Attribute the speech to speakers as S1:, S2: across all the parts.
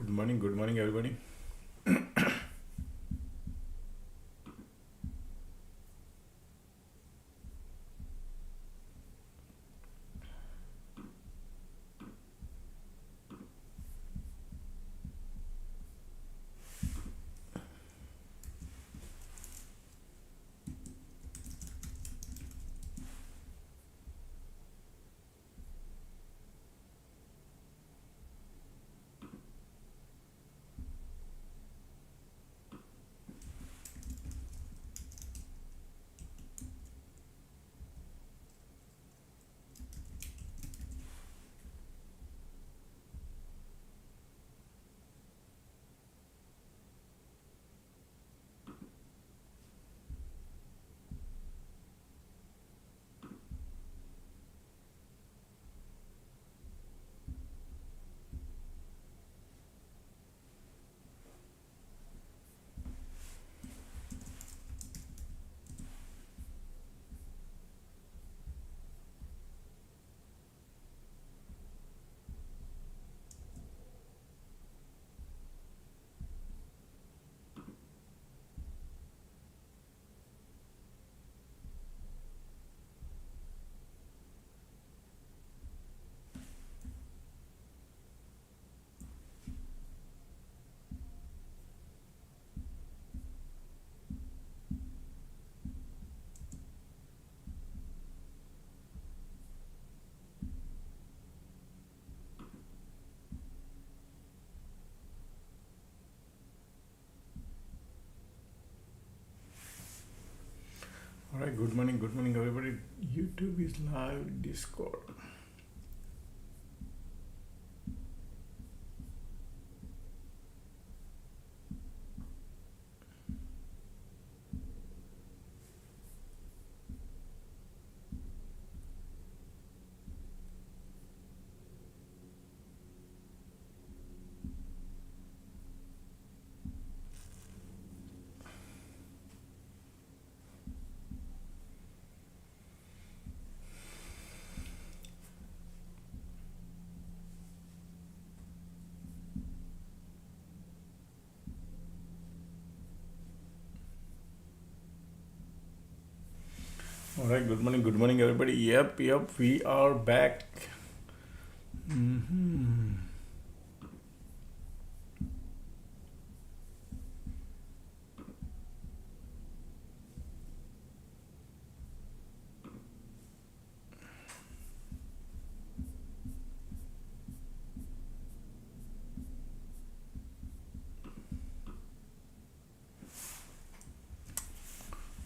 S1: Good morning, everybody. All right, good morning, everybody. YouTube is live, Discord. All right, good morning, everybody. Yep, we are back.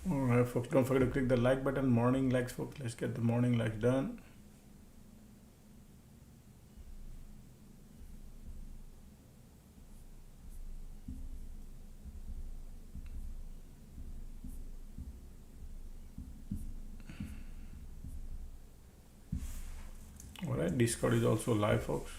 S1: All right, folks, don't forget to click the like button. Morning likes, folks. Let's get the morning likes done. All right, Discord is also live, folks.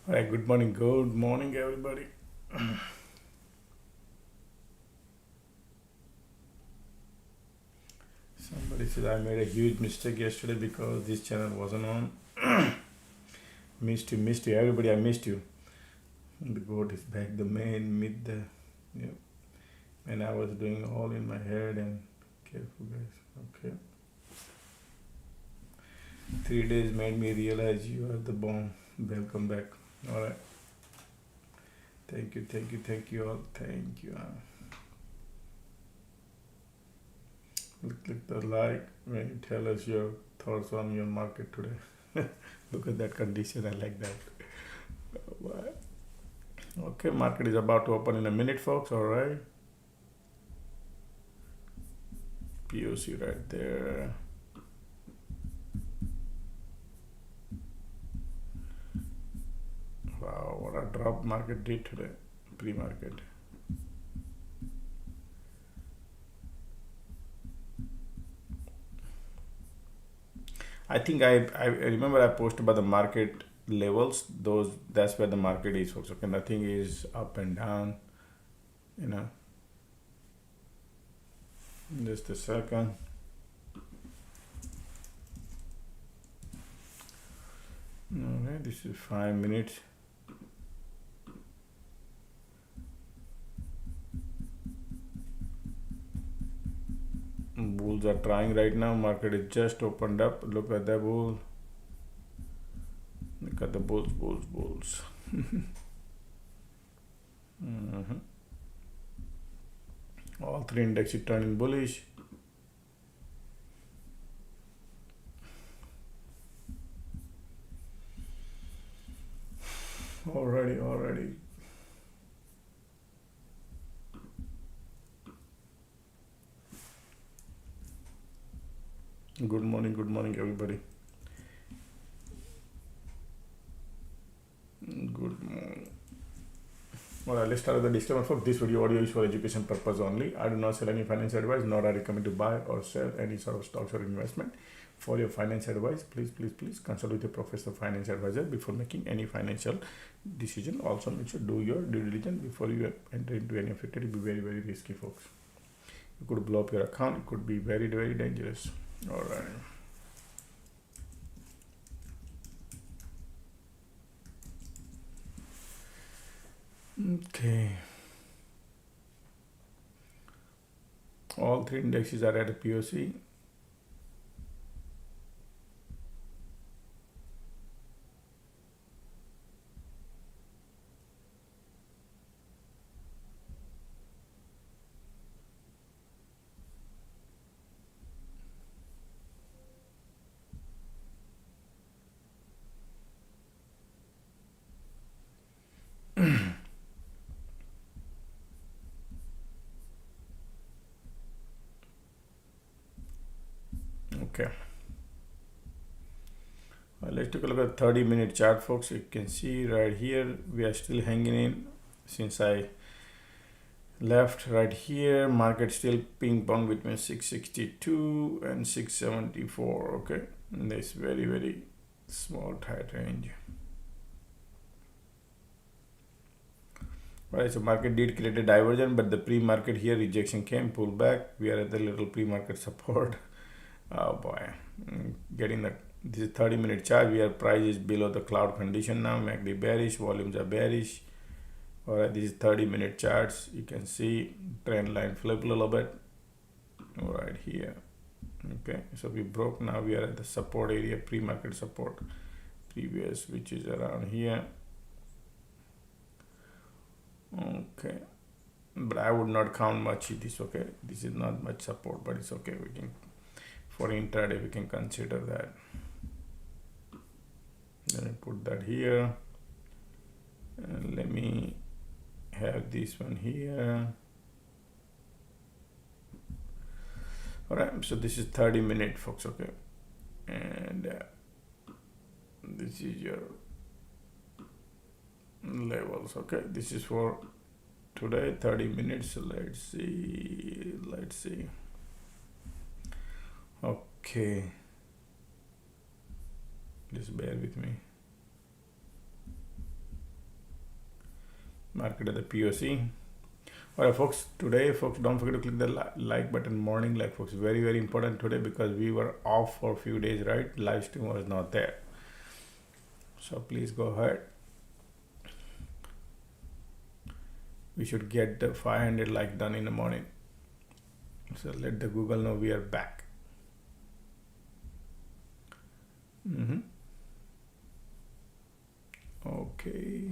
S1: All right, good morning, everybody. Somebody said I made a huge mistake yesterday because this channel wasn't on. Missed you, everybody. I missed you. The goat is back. The main mid the, yep. And I was doing all in my head and careful, guys. Okay. 3 days made me realize you are the bomb. Welcome back. All right. Thank you all. Thank you. Click the like when you tell us your thoughts on your market today. Look at that condition. I like that. What? Okay, market is about to open in a minute, folks. All right. POC right there. Wow, what a drop market did today, pre-market. I think I remember I posted about the market levels. That's where the market is, folks. Okay, nothing is up and down. You know. Just a second. Okay, this is 5 minutes. Bulls are trying right now. Market is just opened up. Look at the bull. Look at the bulls. All three indexes turning bullish. Already. Good morning, everybody. Good morning. Alright, let's start with the disclaimer. For this video audio is for education purpose only. I do not sell any financial advice, nor I recommend to buy or sell any sort of stocks or investment. For your financial advice, please consult with a professional financial advisor before making any financial decision. Also, make sure do your due diligence before you enter into any of it. It will be very, very risky, folks. You could blow up your account. It could be very, very dangerous. Alright. Okay. All three indexes are at a POC. Okay. Let's take a look at 30-minute chart, folks. You can see right here we are still hanging in since I left. Right here market still ping pong between 662 and 674. Okay, and this very, very small tight range. Right, so market did create a divergence, but the pre-market here rejection came, pull back. We are at the little pre-market support. Oh boy, getting the this is 30-minute chart. We are price is below the cloud condition now. MACD bearish, volumes are bearish. Alright, this is 30-minute charts. You can see trend line flip a little bit right here. Okay, so we broke. Now we are at the support area, pre-market support previous, which is around here. Okay, but I would not count much this. Okay, this is not much support, but it's okay. We can, for intraday, we can consider that. Then I put that here, and let me have this one here. All right, so this is 30-minute, folks. Okay, and this is your levels. Okay, this is for today, 30 minutes. So let's see. Okay, just bear with me. Market at the POC. Alright, folks, today, folks, don't forget to click the like button. Morning like, folks, very, very important today because we were off for a few days, right? Live stream was not there, so please go ahead. We should get the 500 like done in the morning, so let the Google know we are back. Okay.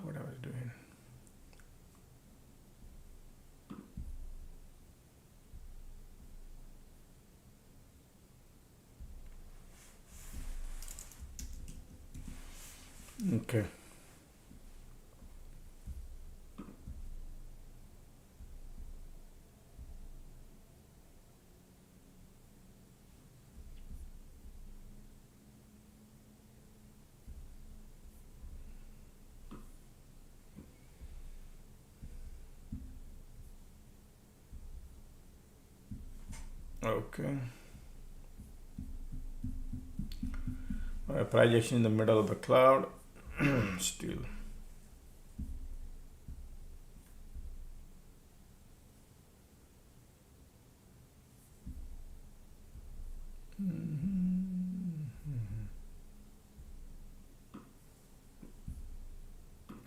S1: What I was doing. Okay. Okay. Price action in the middle of the cloud. Still.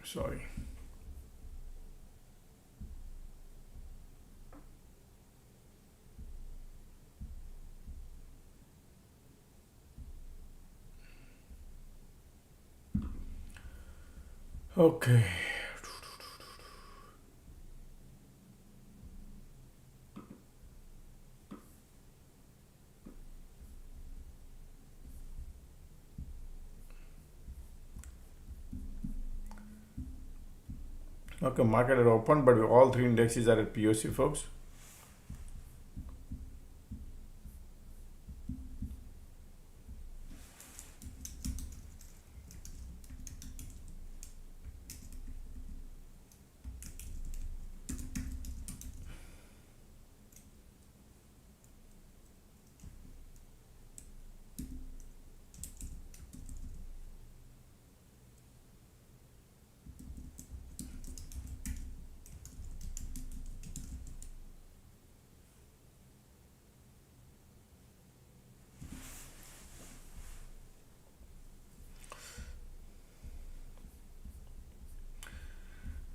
S1: Sorry. Okay. Okay, market are open, but all three indexes are at POC, folks.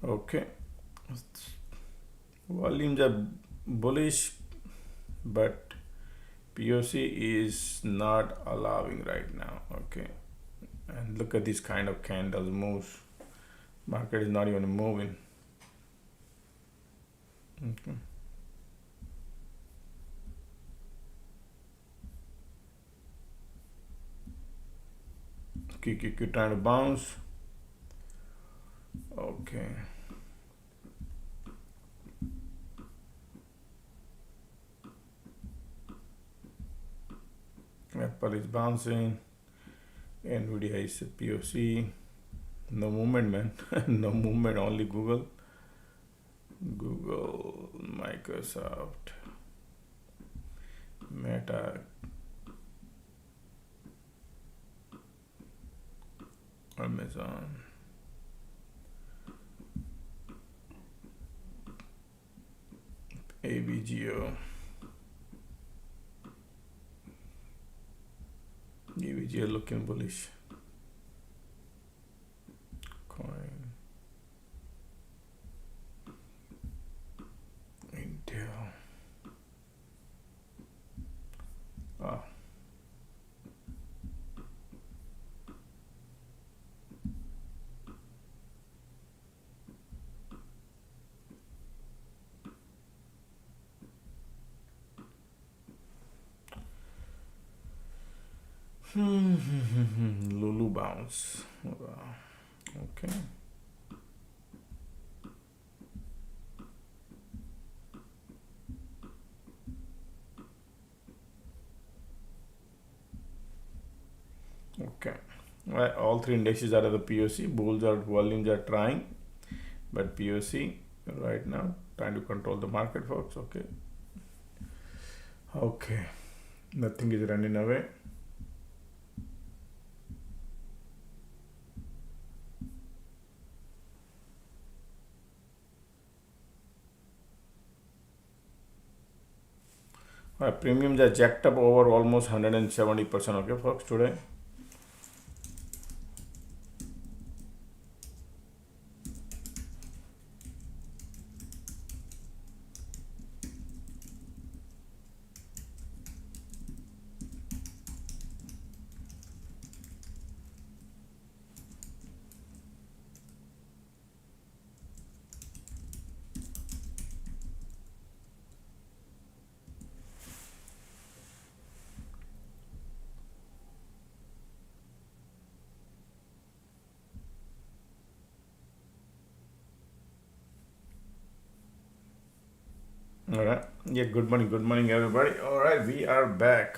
S1: Okay. Volumes are bullish, but POC is not allowing right now. Okay. And look at this kind of candles moves. Market is not even moving. Okay. Keep trying to bounce. Okay. Apple is bouncing. Nvidia is a POC. No movement, man. No movement, only Google, Microsoft, Meta, Amazon, ABGO. ABGO looking bullish. Coin. Intel. Ah. Lulu bounce. Wow. Okay. Okay. Well, all three indexes are at the POC. Bulls are volumes are trying, but POC right now trying to control the market, folks. Okay. Okay. Nothing is running away. Premiums are jacked up over almost 170%. Okay, folks, today. All right. Yeah, good morning, everybody. All right, we are back.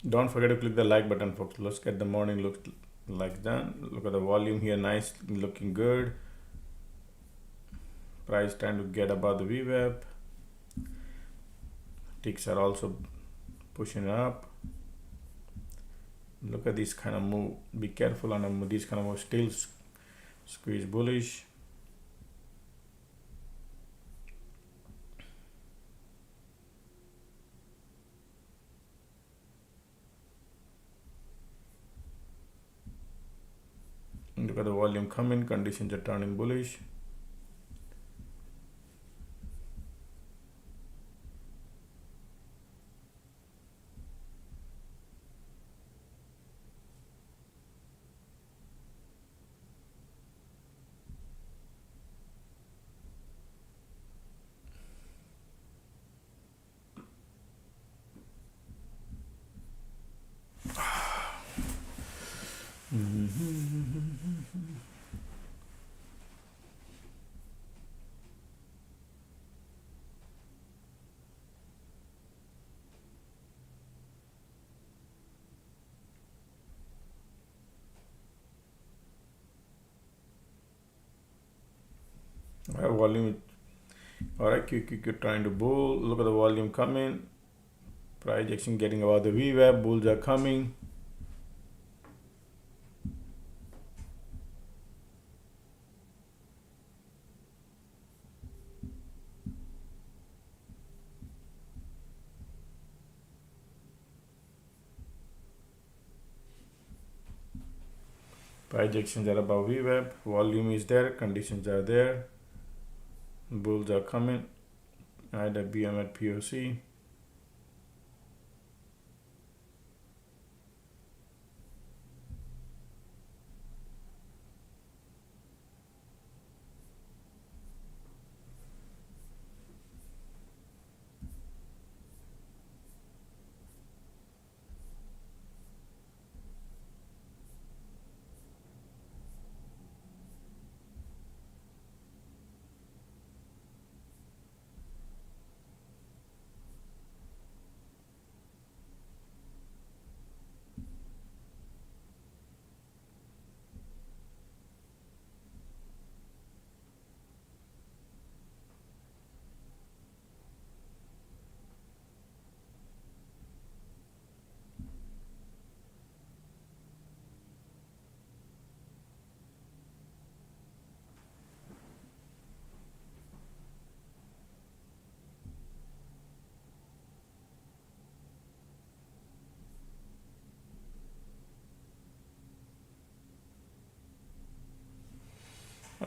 S1: Don't forget to click the like button, folks. Let's get the morning look like done. Look at the volume here, nice, looking good. Price trying to get above the VWAP. Ticks are also pushing up. Look at this kind of move. Be careful on this kind of move. Still squeeze bullish. Look at the volume coming. Conditions are turning bullish. Volume. Alright, quick trying to bull. Look at the volume coming. Price action getting above the VWAP. Bulls are coming. Price actions are above VWAP. Volume is there. Conditions are there. Bulls are coming. Add a BM at POC.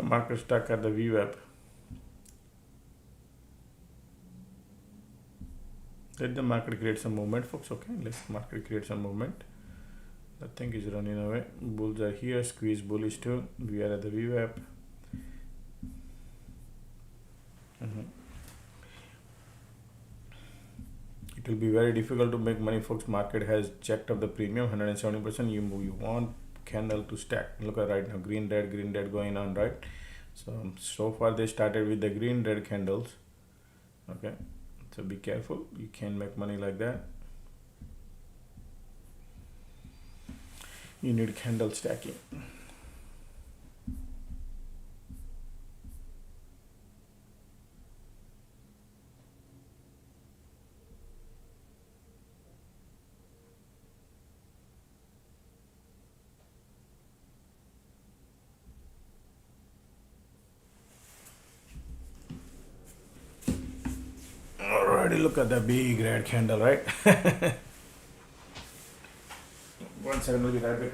S1: Market stuck at the VWAP. Let the market create some movement, folks. Okay, let's market create some movement. The thing is running away. Bulls are here. Squeeze bullish too. We are at the VWAP. It will be very difficult to make money, folks. Market has checked up the premium 170%. You want candle to stack. Look at right now, green red going on, right? So far they started with the green red candles. Okay, so be careful. You can't make money like that. You need candle stacking. Already look at the big red candle, right? 1 second, we'll be right back.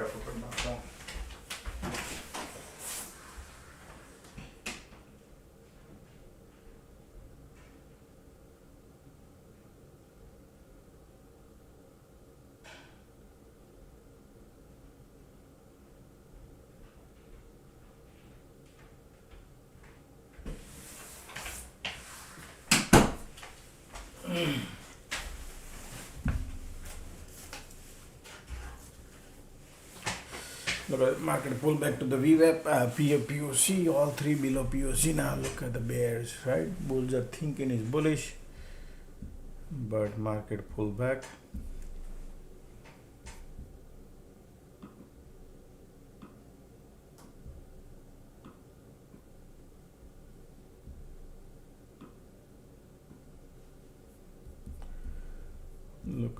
S1: Look at the market pull back to the VWAP, POC, all three below POC. Now look at the bears, right? Bulls are thinking is bullish, but market pull back.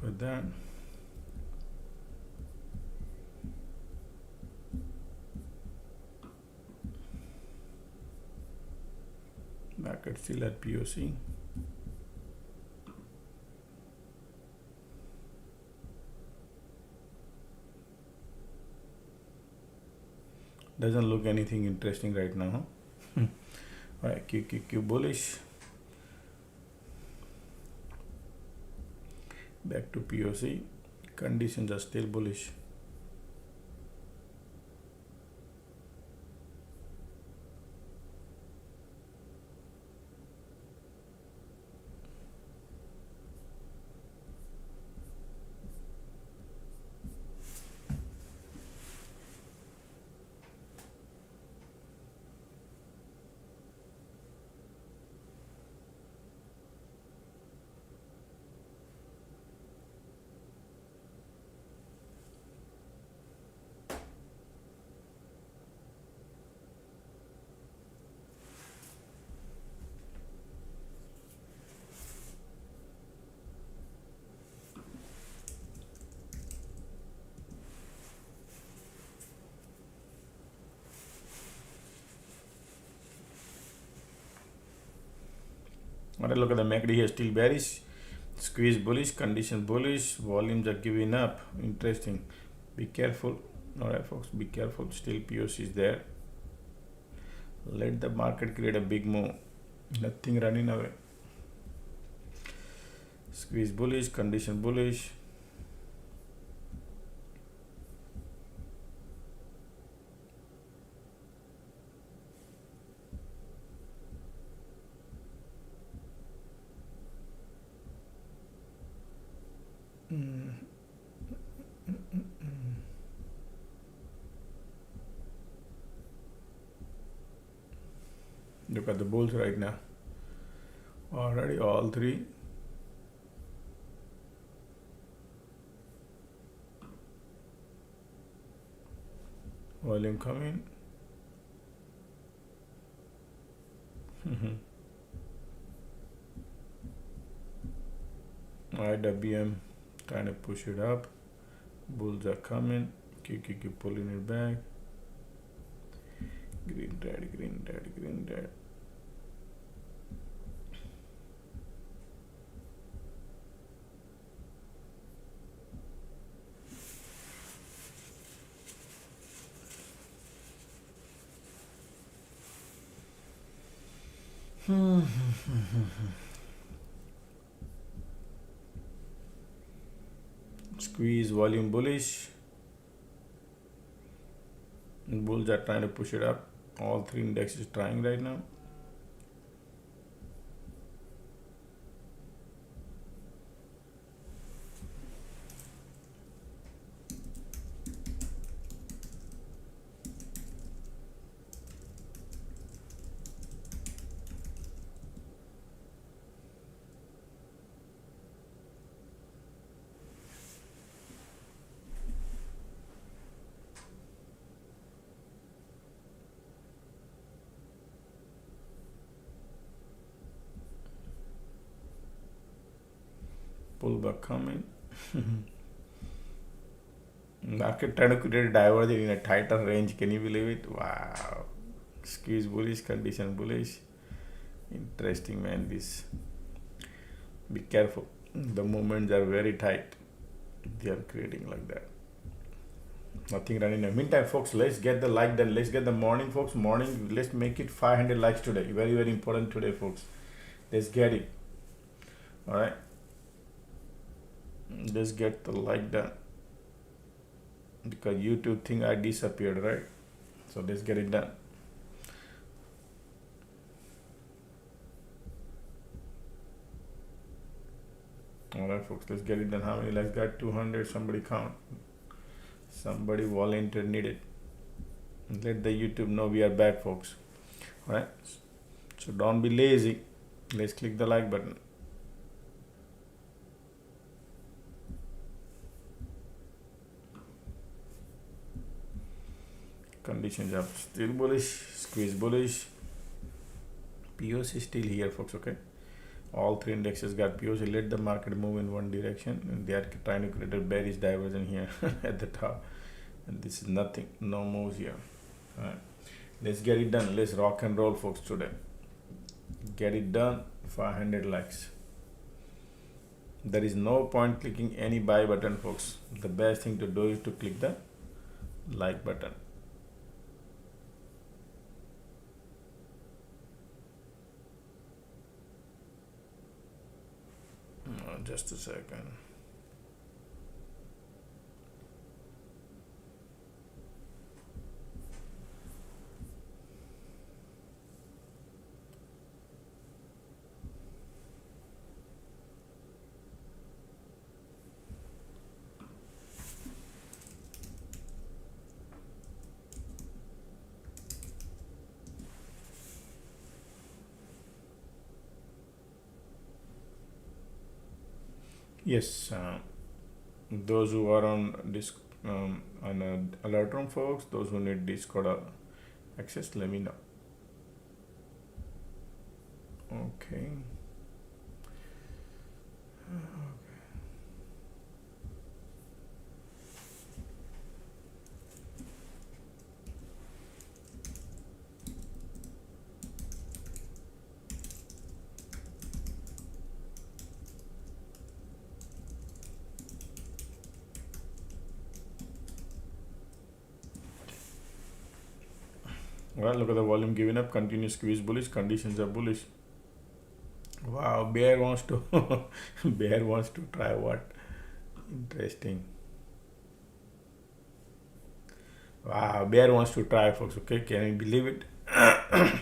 S1: at that. Market still at POC. Doesn't look anything interesting right now, huh? Alright, Q bullish. Back to POC. Conditions are still bullish. Alright, look at the MACD here, still bearish. Squeeze bullish, condition bullish, volumes are giving up. Interesting. Be careful. Alright folks, be careful. Still POC is there. Let the market create a big move. Nothing running away. Squeeze bullish, condition bullish. Look at the bulls right now. Already all three. Volume coming. IWM trying to push it up. Bulls are coming. Keep pulling it back. Green, red, green, red, green, red. Squeeze volume bullish. Bulls are trying to push it up. All three indexes trying right now. Pullback coming. Market trying to create a divergence in a tighter range. Can you believe it? Wow. Squeeze bullish, condition bullish. Interesting, man. This. Be careful. The movements are very tight. They are creating like that. Nothing running. In the meantime, folks, let's get the like done. Let's get the morning, folks. Morning. Let's make it 500 likes today. Very, very important today, folks. Let's get it. All right. Let's get the like done. Because YouTube think I disappeared, right? So let's get it done. Alright folks, let's get it done. How many likes got? 200. Somebody count. Somebody volunteer needed. Let the YouTube know we are back, folks. Alright. So don't be lazy. Let's click the like button. Conditions are still bullish, squeeze bullish. POC still here, folks. Okay. All three indexes got POC. Let the market move in one direction, and they are trying to create a bearish divergence here at the top. And this is nothing, no moves here. All right, let's get it done. Let's rock and roll, folks, today. Get it done. 500 likes. There is no point clicking any buy button, folks. The best thing to do is to click the like button. Just a second. Yes, those who are on alert room, folks, those who need Discord access, let me know. Okay. Well, look at the volume giving up, continuous squeeze bullish, conditions are bullish. Wow, bear wants to bear wants to try what? Interesting. Wow, bear wants to try, folks. Okay, can you believe it?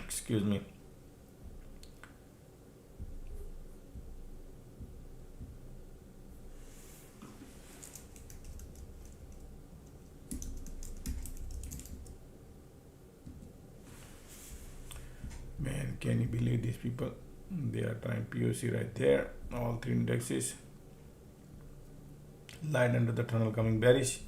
S1: Excuse me. Man, can you believe these people? They are trying POC right there. All three indexes. Light under the tunnel coming bearish.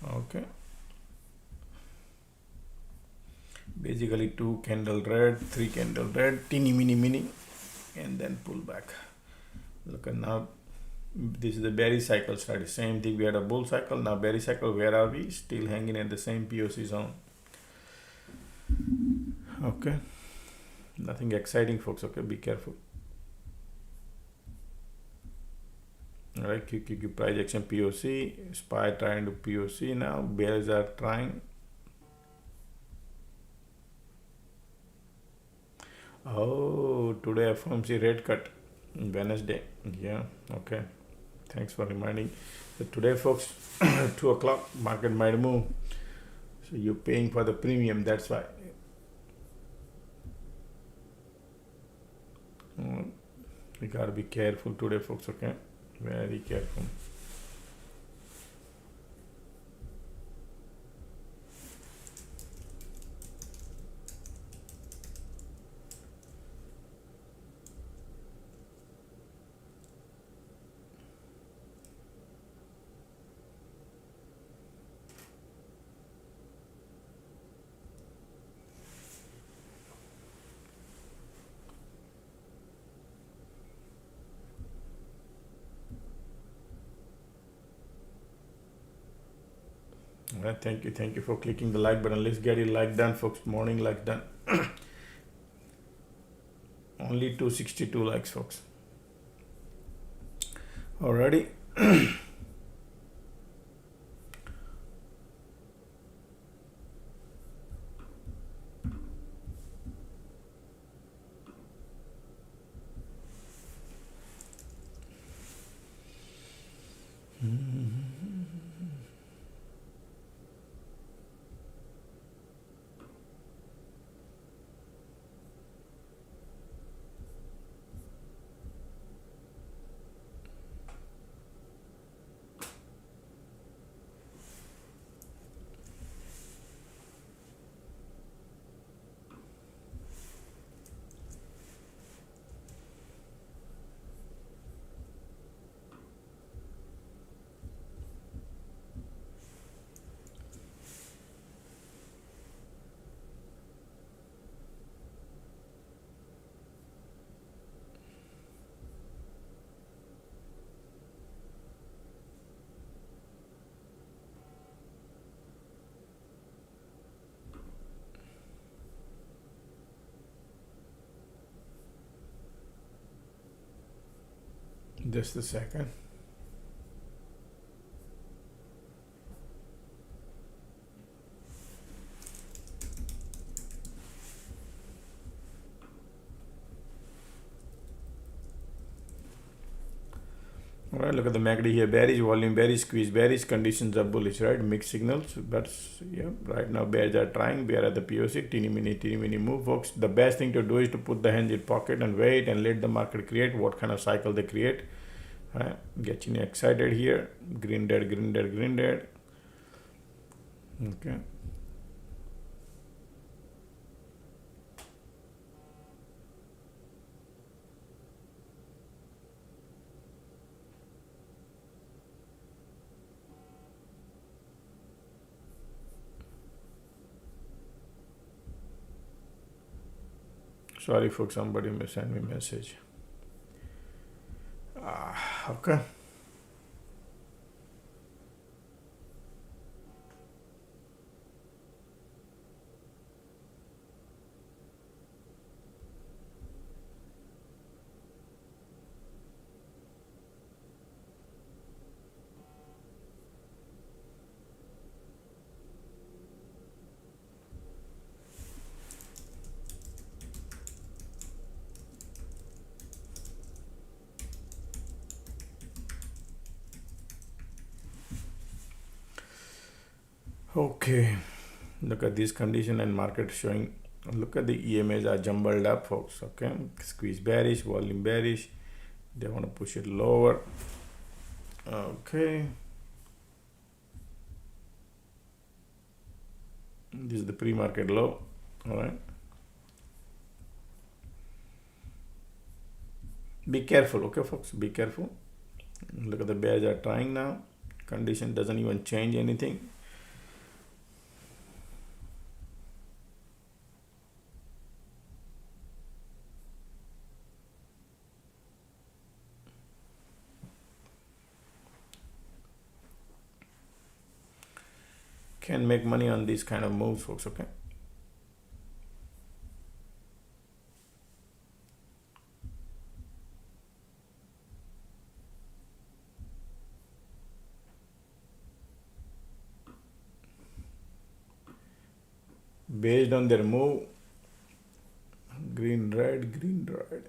S1: Okay. Basically 2 candle red, 3 candle red, teeny mini, and then pull back. Look at now. This is the bearish cycle started. Same thing. We had a bull cycle. Now bearish cycle. Where are we? Still hanging at the same POC zone. Okay. Nothing exciting, folks. Okay. Be careful. All right. QQQ price action POC. SPY trying to POC now. Bears are trying. Oh, today FOMC rate cut. Wednesday. Yeah. Okay. Thanks for reminding. So today, folks, 2 o'clock, market might move. So you're paying for the premium. That's why. We gotta be careful today, folks. Okay, very careful. Well, thank you for clicking the like button. Let's get it like done, folks. Morning like done. Only 262 likes, folks. Alrighty. Just a second. Alright, look at the MACD here. Bearish volume, bearish squeeze, bearish conditions are bullish, right? Mixed signals. But yeah, right now bears are trying. Bear at the POC, teeny mini move, folks. The best thing to do is to put the hands in pocket and wait and let the market create what kind of cycle they create. Right? Getting excited here. Green dead, green dead, green dead. Okay. Sorry folks, somebody may send me a message. Okay. Okay, look at this condition and market showing. Look at the EMAs are jumbled up, folks. Okay, squeeze bearish, volume bearish. They want to push it lower. Okay, this is the pre-market low. All right, be careful. Okay, folks, be careful. Look at the bears are trying now. Condition doesn't even change anything. Can make money on these kind of moves, folks. Okay, based on their move, green red, green red.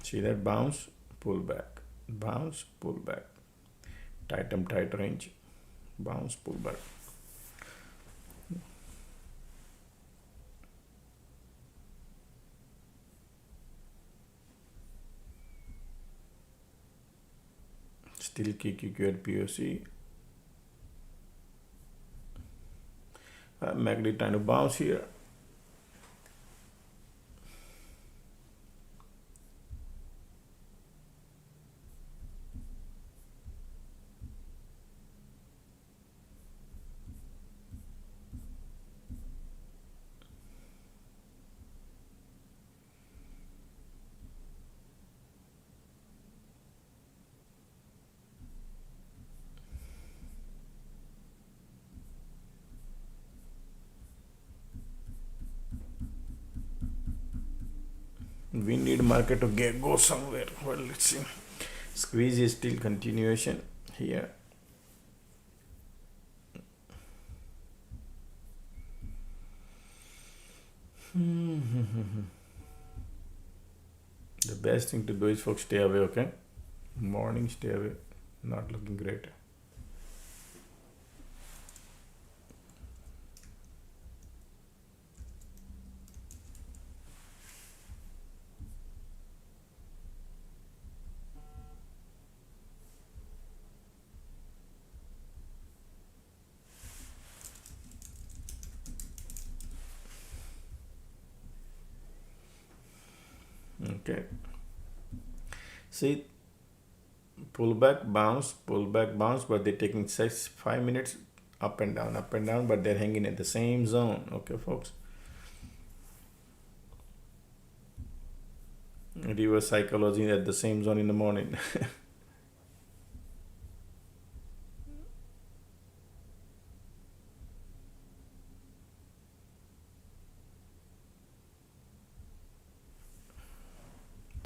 S1: See that bounce, pull back, bounce, pull back, tight range, bounce, pull back. Still QQQ at POC. MACD trying to bounce here. We need market to go somewhere. Well, let's see. Squeeze is still continuation here. The best thing to do is, folks, stay away. Okay, morning, stay away. Not looking great. Okay, see, pullback, bounce, but they're taking 5 minutes up and down, but they're hanging at the same zone. Okay, folks, reverse psychology at the same zone in the morning.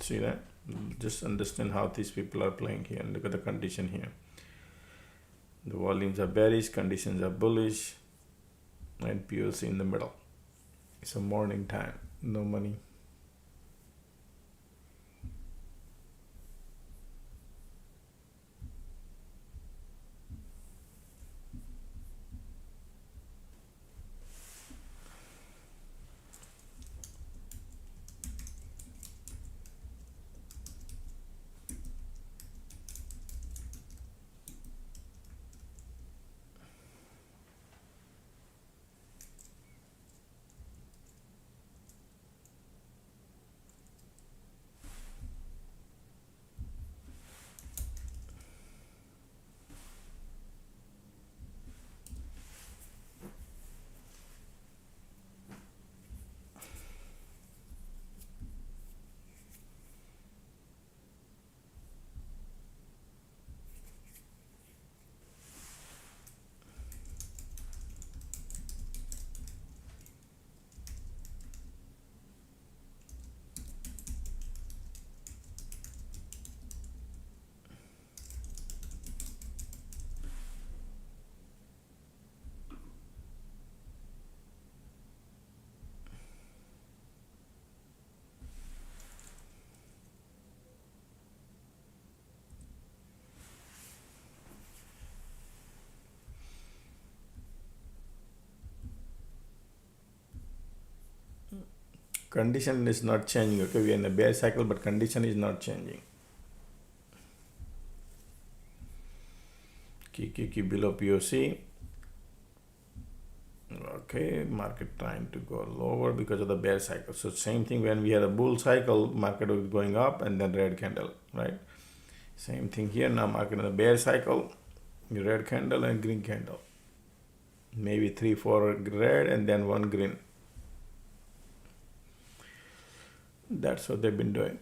S1: See that? Just understand how these people are playing here. Look at the condition here. The volumes are bearish, conditions are bullish, and POC in the middle. It's a morning time, no money. Condition is not changing. Okay, we are in a bear cycle, but condition is not changing. Key below POC. Okay, market trying to go lower because of the bear cycle. So same thing when we had a bull cycle, market was going up and then red candle, right? Same thing here. Now market in a bear cycle, red candle and green candle. Maybe 3-4 red and then 1 green. That's what they've been doing.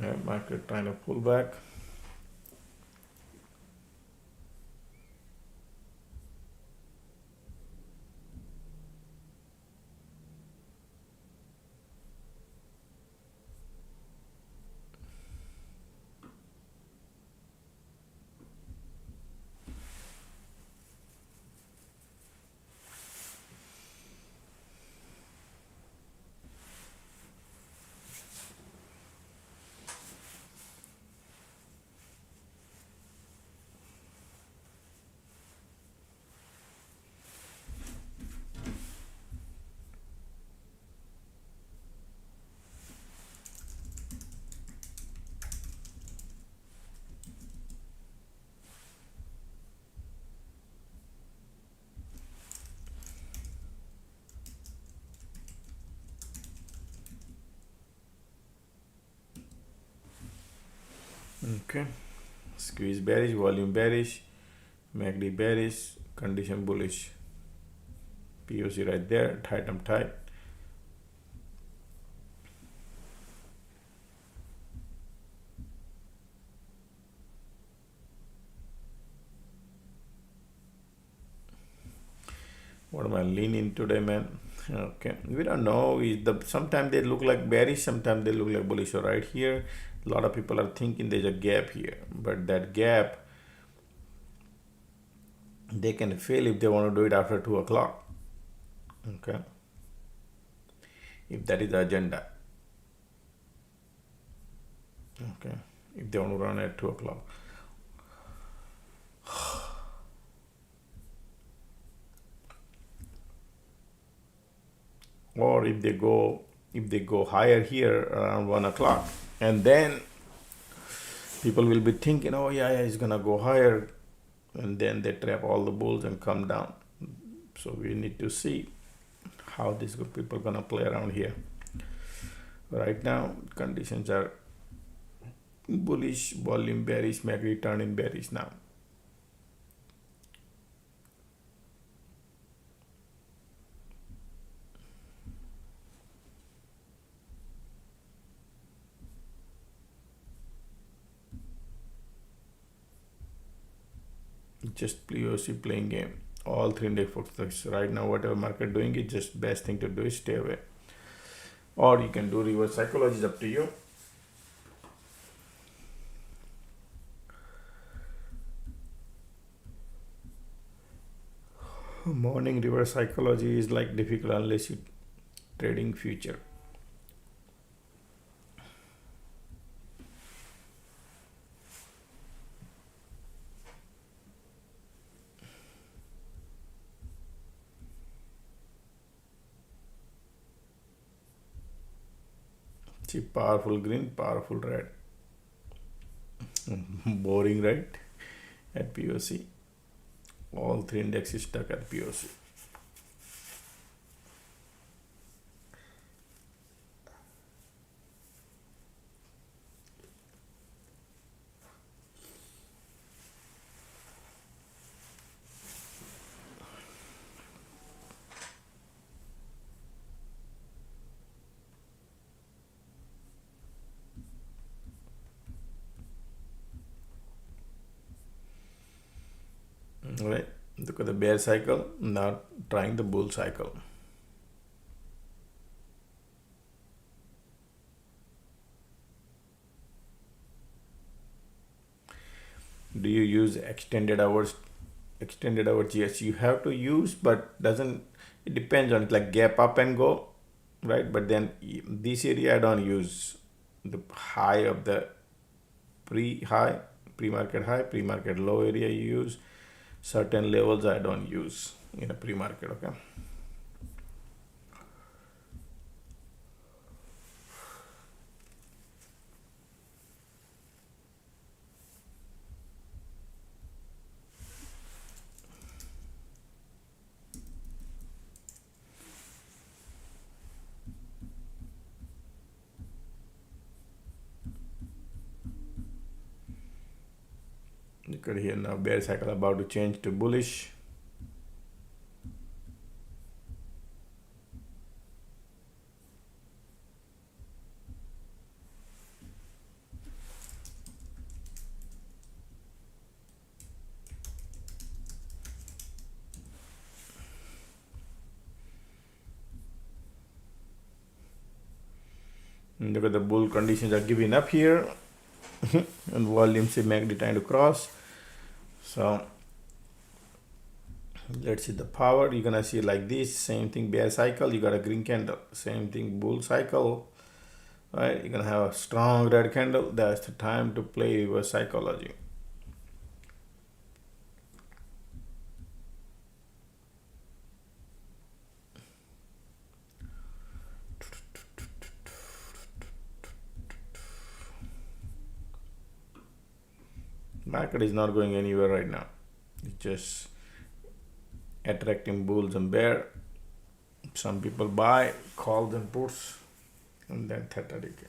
S1: Yeah, market trying to pull back. Okay, squeeze bearish, volume bearish, MACD bearish, condition bullish. POC right there, tight and tight. What am I leaning today, man? Okay, we don't know. Sometimes they look like bearish, sometimes they look like bullish. So right here, a lot of people are thinking there's a gap here, but that gap they can fail if they want to do it after 2 o'clock. Okay, if that is the agenda. Okay, if they want to run at 2 o'clock. Or if they go higher here around 1 o'clock, and then people will be thinking, oh yeah, it's gonna go higher, and then they trap all the bulls and come down. So we need to see how these good people gonna play around here. Right now conditions are bullish, volume bearish, MACD turn in bearish now. Just POC playing game. All three index focuses right now. Whatever market doing, it just best thing to do is stay away. Or you can do reverse psychology, is up to you. Morning reverse psychology is like difficult unless you trading future. See, powerful green, powerful red. Boring, right? At POC. All three indexes stuck at POC. Right, look at the bear cycle, now trying the bull cycle. Do you use extended hours? Extended hours, yes, you have to use, but doesn't, it depends on it, like gap up and go, right? But then this area I don't use the high of the pre-high, pre-market high, pre-market low area you use. Certain levels I don't use in a pre-market, okay? You could hear now bear cycle about to change to bullish. And look at the bull conditions are giving up here. And volume see MACD trying to cross. So let's see the power. You're gonna see like this, same thing bear cycle, you got a green candle, same thing bull cycle, right? You're gonna have a strong red candle. That's the time to play reverse psychology. Market is not going anywhere right now. It's just attracting bulls and bear. Some people buy calls and puts, and then theta decay.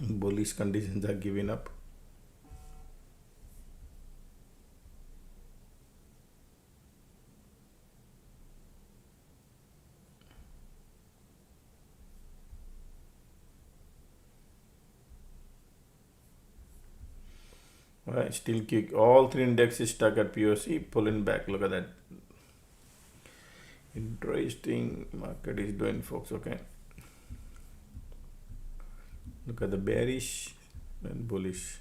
S1: Bullish conditions are giving up. Right, still kick. All three indexes stuck at POC, pulling back. Look at that. Interesting market is doing, folks. Okay. Look at the bearish and bullish.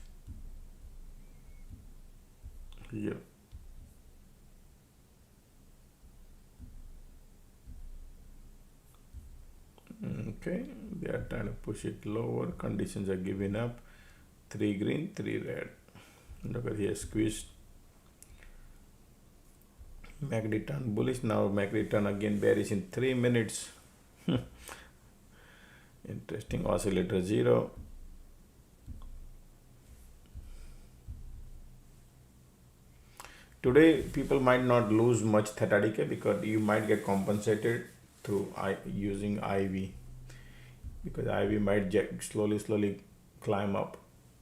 S1: here. Okay, they are trying to push it lower. Conditions are giving up. 3 green, 3 red. Look at here, squeeze. MACD turn bullish. Now MACD turn again bearish in 3 minutes. Interesting. Oscillator 0. Today people might not lose much theta decay because you might get compensated through using IV, because IV might slowly climb up.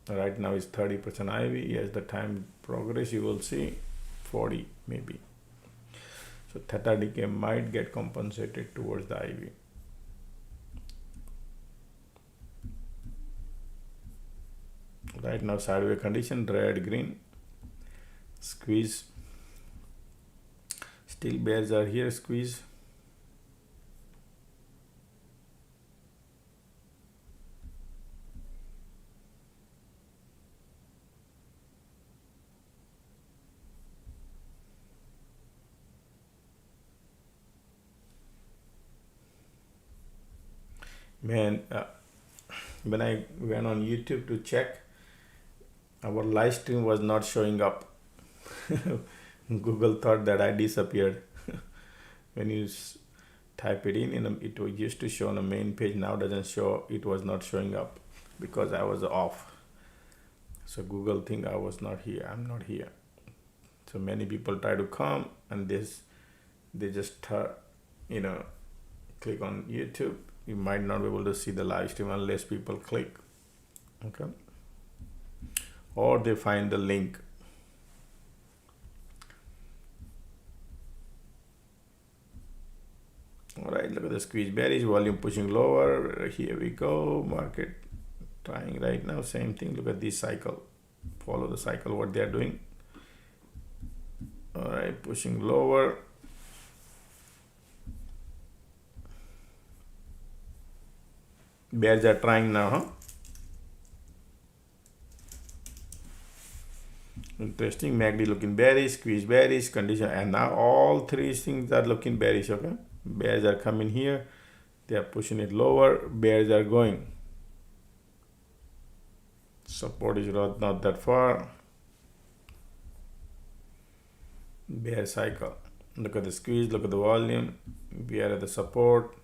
S1: Right now it's 30% IV. As the time progress, you will see 40 maybe. So theta decay might get compensated towards the IV. Right now sideways condition, red green, squeeze. Still bears are here, squeeze. Man, when I went on YouTube to check, our live stream was not showing up. Google thought that I disappeared. When you type it in it used to show on the main page. Now doesn't show. It was not showing up because I was off. So Google think I was not here. I'm not here. So many people try to come and they just click on YouTube. You might not be able to see the live stream unless people click. Okay. Or they find the link. All right, look at the squeeze bearish, volume pushing lower. Here we go. Market trying right now, same thing. Look at this cycle. Follow the cycle, what they are doing. All right, pushing lower. Bears are trying now, huh? Interesting. MACD looking bearish, squeeze bearish, condition, and now all three things are looking bearish. Okay, bears are coming here, they are pushing it lower. Bears are going. Support is not that far. Bear cycle. Look at the squeeze, look at the volume. We are at the support.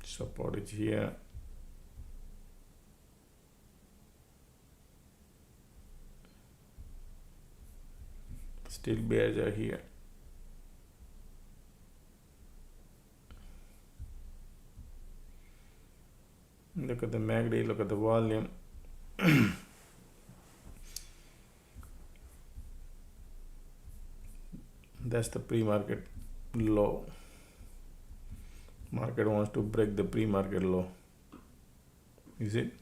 S1: Support is here. Still bears are here. Look at the MACD, look at the volume. That's the pre-market low. Market wants to break the pre-market low. Is it?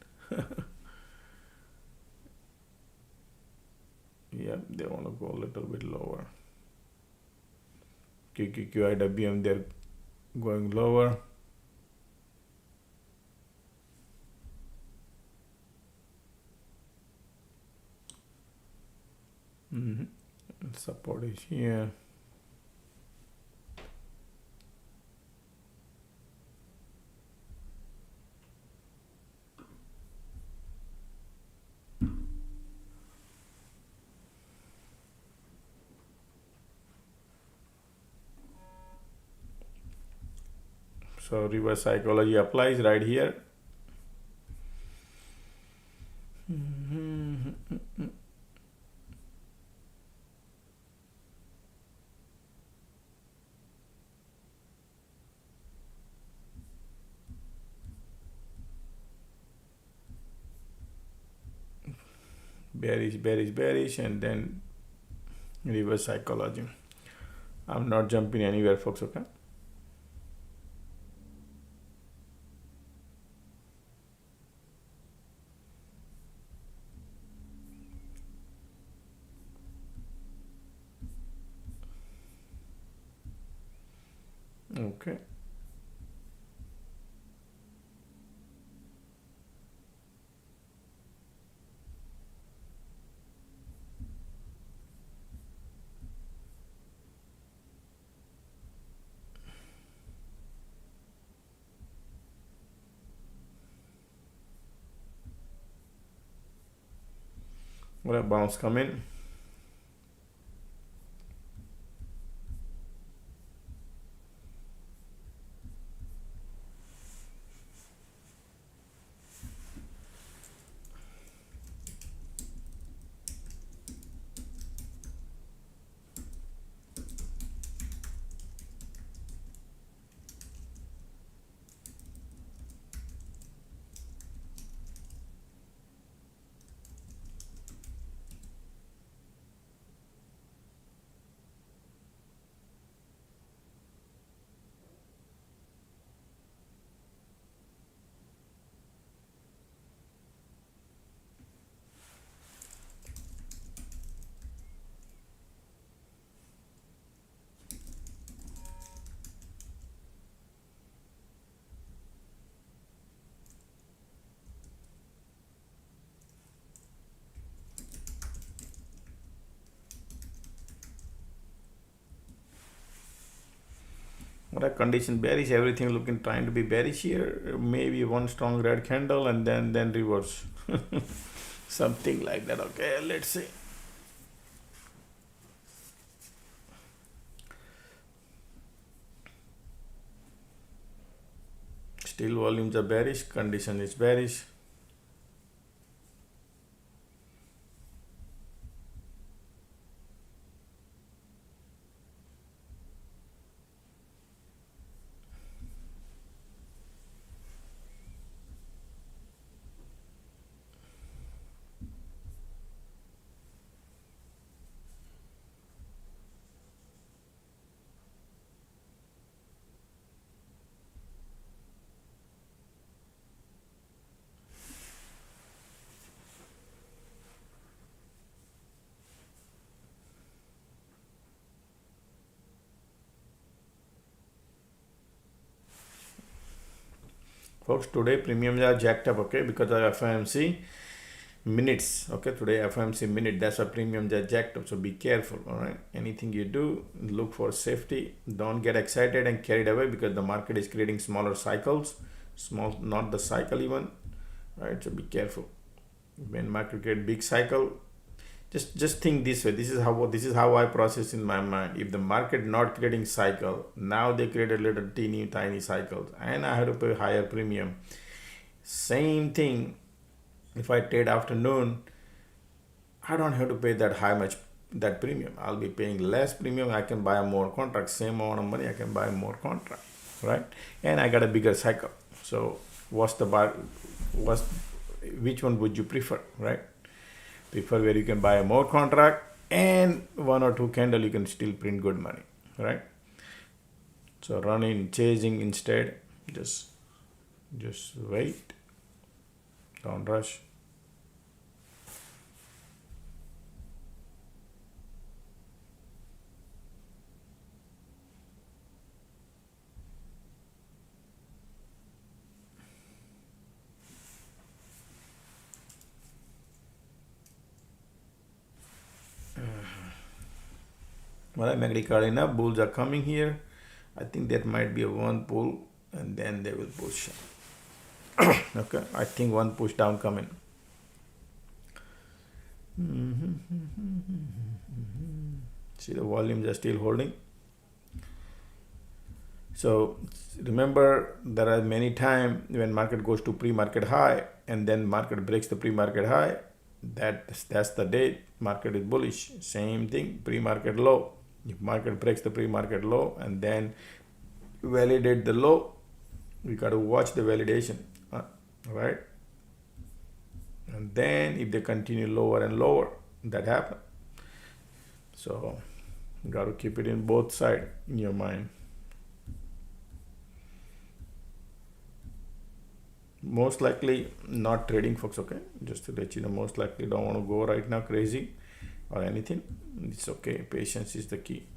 S1: Yeah, they want to go a little bit lower. QQQIWM, they're going lower. Support is here. So reverse psychology applies right here. Bearish, bearish, bearish, and then reverse psychology. I'm not jumping anywhere, folks. Okay. Okay. What a bounce come in. What a condition, bearish, everything looking trying to be bearish here. Maybe one strong red candle and then reverse. Something like that. Okay, let's see. Still volumes are bearish, condition is bearish. Folks, today premiums are jacked up, okay, because of FOMC minutes. Okay, today FOMC minute, that's why premiums are jacked up. So be careful. All right, anything you do, look for safety. Don't get excited and carried away, because the market is creating smaller cycles, small, not the cycle even. All right, so be careful. When market get big cycle, just think this way. This is how I process in my mind. If the market not creating cycle, now they create a little teeny tiny cycles, and I have to pay higher premium. Same thing. If I trade afternoon, I don't have to pay that premium. I'll be paying less premium. I can buy more contracts. Same amount of money, I can buy more contract, right? And I got a bigger cycle. So which one would you prefer, right? Prefer where you can buy a more contract and one or two candle you can still print good money, right? So running, chasing instead, just wait, don't rush. Well, I'm already caught enough. Bulls are coming here. I think that might be a one pull and then they will push. Okay, I think one push down coming. See, the volumes are still holding. So remember, there are many times when market goes to pre-market high and then market breaks the pre-market high. That's the day market is bullish. Same thing, pre-market low. If market breaks the pre-market low and then validate the low, we got to watch the validation, right? And then if they continue lower and lower, that happen. So you got to keep it in both sides in your mind. Most likely not trading, folks. Okay, just to let you know, most likely don't want to go right now crazy or anything. It's okay. Patience is the key,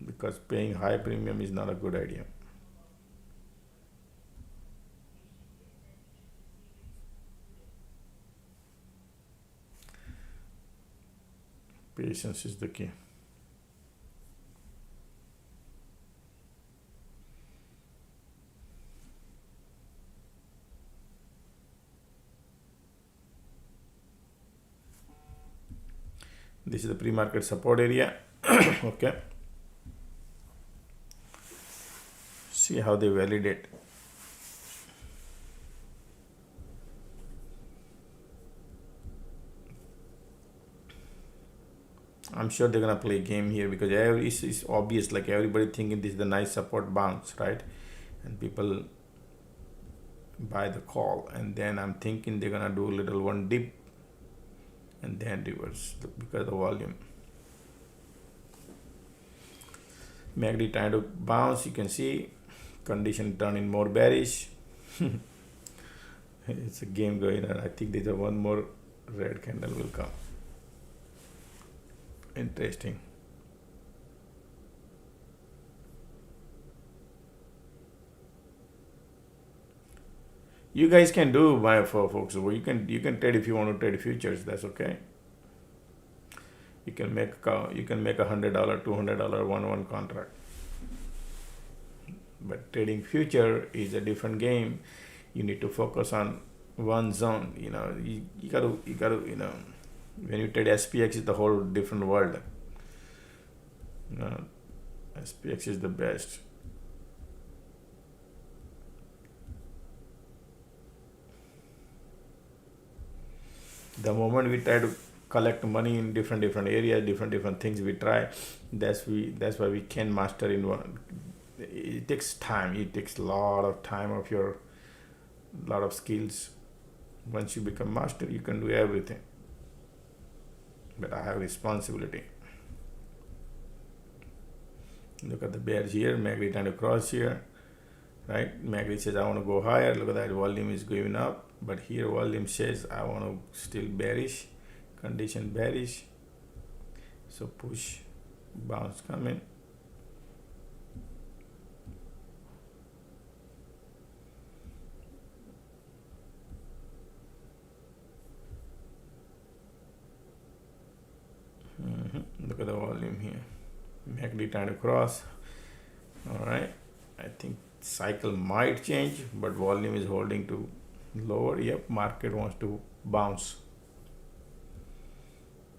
S1: because paying high premium is not a good idea. Patience is the key. This is the pre-market support area. Okay. See how they validate. I'm sure they're gonna play a game here because it's obvious, like everybody thinking this is the nice support bounce, right? And people buy the call, and then I'm thinking they're gonna do a little one dip and then reverse because of the volume. MACD trying to bounce, you can see condition turning more bearish. It's a game going on. I think there's a one more red candle will come. Interesting. You guys can do buy for folks. You can trade if you want to trade futures. That's okay. You can make $100, $200 one contract. But trading future is a different game. You need to focus on one zone. You gotta when you trade SPX, it's the whole different world. SPX is the best. The moment we try to collect money in different areas, different things we try, that's why we can master in one. It takes time. It takes a lot of time of your lot of skills. Once you become master, you can do everything. But I have responsibility. Look at the bears here. MACD trying to cross here, right? MACD says I want to go higher. Look at that, volume is going up, but here volume says I want to still bearish, condition bearish. So push, bounce coming. Look at the volume here. MACD trying to cross. All right. I think cycle might change, but volume is holding to lower. Yep, market wants to bounce.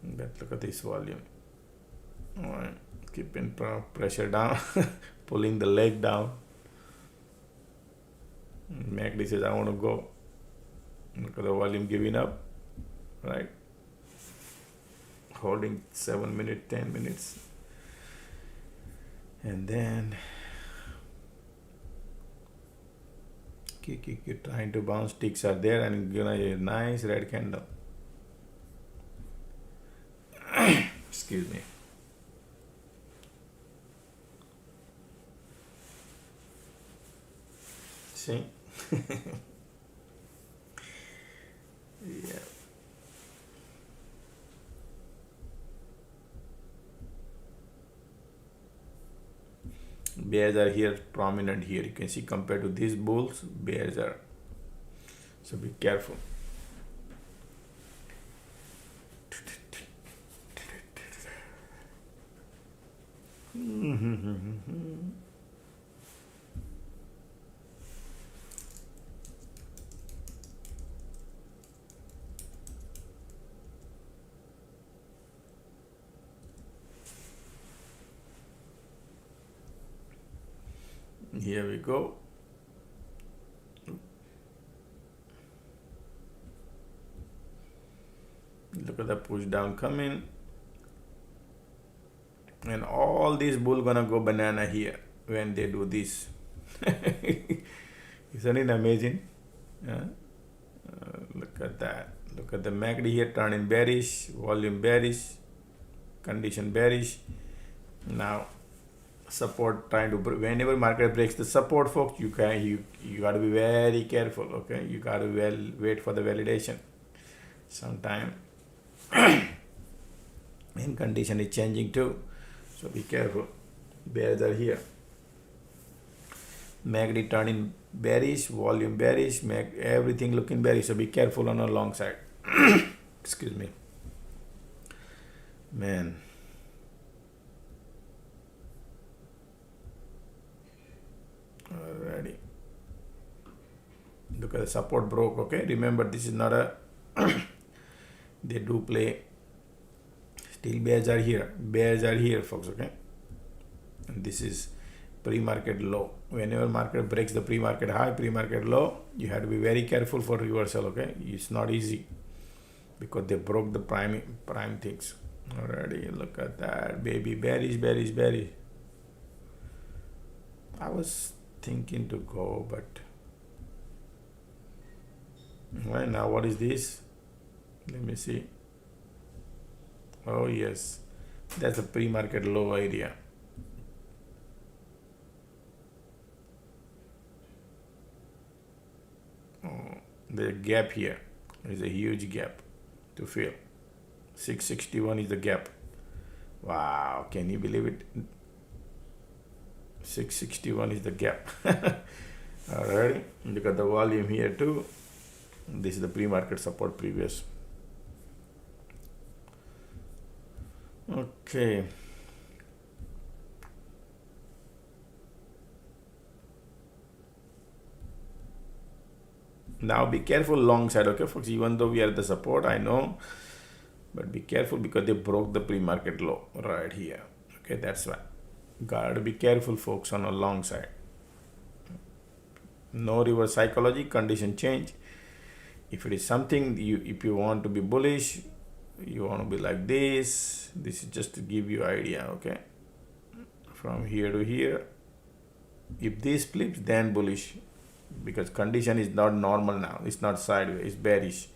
S1: But look at this volume. All right. Keeping pressure down, pulling the leg down. MACD says I want to go. Look at the volume giving up. Right. Holding 7 minutes, 10 minutes, and then keep trying to bounce. Ticks are there, and a nice red candle. Excuse me. See? Yeah. Bears are here, prominent here. You can see compared to these bulls, bears are. So be careful. Here we go. Look at the push down coming. And all these bull gonna go banana here when they do this. Isn't it amazing? Look at that. Look at the MACD here turning bearish, volume bearish, condition bearish. Now support trying to, whenever market breaks the support, folks, you got to be very careful. Okay, you got to wait for the validation. Sometime and condition is changing too, so be careful. Bears are here. MACD turning bearish, volume bearish, everything looking bearish, so be careful on the long side. Excuse me. Man. Alrighty. Look at the support broke. Okay, remember this is not a they do play. Still bears are here. Bears are here, folks. Okay, and this is pre-market low. Whenever market breaks the pre-market high, pre-market low, you have to be very careful for reversal. Okay, it's not easy because they broke the prime things. Already, look at that, baby. Bearish, bearish, bearish. I was thinking to go, but right now, what is this? Let me see. Oh yes, that's a pre-market low area. The gap here is a huge gap to fill. 661 is the gap. Wow, can you believe it? 661 is the gap. Alright, look at the volume here too. This is the pre-market support previous. Okay. Now be careful long side, okay folks, even though we are at the support, I know, but be careful because they broke the pre-market low right here. Okay, that's why. Gotta be careful folks on a long side. No reverse psychology, condition change. If it is something if you want to be bullish, you want to be like this is just to give you idea, okay? From here to here, if this flips, then bullish, because condition is not normal now. It's not sideways, it's bearish,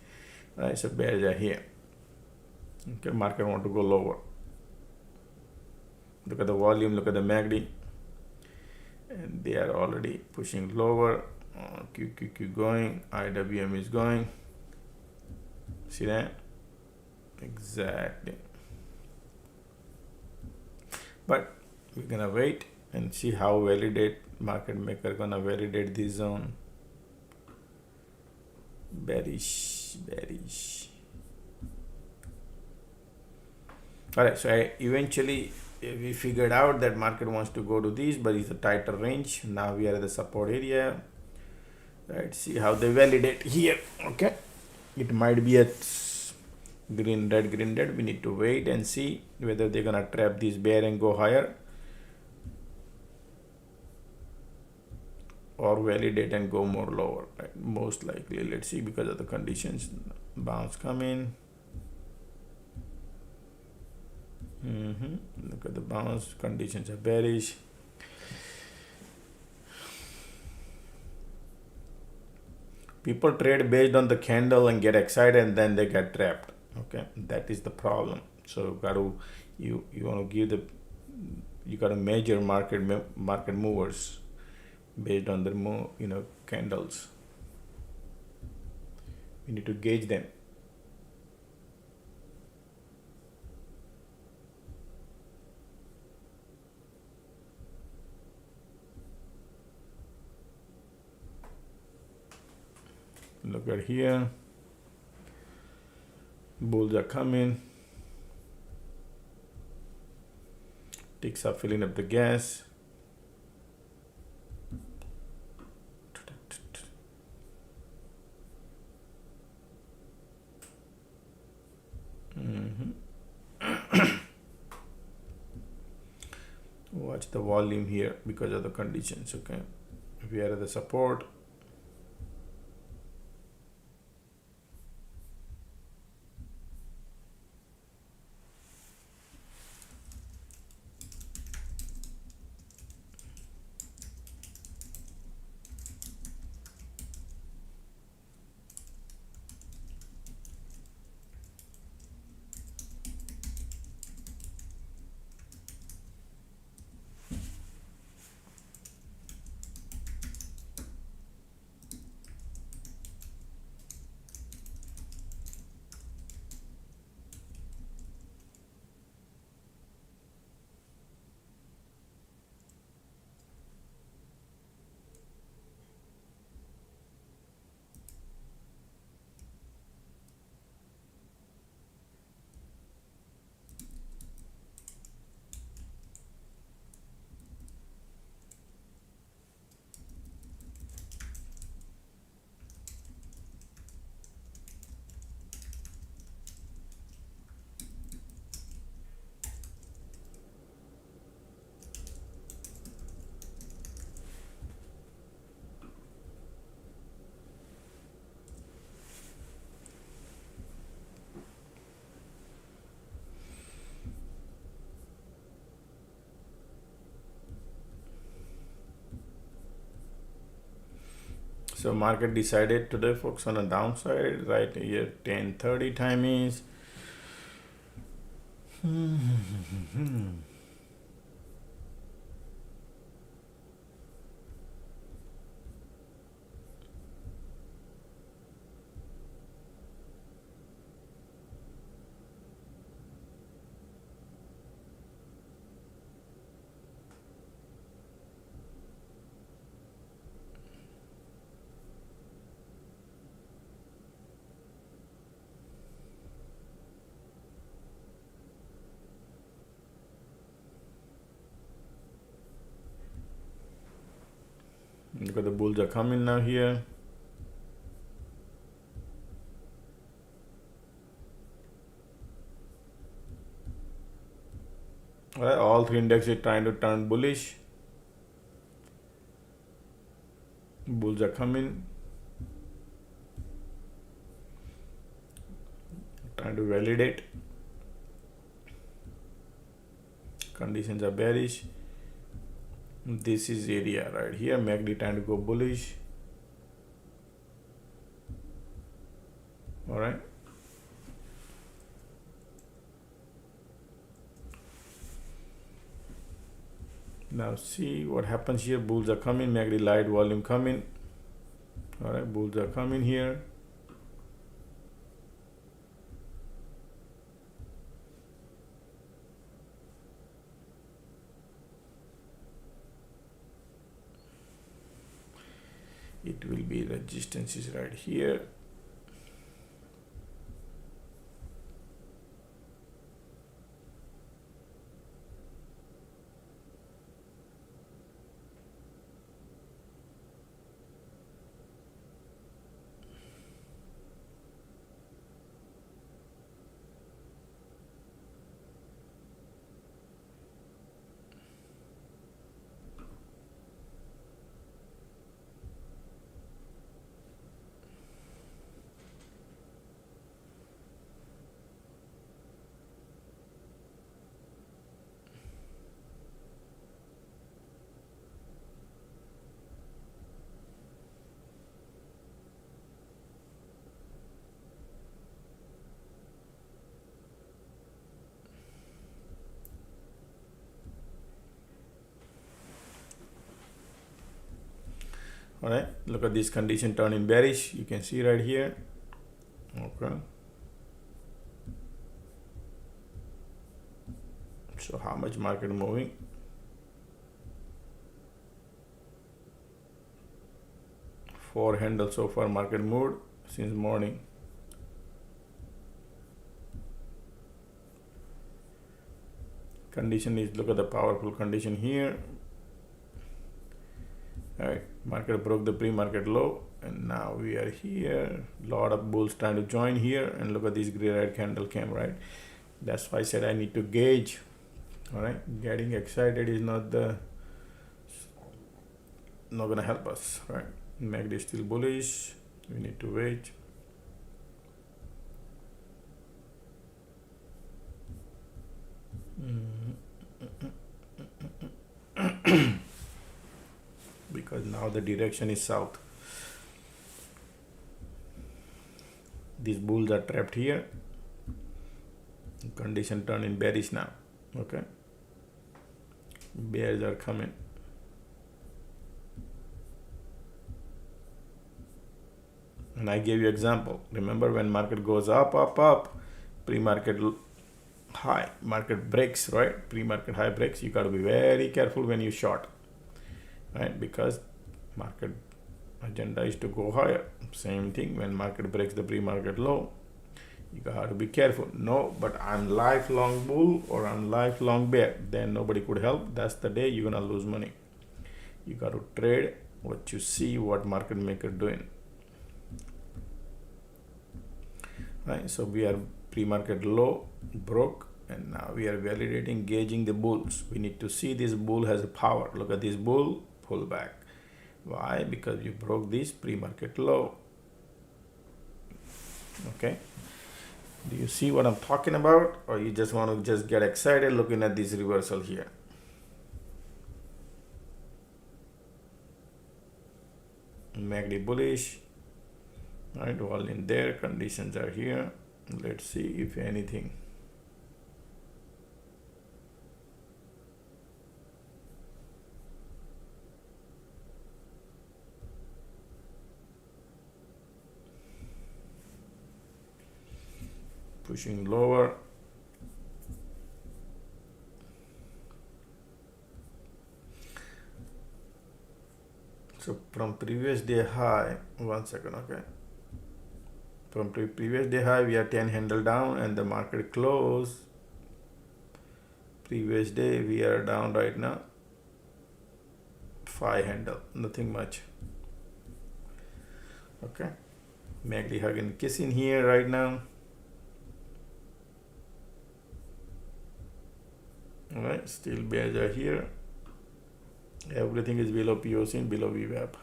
S1: right? So bears are here. Okay, market want to go lower. Look at the volume, look at the MACD, and they are already pushing lower. QQQ going, IWM is going. See that? Exactly. But we're gonna wait and see how validate market maker gonna validate this zone. Bearish, bearish. All right, so eventually we figured out that market wants to go to this, but it's a tighter range. Now we are at the support area. Right, see how they validate here. Okay, it might be a green red. We need to wait and see whether they're gonna trap this bear and go higher, or validate and go more lower. Right? Most likely, let's see, because of the conditions. Bounce come in. Look at the bounce, conditions are bearish. People trade based on the candle and get excited, and then they get trapped. Okay, that is the problem. So you want to give you got to measure market movers based on the candles. You need to gauge them. Look at here, bulls are coming, ticks are filling up the gas. Watch the volume here because of the conditions. Okay, if we are at the support, So market decided today focus on a downside right here. 10:30 time is look at the bulls are coming now here. All right, all three indexes trying to turn bullish. Bulls are coming, trying to validate. Conditions are bearish. This is area right here. MACD trying to go bullish. All right. Now see what happens here. Bulls are coming. MACD light volume coming. All right. Bulls are coming here. It will be resistances right here. All right, look at this condition turning bearish. You can see right here. Okay. So how much market moving? Four handles so far market moved since morning. Condition is, look at the powerful condition here. All right, market broke the pre-market low and now we are here. Lot of bulls trying to join here, and look at this gray red candle came, right? That's why I said I need to gauge. All right, getting excited is not gonna help us, right? MACD is still bullish. We need to wait. Because now the direction is south. These bulls are trapped here. Condition turn in bearish now. Okay. Bears are coming. And I gave you example. Remember, when market goes up, pre-market high, market breaks, right? Pre-market high breaks. You got to be very careful when you short, right? Because market agenda is to go higher. Same thing when market breaks the pre-market low. You got to be careful. No, but I'm lifelong bull or I'm lifelong bear. Then nobody could help. That's the day you're gonna lose money. You got to trade what you see, what market maker doing. Right, so we are pre-market low, broke, and now we are validating, gauging the bulls. We need to see this bull has a power. Look at this bull, pull back. Why? Because you broke this pre-market low. Okay. Do you see what I'm talking about? Or you just want to just get excited looking at this reversal here? MACD bullish, right? All in there, conditions are here. Let's see if anything. Pushing lower. So from previous day high, 1 second, okay. From previous day high, we are 10 handle down, and the market close. Previous day, we are down right now. 5 handle, nothing much. Okay. MACD hug and kiss in here right now. Alright, still bears are here. Everything is below POC and below VWAP.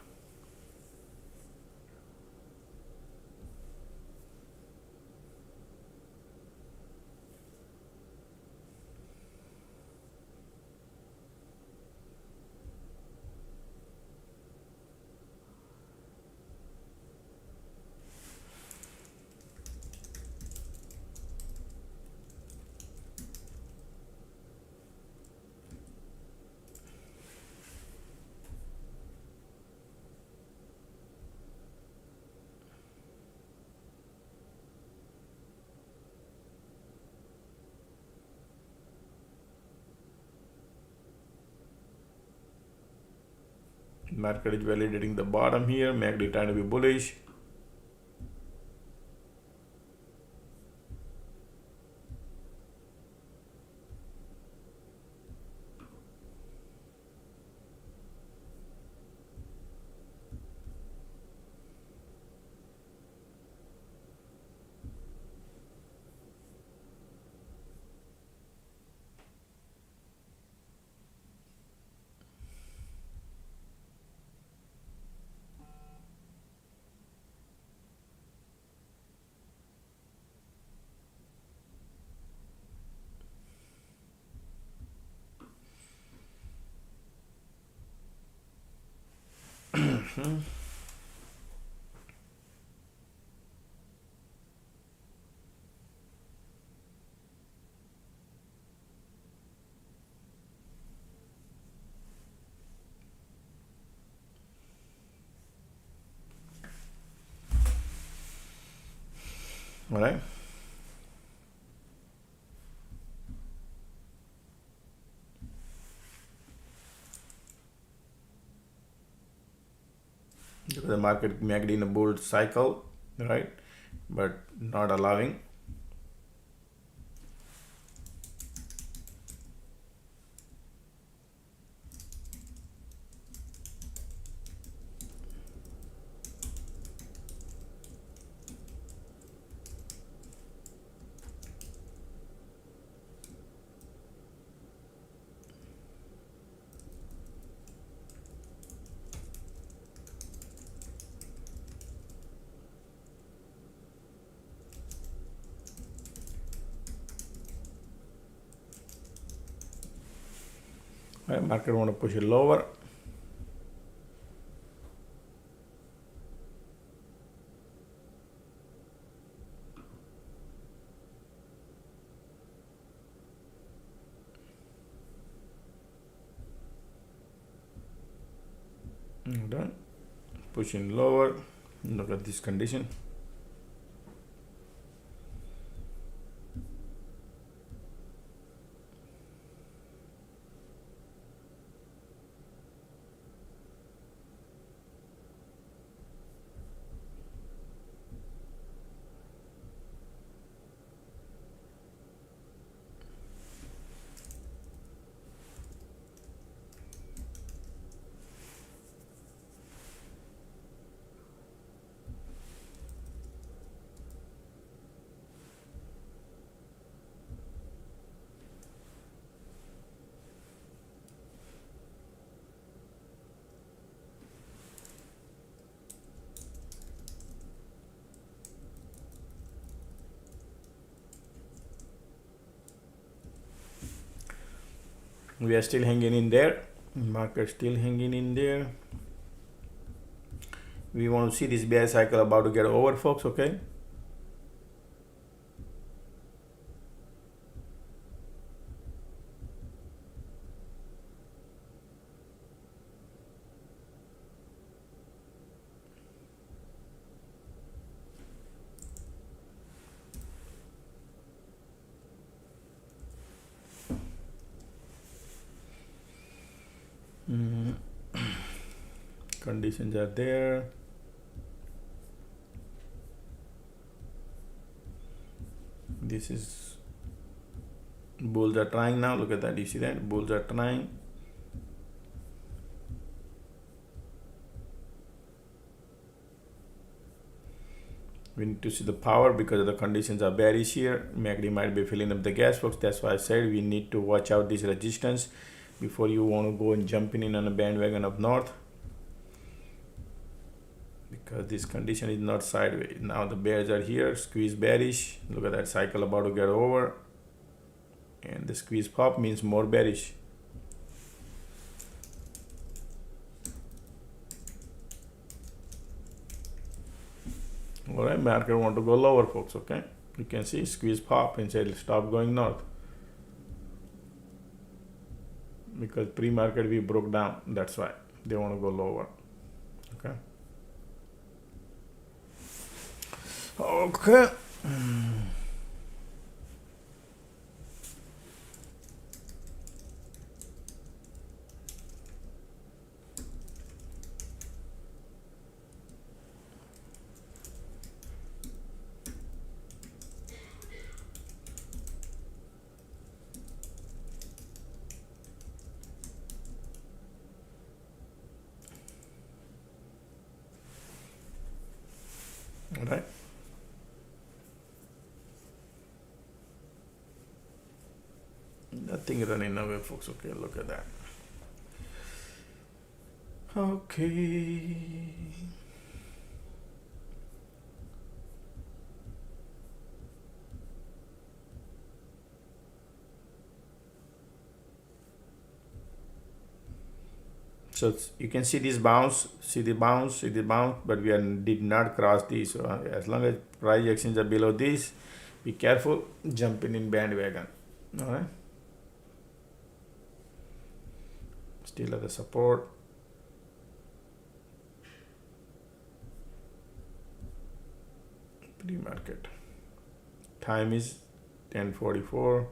S1: Market is validating the bottom here. MACD trying to be bullish. All right. The market MACD in a bull cycle, right? But not allowing. Right, market want to push it lower. Done. Pushing lower. Look at this condition. We are still hanging in there. Market still hanging in there. we want to see this bear cycle about to get over, folks. Okay. Conditions are there. This is bulls are trying now. Look at that. You see that? Bulls are trying. We need to see the power because the conditions are bearish here. MACD might be filling up the gas, folks. That's why I said we need to watch out this resistance before you want to go and jumping in on a bandwagon up north, because this condition is not sideways. Now the bears are here, squeeze bearish. Look at that cycle about to get over, and the squeeze pop means more bearish. All right, market want to go lower, folks. Okay, you can see squeeze pop and say stop going north, because pre-market we broke down. That's why they want to go lower. Okay. Okay. All right. Nothing running away, folks. Okay, look at that. Okay. So you can see this bounce, see the bounce, but we did not cross this. So as long as price actions are below this, be careful jumping in bandwagon. All right. Still at the support. Pre-market. Time is 10:44.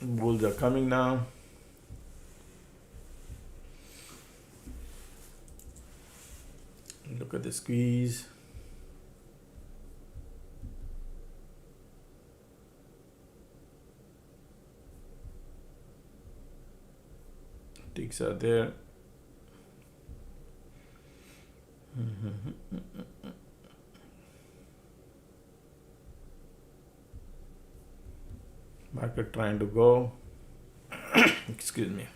S1: Bulls are coming now. Look at the squeeze. Ticks are there. Market trying to go. Excuse me.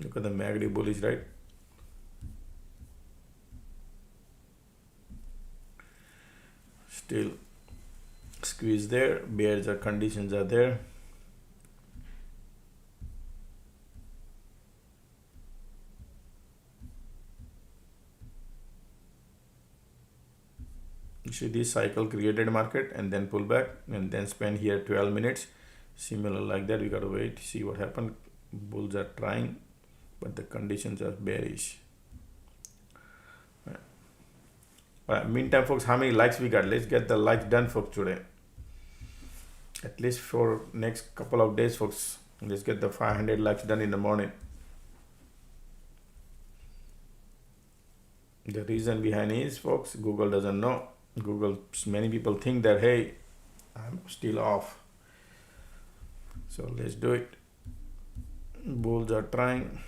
S1: Look at the MACD bullish, right? Still squeeze there. Bears are conditions are there. You see this cycle created market and then pull back and then spend here 12 minutes. Similar like that. We got to wait, see what happened. Bulls are trying, but the conditions are bearish. Meantime, folks, how many likes we got? Let's get the likes done, folks, today. At least for next couple of days, folks. Let's get the 500 likes done in the morning. The reason behind is, folks, Google doesn't know. Many people think that, hey, I'm still off. So let's do it. Bulls are trying.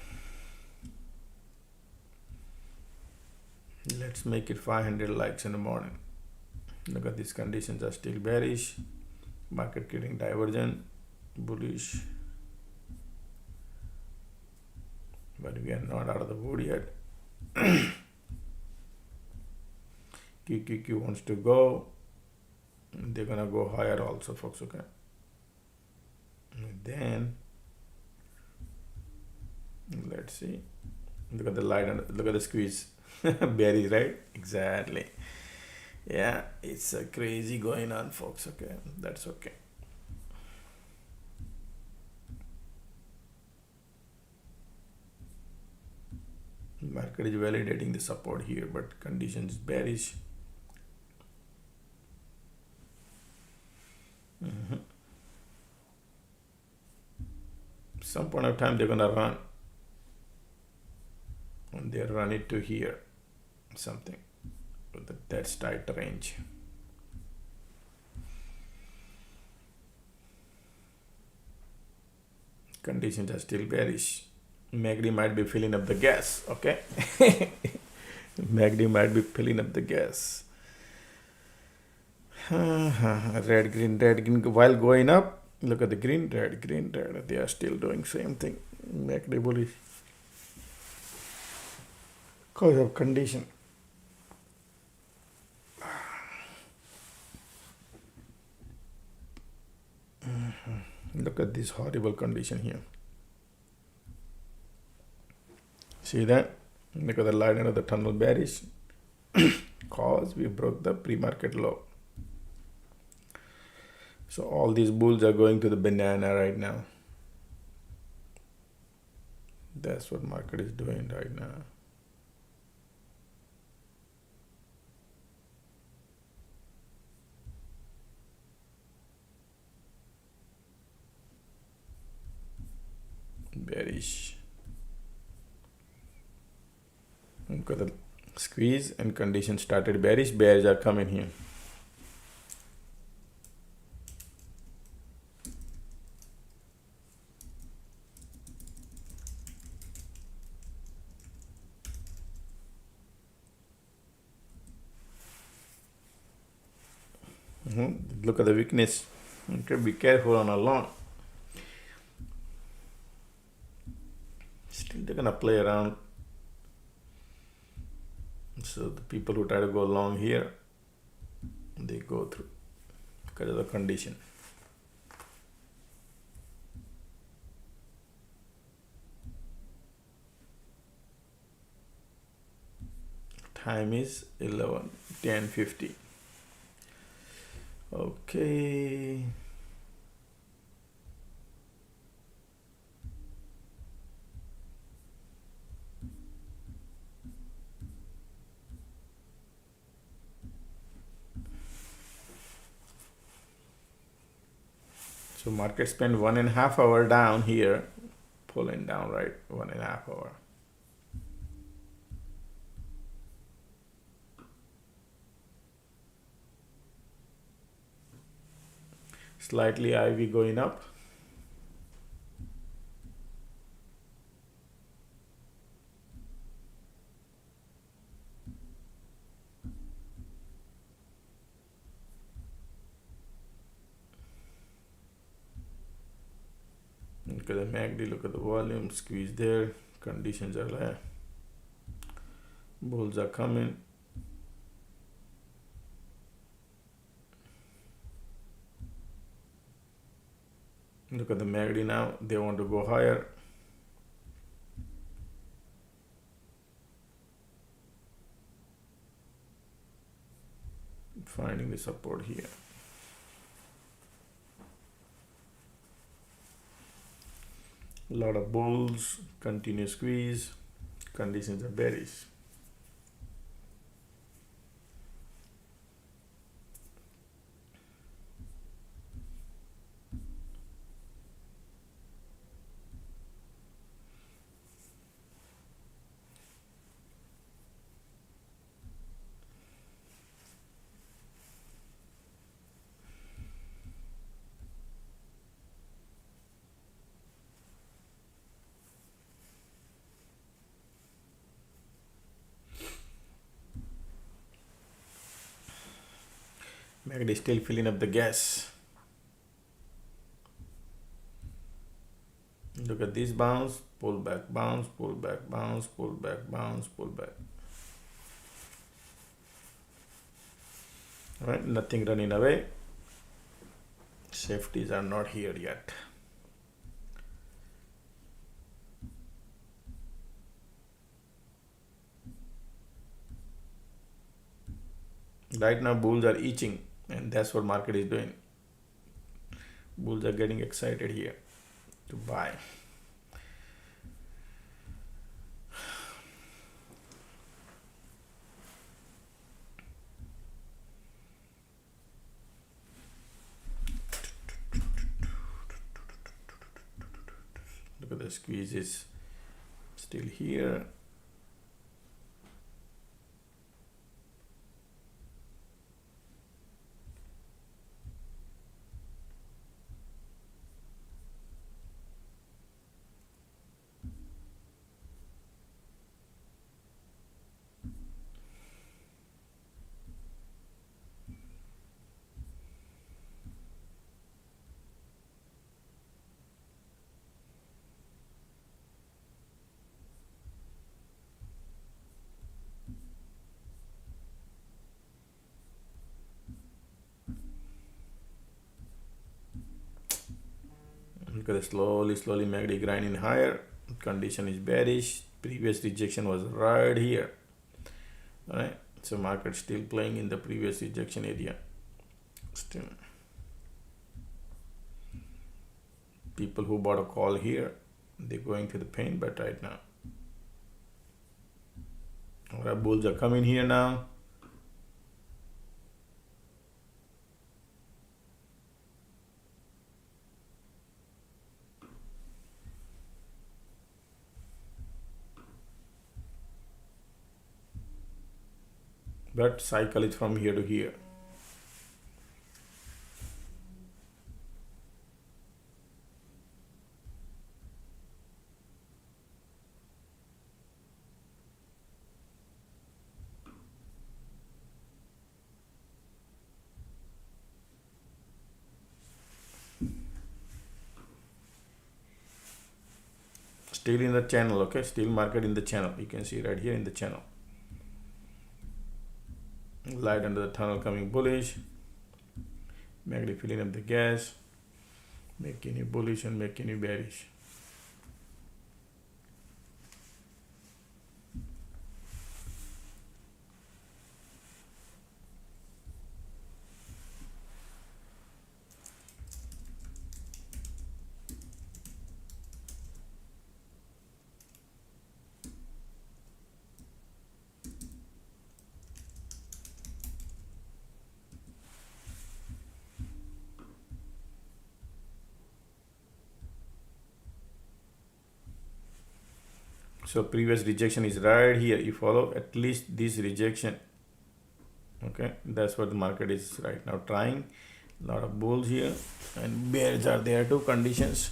S1: Let's make it 500 likes in the morning. Look at these conditions are still bearish. Market getting divergent, bullish. But we are not out of the wood yet. QQQ wants to go. They're gonna go higher also, folks. Okay. And then let's see. Look at the light and look at the squeeze. Bearish, right? Exactly. Yeah, it's a crazy going on, folks. Okay, that's okay. Market is validating the support here, but conditions bearish. Some point of time they're gonna run, and they run it to here, something. But that's tight range. Conditions are still bearish. MACD might be filling up the gas. Okay. MACD might be filling up the gas. Red, green, while going up, look at the green, red, they are still doing same thing. MACD bullish because of condition. Look at this horrible condition here. See that? Look at the light end of the tunnel bearish cause we broke the pre-market low. So all these bulls are going to the banana right now. That's what market is doing right now. Bearish. Look at the squeeze and condition started bearish. Bears are coming here. Look at the weakness. Okay, be careful on a long. Still they're gonna play around. So the people who try to go long here, they go through because of the condition. Time is 10:50. Okay. So market spent 1.5 hours down here, pulling down, right? 1.5 hours. Slightly IV going up. Look at the MACD, look at the volume, squeeze there, conditions are there. Bulls are coming. Look at the MACD now, they want to go higher. Finding the support here. A lot of bulls, continue squeeze, conditions are bearish. MACD still filling up the gas. Look at this bounce, pull back, bounce, pull back, bounce, pull back, bounce, pull back. All right, nothing running away. Safeties are not here yet. Right now bulls are itching, and that's what market is doing. Bulls are getting excited here to buy. Look at the squeeze is still here. Look at the slowly MACD grinding higher. Condition is bearish. Previous rejection was right here. All right, so market still playing in the previous rejection area. Still, people who bought a call here, they're going through the pain, but right now, all right, bulls are coming here now. But cycle is from here to here. Still in the channel, okay? Still market in the channel. You can see right here in the channel. Light under the tunnel coming bullish. MACD filling up the gas. Making you bullish and making you bearish. So previous rejection is right here. You follow at least this rejection. Okay, that's what the market is right now trying. A lot of bulls here and bears are there too. Conditions.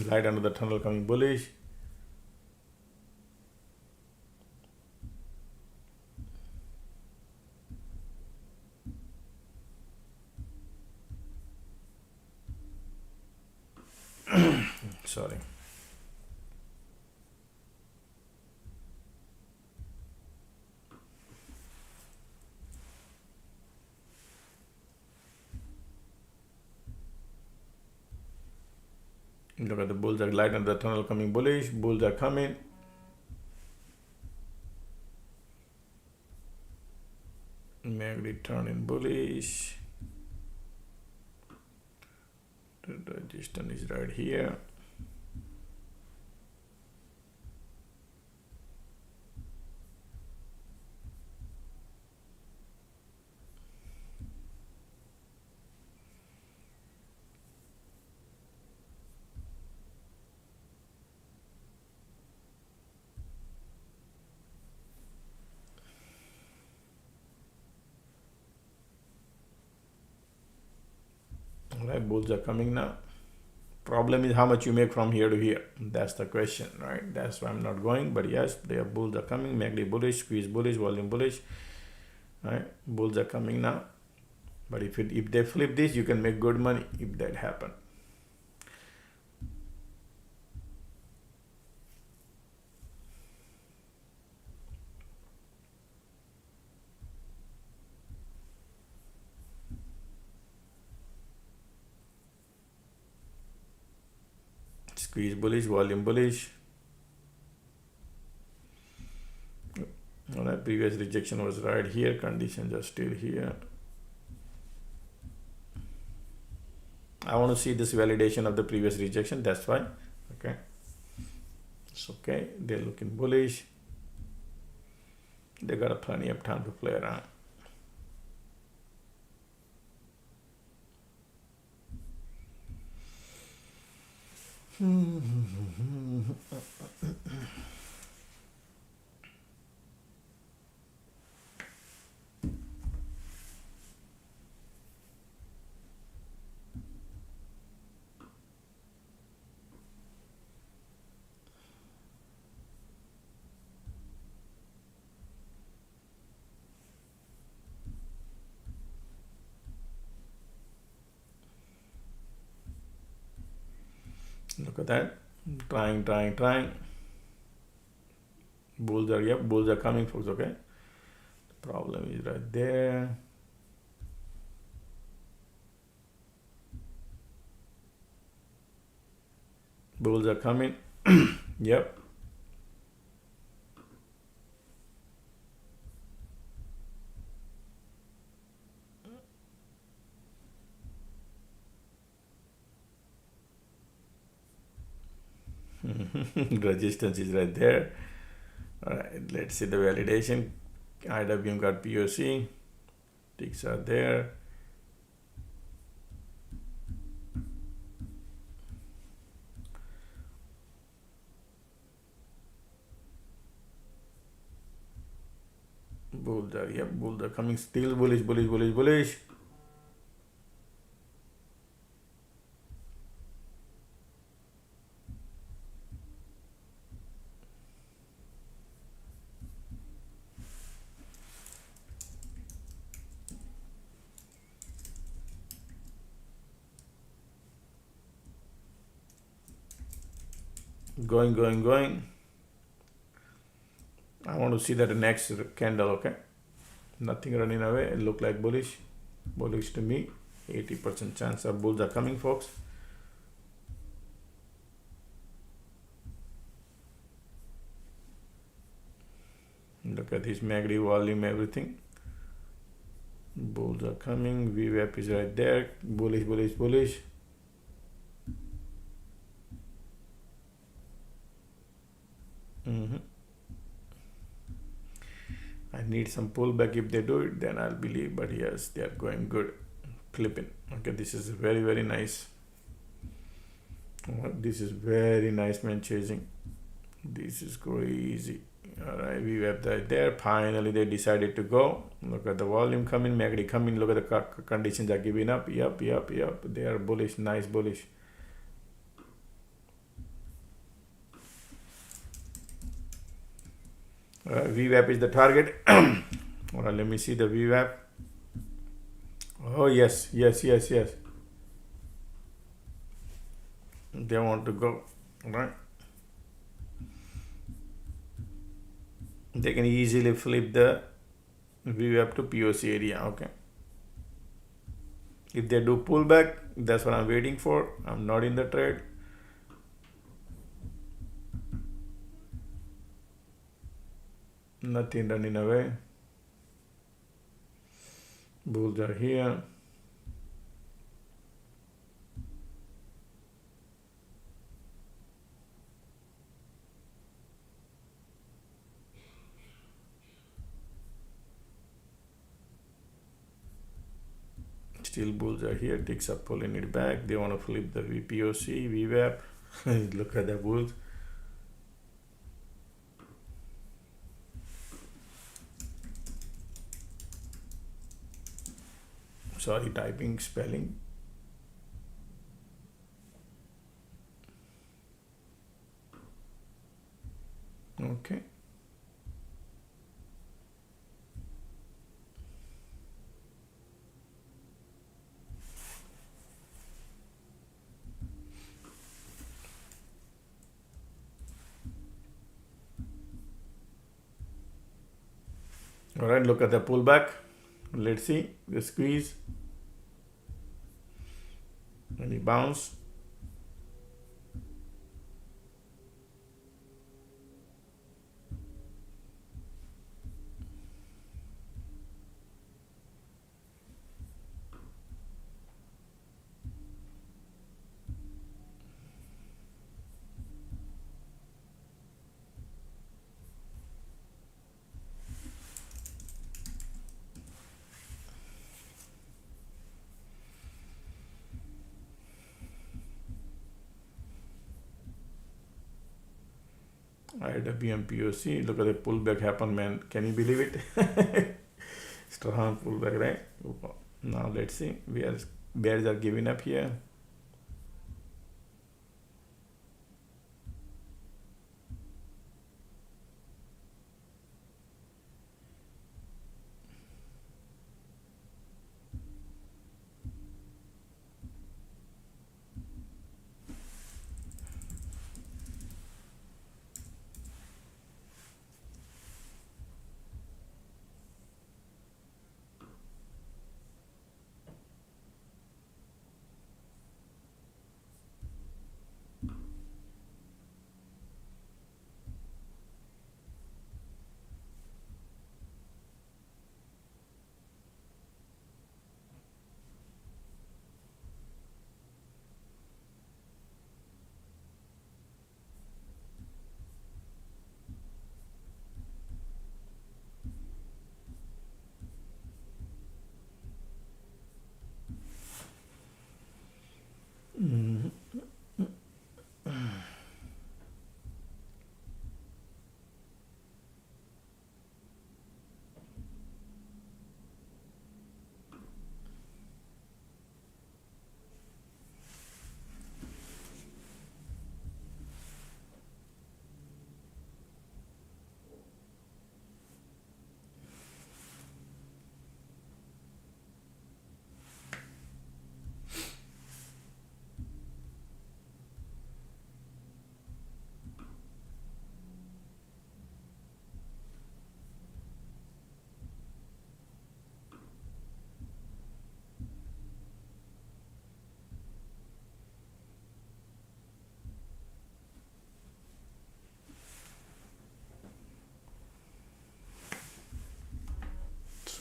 S1: Light under the tunnel coming bullish. Sorry. Look at the bulls are light under the tunnel coming bullish. Bulls are coming. MACD turning bullish. The resistance is right here. Alright, bulls are coming now. Problem is how much you make from here to here. That's the question, right? That's why I'm not going. But yes, their bulls are coming. MACD bullish, squeeze bullish, volume bullish. Right? Bulls are coming now. But if they flip this, you can make good money if that happen. Squeeze bullish, volume bullish. Well, that previous rejection was right here. Conditions are still here. I want to see this validation of the previous rejection. That's why. Okay. It's okay. They're looking bullish. They got plenty of time to play around. Look at that. Trying. Bulls are coming, folks, okay? The problem is right there. Bulls are coming. Yep. Resistance is right there. All right, let's see the validation. IWM got POC. Ticks are there. Bulls are coming. Still bullish. Going. I want to see that next candle, okay? Nothing running away. It look like bullish to me. 80% chance of bulls are coming, folks. Look at this MACD volume, everything. Bulls are coming. VWAP is right there. Bullish. I need some pullback. If they do it, then I'll believe. But yes, they are going good. Flipping. Okay, this is very, very nice. This is very nice, man. Chasing. This is crazy. Alright, we have that there. Finally, they decided to go. Look at the volume coming, MACD coming. Look at the conditions are giving up. Yup. They are bullish, nice bullish. VWAP is the target. Alright, let me see the VWAP. Oh, yes. They want to go. Right. They can easily flip the VWAP to POC area. Okay. If they do pullback, that's what I'm waiting for. I'm not in the trade. Nothing running away. Bulls are here. Still bulls are here. Ticks are pulling it back. They want to flip the POC, VWAP. Look at the bulls. Sorry, typing, spelling. Okay. All right, look at the pullback. Let's see the squeeze. Any bounce. IWM POC, look at the pullback happen, man. Can you believe it? Strong pullback, right? Now let's see. Bears are giving up here.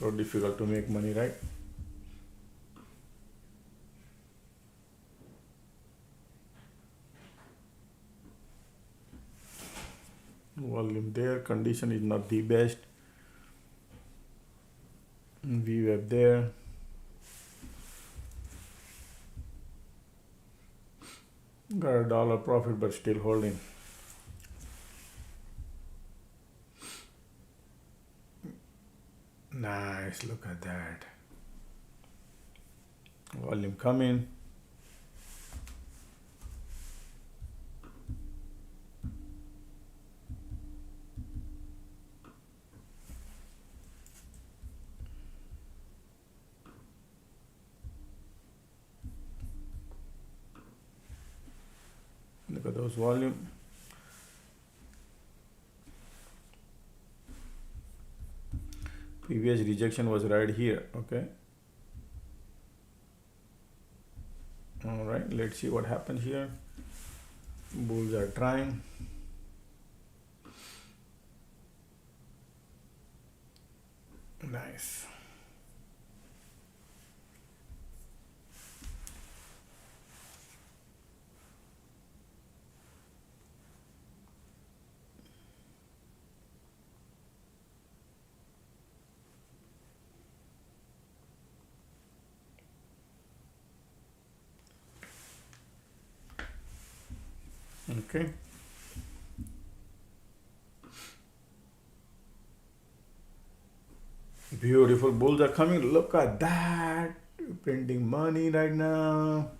S1: So difficult to make money, right? Volume there, condition is not the best. VWAP there. Got a dollar profit, but still holding. Nice, look at that. Volume coming. Look at those volume. Previous rejection was right here, okay? All right, let's see what happens here. Bulls are trying. Nice. Okay. Beautiful bulls are coming. Look at that. Printing money right now.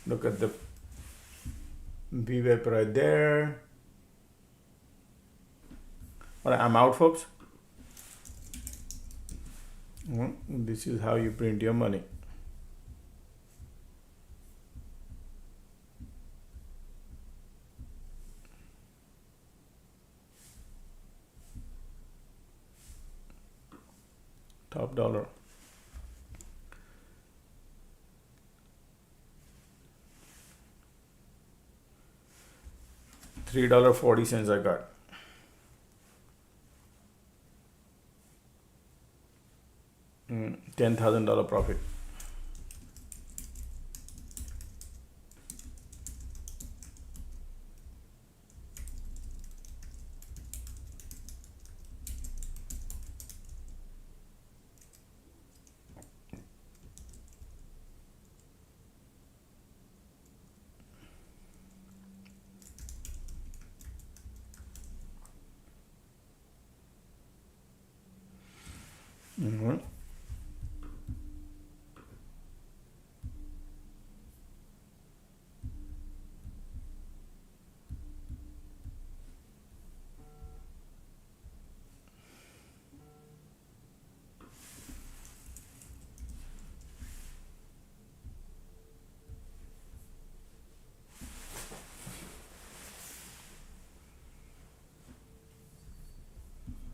S1: Look at the VWAP right there. Alright, I'm out, folks. This is how you print your money. Top dollar. $3.40 I got. $10,000 profit.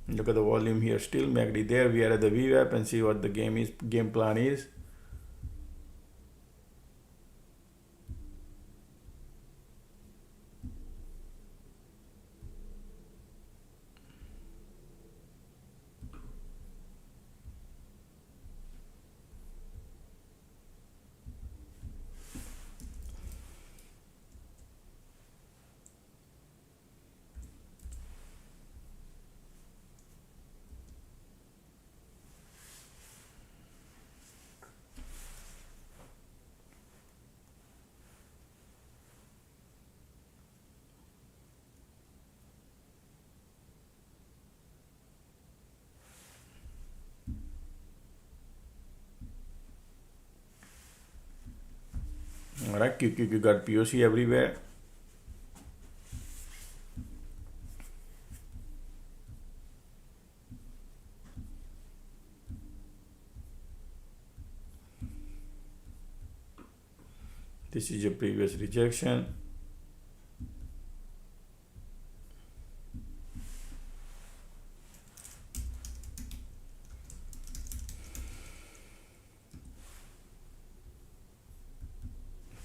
S1: Look at the volume here, still MACD there. We are at the VWAP and see what the game plan is. Alright, QQQ got POC everywhere. This is your previous rejection.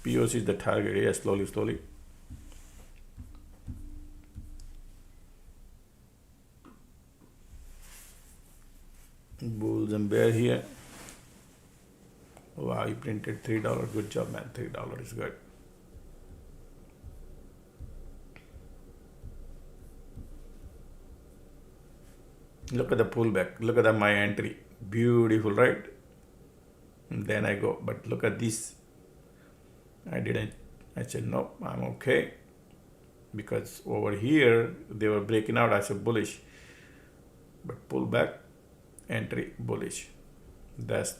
S1: POC is the target area, slowly. Bulls and bear here. Wow, you printed $3. Good job, man. $3 is good. Look at the pullback. Look at my entry. Beautiful, right? And then I go. But look at this. I said, no, I'm okay. Because over here, they were breaking out. I said bullish. But pullback, entry, bullish. That's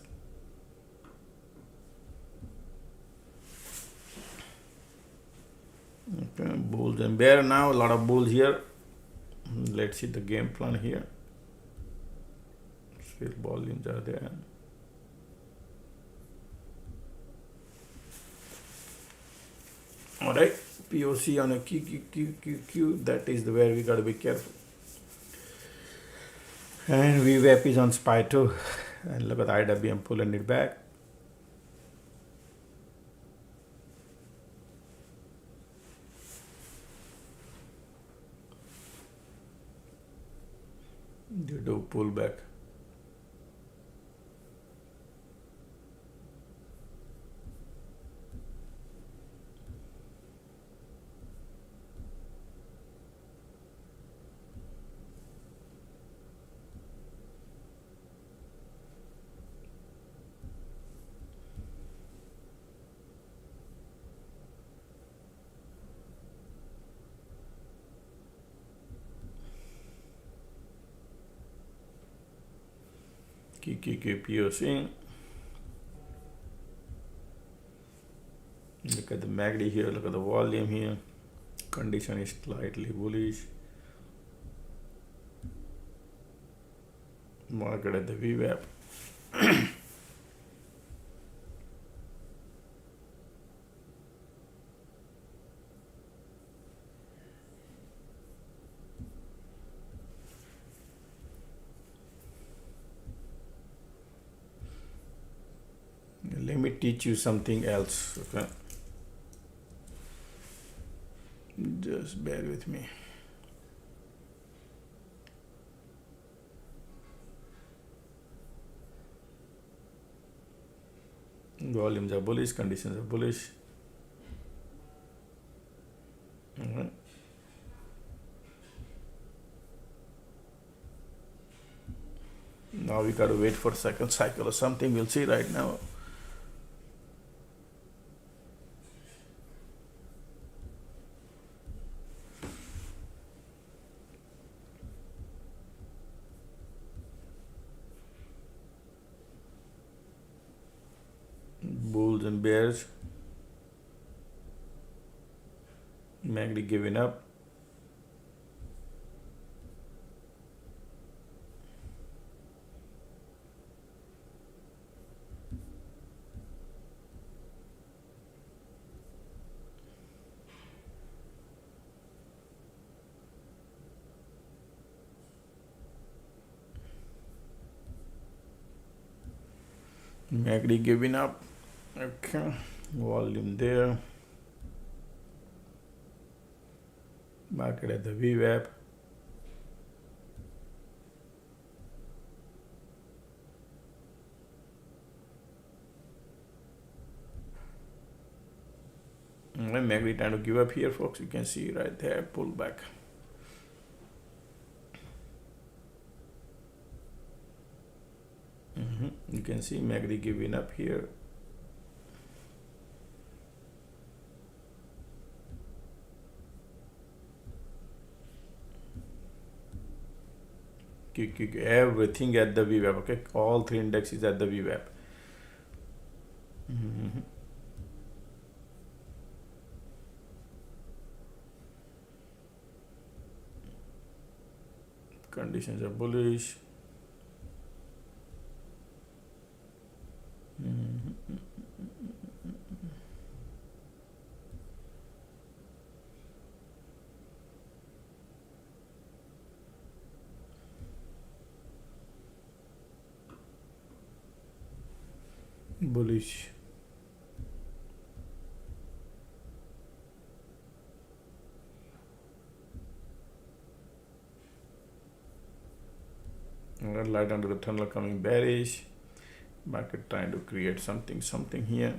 S1: okay. Bulls and bear now. A lot of bulls here. Let's see the game plan here. Still volumes are there. Alright, POC on a QQQQ, that is where we gotta be careful. And VWAP is on SPY too. And look at the IWM pulling it back. You do pull back. POC. Look at the MACD here, look at the volume here. Condition is slightly bullish. Market at the VWAP. Let me teach you something else, okay? Just bear with me. Volumes are bullish, conditions are bullish. Alright. Now we gotta wait for second cycle or something. We'll see right now. Bulls and bears. MACD giving up. MACD giving up. Okay, volume there. Market at the VWAP. MACD trying to give up here, folks. You can see right there, pull back. You can see MACD giving up here. Everything at the VWAP, okay? All three indexes at the VWAP. Conditions are bullish. Bullish. Light under the tunnel coming bearish. Market trying to create something here.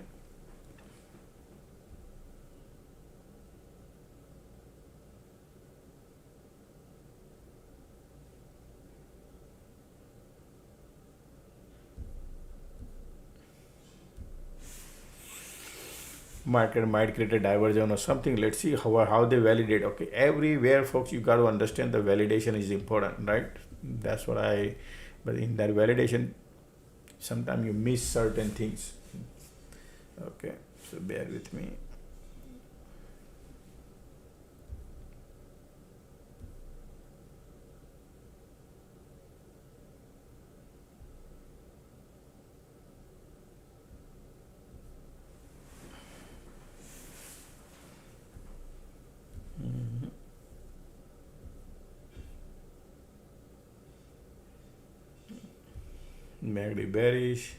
S1: Market might create a divergence or something. Let's see how they validate. Okay, everywhere, folks, you got to understand the validation is important, right? That's what but in that validation, sometimes you miss certain things. Okay, so bear with me. MACD bearish,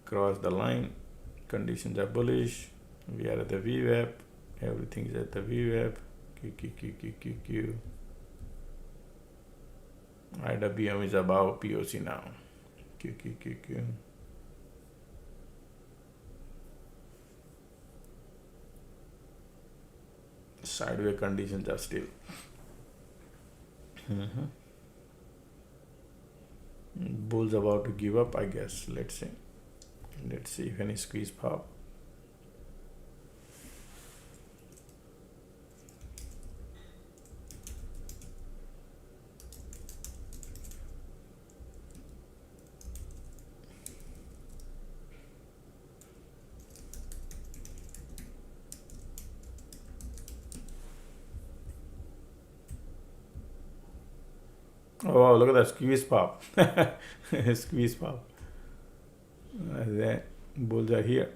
S1: cross the line, conditions are bullish, we are at the VWAP, everything is at the VWAP, Q. IWM is above POC now, Q. Sideways conditions are still. Bulls about to give up, I guess. Let's see if any squeeze pop. Oh wow, look at that squeeze pop. Squeeze pop. The bulls are here.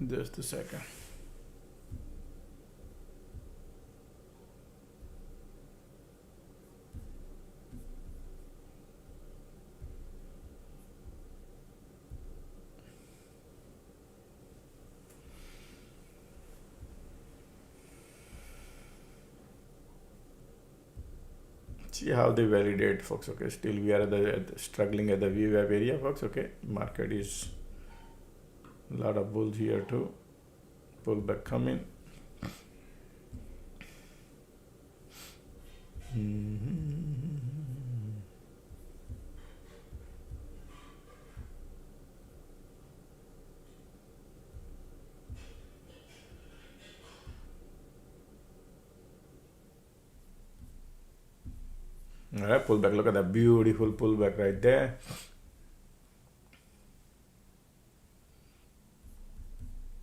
S1: Just a second. See how they validate, folks. Okay, still we are struggling at the VWAP area, folks. Okay, market is a lot of bulls here too. Pullback coming. All right, pullback. Look at that beautiful pullback right there.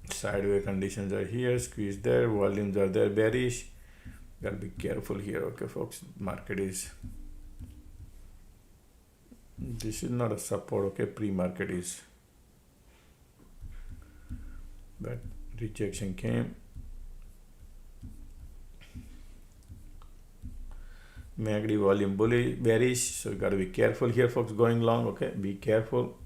S1: Sideways conditions are here. Squeeze there. Volumes are there. Bearish. Gotta be careful here. Okay, folks. Market is. This is not a support. Okay, pre-market is. But rejection came. MACD volume bullish, bearish, so you got to be careful here, folks. Going long, okay, be careful.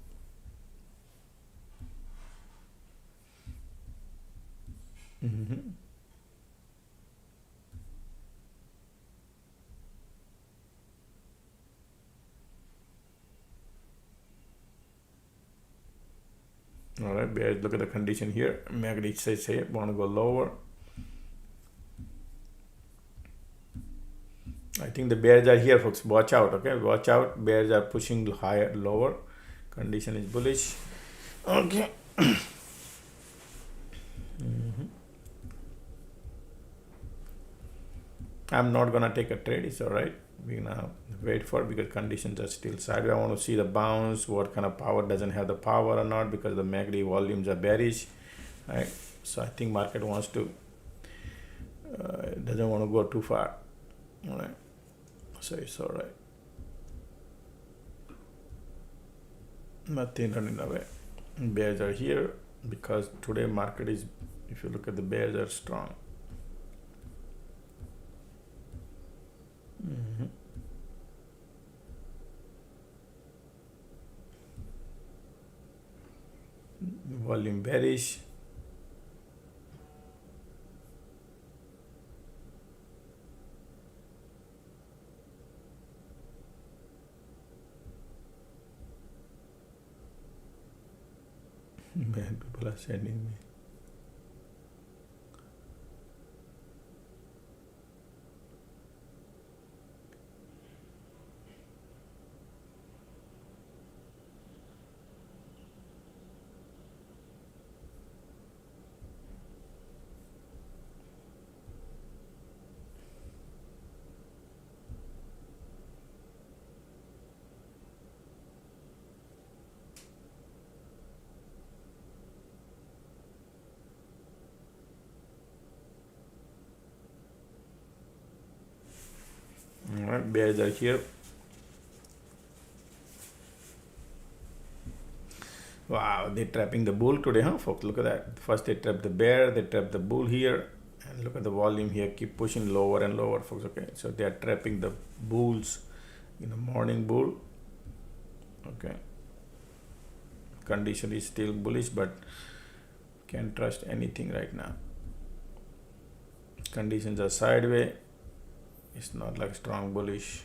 S1: All right, bears, look at the condition here. MACD says, hey, want to go lower. I think the bears are here, folks. Watch out, okay? Watch out. Bears are pushing higher, lower. Condition is bullish. Okay. I'm not gonna take a trade. It's all right. We're gonna wait for it because conditions are still sideways. I want to see the bounce. What kind of power doesn't have the power or not because the MACD volumes are bearish, right? So I think market wants to doesn't want to go too far. All right. So it's all right. Nothing running away. Bears are here because today market is, if you look at the bears are strong. Volume bearish. Man, people are sending me. Alright, bears are here. Wow, they're trapping the bull today, huh, folks? Look at that. First they trap the bear, they trap the bull here, and look at the volume here. Keep pushing lower and lower, folks. Okay, so they are trapping the bulls in the morning bull. Okay, condition is still bullish, but can't trust anything right now. Conditions are sideways. It's not like strong bullish.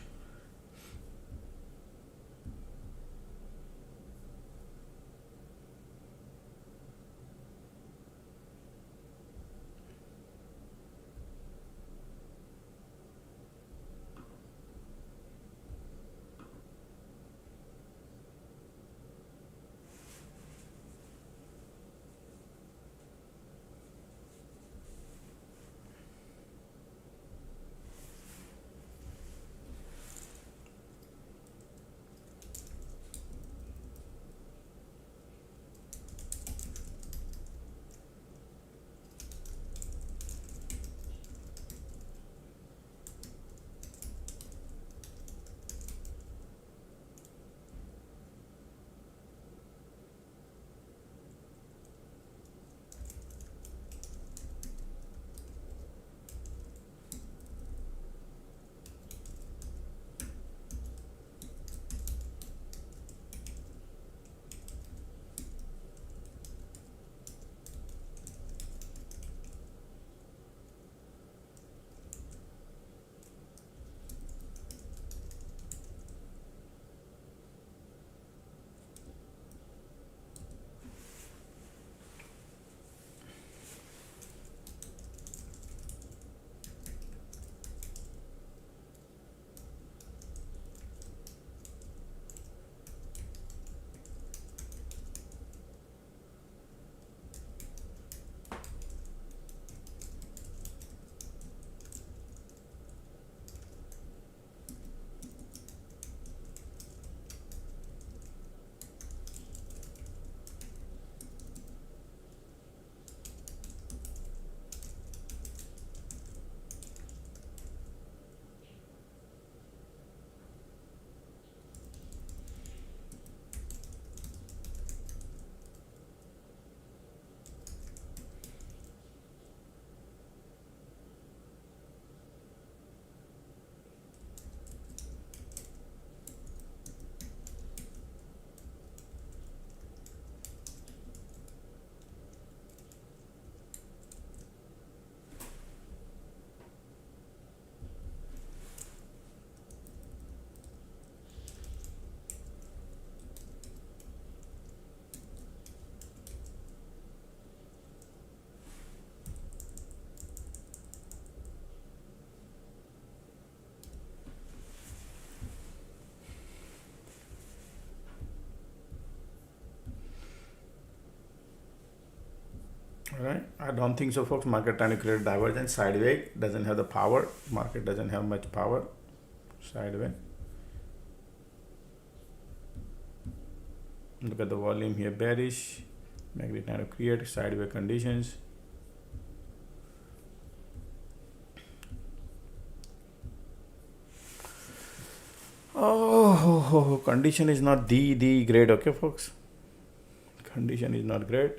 S1: Right? I don't think so, folks. Market trying to create divergence sideways, doesn't have the power. Market doesn't have much power sideways. Look at the volume here, bearish. Market trying to create sideways conditions. Oh, condition is not the great, okay, folks. Condition is not great,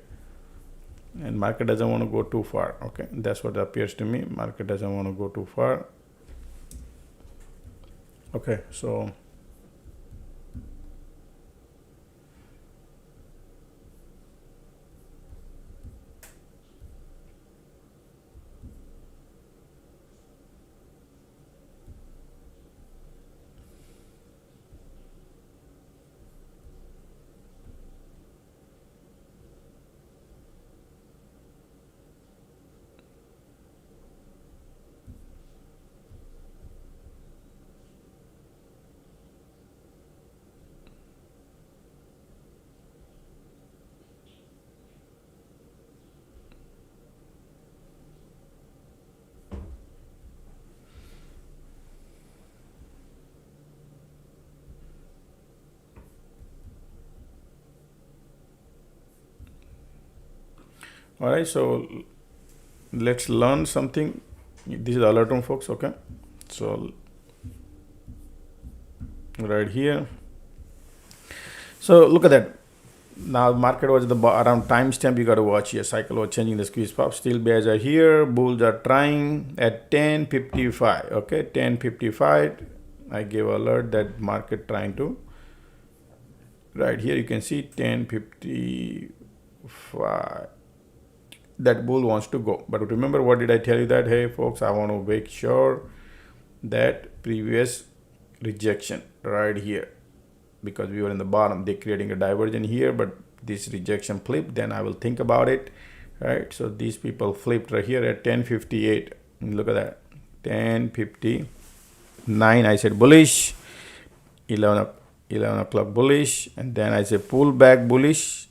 S1: and market doesn't want to go too far. Okay, that's what appears to me. Market doesn't want to go too far. Okay, so all right, so let's learn something. This is alert room, folks. Okay, so right here, so look at that. Now market was the around timestamp. You got to watch here. Cycle was changing, the squeeze pop. Still bears are here. Bulls are trying at 10:55. Okay, 10:55. I gave alert that market trying to. Right here you can see 10:55. That bull wants to go. But remember, what did I tell you? That hey folks, I want to make sure that previous rejection right here, because we were in the bottom, they're creating a divergence here, but this rejection flipped, then I will think about it. Right, so these people flipped right here at 10:58. Look at that, 10:59. I said bullish, 11 o'clock bullish, and then I said pull back bullish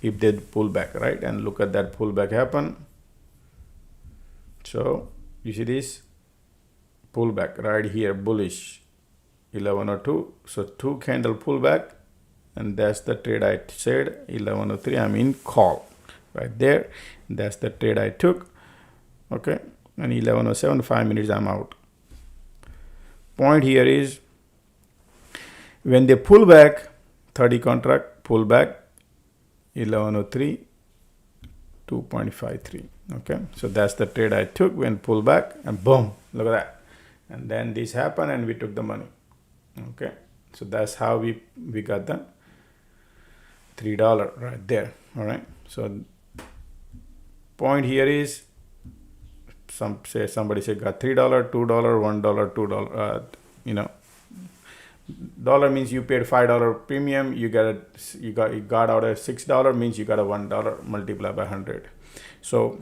S1: if they pull back, right? And look at that pullback happen. So you see this pullback right here, bullish, 11:02. So 2 candle pullback, and that's the trade I said. 11:03, I'm in call right there. That's the trade I took. Okay, and 11:07, 5 minutes, I'm out. Point here is when they pull back, 30 contract pull back, 11:03, 2.53. Okay, so that's the trade I took when pull back, and boom, look at that. And then this happened and we took the money. Okay, so that's how we got the $3 right there. All right, so point here is somebody say got $3, $2, $1, $2. Dollar means you paid $5 premium. You got out a $6 means you got a $1 multiplied by 100. So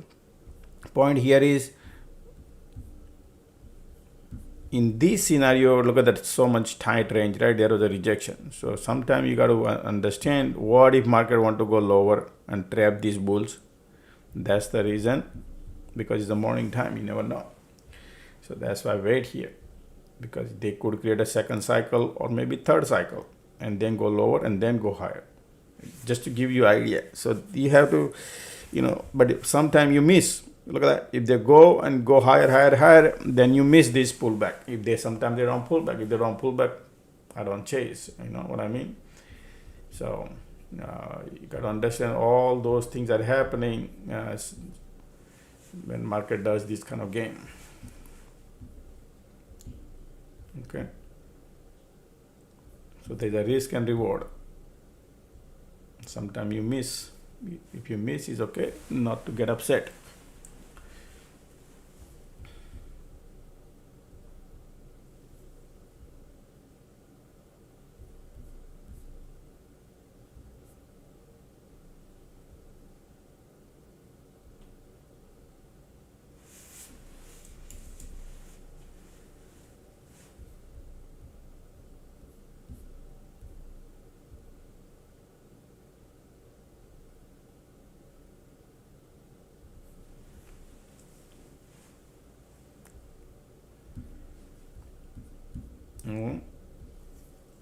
S1: point here is, in this scenario, look at that, so much tight range, right? There was a rejection. So sometimes you got to understand, what if market want to go lower and trap these bulls? That's the reason, because it's the morning time, you never know. So that's why I wait here, because they could create a second cycle or maybe third cycle and then go lower and then go higher, just to give you idea. So you have to, but sometimes you miss. Look at that. If they go and go higher, then you miss this pullback. Sometimes they don't pull back. If they don't pull back, I don't chase. You know what I mean? So you got to understand all those things are happening when market does this kind of game. Okay. So there's a risk and reward. Sometimes you miss. If you miss, it's okay not to get upset.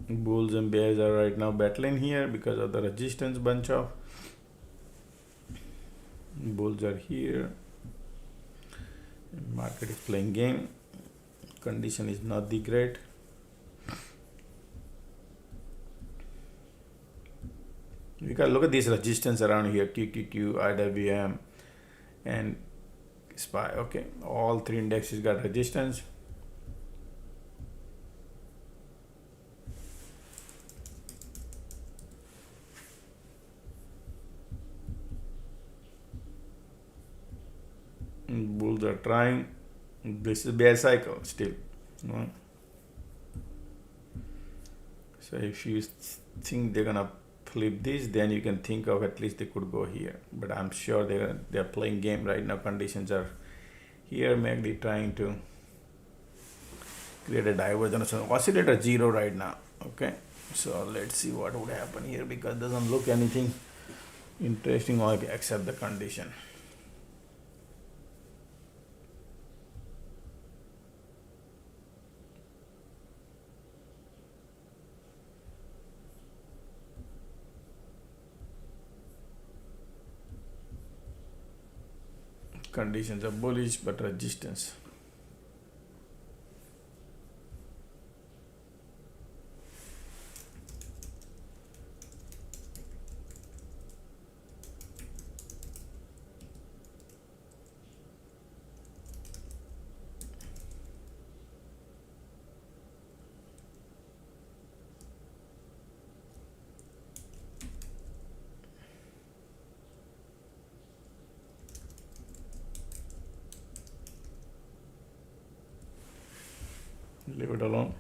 S1: Bulls and bears are right now battling here because of the resistance bunch of bulls are here. Market is playing game. Condition is not the great. You can look at this resistance around here, QQQ, IWM, and SPY. Okay, all three indexes got resistance. Bulls are trying. This is bear cycle still. So if you think they're gonna flip this, then you can think of at least they could go here. But I'm sure they're playing game right now. Conditions are here, mainly trying to create a divergence. Oscillator 0 right now. Okay, so let's see what would happen here, because it doesn't look anything interesting except the condition. Conditions are bullish, but resistance. Leave it alone.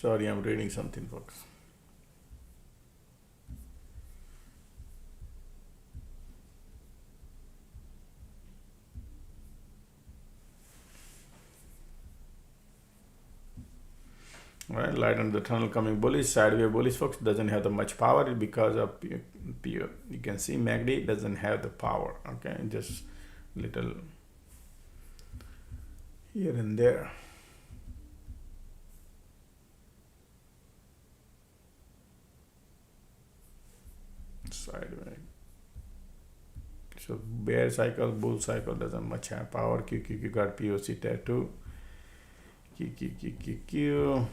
S1: Sorry, I'm reading something, folks. Right, light on the tunnel coming bullish, sideways bullish, folks. Doesn't have the much power because of you can see MACD doesn't have the power. Okay, just little here and there. Sideways. So bear cycle, bull cycle doesn't much have power. QQQ got POC tattoo. QQQQ.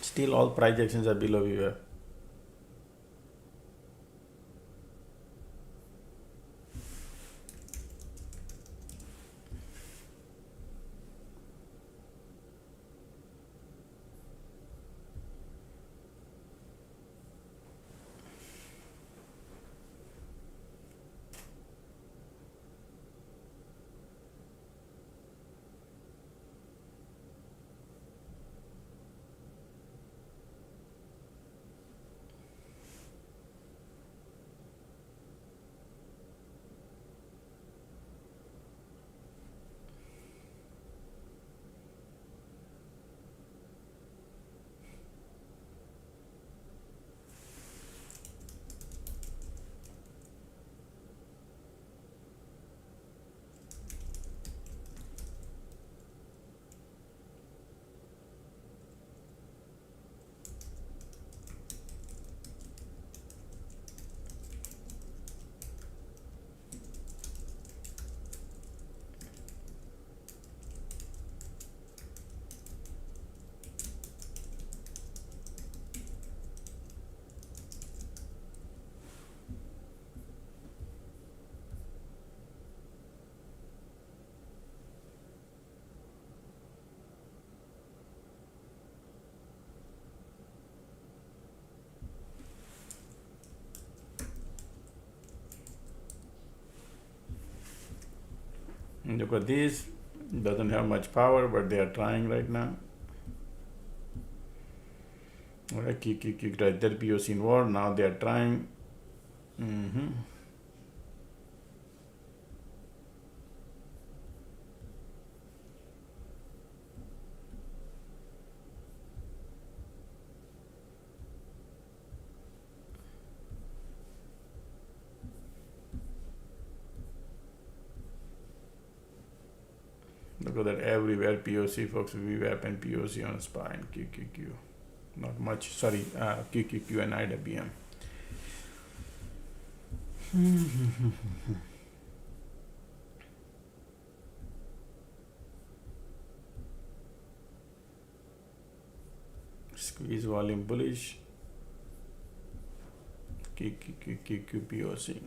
S1: Still all price actions are below VWAP. Look at this, doesn't have much power, but they are trying right now. Alright, kick right there, POC inward, now they are trying. Look at that, everywhere POC, folks, VWAP and POC on spine, QQQ. Not much, sorry, QQQ and IWM. Squeeze volume bullish, QQQ POC.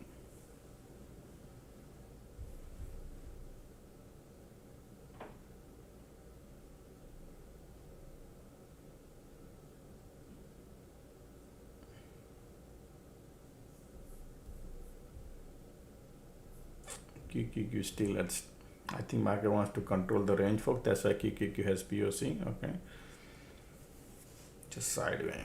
S1: QQQ still at, I think market wants to control the range, folks. That's why QQQ has POC. Okay, just sideways.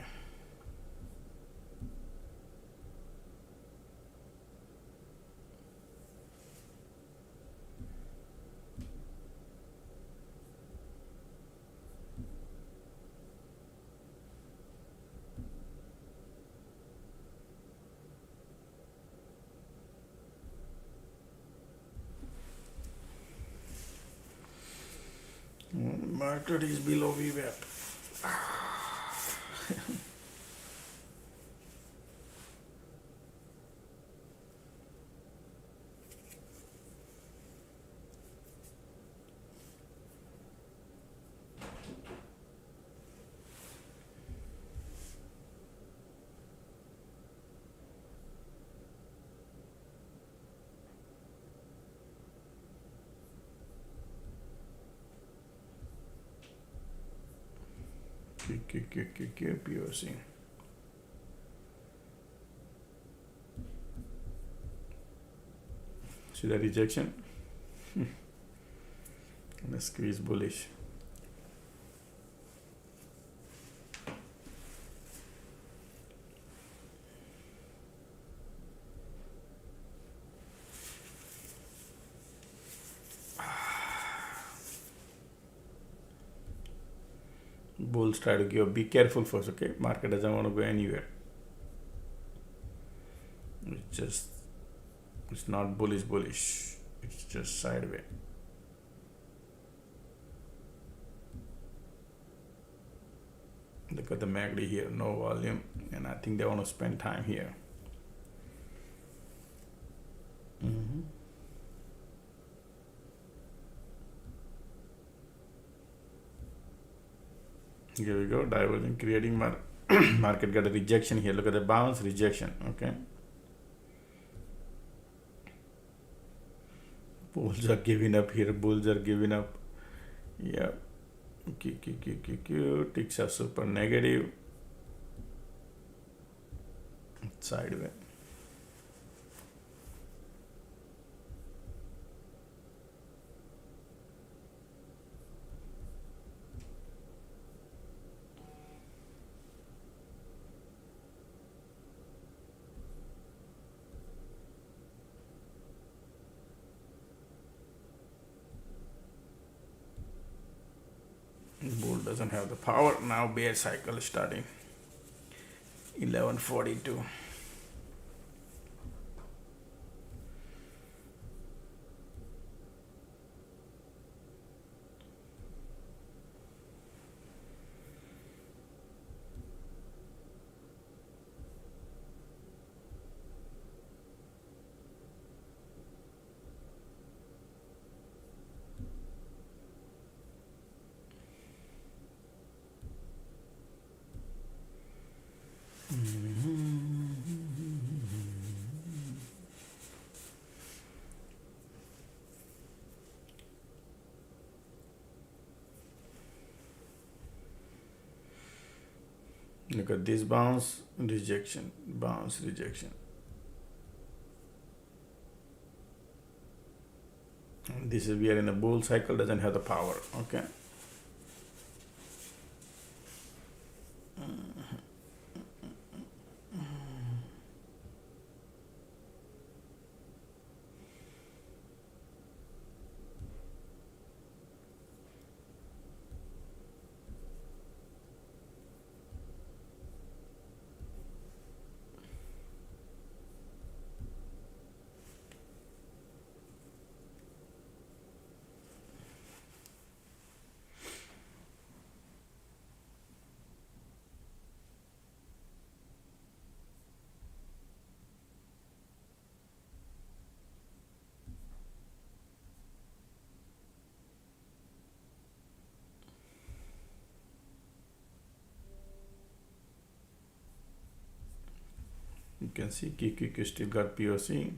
S1: Market is below VWAP. POC. See the rejection? And a squeeze bullish. Bulls try to give. Be careful first, okay? Market doesn't want to go anywhere. It's not bullish. It's just sideways. Look at the MACD here, no volume, and I think they want to spend time here. Here we go, divergence, creating market got a rejection here. Look at the bounce, rejection, okay? Bulls are giving up here, bulls are giving up. Yeah. Ticks are super negative. Sideways. Bull doesn't have the power. Now bear cycle is starting. 1142. Look at this bounce, rejection, bounce, rejection. This is, we are in a bull cycle, doesn't have the power, okay? You can see QQQ still got POC.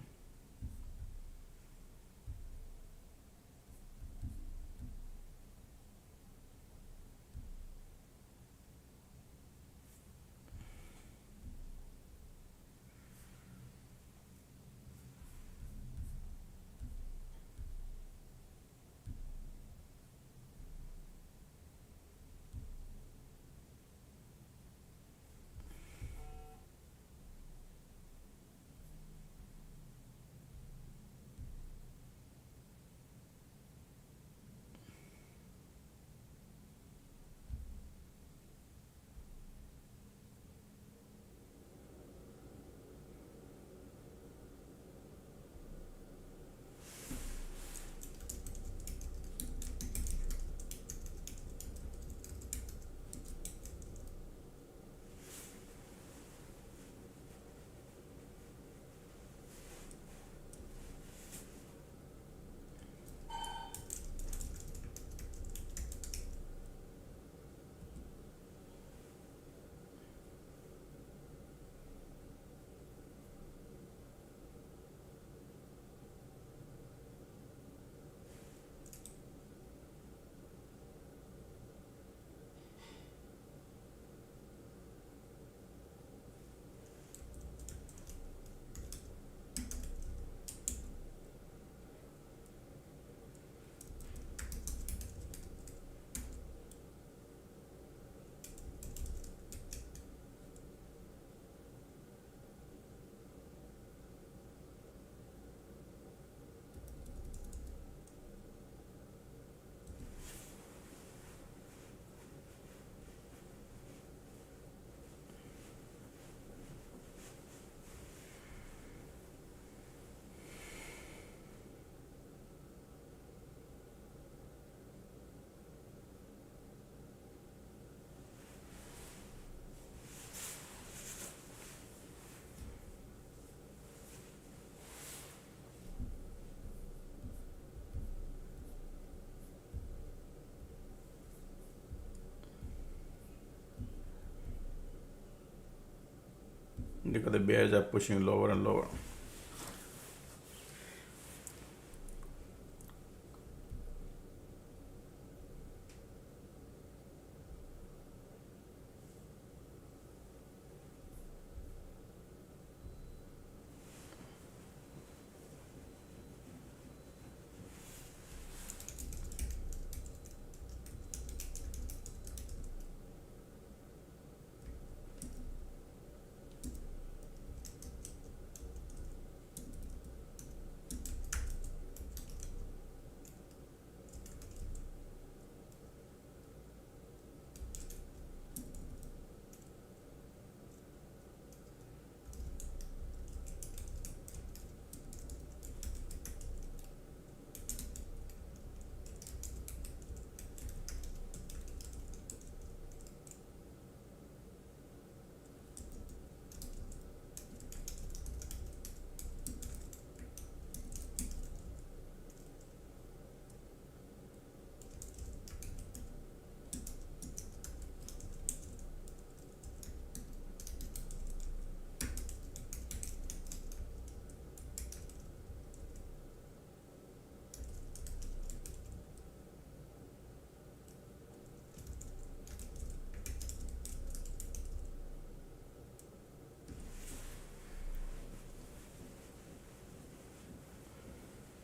S1: because the bears are pushing lower and lower.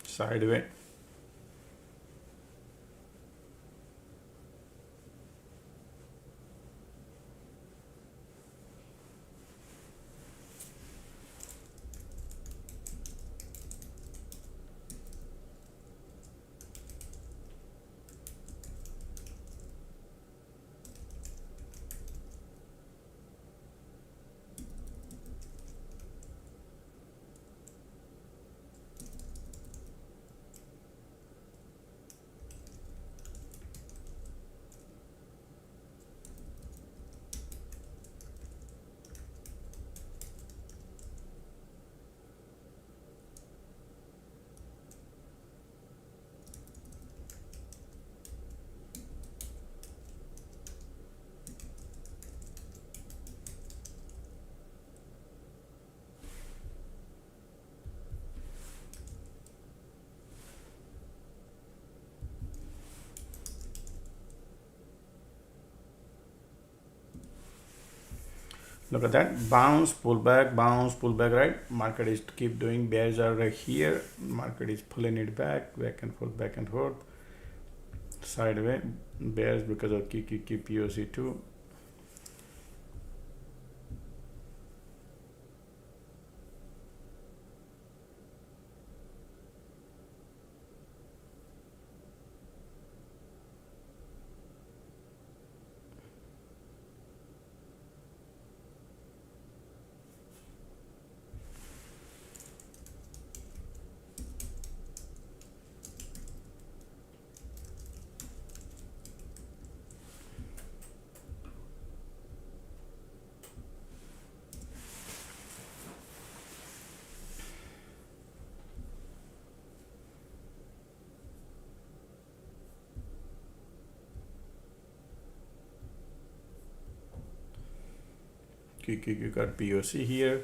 S1: Sideways. Look at that, bounce, pullback, right? Market is to keep doing, bears are right here, market is pulling it back and forth, sideways, bears because of POC2. You got POC here.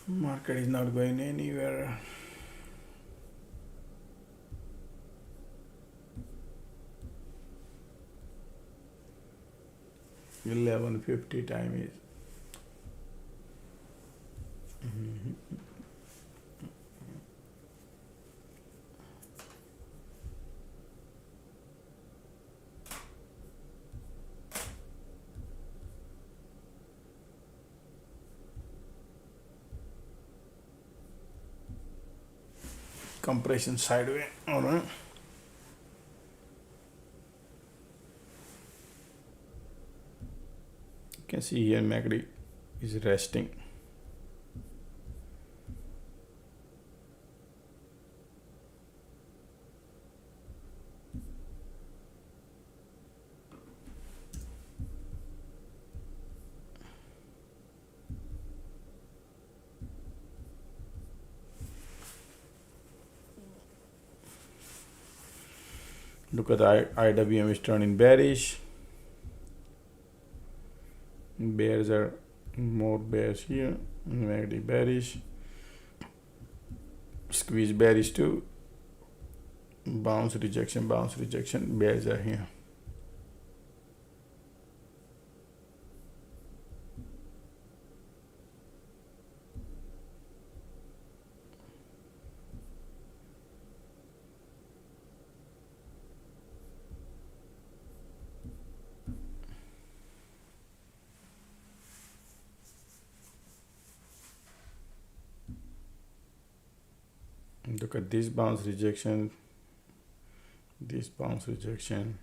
S1: Market is not going anywhere. $11.50 time is. Compression sideways. All right. You can see here MACD is resting. Look at the IWM is turning bearish. Bears are More bears here, negative bearish, squeeze bearish too, bounce rejection, bears are here. Look at this bounce rejection, this bounce rejection.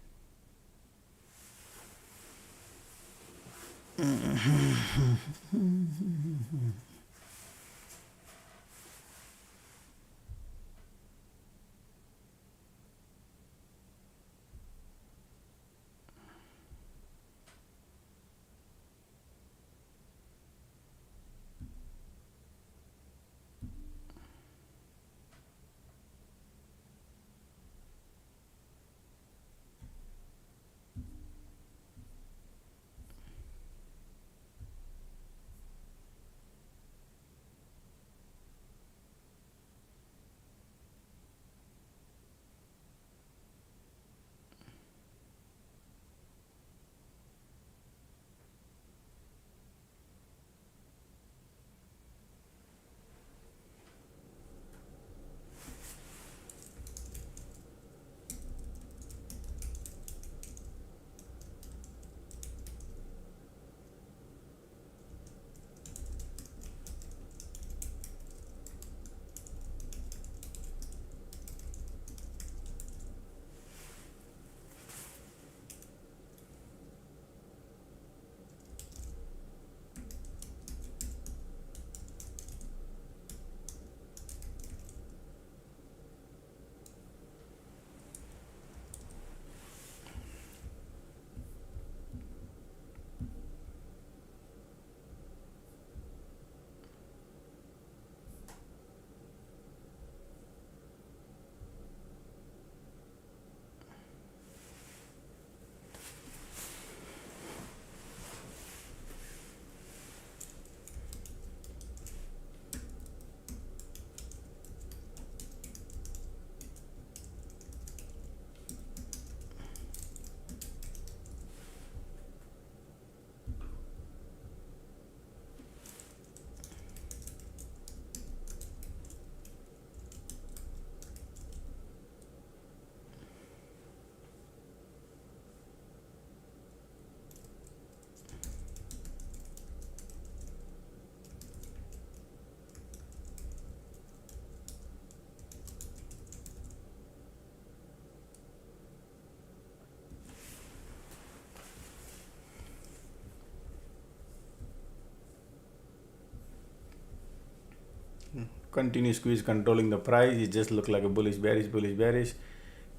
S1: Continuous squeeze controlling the price. It just looked like a bullish bearish.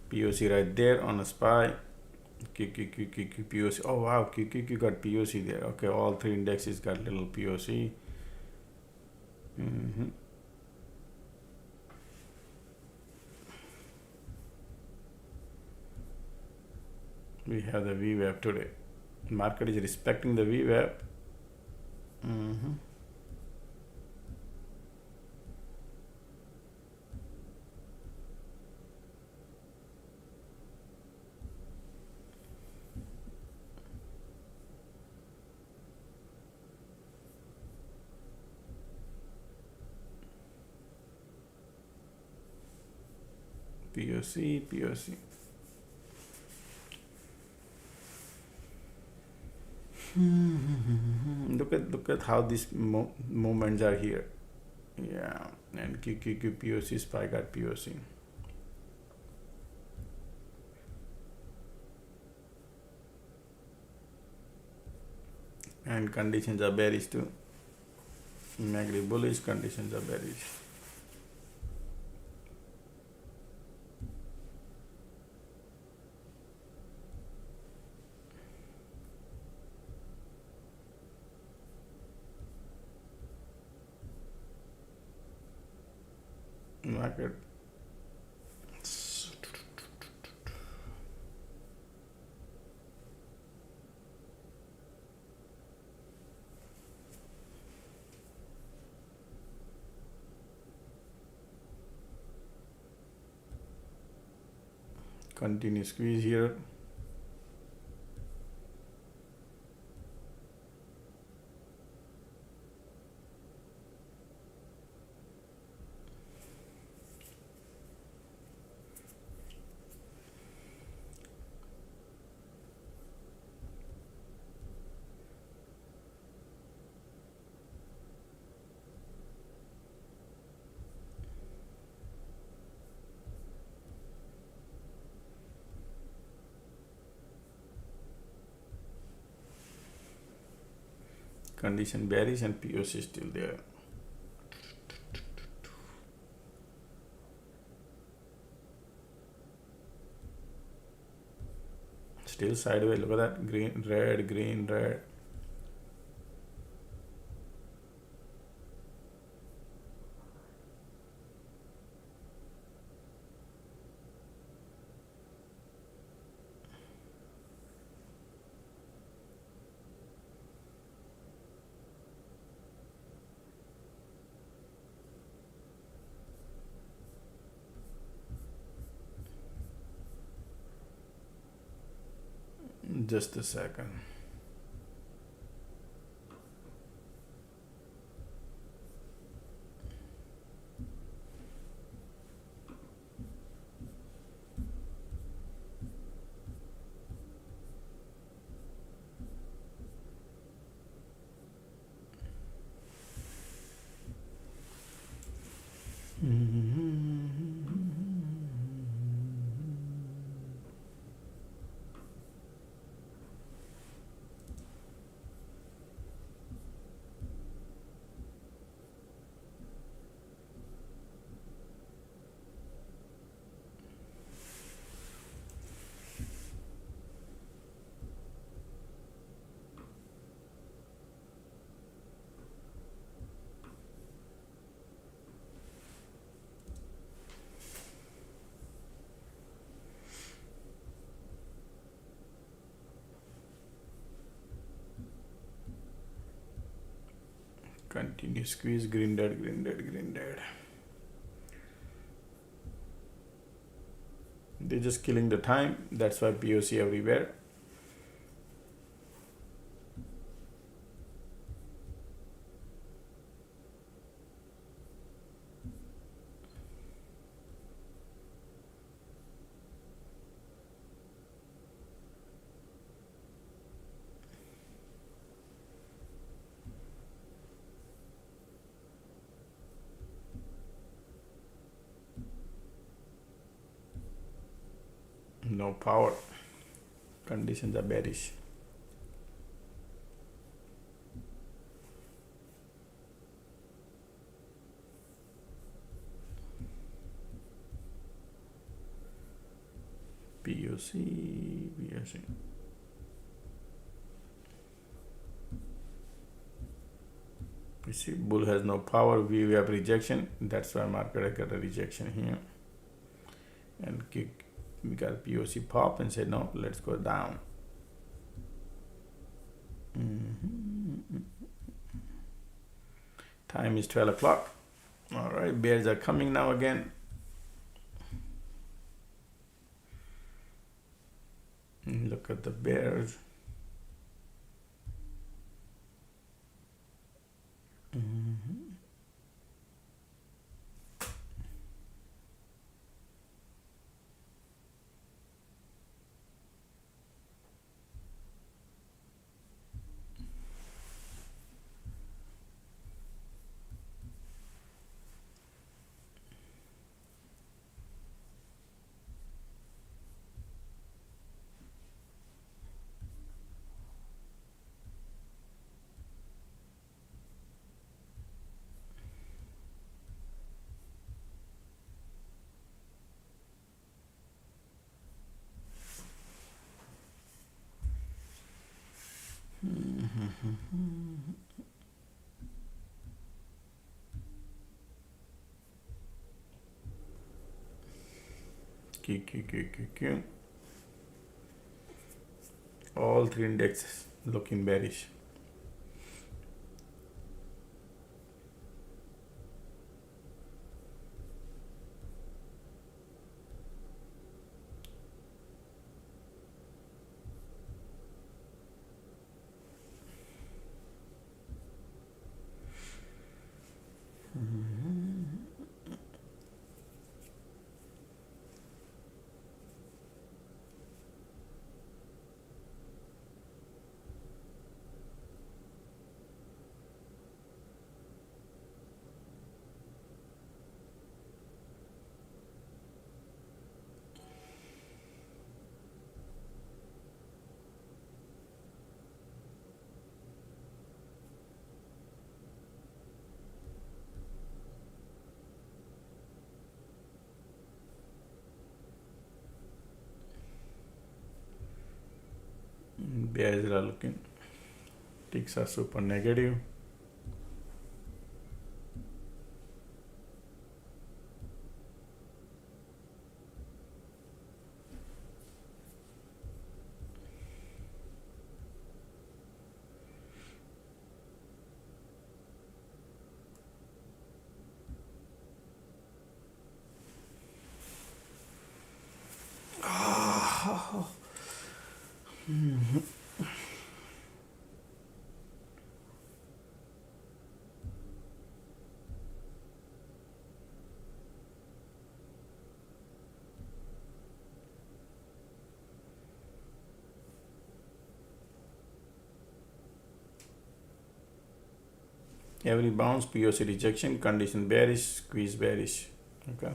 S1: POC right there on a SPY. QQQQQ POC. Oh wow, QQQ got POC there. Okay, all three indexes got little POC. We have the VWAP today. Market is respecting the VWAP. POC. Look at how these movements are here. Yeah, and QQQ POC, SPY got POC. And conditions are bearish too. Negative bullish, conditions are bearish. Market Continue squeeze here. Condition bearish and POC still there. Still sideways. Look at that. Green, red, green, red. Just a second. Continue squeeze, green dead, green dead, green dead. They're just killing the time. That's why POC everywhere. No power. Conditions are bearish. POC. You see, bull has no power. We have rejection. That's why market got a rejection here. And we got POC pop and said, no, let's go down. Time is 12 o'clock. All right, bears are coming now again. Look at the bears. All three indexes looking bearish. Bears are looking. Ticks are super negative. Every bounce, POC rejection, condition bearish, squeeze bearish. Okay.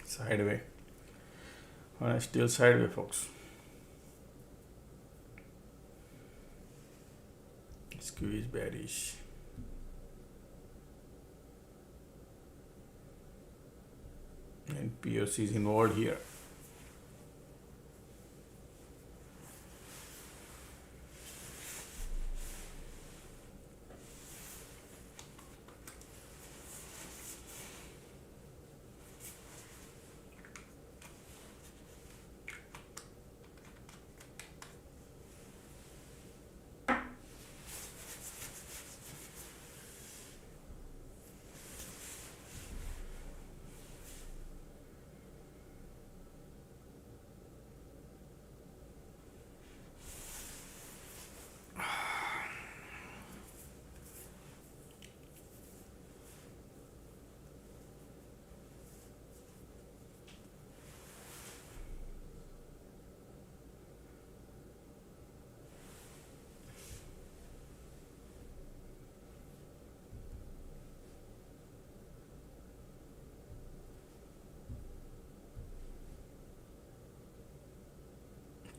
S1: Sideway. Still sideway, folks. Squeeze bearish. And POC is involved here.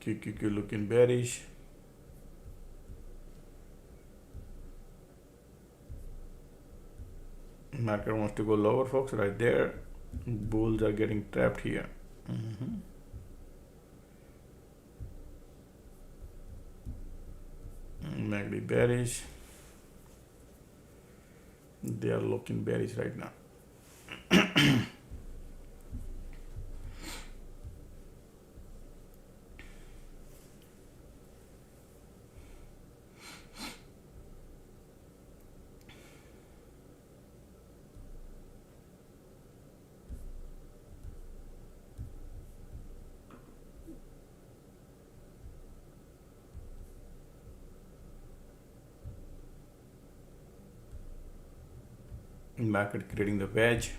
S1: QQQ looking bearish. Market wants to go lower, folks, right there. Bulls are getting trapped here. MACD bearish. They are looking bearish right now. Market creating the wedge,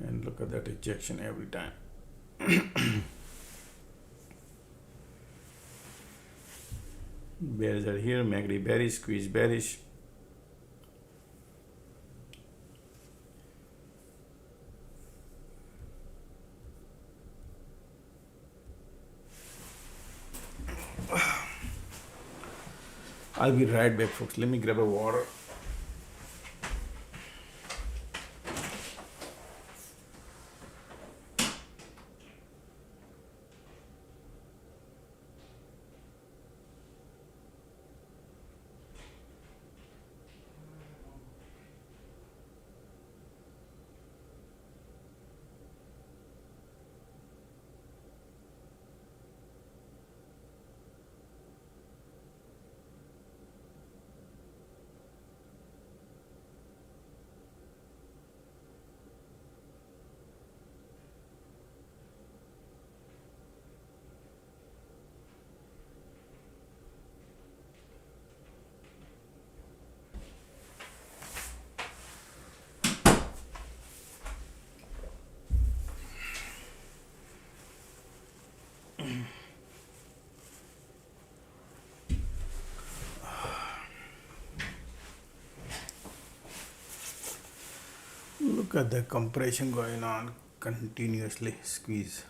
S1: and look at that rejection every time. Bears are here, MACD bearish, squeeze bearish. I'll be right back, folks. Let me grab a water. Look at the compression going on continuously. Squeeze.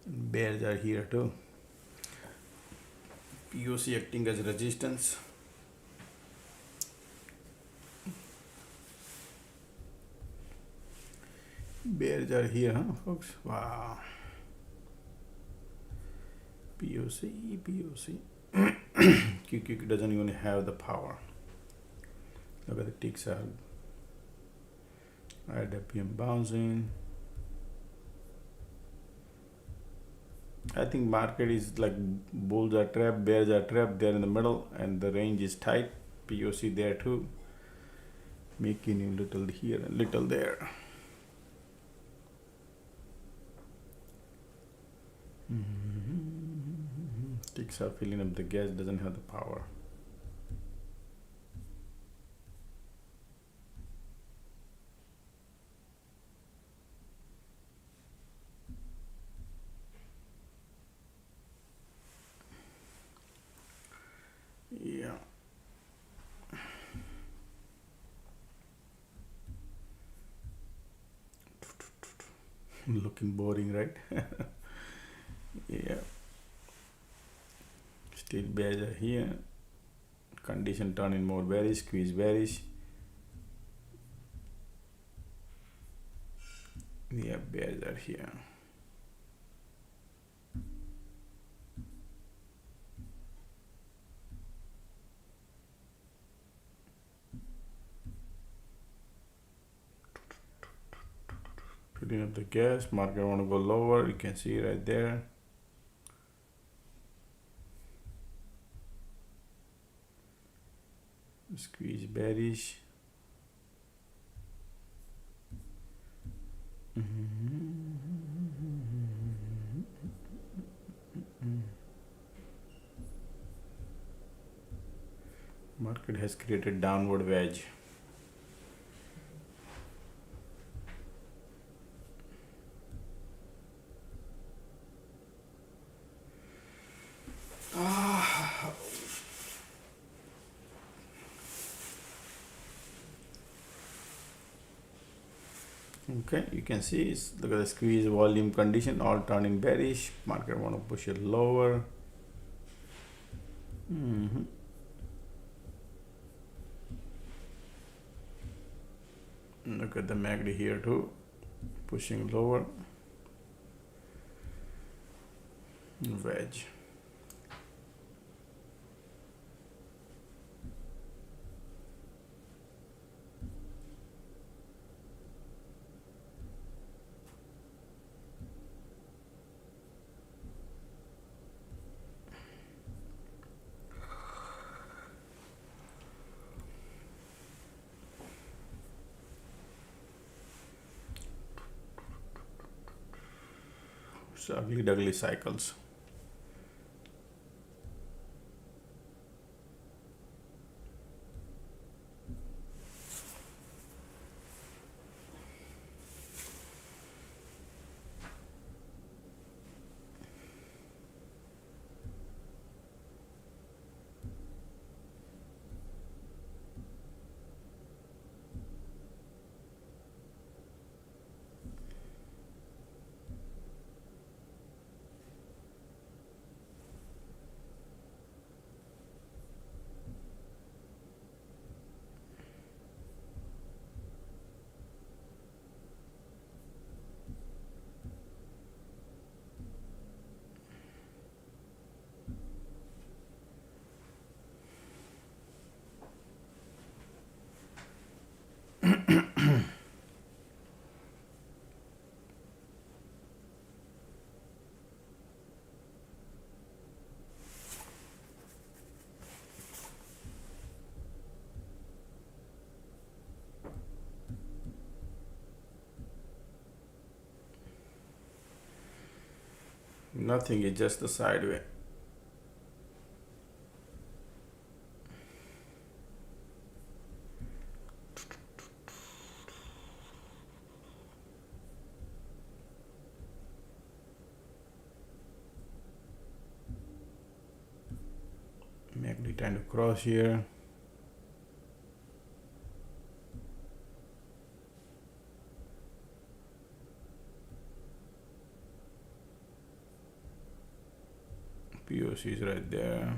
S1: Bears are here too. POC acting as resistance. Bears are here, huh, folks? Wow. POC. QQ doesn't even have the power. Look at the ticks are. IWM bouncing. I think market is like bulls are trapped, bears are trapped. They're in the middle, and the range is tight. POC there too, making a little here and little there. Ticks are filling up the gas, doesn't have the power. Yeah. Looking boring, right? Yeah. Still bears are here. Condition turning more bearish, squeeze bearish. Yeah, bears are here. Filling up the gas. Market want to go lower. You can see right there. Squeeze bearish. Market has created downward wedge. Okay, you can see look at the squeeze volume condition, all turning bearish. Market want to push it lower. Look at the MACD here too, pushing lower. Wedge. So ugly cycles. Nothing, it's just the sideway. MACD trying to cross here. 。 . 。 . 。 . . . . . . . . . . . . . . . . . . . . . . . . . . . . . . . . . . . . . . . . . . . . . . . . . . . . . POC is right there.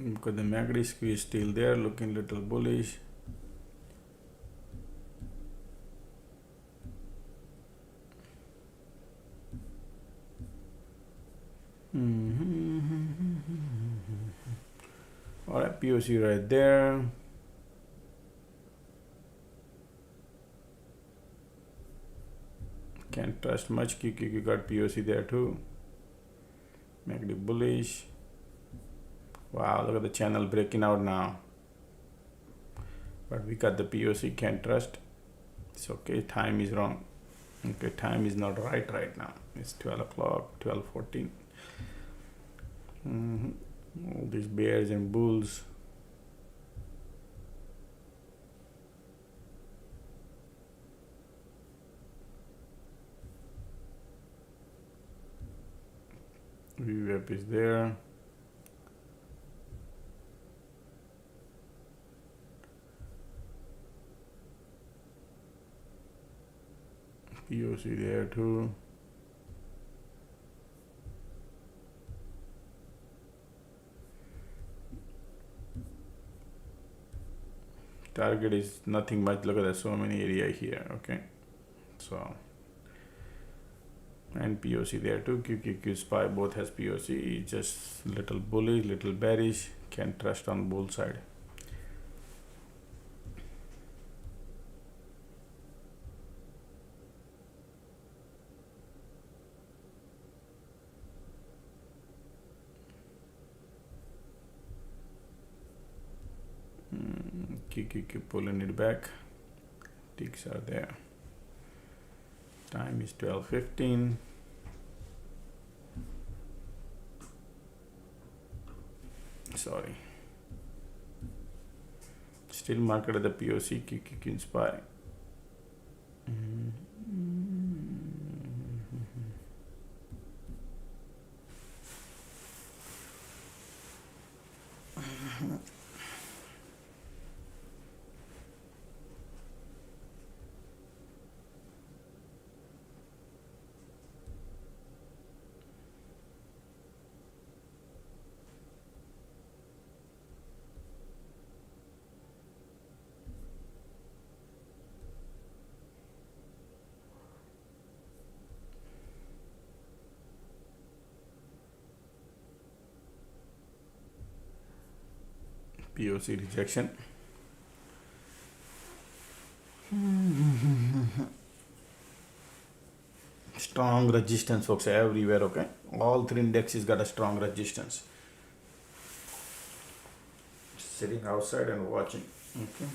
S1: Because the MACD squeeze is still there, looking little bullish. Alright, POC right there. Can't trust much. QQQ got POC there too. MACD bullish. Wow, look at the channel breaking out now. But we got the POC, can't trust. It's okay, time is wrong. Okay, time is not right now. It's 12 o'clock, 12:14. All these bears and bulls. VWAP is there. POC there too. Target is nothing much. Look at that, so many area here. Okay, so and POC there too. QQQ SPY both has POC. Just little bullish, little bearish. Can't trust on bull side. QQQ pulling it back. Ticks are there. Time is 12:15. Sorry. Still market at the POC. QQQ SPY. POC rejection. Strong resistance, folks, everywhere. Okay, all three indexes got a strong resistance. Sitting outside and watching. Okay.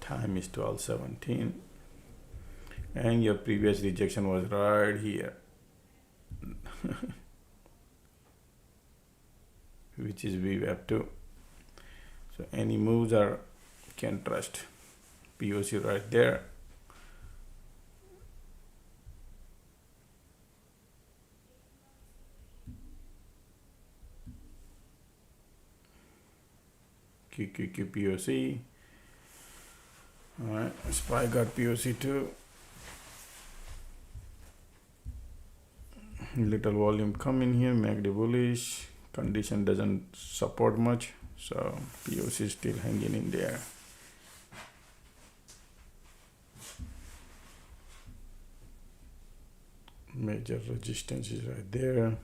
S1: Time is 12:17, and your previous rejection was right here, which is VWAP 2. So any moves are can trust. POC right there. QQQ POC. Alright, SPY got POC too. Little volume coming here, MACD bullish. Condition doesn't support much, so POC is still hanging in there. Major resistance is right there.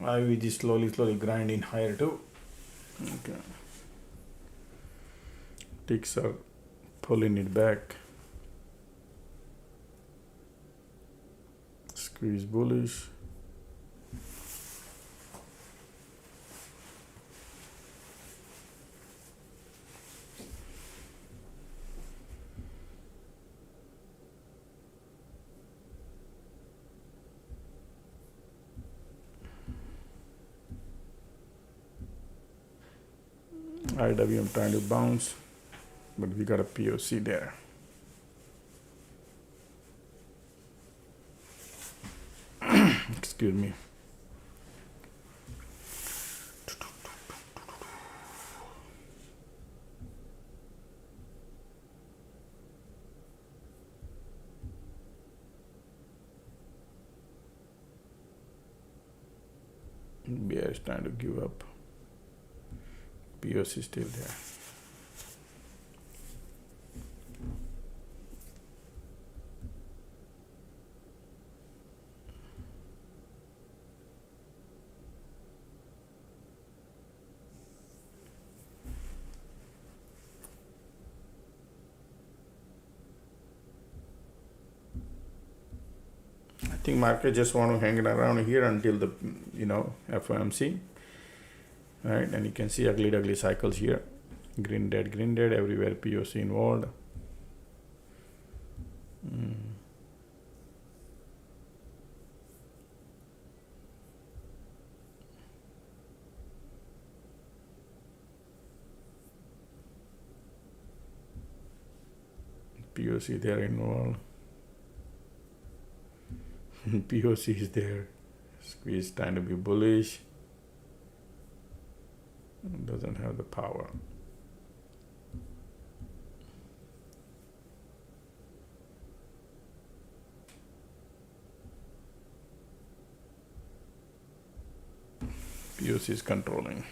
S1: IV is slowly grinding higher too. Okay. Ticks are pulling it back. Squeeze bullish. IWM trying to bounce, but we got a POC there. Excuse me. Bearish trying to give up. POC still there. I think market just want to hang around here until the FOMC, right? And you can see ugly cycles here. Green dead everywhere. POC involved. POC there involved. POC is there. Squeeze trying to be bullish. Doesn't have the power. POC is controlling.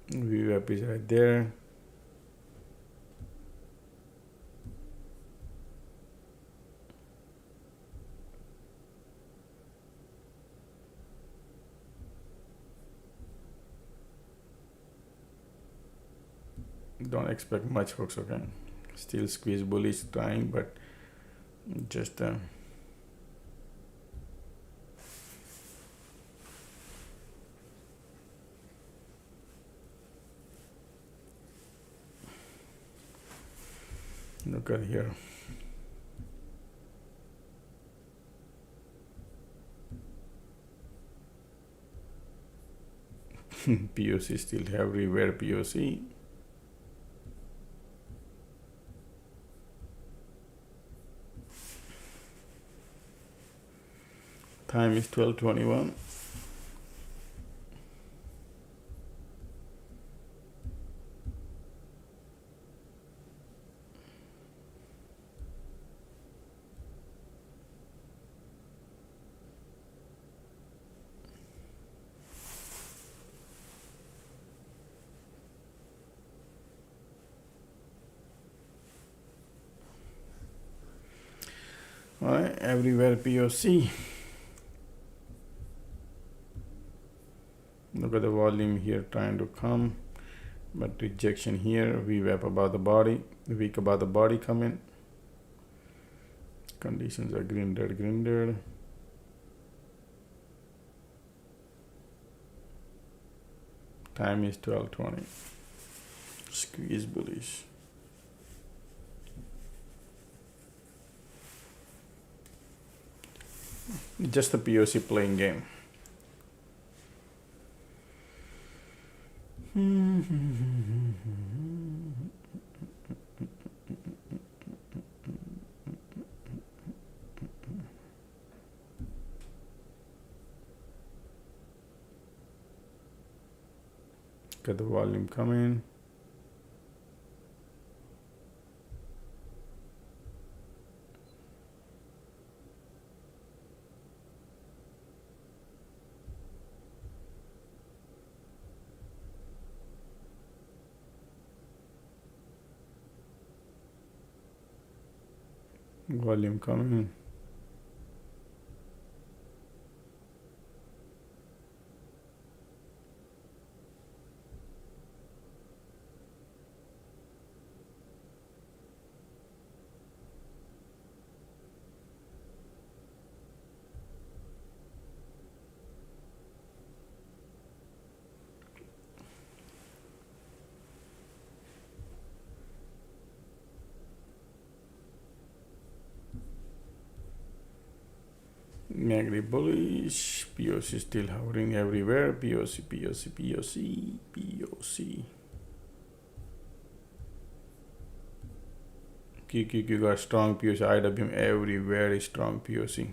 S1: VWAP is right there. Don't expect much, folks. Okay, still squeeze bullish trying, but just look at here. POC still everywhere. POC. Time is 12:21. All right, everywhere POC. Look at the volume here trying to come, but rejection here. VWAP above the body, weak above the body coming. Conditions are green dead. Time is 12:20. Squeeze bullish. Just the POC playing game. Get the volume coming. Volume coming. Negative bullish. POC still hovering everywhere. POC, POC, POC, POC. QQQ got strong POC. IWM everywhere is strong POC.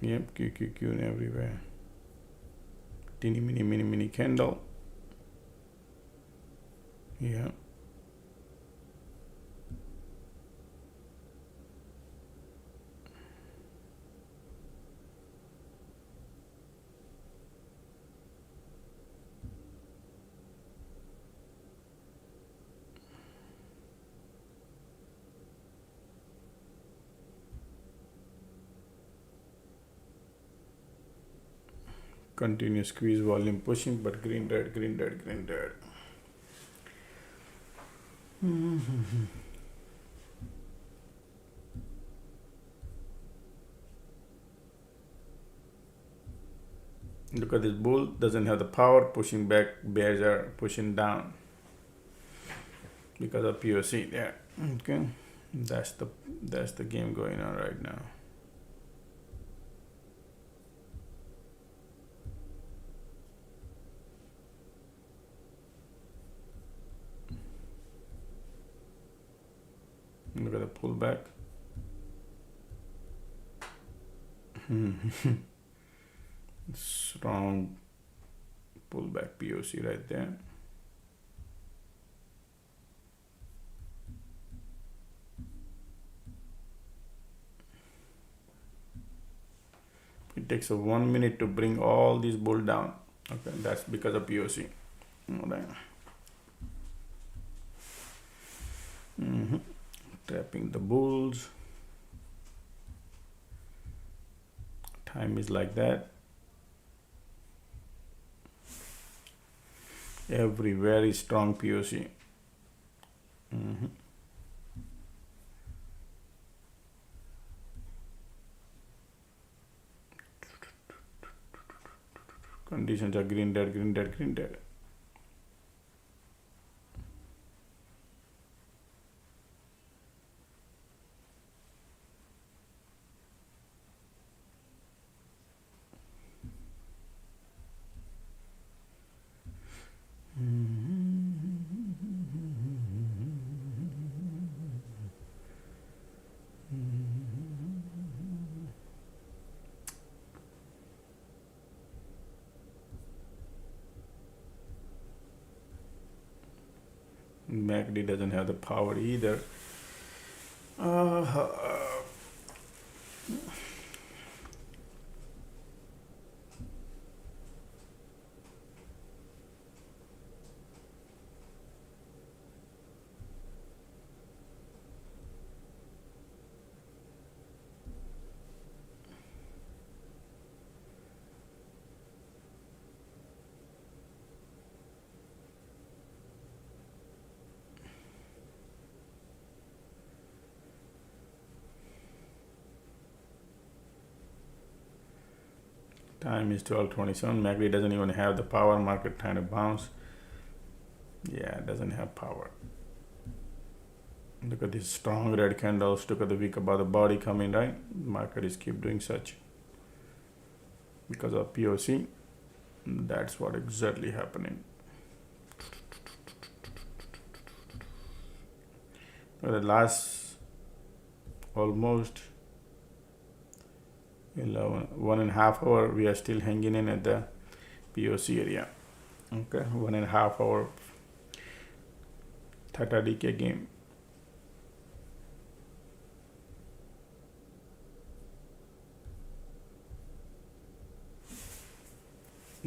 S1: Yep, QQQ everywhere. Teeny mini candle. Yeah. Continuous squeeze, volume pushing, but green red. Look at this bull, doesn't have the power, pushing back, bears are pushing down because of POC there. Okay, that's the game going on right now. Look at the pullback. Strong pullback POC right there. It takes 1 minute to bring all these bulls down. Okay, that's because of POC. All right. Trapping the bulls. Time is like that. Every very strong POC. Conditions are green, red. MACD doesn't have the power either. Time is 12:27. MACD doesn't even have the power. Market trying to bounce. Yeah, it doesn't have power. Look at these strong red candles. Look at the week about the body coming, right? Market is keep doing such because of POC. That's what exactly happening. For the last almost 1.5 hour, we are still hanging in at the POC area. Okay, 1.5 hour Theta decay game.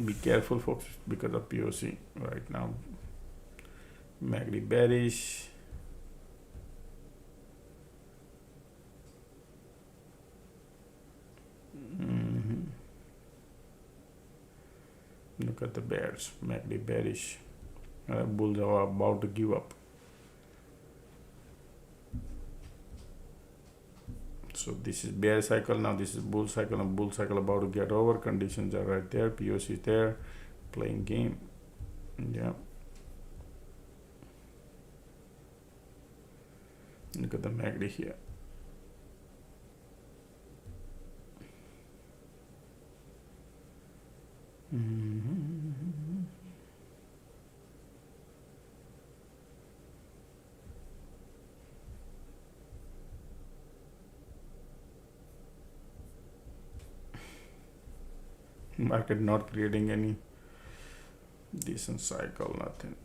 S1: Be careful, folks, because of POC right now. MACD bearish. Look at the bears, MACD bearish. Bulls are about to give up. So this is bear cycle, now this is bull cycle, and bull cycle about to get over. Conditions are right there, POC is there, playing game. Yeah. Look at the MACD here. Market not creating any decent cycle, nothing.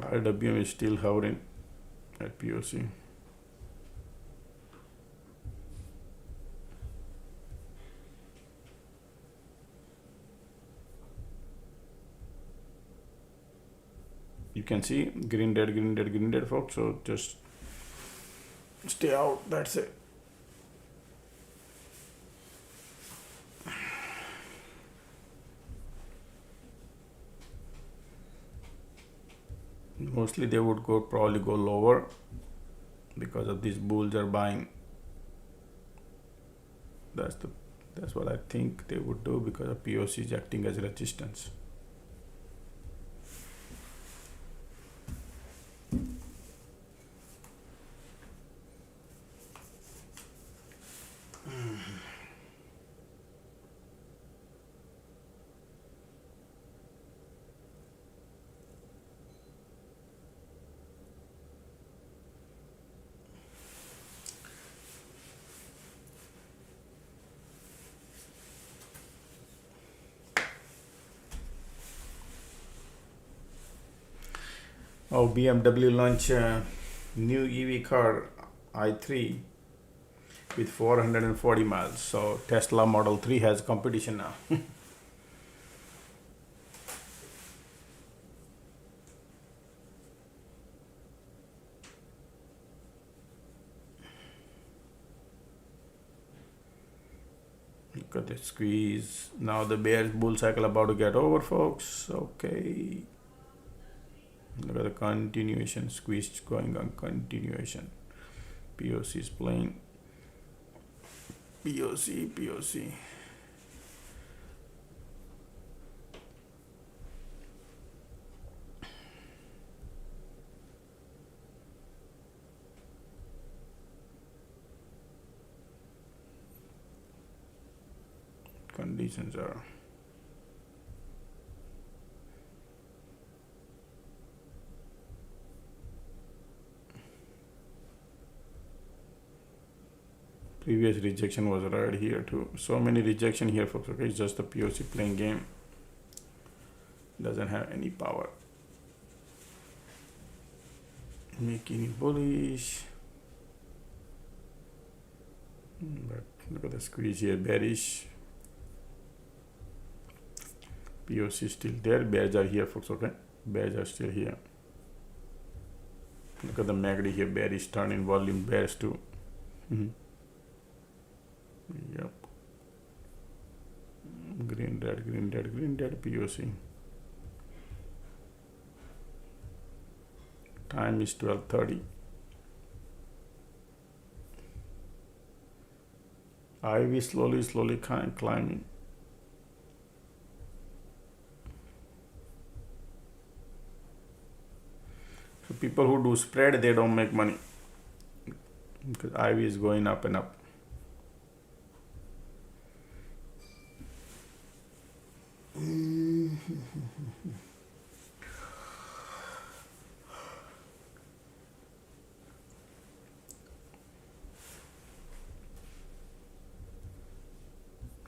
S1: RWM is still hovering at POC. You can see green, red, green, red, green, red, folks. So just stay out. That's it. Mostly they would probably go lower because of these bulls are buying. That's what I think they would do, because of POC is acting as resistance. Oh, BMW launch new EV car i3 with 440 miles. So Tesla Model 3 has competition now. Look at the squeeze. Now the bearish bull cycle about to get over, folks. Okay. Look at the continuation, squeeze going on, continuation. POC is playing. POC. Conditions are previous rejection was right here too. So many rejection here, folks. Okay, it's just the POC playing game. Doesn't have any power. Making it bullish. But look at the squeeze here, bearish. POC still there. Bears are here, folks. Okay, bears are still here. Look at the MACD here, bearish turn in volume, bears too. Yep. Green, red, green, red, green, red, POC. Time is 12:30. IV slowly climbing. So people who do spread, they don't make money because IV is going up and up.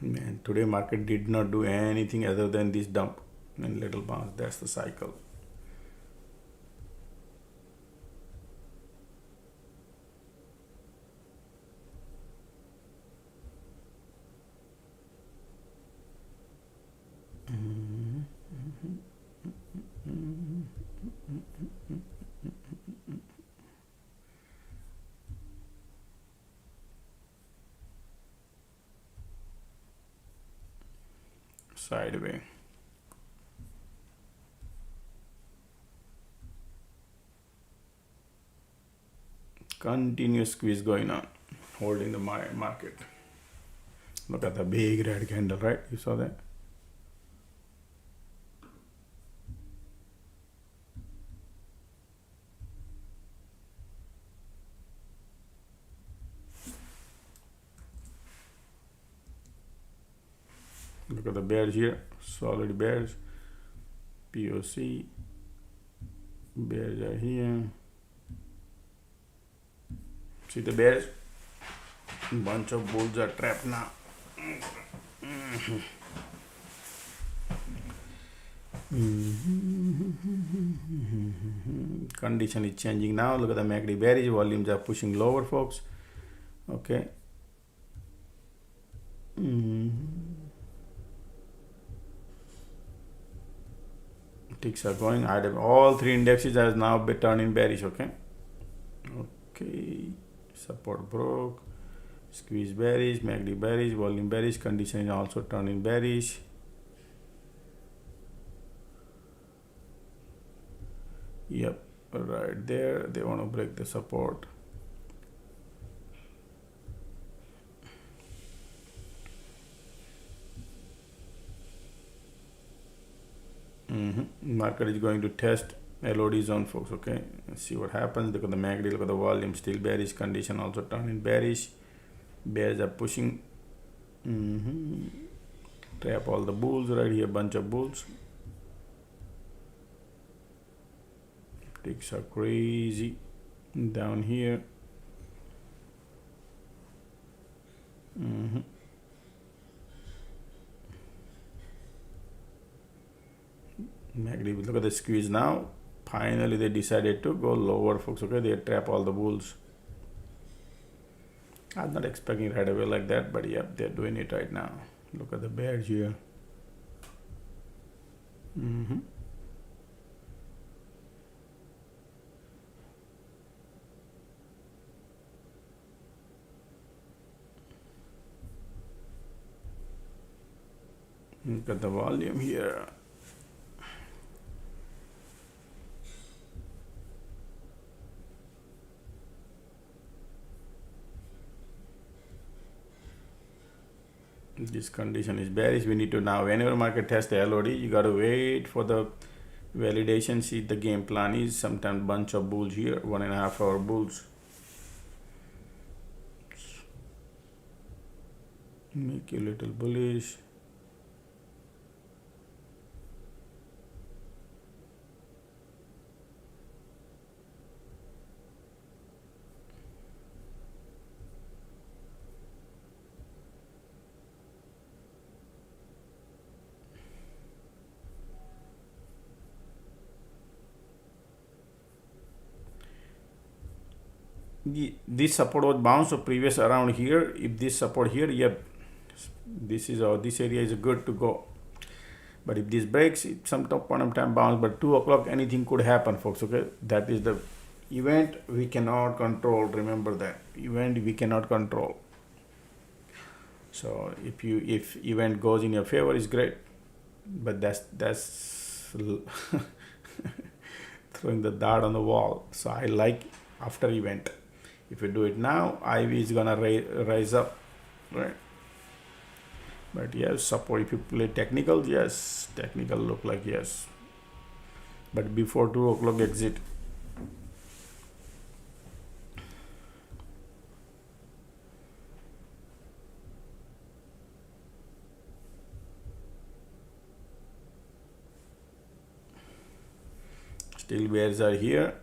S1: Man, today market did not do anything other than this dump and little bounce. That's the cycle. sideways. Continuous squeeze going on, holding the market. Look at the big red candle, right? You saw that? Look at the bears here, solid bears. POC, bears are here. See the bears? Bunch of bulls are trapped now. Condition is changing now. Look at the MACD bearish, volumes are pushing lower, folks. Okay. Ticks are going. All three indexes are now turning bearish. Okay. Okay. Support broke. Squeeze bearish, MACD bearish, volume bearish, condition is also turning bearish. Yep, right there, they want to break the support. Market is going to test LOD zone, folks. Okay, let's see what happens. Look at the MACD, look at the volume, still bearish, condition also turning bearish. Bears are pushing. Trap all the bulls right here, bunch of bulls. Ticks are crazy down here. MACD, look at the squeeze now. Finally they decided to go lower, folks. Okay, they trap all the bulls. I'm not expecting right away like that, but yep, they're doing it right now. Look at the bears here. Look at the volume here. This condition is bearish. We need to now, whenever market tests the LOD, you got to wait for the validation. See the game plan is sometimes bunch of bulls here, 1.5 hour bulls. Make you a little bullish. This support was bounced, so previous around here. If this support here, yep, this area is good to go. But if this breaks, it some point of time bounce. But 2 o'clock, anything could happen, folks. Okay, that is the event we cannot control. Remember that event we cannot control. So if event goes in your favor, it's great. But that's throwing the dart on the wall. So I like after event. If you do it now, IV is gonna rise up, right? But yes, support. If you play technical, yes, technical look like yes. But before 2 o'clock exit. Still bears are here.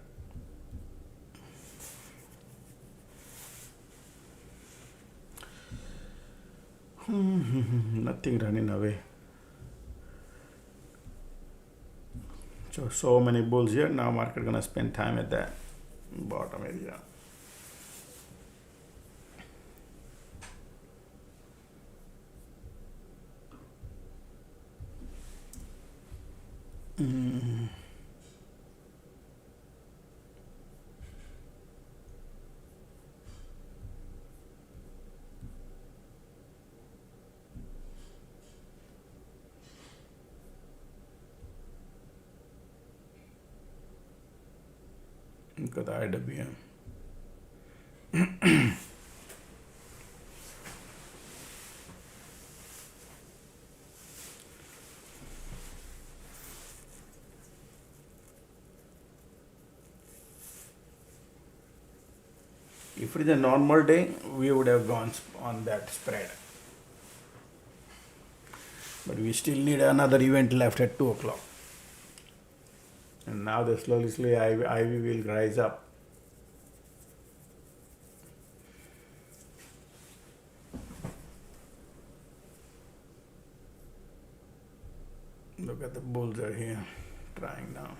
S1: Nothing running away. So many bulls here. Now market gonna spend time at that bottom area. Look at the IWM. If it is a normal day, we would have gone on that spread. But we still need another event left at 2 o'clock. And now the slowly IV will rise up. Look at the bulls are here, trying now.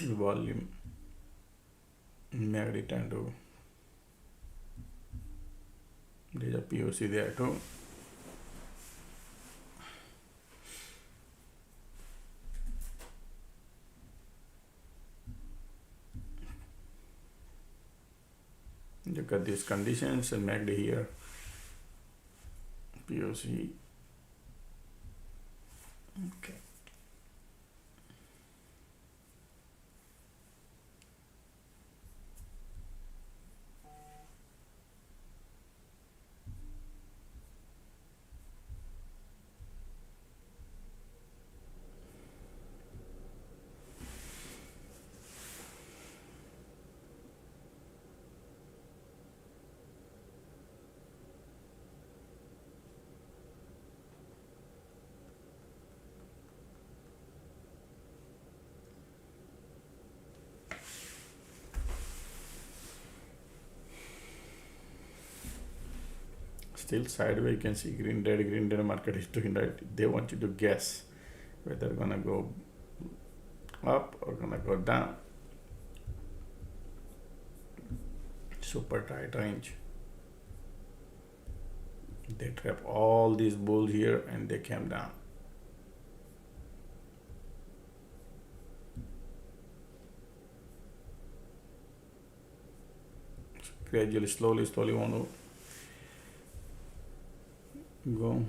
S1: Volume made it into there's a POC there too. Look at these conditions and make here POC. Okay. Still sideways, you can see green red market is doing right. They want you to guess whether gonna go up or gonna go down. Super tight range. They trap all these bulls here and they came down. Gradually, slowly want to go.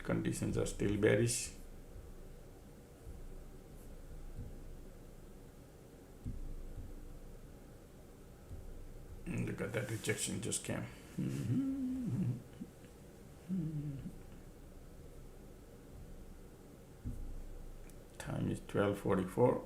S1: Conditions are still bearish. And look at that rejection just came. Time is 12:44.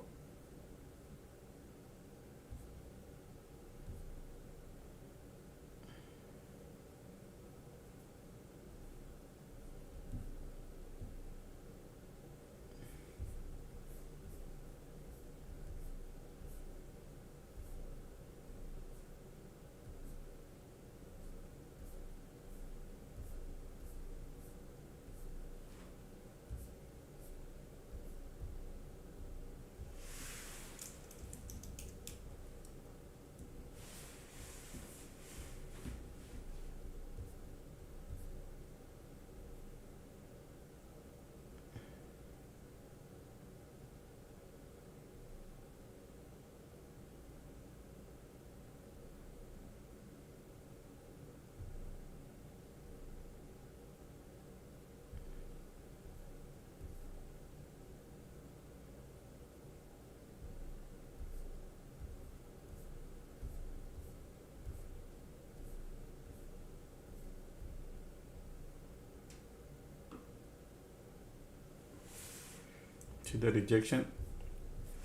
S1: See the rejection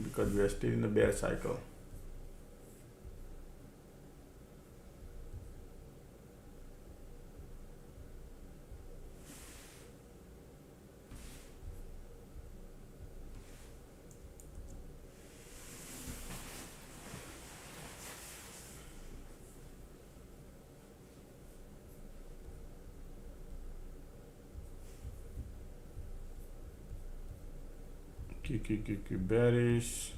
S1: because we are still in the bear cycle. Bearish.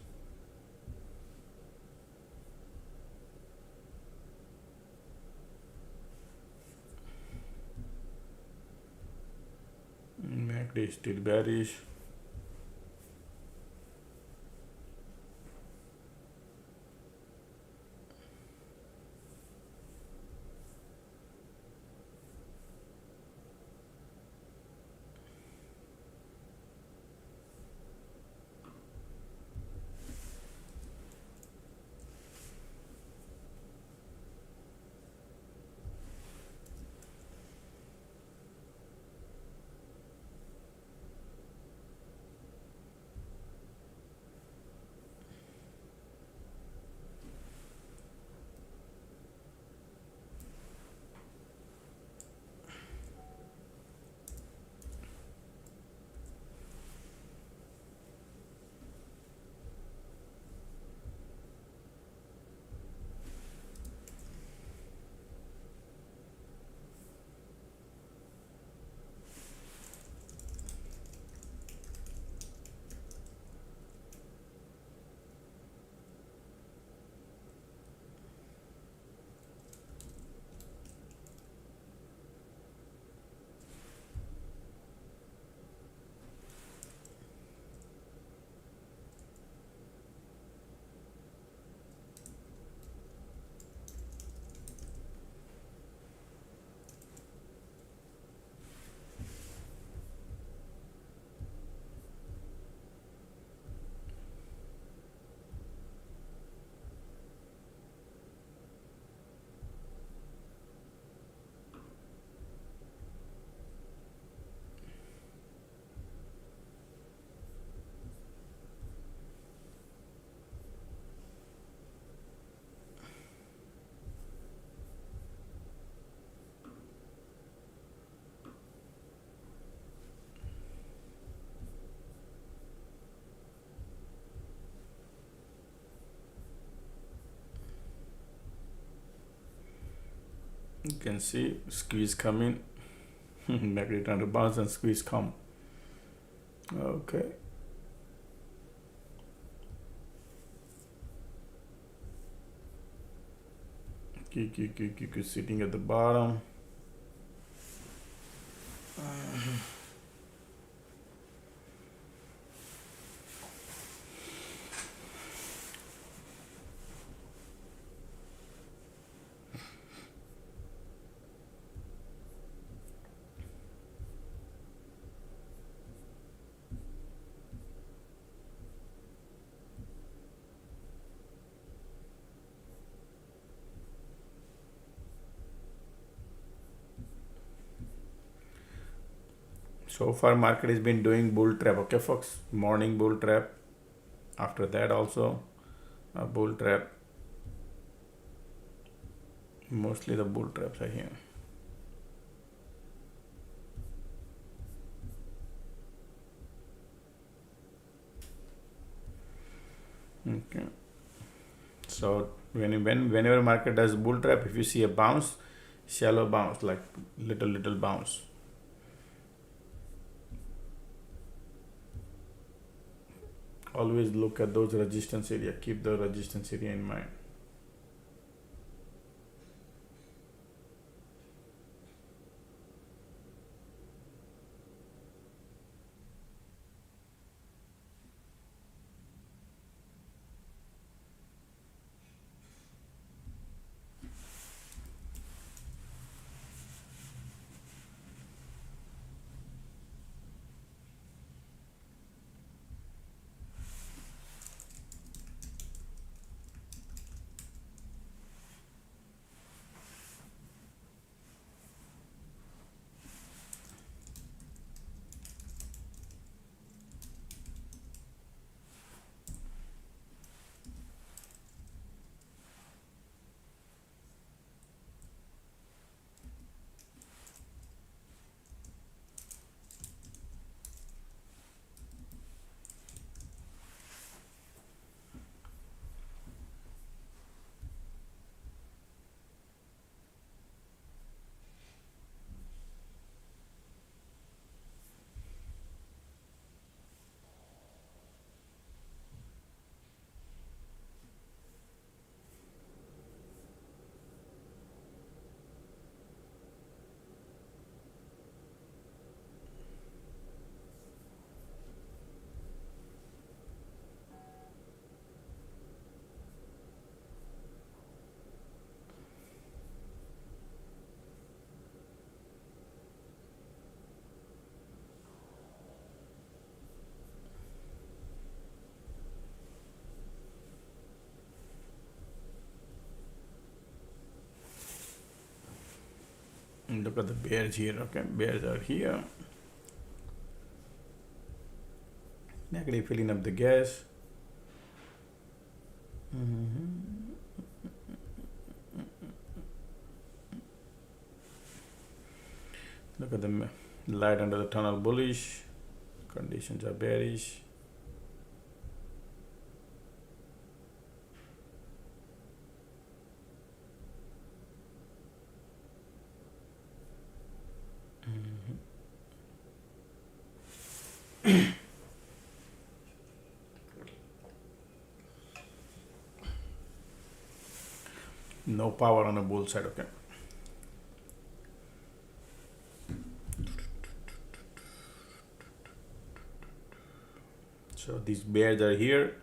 S1: MACD is still bearish. You can see squeeze coming. Back return to bounce and squeeze come. Okay. Sitting at the bottom. So far market has been doing bull trap. Okay folks, morning bull trap, after that also a bull trap. Mostly the bull traps are here. Okay, so whenever market does bull trap, if you see a bounce, shallow bounce, like little bounce, always look at those resistance area. Keep the resistance area in mind. And look at the bears here. Okay, bears are here. Negative filling up the gas. Look at the light under the tunnel, bullish. Conditions are bearish. No power on the bull side. Okay. So these bears are here,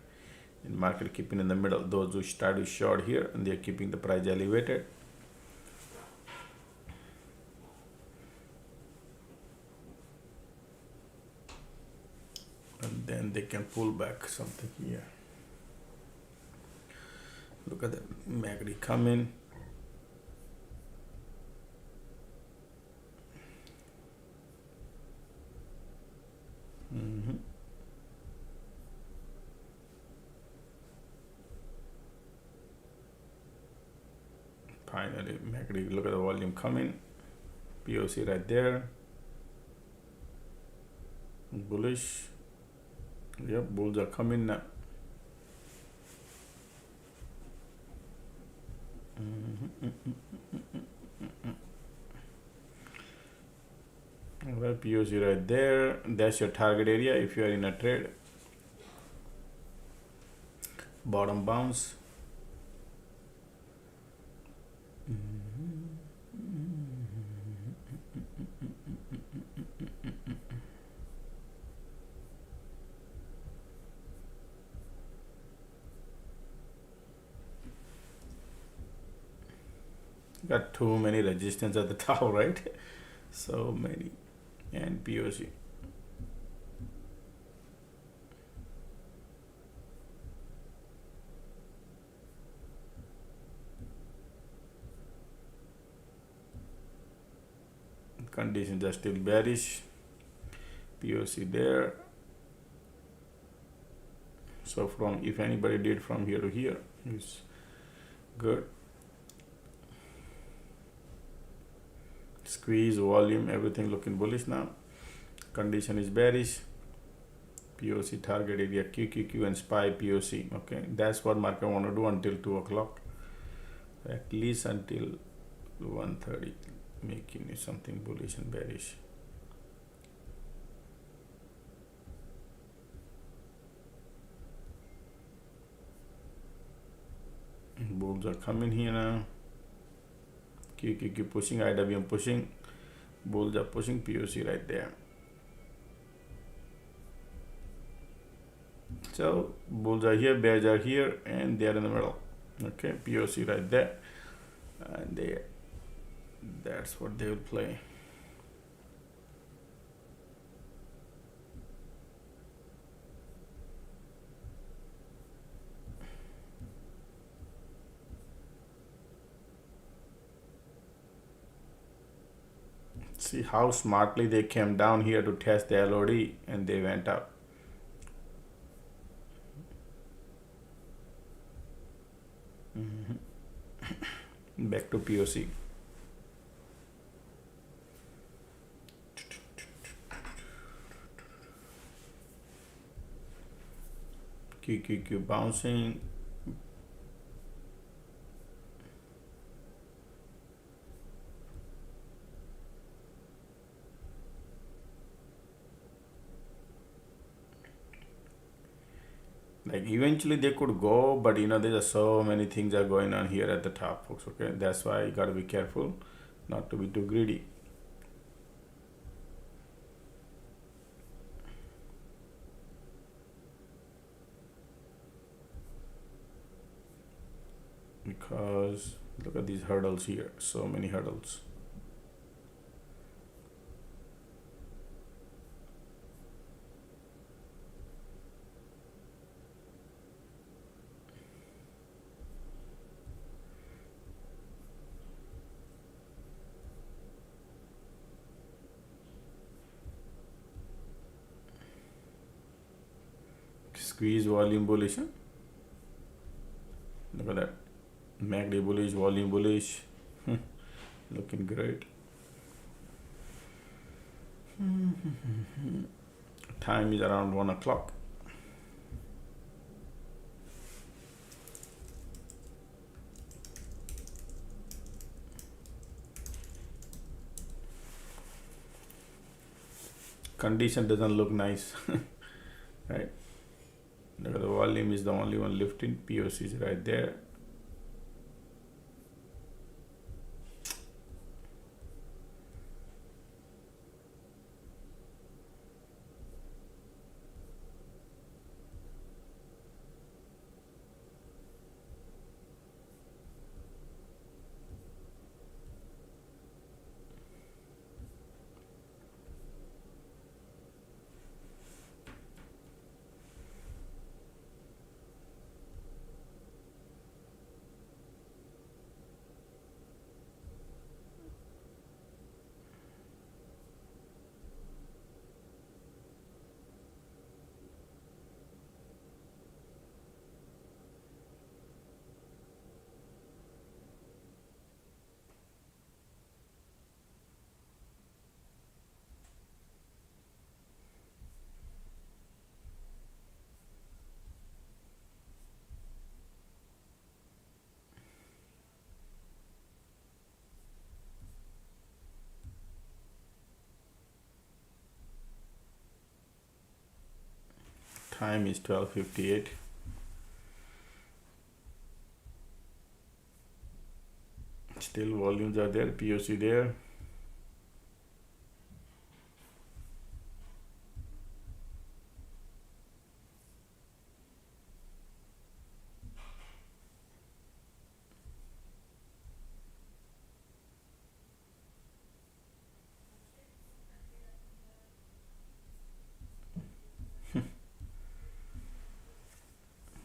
S1: and market keeping in the middle. Those who started short here, and they're keeping the price elevated. And then they can pull back something here. Look at the MACD coming. Finally, MACD, look at the volume coming. POC right there. Bullish. Yep, bulls are coming now. Alright, POC right there. That's your target area if you are in a trade. Bottom bounce. Got too many resistance at the top, right? So many. And POC. Conditions are still bearish. POC there. So from, if anybody did from here to here, it's good. Squeeze, volume, everything looking bullish now. Condition is bearish. POC target area QQQ and SPY POC. Okay, that's what market want to do until 2 o'clock. At least until 1:30, making it something bullish and bearish. Bulls are coming here now. QQQ pushing, IWM pushing, bulls are pushing, POC right there. So bulls are here, bears are here, and they are in the middle. Okay, POC right there, and that's what they will play. See how smartly they came down here to test the LOD, and they went up. Back to POC. QQQ bouncing. Like eventually they could go, but you know, there's so many things are going on here at the top, folks. Okay, that's why you got to be careful not to be too greedy. Because look at these hurdles here, so many hurdles. Squeeze, volume bullish. Huh? Look at that. MACD bullish, volume bullish. Looking great. Time is around 1 o'clock. Condition doesn't look nice. Right? Look at the volume is the only one lifting. POC is right there. Time is 12:58. Still volumes are there, POC there.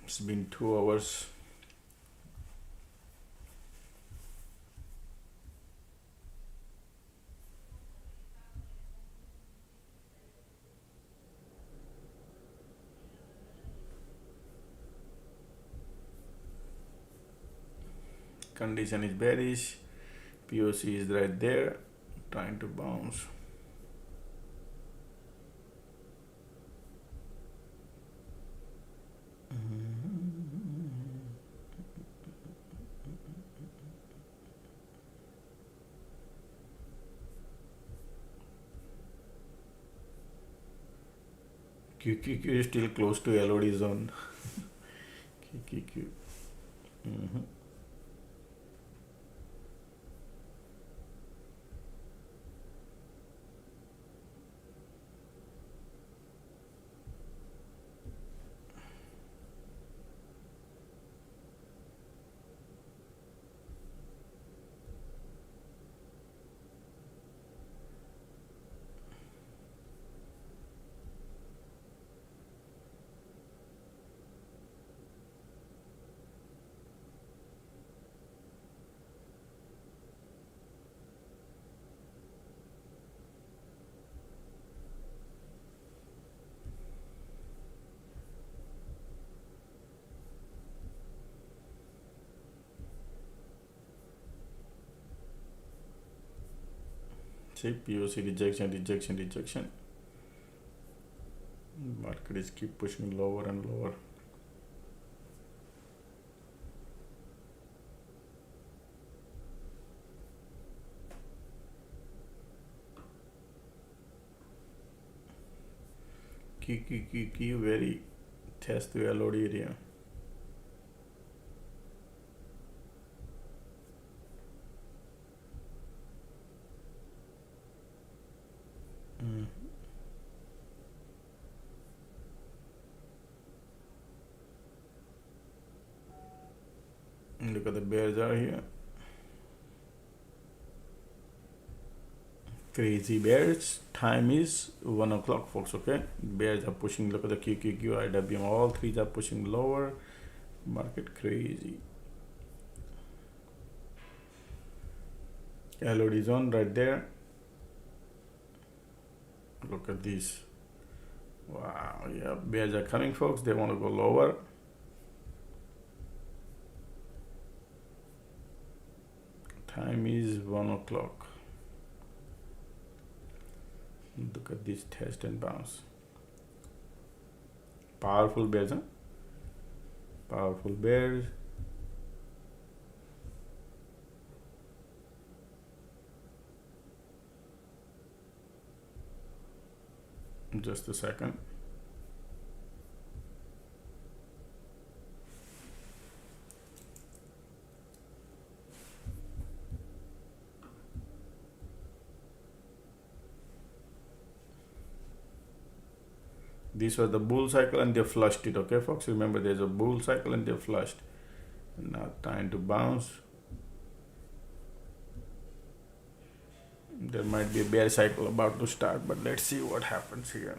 S1: It's been 2 hours. condition is bearish. POC is right there, trying to bounce. QQQ is still close to LOD zone. QQQ. See, POC rejection. Market is keep pushing lower and lower. QQQ very test the LOD area. Look at the bears are here. Crazy bears. Time is 1 o'clock, folks. Okay, bears are pushing. Look at the QQQ, IWM. All three are pushing lower. Market crazy. LOD zone right there. Look at this. Wow, yeah, bears are coming, folks. They want to go lower. Time is 1 o'clock. Look at this test and bounce. Powerful bears, huh? Powerful bears. Just a second. This was the bull cycle and they flushed it. Okay, folks, remember there's a bull cycle and they flushed. Now time to bounce. There might be a bear cycle about to start, but let's see what happens here.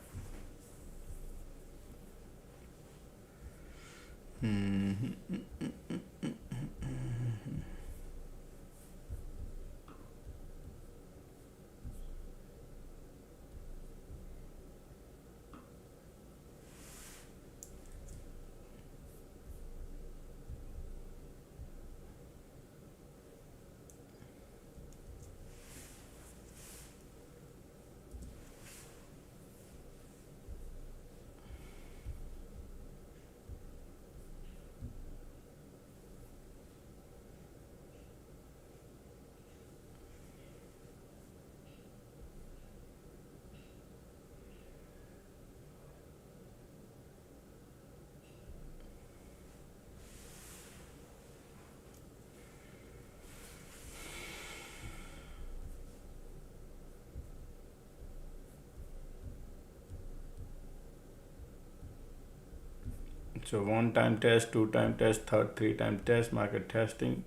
S1: So 1-time test, 2-time test, third 3-time test, market testing.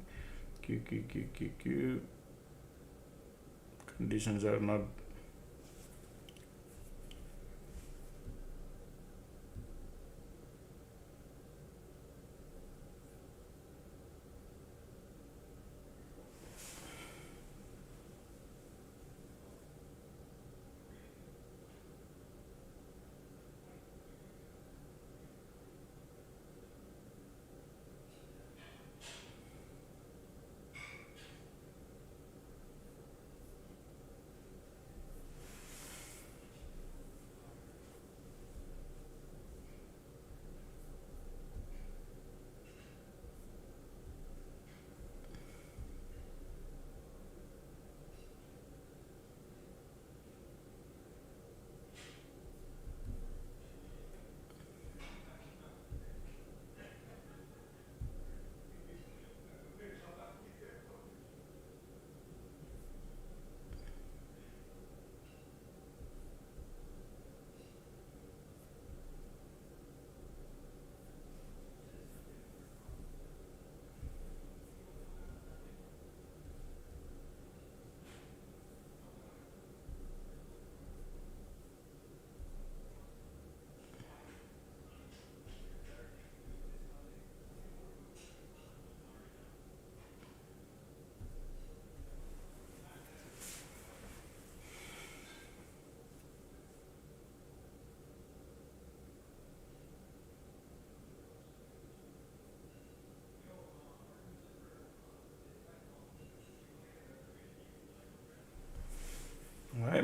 S1: QQQQQ. Conditions are not.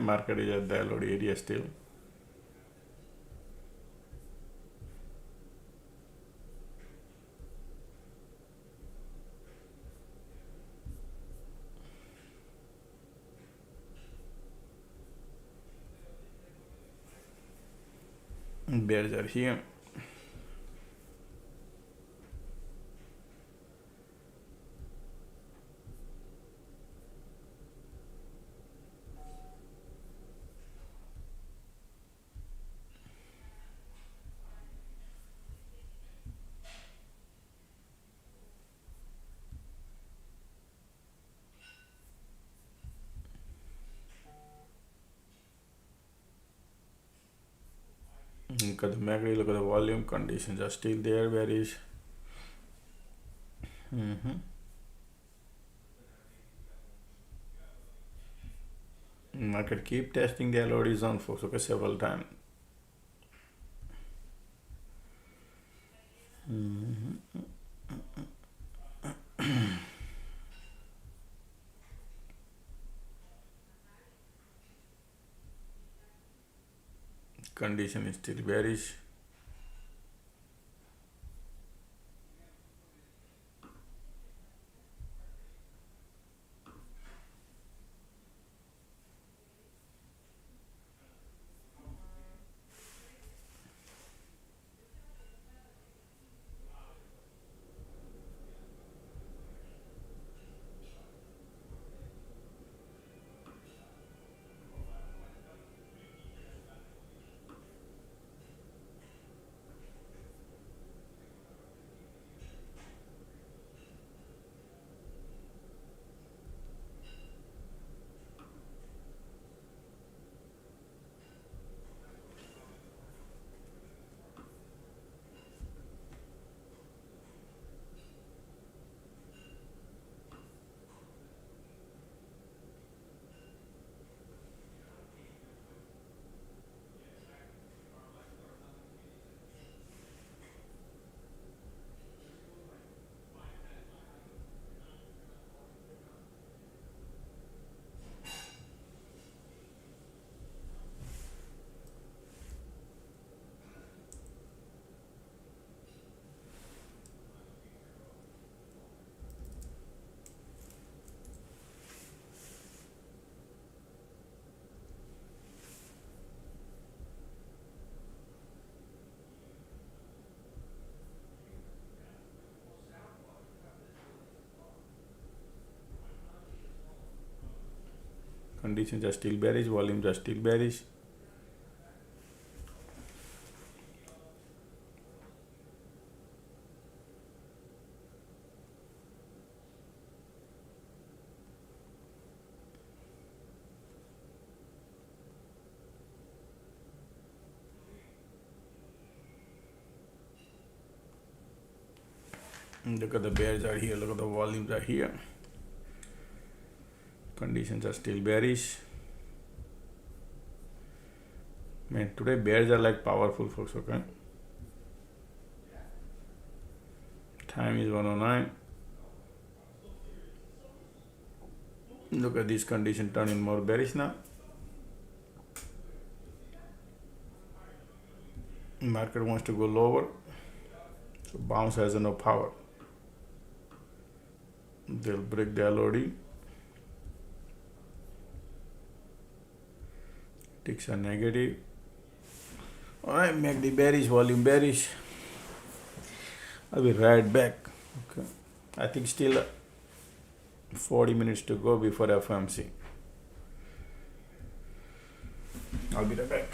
S1: market is at the LOD area still. Bears are here. Look at the MACD, look at the volume, conditions are still there, bearish. Market keep testing the LOD zone folks, okay, several times. Condition is still bearish. Conditions are still bearish, volumes are still bearish. Look at the bears are here, look at the volumes are here. Conditions are still bearish. Man, today bears are like powerful folks, okay? Time is 109. Look at this condition turning more bearish now. Market wants to go lower, so bounce has no power. They'll break the LOD. Ticks are negative. Alright, make the bearish, volume bearish. I'll be right back. Okay. I think still 40 minutes to go before FOMC. I'll be right back.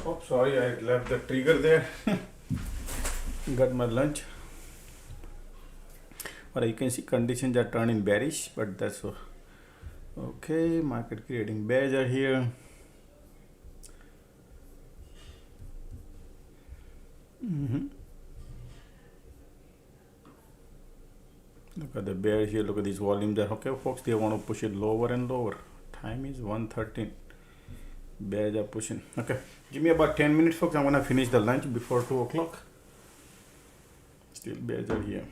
S1: Oh, sorry, I left the trigger there. Got my lunch. But you can see conditions are turning bearish, but that's okay. Market creating bears are here. Look at the bears here. Look at these volumes there. Okay, folks, they want to push it lower and lower. Time is 1:13. Bears are pushing. Okay, give me about 10 minutes, folks. I'm gonna finish the lunch before 2 o'clock. Still bears are here.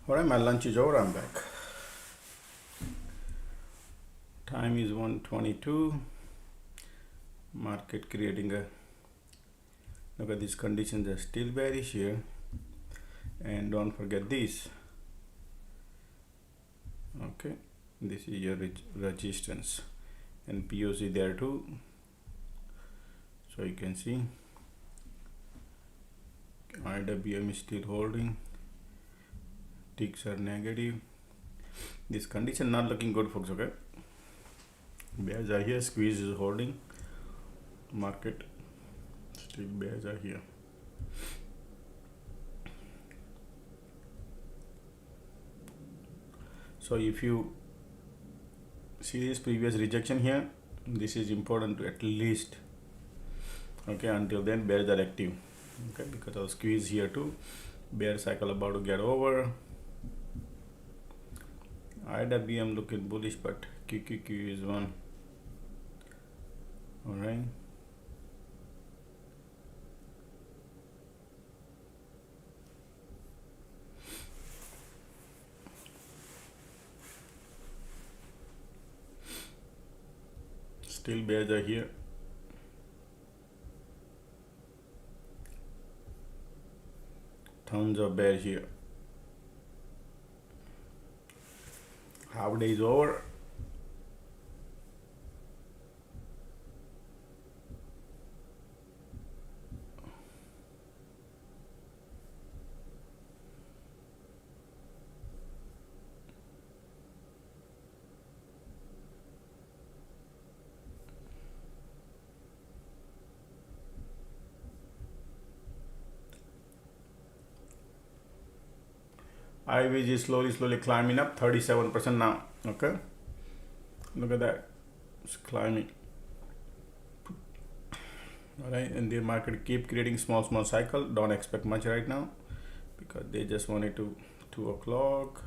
S1: Alright, my lunch is over, I'm back. Time is 1:22. Market creating a, look at these conditions are still bearish here. And don't forget this. Okay, this is your resistance and POC there too. So you can see IWM is still holding. Ticks are negative. This condition not looking good, folks. Okay, bears are here, squeeze is holding. Market still bears are here. So if you see this previous rejection here, this is important to at least, okay, until then bears are active, okay, because of squeeze here too. Bear cycle about to get over. IWM looking bullish, but QQQ is one. All right. Still bears are here. Tons of bears here. Half day is over. IVG is slowly climbing up, 37% now. Okay, look at that, it's climbing. All right, and the market keep creating small cycle. Don't expect much right now because they just wanted to 2 o'clock.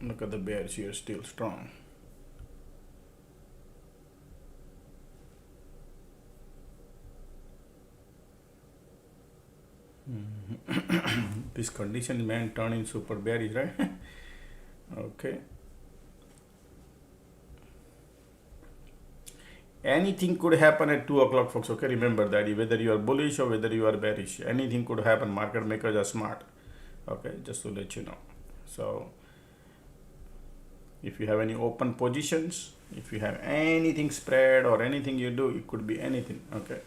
S1: Look at the bears here, still strong. This condition man turning super bearish, right? Okay, anything could happen at 2 o'clock, folks. Okay, remember that whether you are bullish or whether you are bearish, anything could happen. Market makers are smart. Okay, just to let you know. So if you have any open positions, if you have anything spread or anything you do, it could be anything. Okay,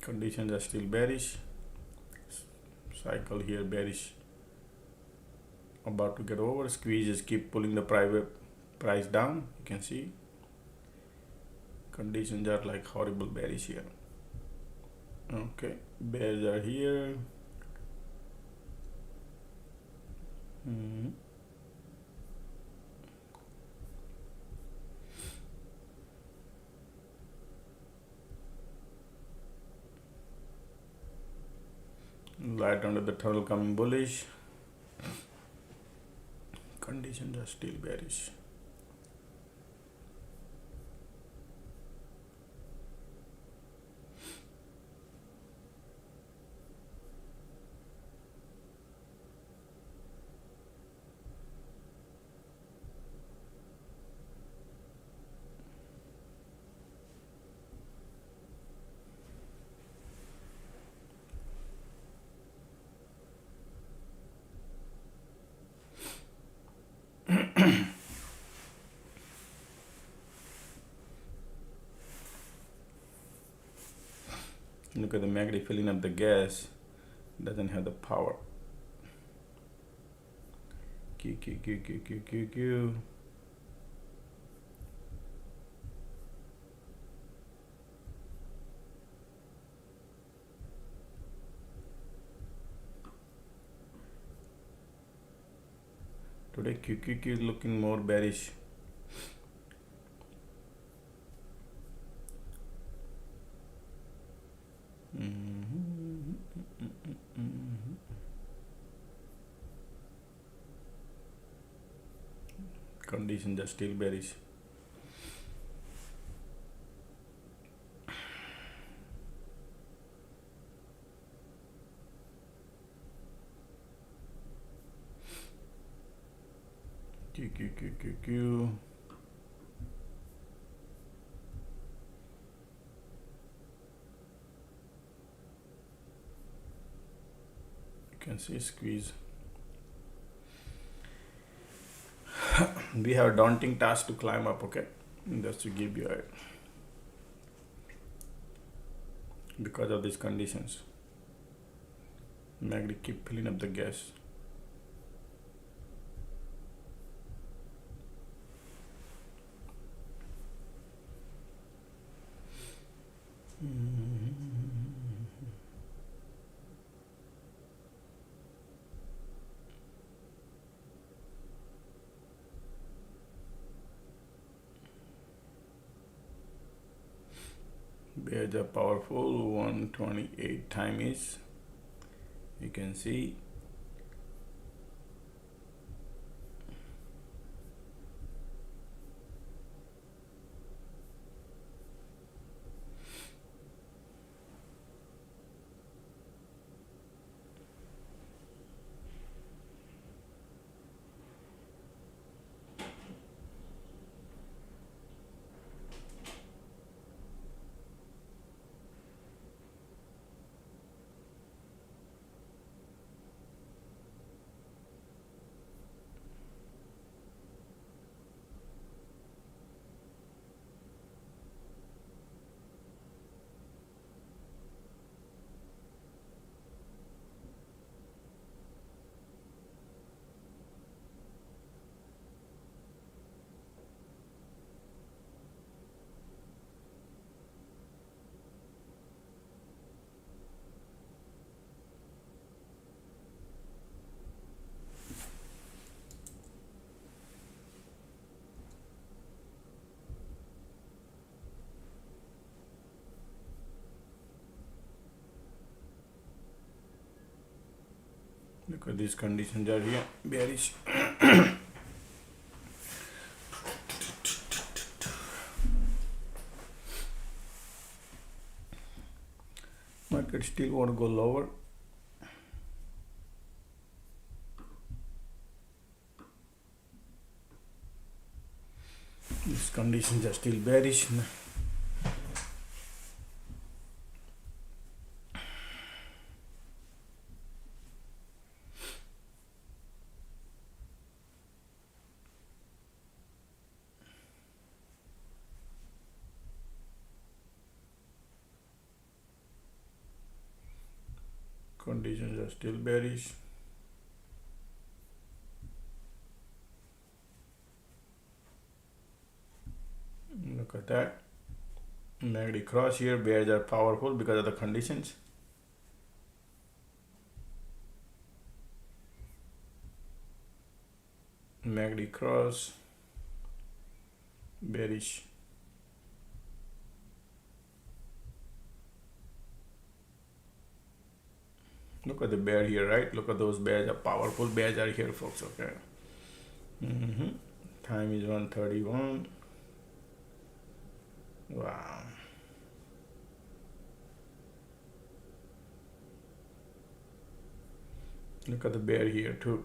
S1: conditions are still bearish. Cycle here bearish, about to get over. Squeezes keep pulling the price down. You can see conditions are like horrible bearish here. Okay, bears are here. Light under the tunnel coming bullish. Conditions are still bearish. Look at the magnet filling up the gas. Doesn't have the power. Q. Today QQQ is looking more bearish. Conditions are still bearish. You can see squeeze. We have a daunting task to climb up, okay? Just to give you a, because of these conditions. Magdi keep filling up the gas. Bears are powerful. 128 time is, you can see. Look at these conditions are here, bearish. Market still want to go lower. These conditions are still bearish. Conditions are still bearish. Look at that. Magdi cross here. Bears are powerful because of the conditions. Magdi cross. Bearish. Look at the bear here, right? Look at those bears are powerful. Bears are here, folks. Okay. Time is 1:31. Wow. Look at the bear here too.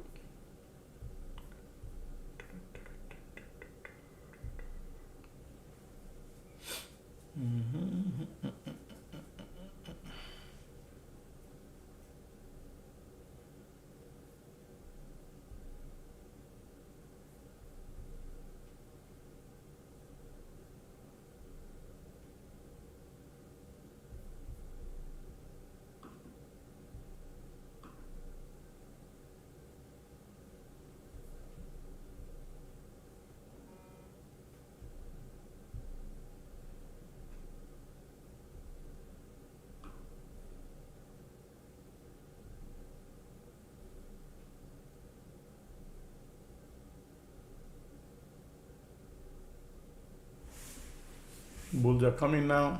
S1: Bulls are coming now.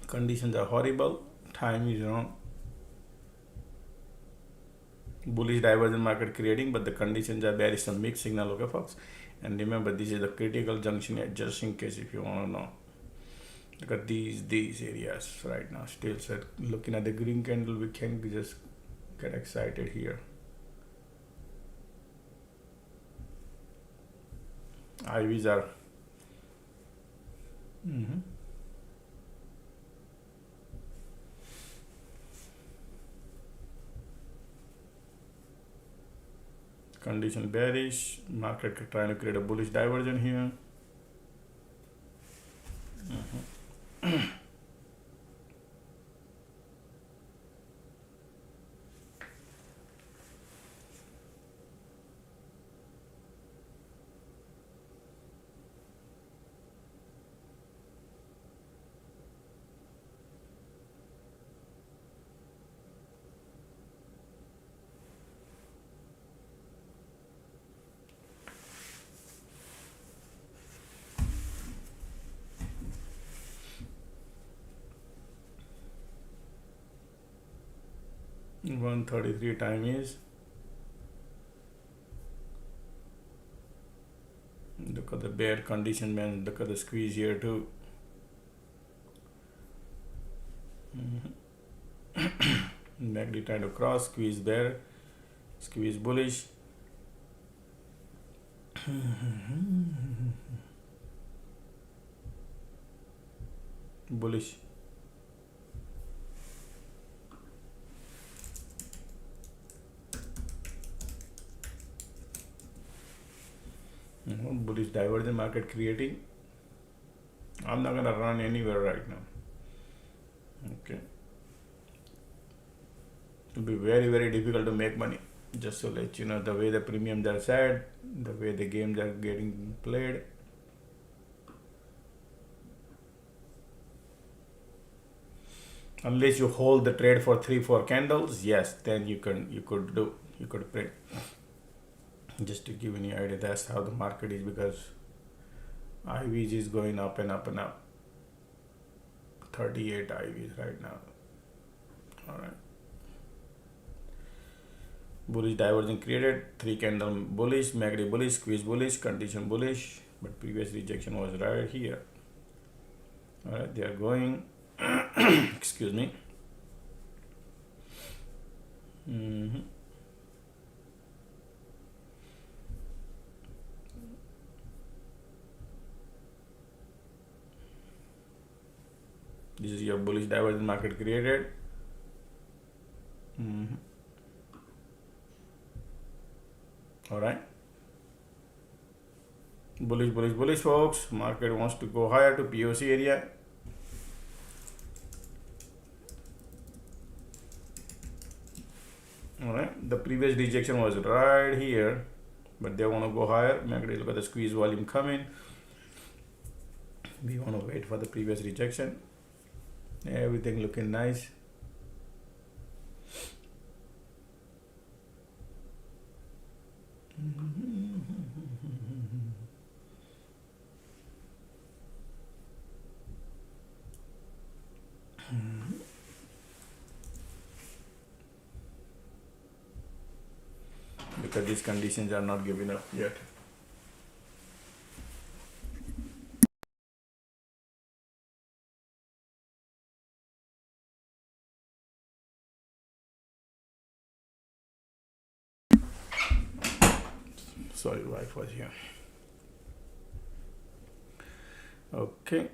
S1: Conditions are horrible. Time is wrong. Bullish divergence market creating, but the conditions are bearish. Some mixed signal, okay, folks. And remember, this is the critical junction here, just in case if you want to know. Look at these areas right now. Still, looking at the green candle, we can just get excited here. IVs are condition bearish. Market trying to create a bullish divergence here. Mm-hmm. 133 time is. Look at the bear condition, man. Look at the squeeze here too. MACD trying to cross, squeeze there, squeeze bullish. Bullish. Bullish divergence market creating. I'm not gonna run anywhere right now. Okay. It will be very, very difficult to make money. Just to let you know, the way the premiums are set, the way the games are getting played. Unless you hold the trade for 3-4 candles, yes, then you could print. Just to give any idea, that's how the market is, because IVs is going up and up and up. 38 IVs right now. All right. Bullish divergence created, 3 candle bullish, MACD bullish, squeeze bullish, condition bullish, but previous rejection was right here. All right, they are going. Excuse me. This is your bullish divergence market created. All right. Bullish, bullish, bullish, folks. Market wants to go higher to POC area. All right. The previous rejection was right here, but they want to go higher. MACD, look at the squeeze volume coming. We want to wait for the previous rejection. Everything looking nice. Because these conditions are not giving up yet. Sorry, wife was here. Okay.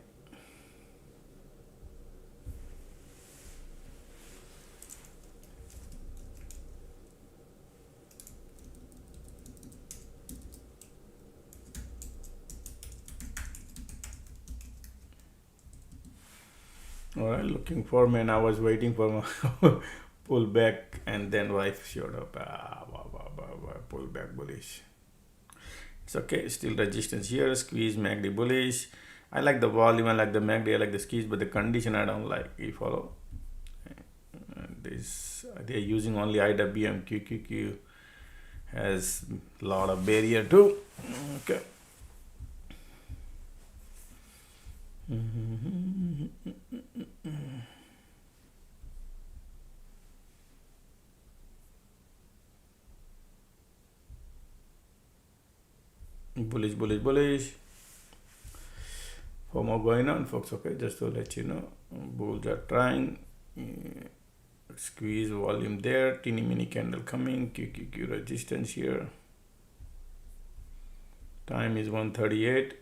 S1: All right, looking for, man, I was waiting for my pull back, and then wife showed up. Pull back bullish. It's okay, still resistance here, squeeze MACD bullish. I like the volume, I like the MACD, I like the squeeze, but the condition I don't like. You follow? This they're using only IWM. QQQ has a lot of barrier too. Okay. Bullish, bullish, bullish. FOMO going on, folks. Okay, just to let you know, bulls are trying. Squeeze volume there, teeny mini candle coming, QQQ resistance here. Time is 1:38.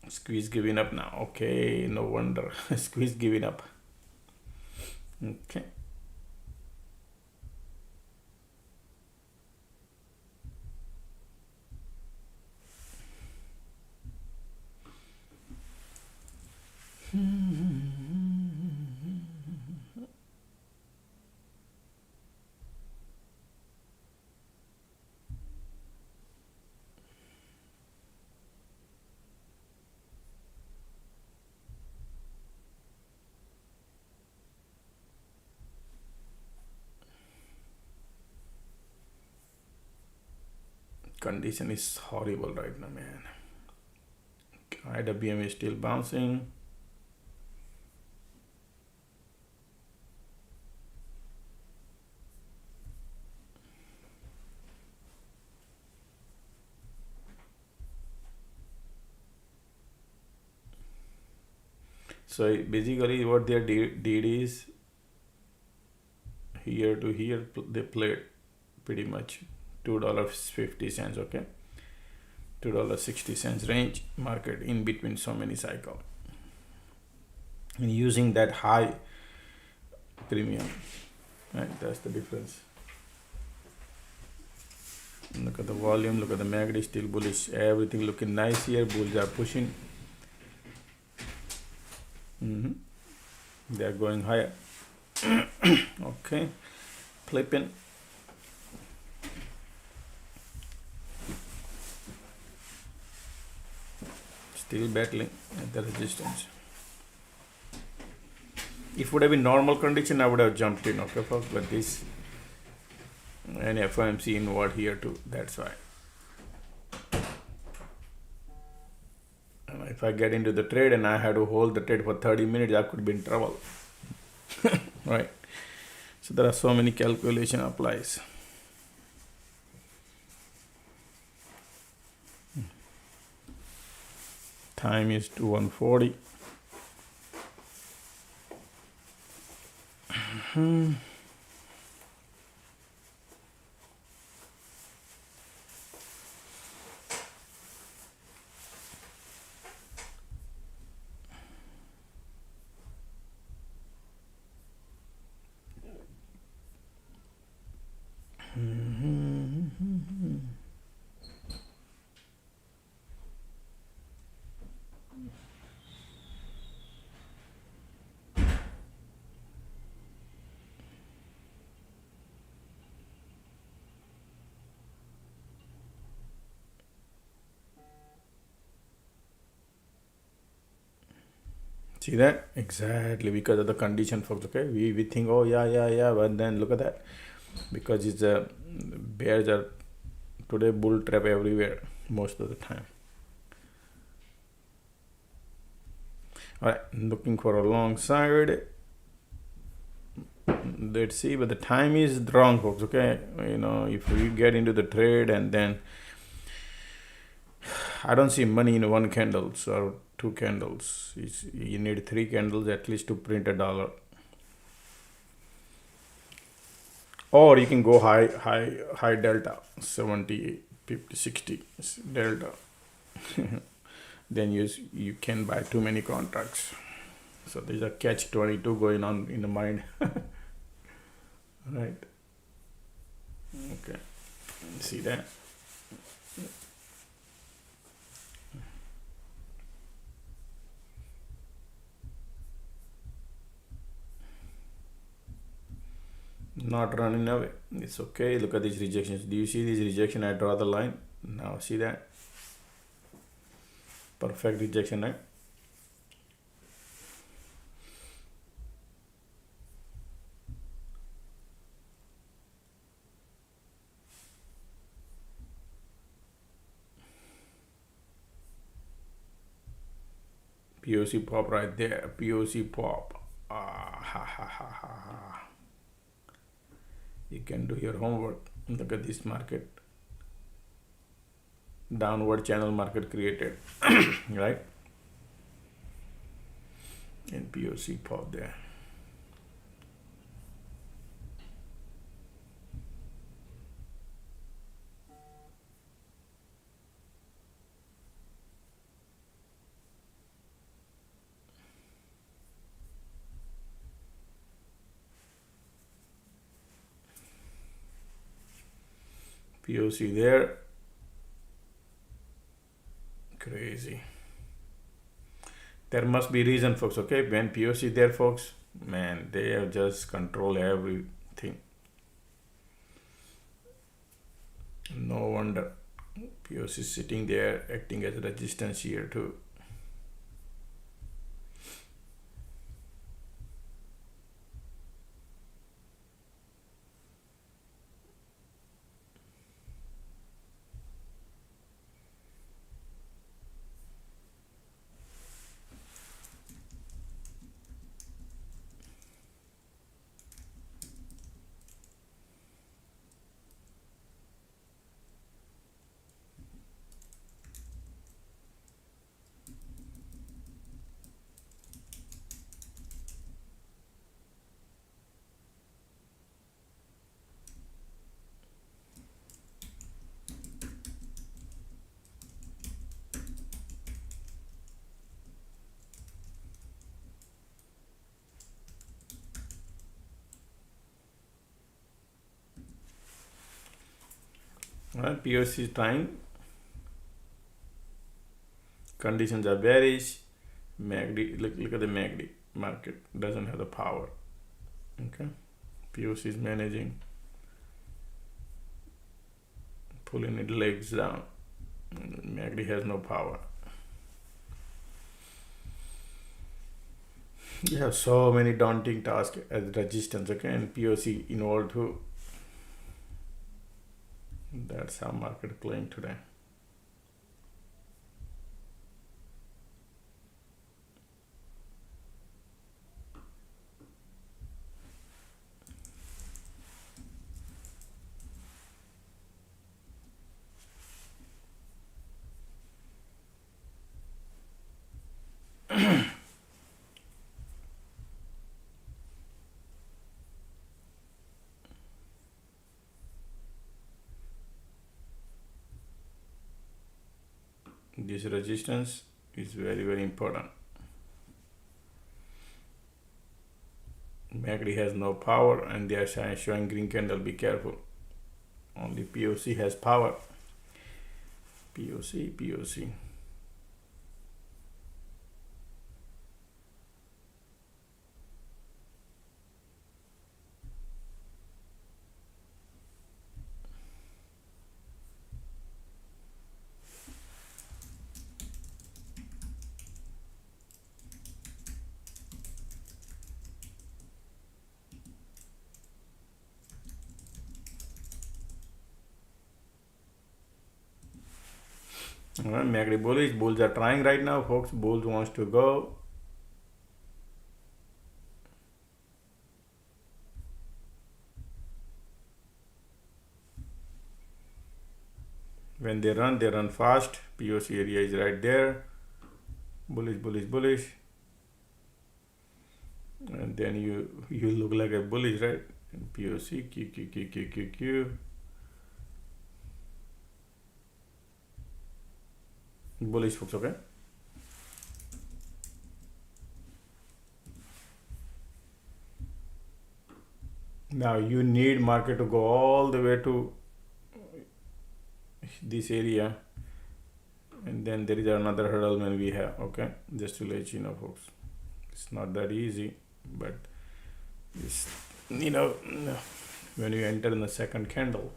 S1: Squeeze giving up now. Okay, no wonder. Squeeze giving up. Okay. Condition is horrible right now, man. IWM is still bouncing. So basically what they did is here to here they played pretty much $2.50, okay, $2.60 range market in between so many cycle, and using that high premium, right? That's the difference. Look at the volume, look at the MACD, still bullish, everything looking nice here. Bulls are pushing. They are going higher. Okay, flipping. Still battling at the resistance. If it would have been normal condition, I would have jumped in, okay folks, but this and FOMC inward here too, that's why. And if I get into the trade and I had to hold the trade for 30 minutes, I could be in trouble. Right, so there are so many calculation applies. Time is 1:40. See that? Exactly because of the condition, folks. Okay, we think, oh yeah, but then look at that, because it's a bears are today bull trap everywhere most of the time. All right, looking for a long side. Let's see, but the time is wrong, folks. Okay, you know, if we get into the trade and then I don't see money in one candles or two candles. You need 3 candles at least to print $1. Or you can go high delta, 70, 50, 60 delta. Then you can buy too many contracts. So there's a catch-22 going on in the mind. Right. Okay. See that? Not running away. It's okay. Look at these rejections. Do you see this rejection? I draw the line. Now see that? Perfect rejection, right? POC pop right there. POC pop. You can do your homework. Look at this market. Downward channel market created. Right? And POC pop there. POC there. Crazy. There must be reason, folks. Okay, when POC there, folks, man, they have just control everything. No wonder POC sitting there acting as a resistance here too. Well, POC is trying. Conditions are bearish. MACD, look at the MACD market, doesn't have the power. Okay, POC is managing, pulling its legs down. MACD has no power. You have so many daunting tasks as resistance, okay, and POC involved too. That's how market playing today. This resistance is very, very important. MACD has no power and they are showing green candle. Be careful. Only POC has power. POC. Alright, MACD bullish. Bulls are trying right now, folks. Bulls wants to go. When they run fast. POC area is right there. Bullish. And then you look like a bullish, right? And POC, Q. Bullish, folks, okay? Now you need market to go all the way to this area, and then there is another hurdle when we have, okay? Just to let you know, folks, it's not that easy, but it's, when you enter in the second candle,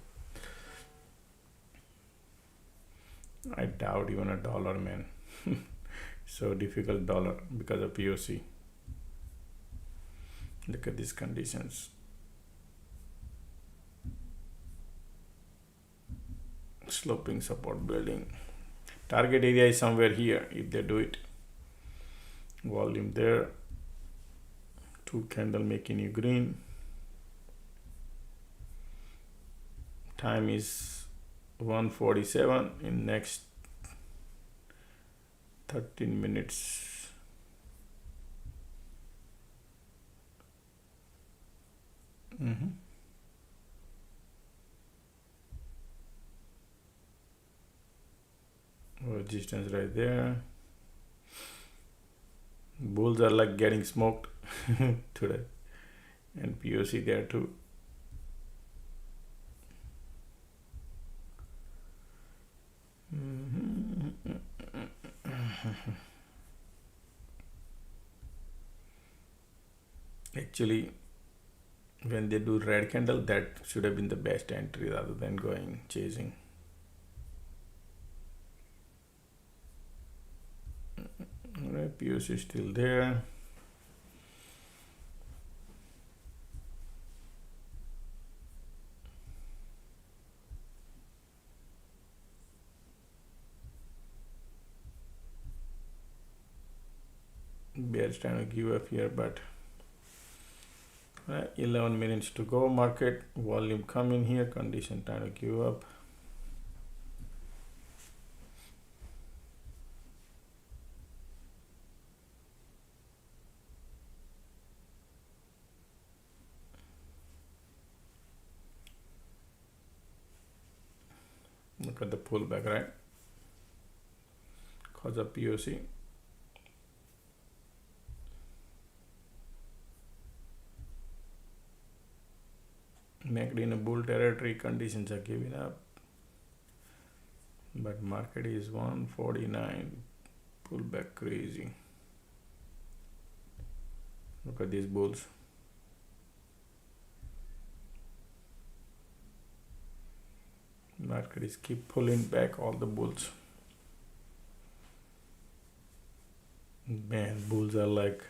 S1: I doubt even a dollar, man. So difficult dollar because of POC. Look at these conditions. Sloping support building. Target area is somewhere here if they do it. Volume there. 2 candle making you green. Time is 1:47 in next 13 minutes. Resistance right there. Bulls are like getting smoked today, and POC there too. Actually, when they do red candle, that should have been the best entry rather than going chasing. Alright, POC is still there. Bear is trying to give up here, but 11 minutes to go. Market volume come in here, condition trying to give up. Look at the pullback, right? Cause of POC. Market in a bull territory, conditions are giving up, but market is 149, pullback crazy. Look at these bulls. Market is keep pulling back all the bulls. Man, bulls are like,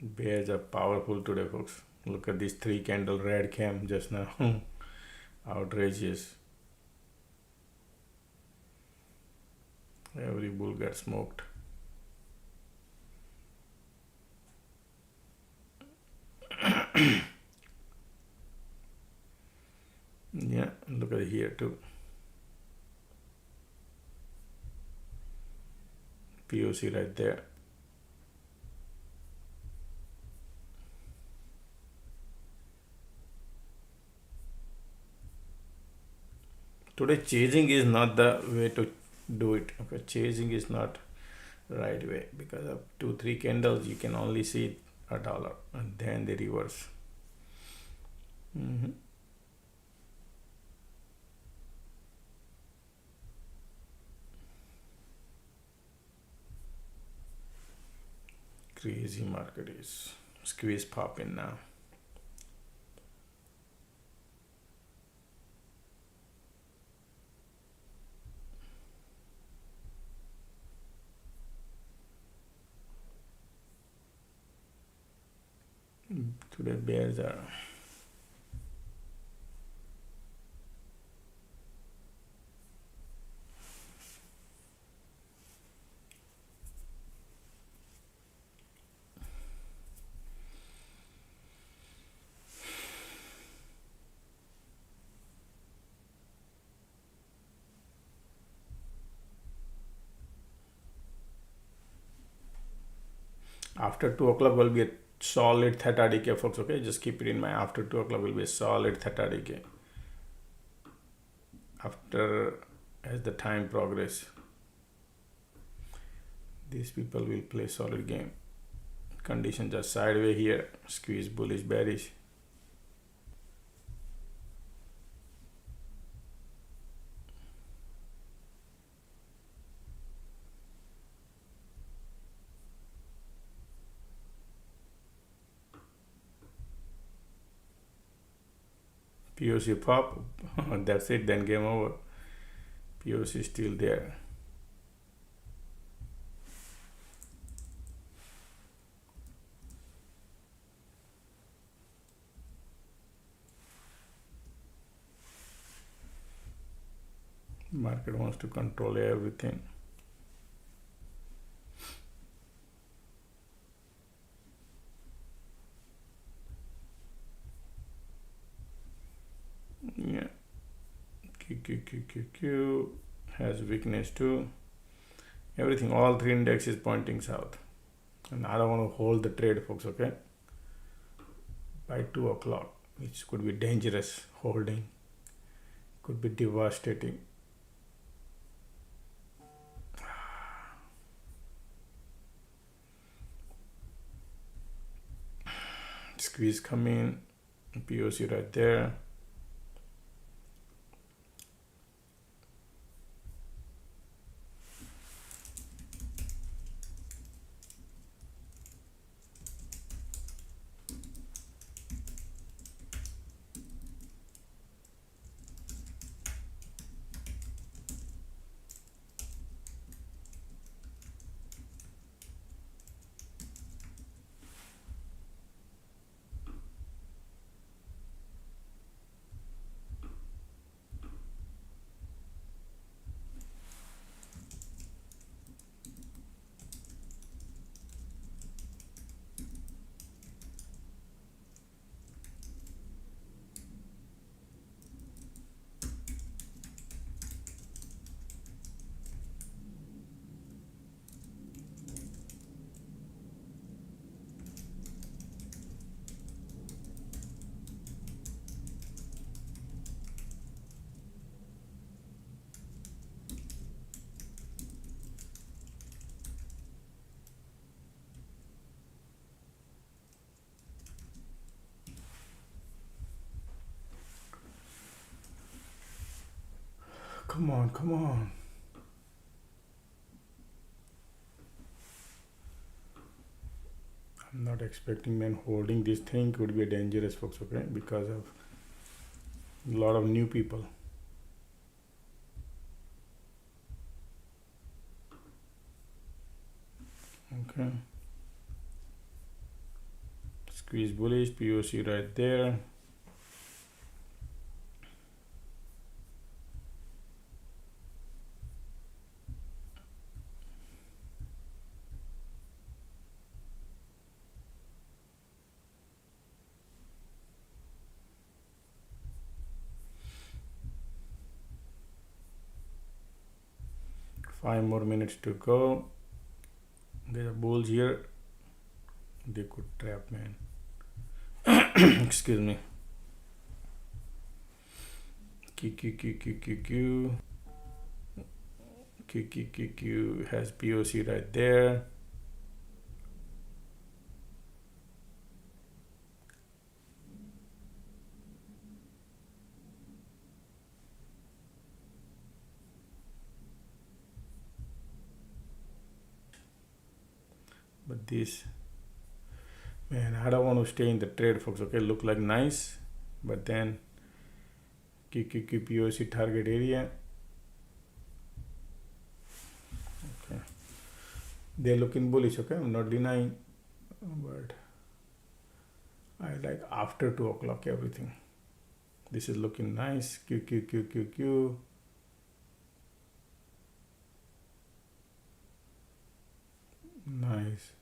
S1: bears are powerful today, folks. Look at this 3 candle red cam just now. Outrageous. Every bull got smoked. Yeah, look at here too. POC right there. Today chasing is not the way to do it. Okay, chasing is not the right way, because of 2-3 candles you can only see $1 and then they reverse. Crazy market is squeeze popping now. Today bears are after 2 o'clock will be a solid theta decay, folks. Okay, just keep it in mind. After 2 o'clock will be a solid theta decay. After, as the time progress, these people will play solid game. Conditions are sideways here. Squeeze bullish, bearish. POC pop, that's it, then game over. POC still there. Market wants to control everything. Yeah, QQQQQ has weakness too. Everything, all 3 indexes pointing south, and I don't want to hold the trade, folks. Okay, by 2 o'clock, which could be dangerous. Holding could be devastating. Squeeze come in, POC right there. Come on, come on. I'm not expecting, man, holding this thing could be dangerous, folks, okay? Because of a lot of new people. Okay. Squeeze bullish, POC right there. Five more minutes to go. There are bulls here. They could trap, man. Excuse me. Q has POC right there. But this, man, I don't want to stay in the trade, folks. Okay, look like nice, but then POC target area. Okay, they're looking bullish. Okay, I'm not denying, but I like after 2 o'clock everything. This is looking nice. Q. Nice.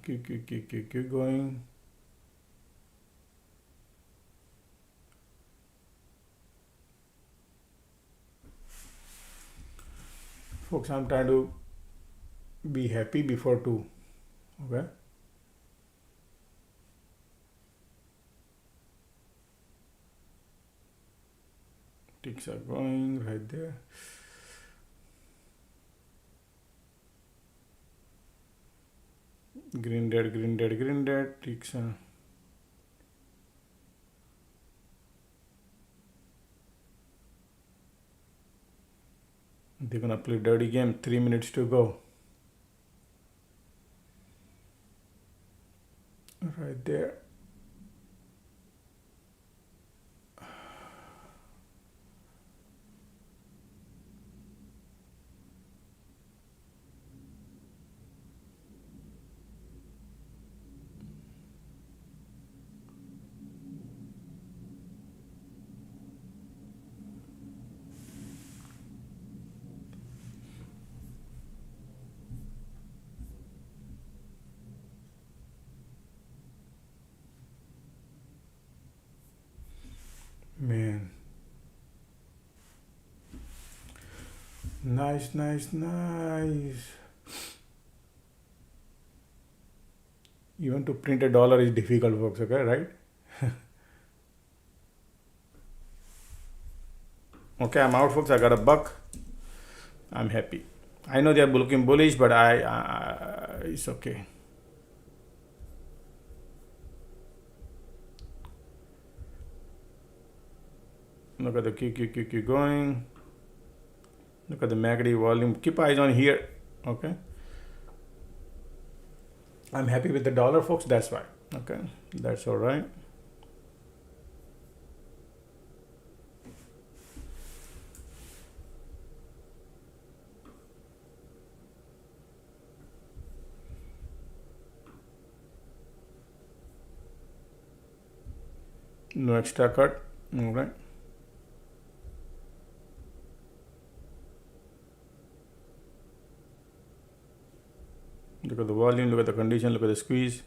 S1: Q going. Folks, I'm trying to be happy before 2. Okay. Ticks are going right there. Green dead. Ticks are. They're gonna play dirty game. 3 minutes to go. Right there. Man. Nice. Even to print $1 is difficult, folks, okay, right? Okay, I'm out, folks. I got a buck. I'm happy. I know they're looking bullish, but it's okay. Look at the Q going. Look at the MACD volume. Keep eyes on here. Okay. I'm happy with the dollar, folks. That's why. Okay. That's all right. No extra cut. All right. Look at the volume, look at the condition, look at the squeeze.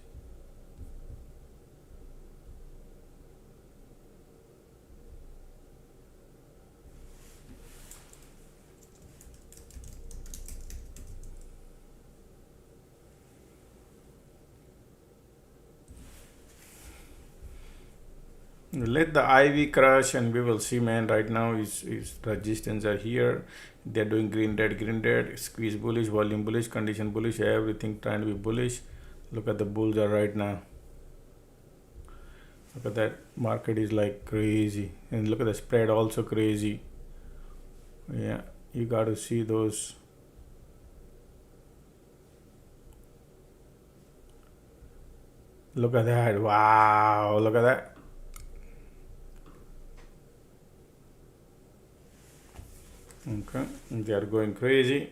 S1: Let the IV crush and we will see, man. Right now is resistance are here. They're doing green dead, squeeze bullish, volume bullish, condition bullish, everything trying to be bullish. Look at the bulls are right now. Look at that, market is like crazy, and look at the spread also crazy. Yeah, you got to see those. Look at that, wow, look at that. Okay, they are going crazy.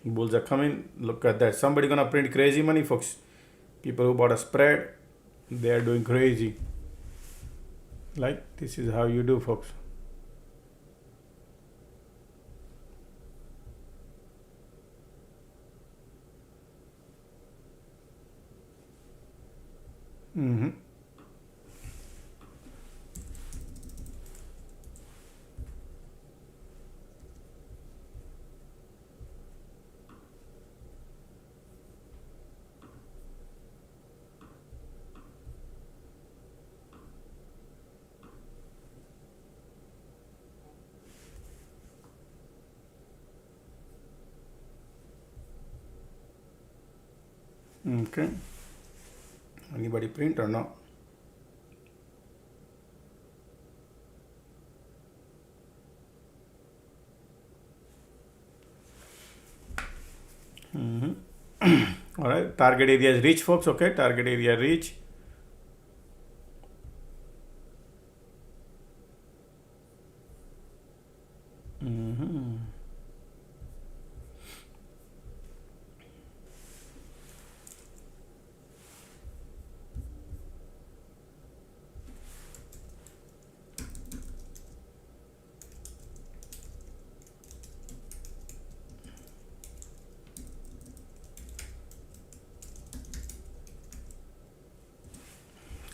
S1: Bulls are coming. Look at that, somebody gonna print crazy money, folks. People who bought a spread, they are doing crazy. Like, this is how you do, folks. Okay, anybody print or no? All right, target area is reach, folks. Okay, target area reach.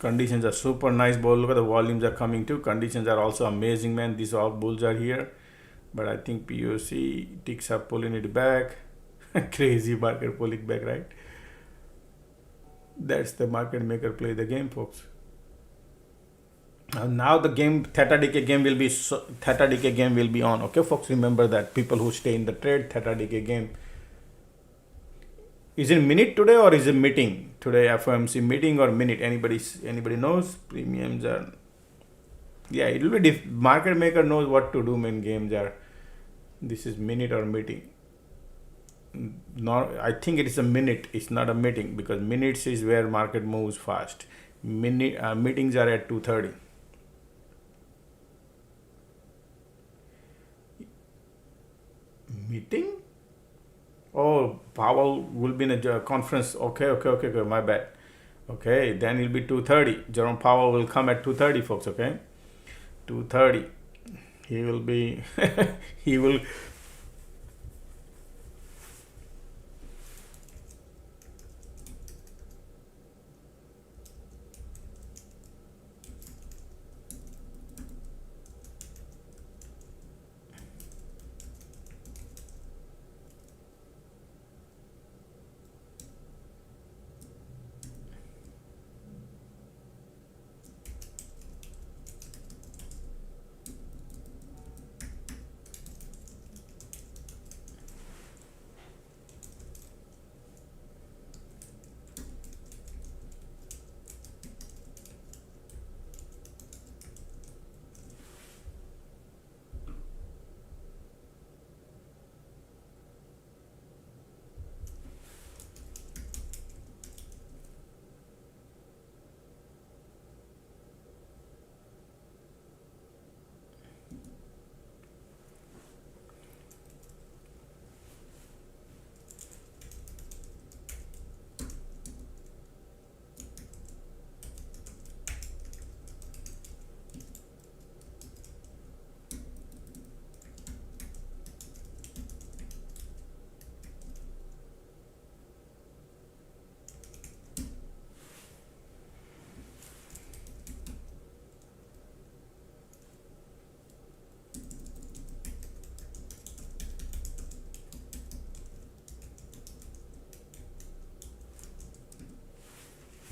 S1: Conditions are super nice, bro. Look at the volumes are coming too. Conditions are also amazing, man. These all bulls are here, but I think POC ticks are pulling it back. Crazy market pulling back, right? That's the market maker play the game, folks. Now the game theta decay game will be on. Okay, folks, remember that. People who stay in the trade, theta decay game. Is it minute today or is it meeting today? FOMC meeting or minute? Anybody knows? Premiums are. Yeah, it will be market maker knows what to do when games are. This is minute or meeting. No, I think it is a minute. It's not a meeting, because minutes is where market moves fast. Meetings are at 2:30. Meeting? Oh, Powell will be in a conference. Okay, my bad. Okay, then it'll be 2:30. Jerome Powell will come at 2:30, folks. Okay, 2:30. He will be. He will.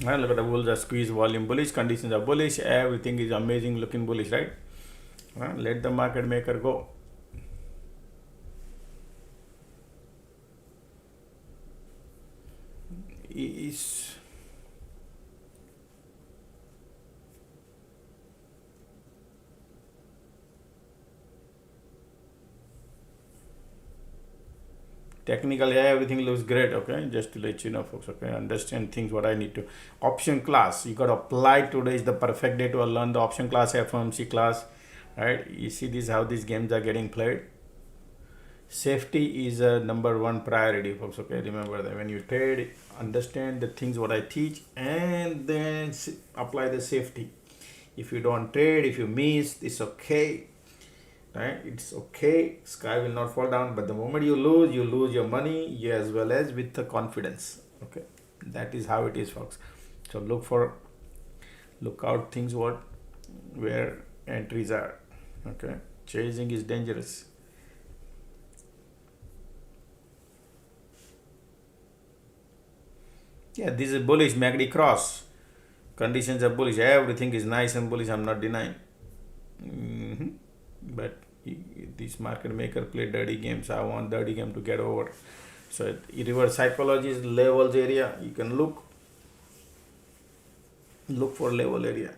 S1: Well, look at the bulls are squeeze volume bullish, conditions are bullish, everything is amazing looking bullish, right? Let the market maker go. is technically everything looks great. Okay, just to let you know, folks. Okay, understand things what I need to. Option class, you got to apply. Today is the perfect day to learn the option class, FOMC class. Right, you see this how these games are getting played. Safety is a number one priority, folks. Okay, remember that when you trade, understand the things what I teach and then apply the safety. If you don't trade, if you miss, it's okay, right? It's okay, sky will not fall down, but the moment you lose your money as well as with the confidence. Okay, that is how it is, folks. So look out things what where entries are. Okay, chasing is dangerous. Yeah, this is bullish MACD cross. Conditions are bullish. Everything is nice and bullish. I'm not denying. But this market maker play dirty games. I want dirty game to get over. So reverse psychology is levels area. You can look for level area.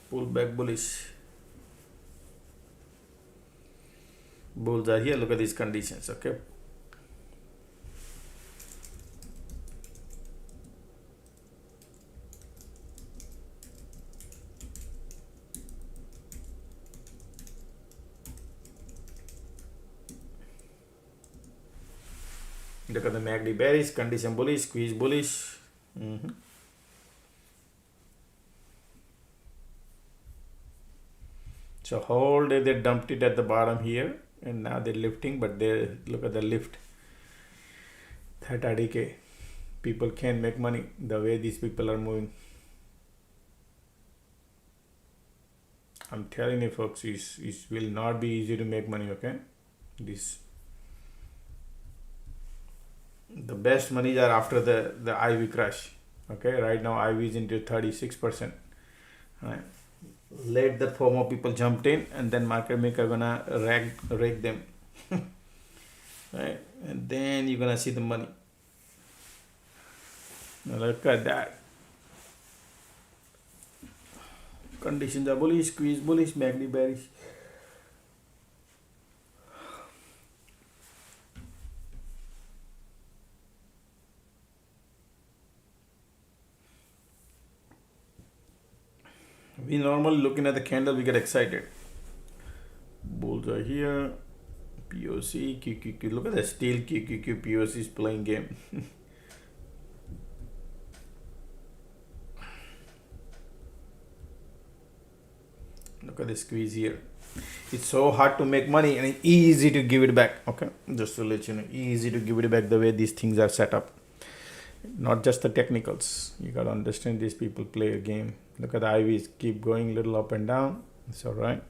S1: Pull back bullish. Bulls are here. Look at these conditions. Okay. Look at the MACD bearish, condition bullish, squeeze bullish. So whole day they dumped it at the bottom here, and now they're lifting, but they look at the lift. 30K. People can make money the way these people are moving. I'm telling you, folks, it will not be easy to make money. Okay, the best monies are after the IV crash. Okay, right now IV is into 36%. Right, let the FOMO people jumped in, and then market maker gonna rake them. Right, and then you're gonna see the money. Now look at that. Conditions are bullish, squeeze bullish, MACD bearish. We normally looking at the candle, we get excited. Bulls are here. POC, QQQ. Look at the steel QQQ. POC is playing game. Look at the squeeze here. It's so hard to make money and it's easy to give it back. Okay, just to let you know, easy to give it back the way these things are set up. Not just the technicals. You gotta understand these people play a game. Look at the IVs keep going little up and down. It's all right.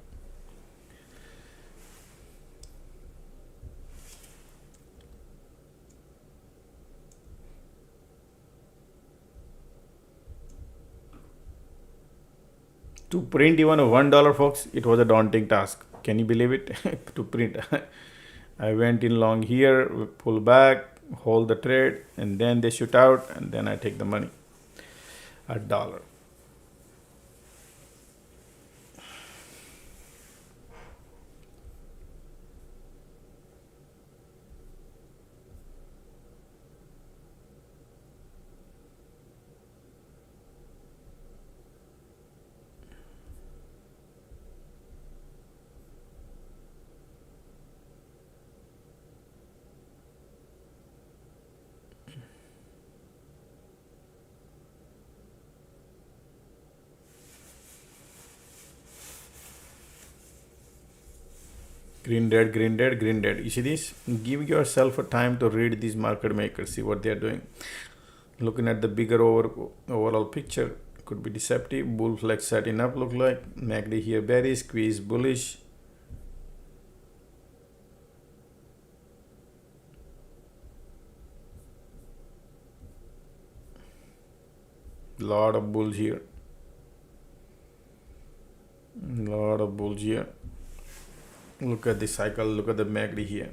S1: To print even $1, folks, it was a daunting task. Can you believe it? To print. I went in long here, pull back, hold the trade, and then they shoot out, and then I take the money. $1. Green, red, green, red, green, red. You see this? Give yourself a time to read these market makers, see what they are doing. Looking at the bigger overall picture could be deceptive. Bull flag setting up look like. MACD here bearish, squeeze bullish. Lot of bulls here. Lot of bulls here. Look at the cycle, look at the MACD here.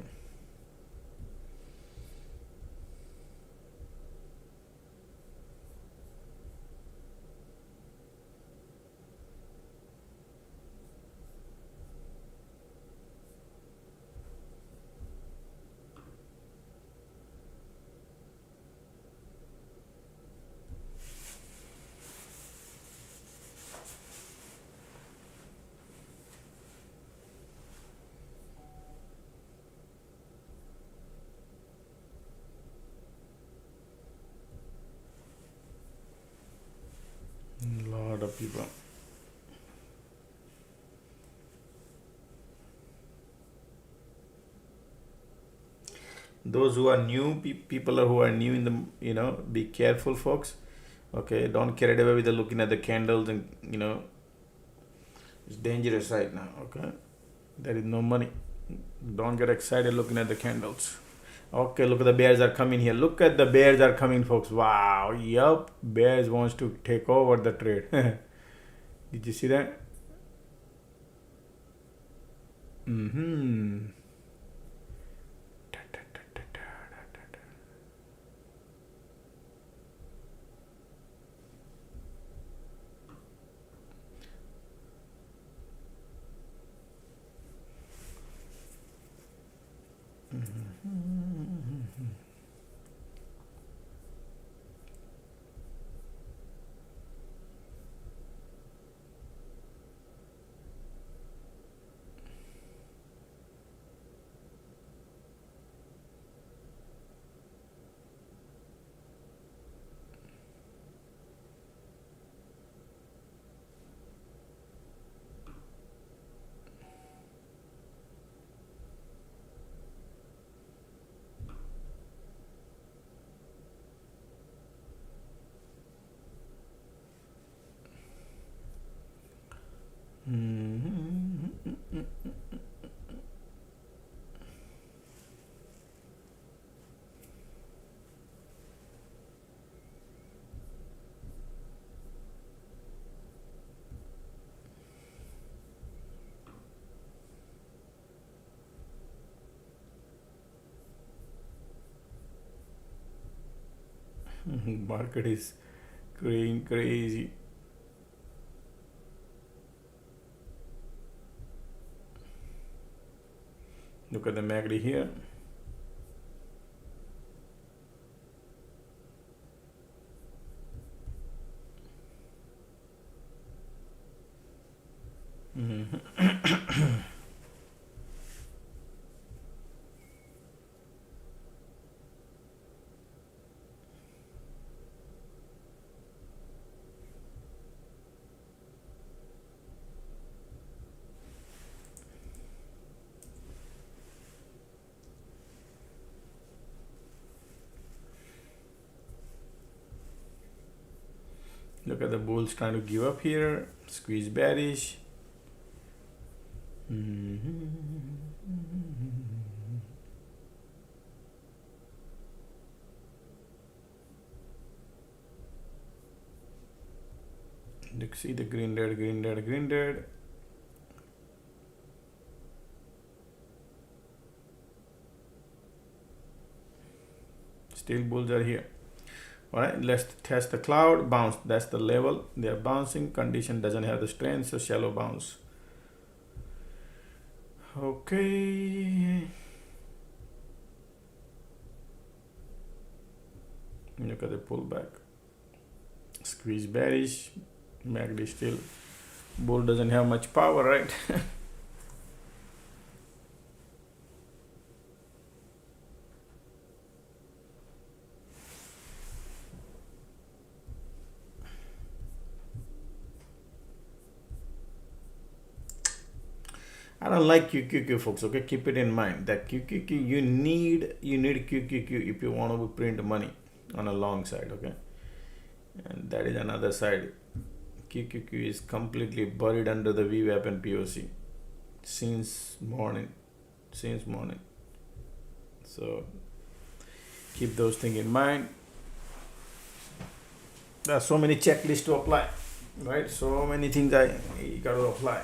S1: of people. Those who are new, people who are new in the, be careful, folks. Okay, don't carry away with the looking at the candles and, it's dangerous right now. Okay, there is no money. Don't get excited looking at the candles. Okay, look at the bears are coming here. Look at the bears are coming, folks. Wow, yup, bears wants to take over the trade. Did you see that? Mm-hmm. Market is going crazy. Look at the MACD here. Look at the bulls trying to give up here. Squeeze bearish. Look, see the green red, green red, green red. Still bulls are here. All right, let's test the cloud bounce. That's the level they are bouncing. Condition doesn't have the strength, so shallow bounce. Okay. Look at the pullback. Squeeze bearish. MACD still. Bull doesn't have much power, right? I don't like QQQ, folks. Okay, keep it in mind that QQQ you need QQQ if you want to print money on a long side. Okay, and that is another side. QQQ is completely buried under the VWAP and POC since morning. So keep those things in mind. There are so many checklists to apply, right? So many things you got to apply.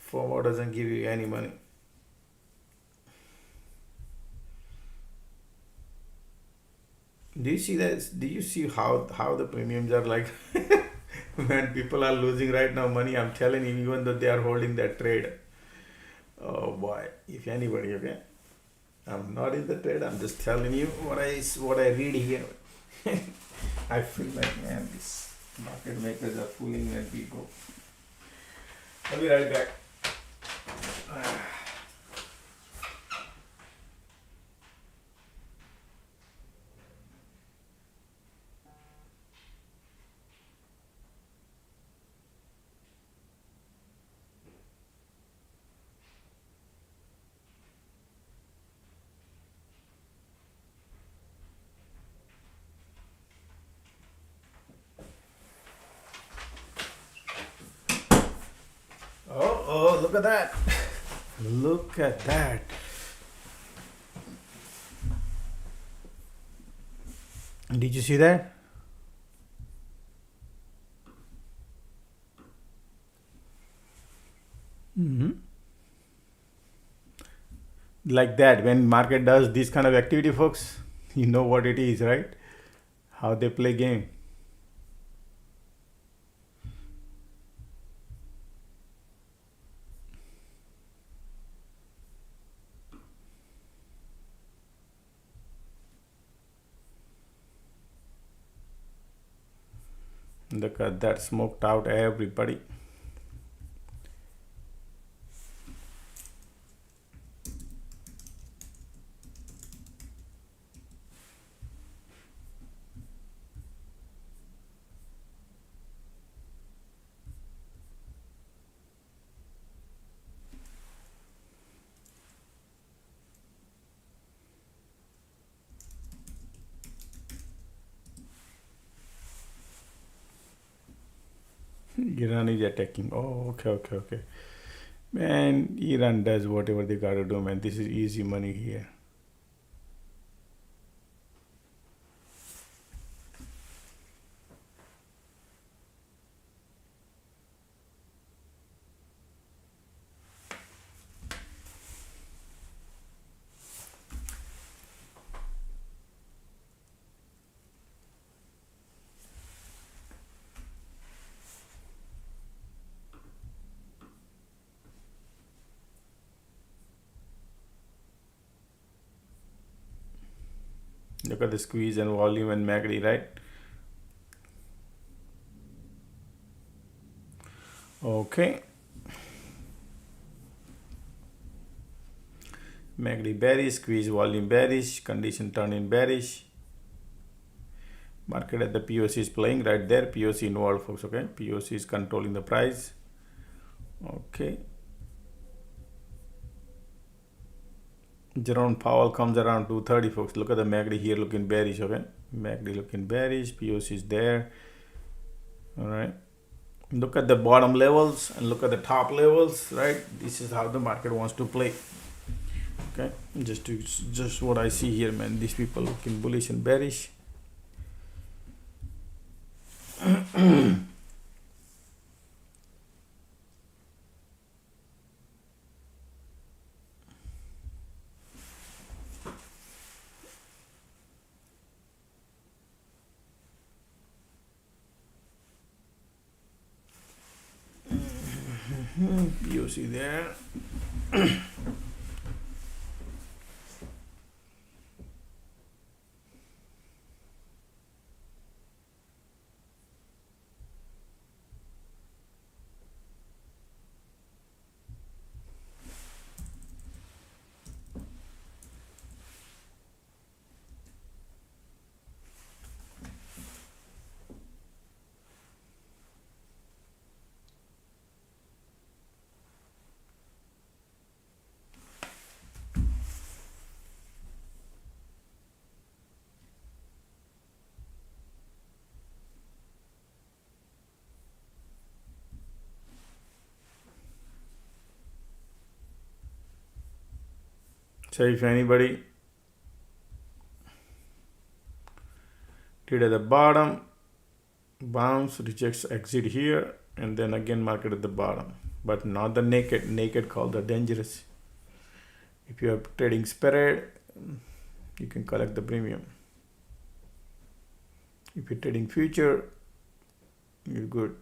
S1: FOMO doesn't give you any money. Do you see that? Do you see how the premiums are like? When people are losing right now money, I'm telling you, even though they are holding that trade. Oh boy, if anybody, okay? I'm not in the trade, I'm just telling you what I read here. I feel like, man, these market makers are fooling their people. I'll be right back. look at that. Look at that. Did you see that? Like that, when market does this kind of activity, folks, you know what it is, right? How they play game. Look at that, smoked out everybody. Iran is attacking. Oh, okay. Man, Iran does whatever they gotta do, man. This is easy money here. Look at the squeeze and volume and MACD, right? Okay. MACD bearish, squeeze volume bearish, condition turn in bearish. Market at the POC is playing right there. POC involved, folks. Okay, POC is controlling the price. Okay. Jerome Powell comes around 230, folks. Look at the MACD here looking bearish. Okay, MACD looking bearish. POC is there. All right. Look at the bottom levels and look at the top levels. Right. This is how the market wants to play. Okay. Just what I see here, man. These people looking bullish and bearish. POC there. So if anybody did at the bottom, bounce, rejects, exit here, and then again market at the bottom, but not the naked called the dangerous. If you are trading spread, you can collect the premium. If you're trading future, you're good.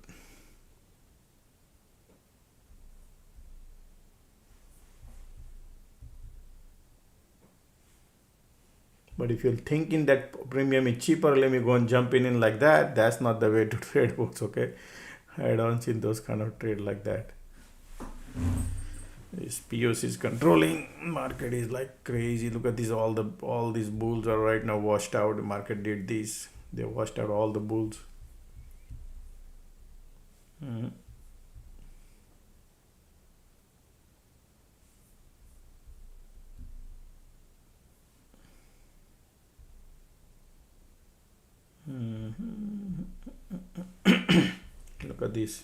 S1: But if you're thinking that premium is cheaper, let me go and jump in like that, that's not the way to trade, folks. Okay, I don't see those kind of trade like that. This POC is controlling. Market is like crazy. Look at this. All these bulls are right now washed out. The market did this. They washed out all the bulls. Look at this.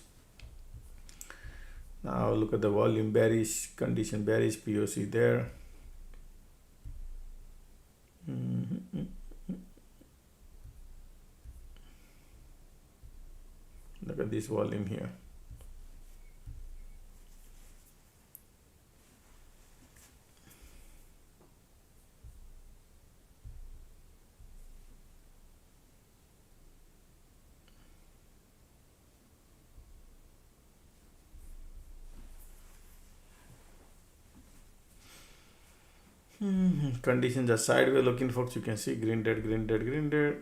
S1: Now look at the volume, bearish condition, bearish POC there. Look at this volume here. Conditions are sideways looking, folks. You can see green dead, green dead, green dead.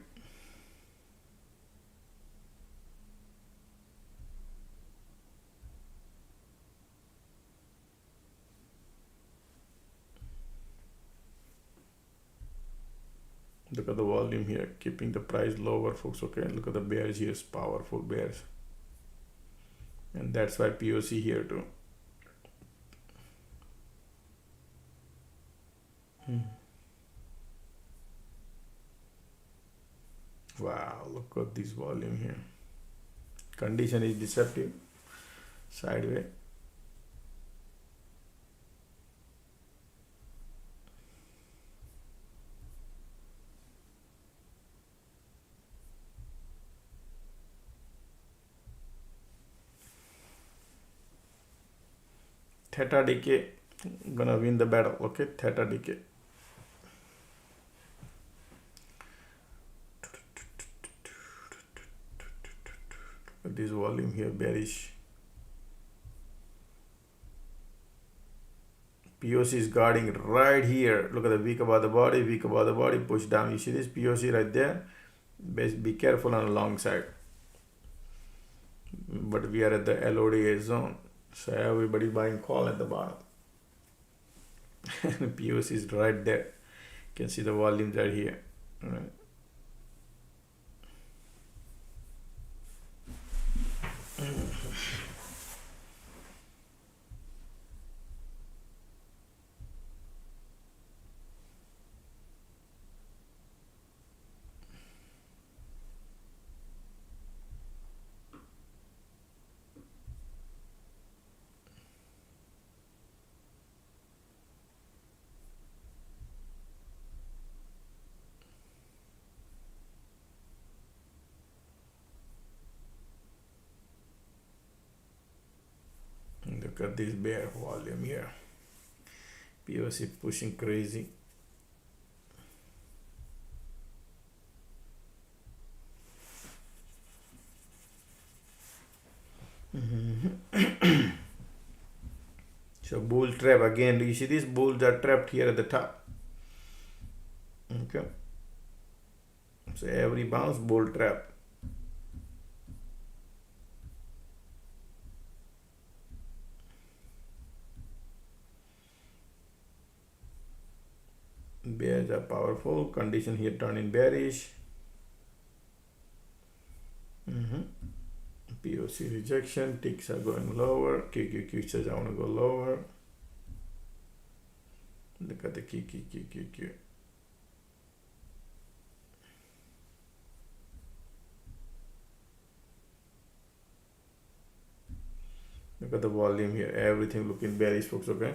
S1: Look at the volume here, keeping the price lower, folks. Okay, look at the bears here, powerful bears, and that's why POC here too. Wow, look at this volume here. Condition is deceptive, sideways. Theta decay gonna win the battle. Okay, theta decay. This volume here, bearish. POC is guarding right here. Look at the weak above the body, weak above the body, push down. You see this POC right there? Be careful on the long side. But we are at the LODA zone, so everybody buying call at the bottom. POC is right there. You can see the volumes right here. All right. Look at this bear volume here. POC pushing crazy. So bull trap again. You see these bulls are trapped here at the top. Okay. So every bounce bull trap. Bears are powerful. Condition here turning bearish. POC rejection. Ticks are going lower. QQQ says I want to go lower. Look at the QQQ. Look at the volume here. Everything looking bearish, folks. Okay.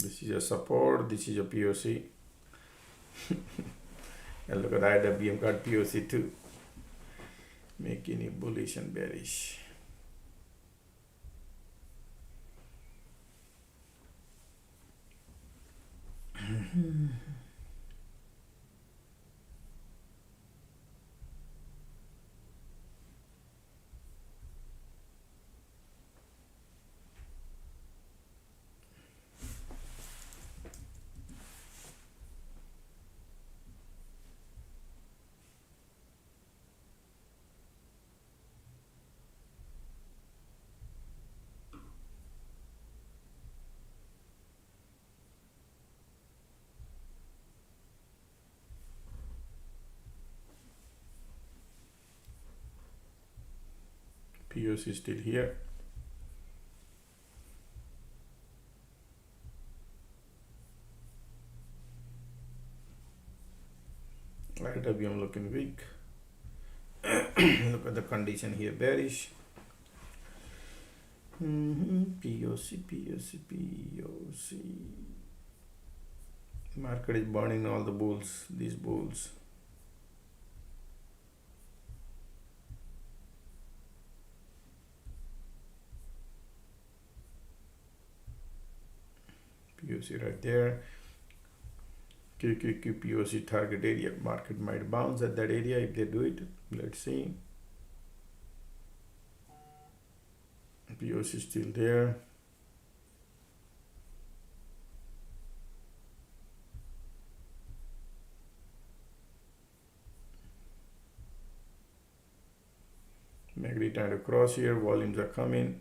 S1: This is your support, this is your POC. And look at IWM got POC too. Making it bullish and bearish. POC still here. IWM looking weak. Look at the condition here, bearish. POC. Market is burning all the bulls, these bulls. POC right there. QQQ POC target area. Market might bounce at that area if they do it. Let's see. POC still there. MACD trying to cross here. Volumes are coming.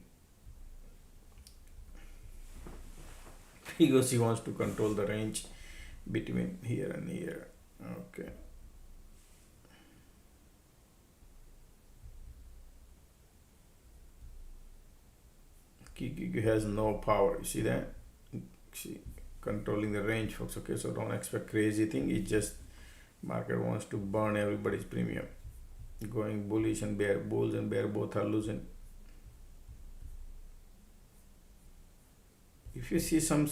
S1: POC wants to control the range between here and here. Okay. QQQ has no power. You see that? See, controlling the range, folks. Okay, so don't expect crazy thing. It's just market wants to burn everybody's premium. Going bullish and bear, bulls and bear both are losing. If you see some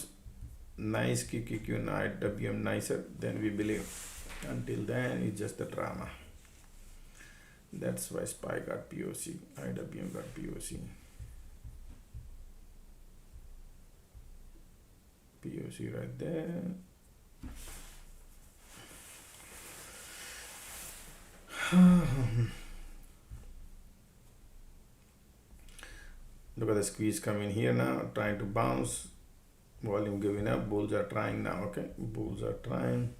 S1: nice QQQ and IWM nicer, then we believe. Until then, it's just a drama. That's why SPY got POC, IWM got POC. POC right there. Look at the squeeze coming here now, trying to bounce. Volume giving up. Bulls are trying now. Okay, bulls are trying.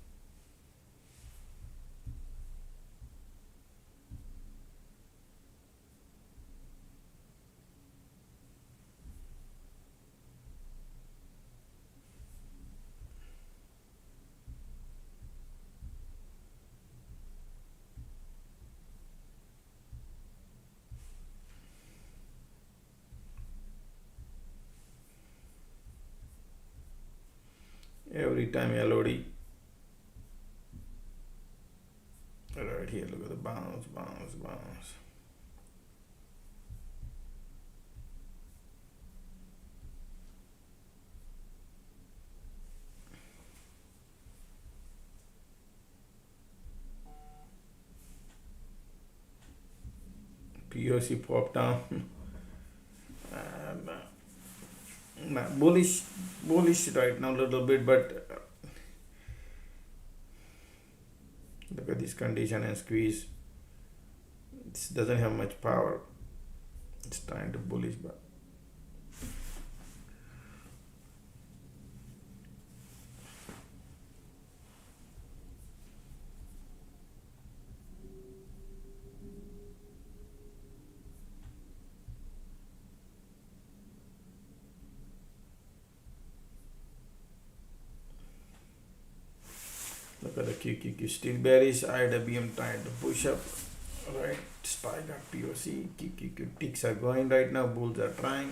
S1: Every time LOD. Right here, look at the bounce. POC popped down. Bullish right now a little bit, but look at this condition and squeeze. This doesn't have much power. It's trying to bullish, but look at the QQQ still bearish. IWM trying to push up. Alright, SPY got POC. QQQ ticks are going right now. Bulls are trying.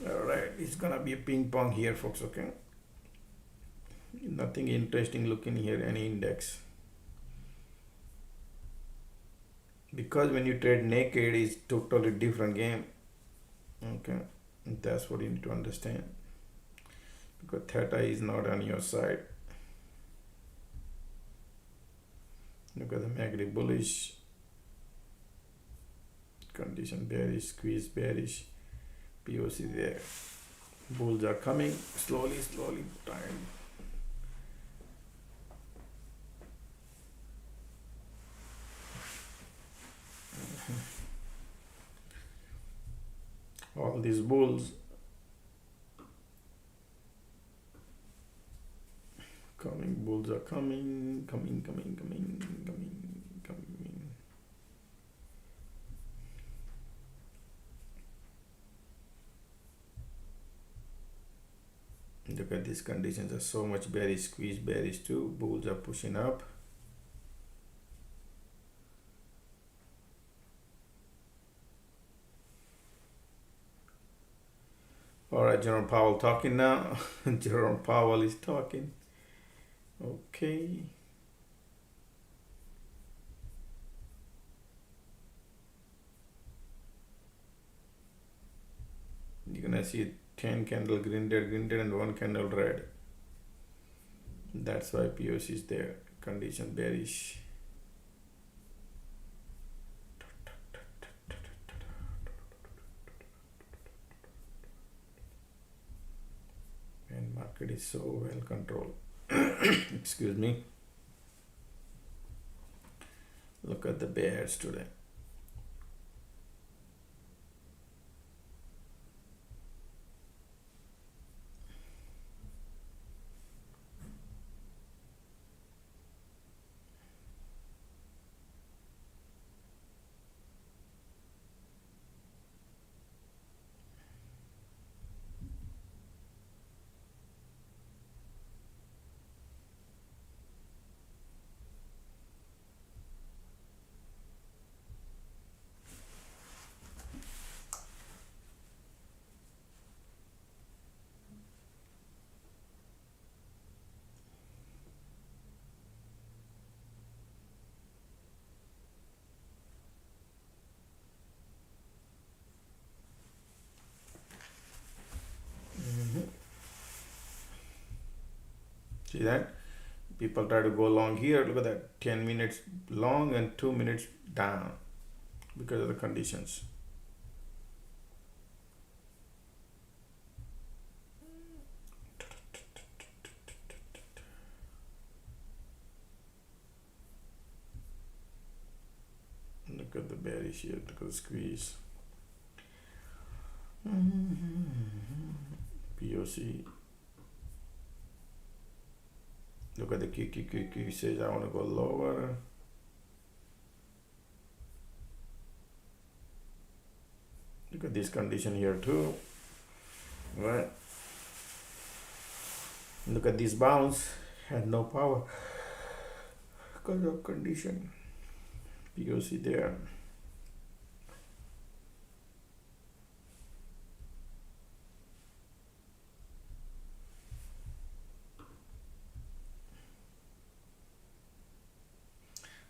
S1: Alright, it's gonna be a ping pong here, folks. Okay, nothing interesting looking here. Any index, because when you trade naked, it's totally different game. Okay, that's what you need to understand, because theta is not on your side. Look at the MACD bullish, condition bearish, squeeze bearish, POC there. Bulls are coming slowly trying. All these bulls coming, bulls are coming. Look at these conditions, are so much bearish, squeeze bearish too. Bulls are pushing up. All right, Jerome Powell talking now. Jerome Powell is talking. Okay. You're gonna see 10 candle green dead, and 1 candle red. That's why POC is there. Condition bearish. And market is so well controlled. Excuse me. Look at the bears today. See that? People try to go long here. Look at that. 10 minutes long and 2 minutes down because of the conditions. Look at the bearish here. Look at the squeeze. POC. Look at the QQQQ says I want to go lower. Look at this condition here too. Right. Look at this bounce. Had no power because of condition. POC there.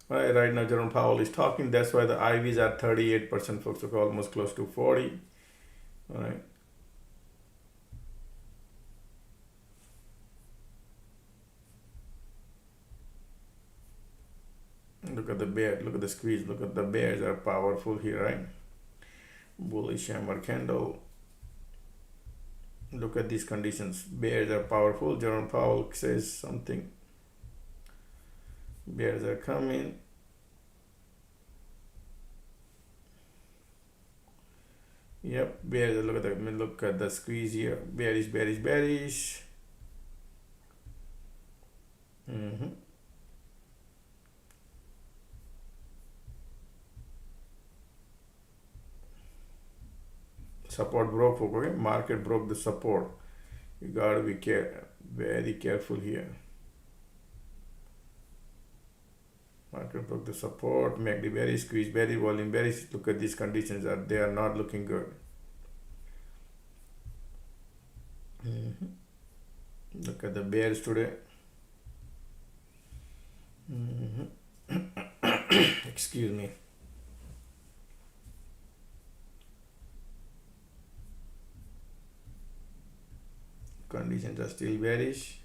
S1: Right now Jerome Powell is talking. That's why the IVs are 38%, folks. Look, almost close to 40. All right. Look at the bear. Look at the squeeze. Look at the bears are powerful here, right? Bullish hammer candle. Look at these conditions. Bears are powerful. Jerome Powell says something. Bears are coming. Yep, bears. Look at the squeeze here. Bearish, bearish, bearish. Support broke, okay? Market broke the support. You gotta be very careful here. Market broke the support, make the bearish, squeeze bearish, volume bearish. Look at these conditions, they are not looking good. Look at the bears today. Excuse me. Conditions are still bearish.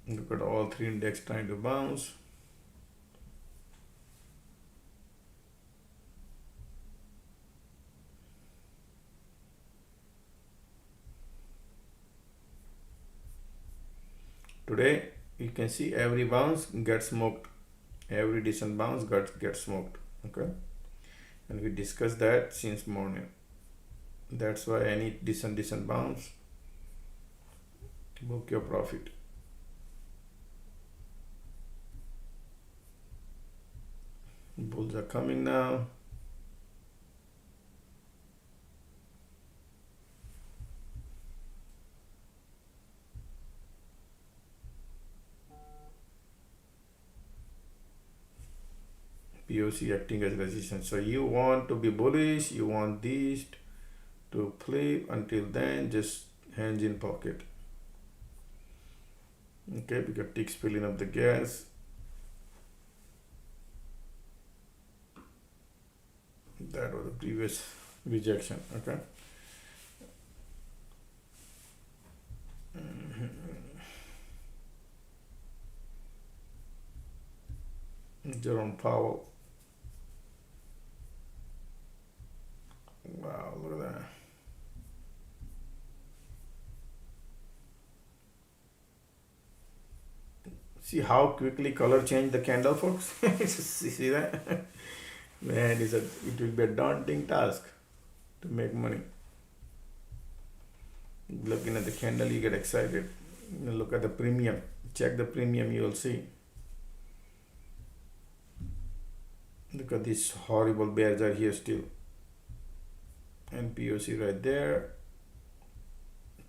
S1: Look at all three index trying to bounce. Today you can see every bounce gets smoked, every decent bounce gets smoked. Okay, and we discussed that since morning. That's why any decent bounce, book your profit. Bulls are coming now. POC acting as resistance. So you want to be bullish, you want these to flip. Until then, just hands in pocket. Okay, because ticks filling up the gas. That was the previous rejection. Okay. Jerome Powell. Wow, look at that. See how quickly color changed the candle, folks? See that? Man, it will be a daunting task to make money. Looking at the candle, you get excited. You look at the premium. Check the premium, you will see. Look at these horrible bears are here still. And POC right there.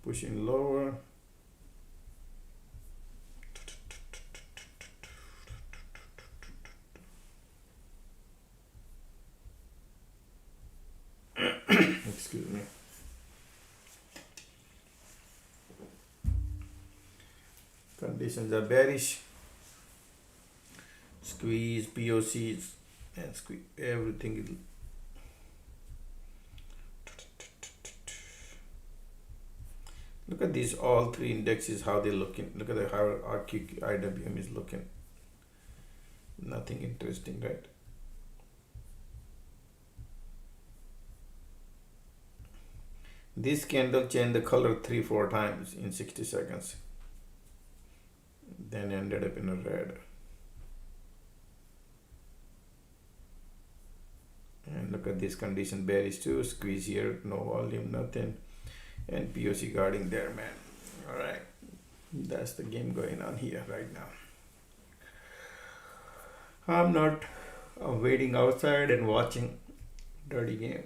S1: Pushing lower. Excuse me. Conditions are bearish. Squeeze POCs and squeeze everything. Look at these all three indexes, how they're looking. Look at how RQQ IWM is looking. Nothing interesting, right? This candle changed the color 3-4 times in 60 seconds. Then ended up in a red. And look at this condition, bearish too. Squeeze here, no volume, nothing. And POC guarding there, man. All right. That's the game going on here right now. I'm waiting outside and watching dirty game.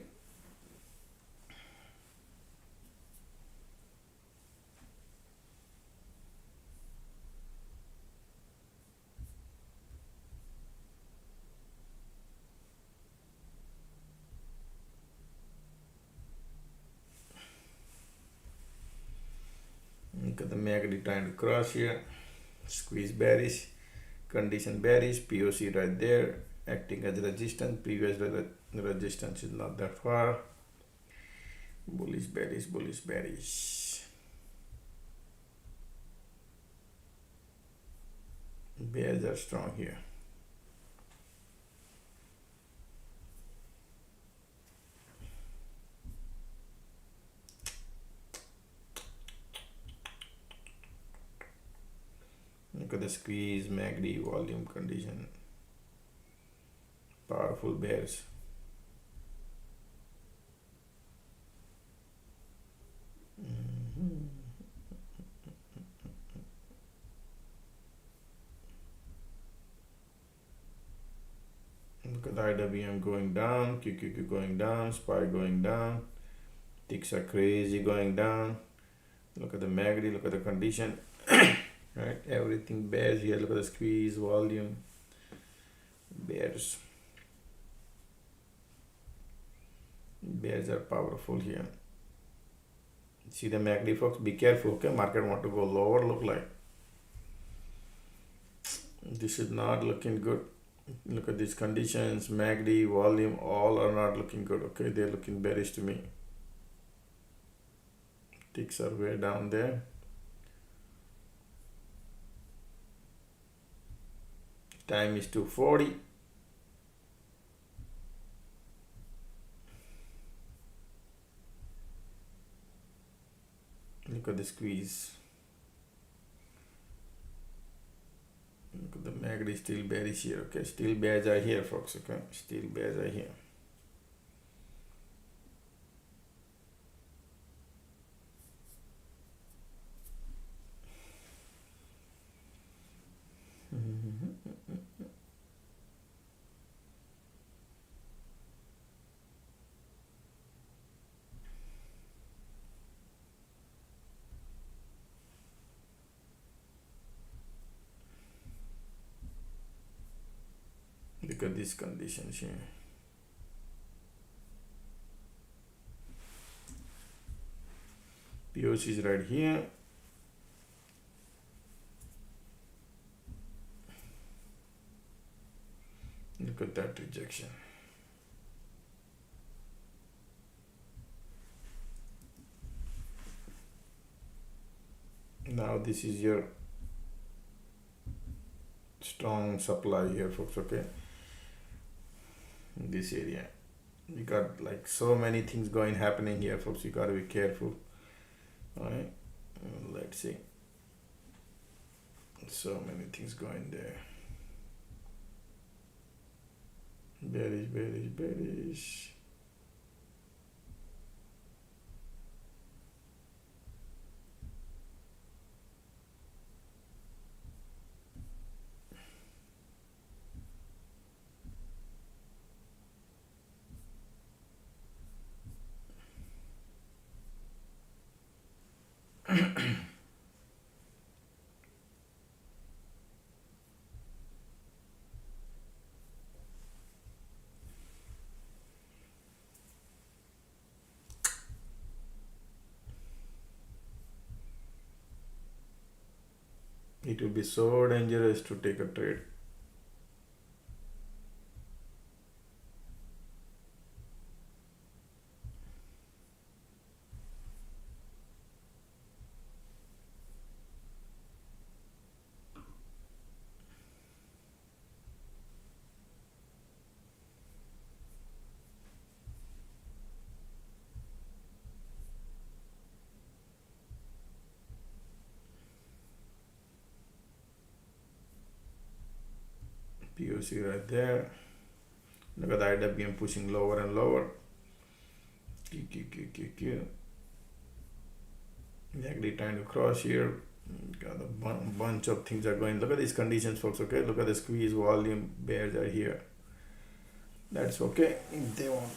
S1: Look at the MACD trying to cross here. Squeeze bearish. Condition bearish. POC right there. Acting as resistance. Previous resistance is not that far. Bullish, bearish, bullish, bearish. Bears are strong here. Look at the squeeze, MACD, volume condition. Powerful bears. Look at the IWM going down, QQQ going down, SPY going down. Ticks are crazy going down. Look at the MACD, look at the condition. Right, everything bears here. Look at the squeeze, volume, bears. Bears are powerful here. See the MACD, folks. Be careful. Okay, market want to go lower. Look like this is not looking good. Look at these conditions. MACD, volume, all are not looking good. Okay, they're looking bearish to me. Ticks are way down there. Time is 2:40. Look at the squeeze. Look at the MACD still bearish here. Okay, still bears are here, folks. Okay, still bears are here. The Look at these conditions here. POC is right here. Look at that rejection. Now this is your strong supply here, folks. Okay, in this area you got like so many things happening here, folks. You gotta be careful. All right, let's see. So many things going there. Bearish, bearish, bearish. It will be so dangerous to take a trade. POC right there. Look at the IWM pushing lower and lower. Q. Exactly trying to cross here. Got a bunch of things are going. Look at these conditions, folks. Okay, look at the squeeze volume. Bears are here. That's okay if they want.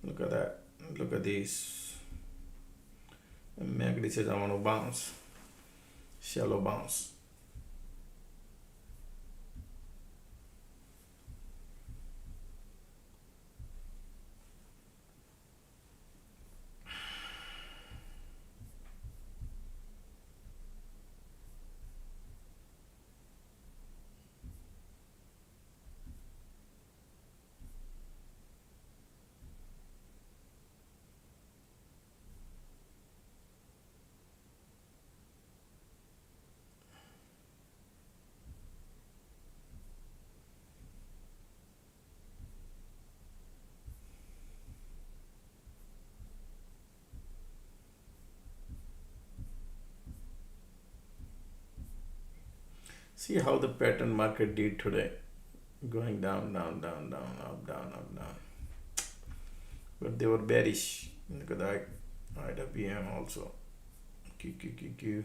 S1: Look at that. Look at these. MACD says I want to bounce. Shallow bounce. See how the pattern market did today, going down, down, down, down, up, down, up, down. But they were bearish. Look at that IWM also. Q.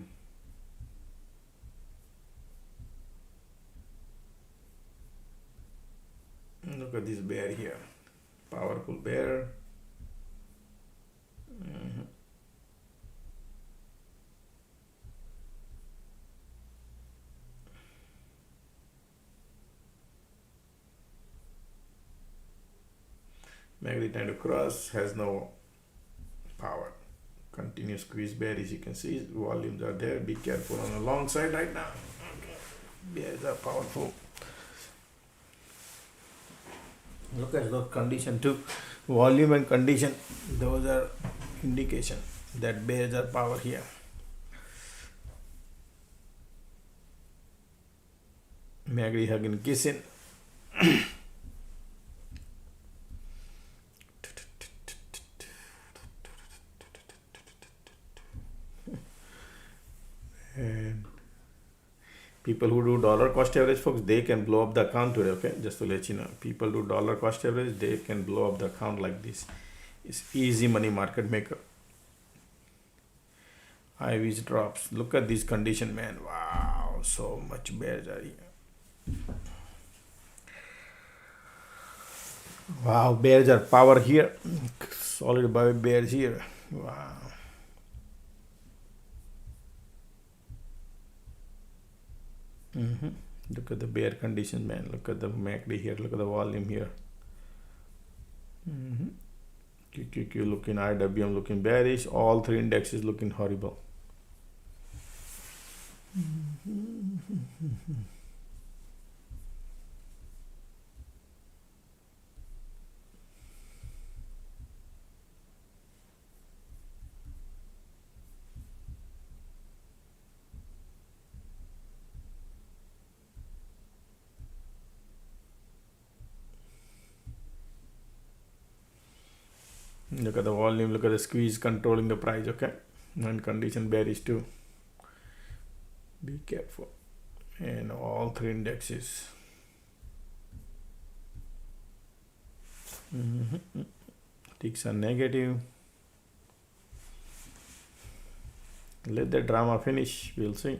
S1: Look at this bear here, powerful bear. MACD trying to cross, has no power. Continuous squeeze bearish. You can see volumes are there. Be careful on the long side right now. Okay. Bears are powerful. Look at the condition too. Volume and condition, those are indication that bears are power here. MACD hugging kissing. And people who do dollar cost average, folks, they can blow up the account today. Okay, just to let you know, people do dollar cost average, they can blow up the account like this. It's easy money market maker. IVs drops. Look at this condition, man. Wow, so much bears are here. Wow, bears are power here. Solid buy bears here. Wow. Look at the bear condition, man. Look at the MACD here. Look at the volume here. QQQ looking, IWM looking bearish. All three indexes looking horrible. Look at the volume, look at the squeeze controlling the price, okay? And condition bearish too. Be careful. And all three indexes. Ticks are negative. Let the drama finish, we'll see.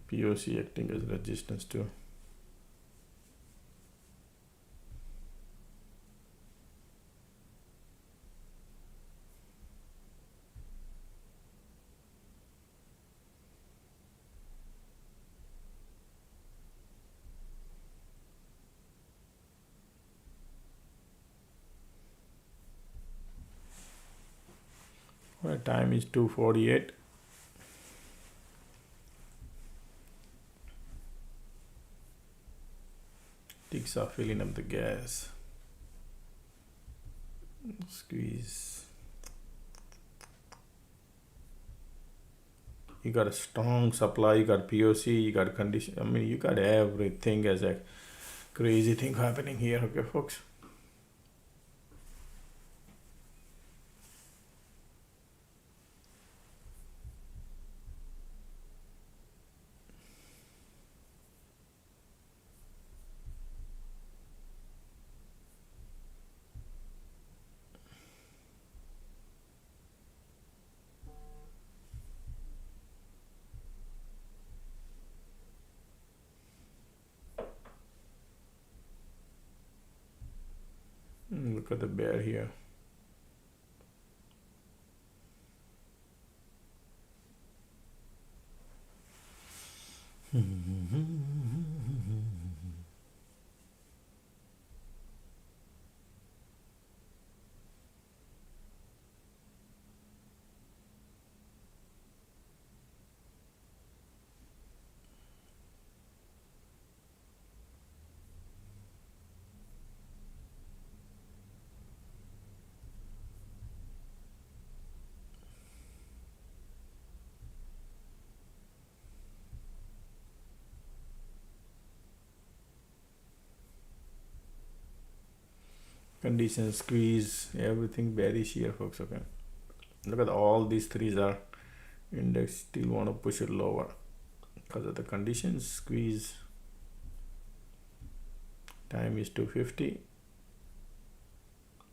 S1: POC acting as resistance too. Well, time is 2:48. Ticks are filling up the gas. Squeeze. You got a strong supply, you got POC, you got condition. I mean, you got everything as a crazy thing happening here, okay, folks? Look at the bear here. Condition, squeeze, everything bearish here, folks, okay? Look at all these threes are index still want to push it lower because of the conditions. Squeeze. Time is 2:50.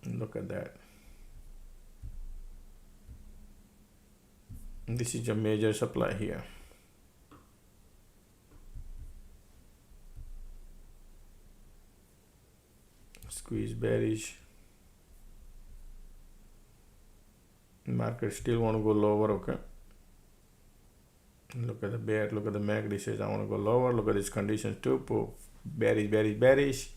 S1: Look at that. This is a major supply here. Squeeze bearish. Market still want to go lower, okay? Look at the bear, look at the MACD says I want to go lower. Look at these conditions too. Bearish, bearish, bearish.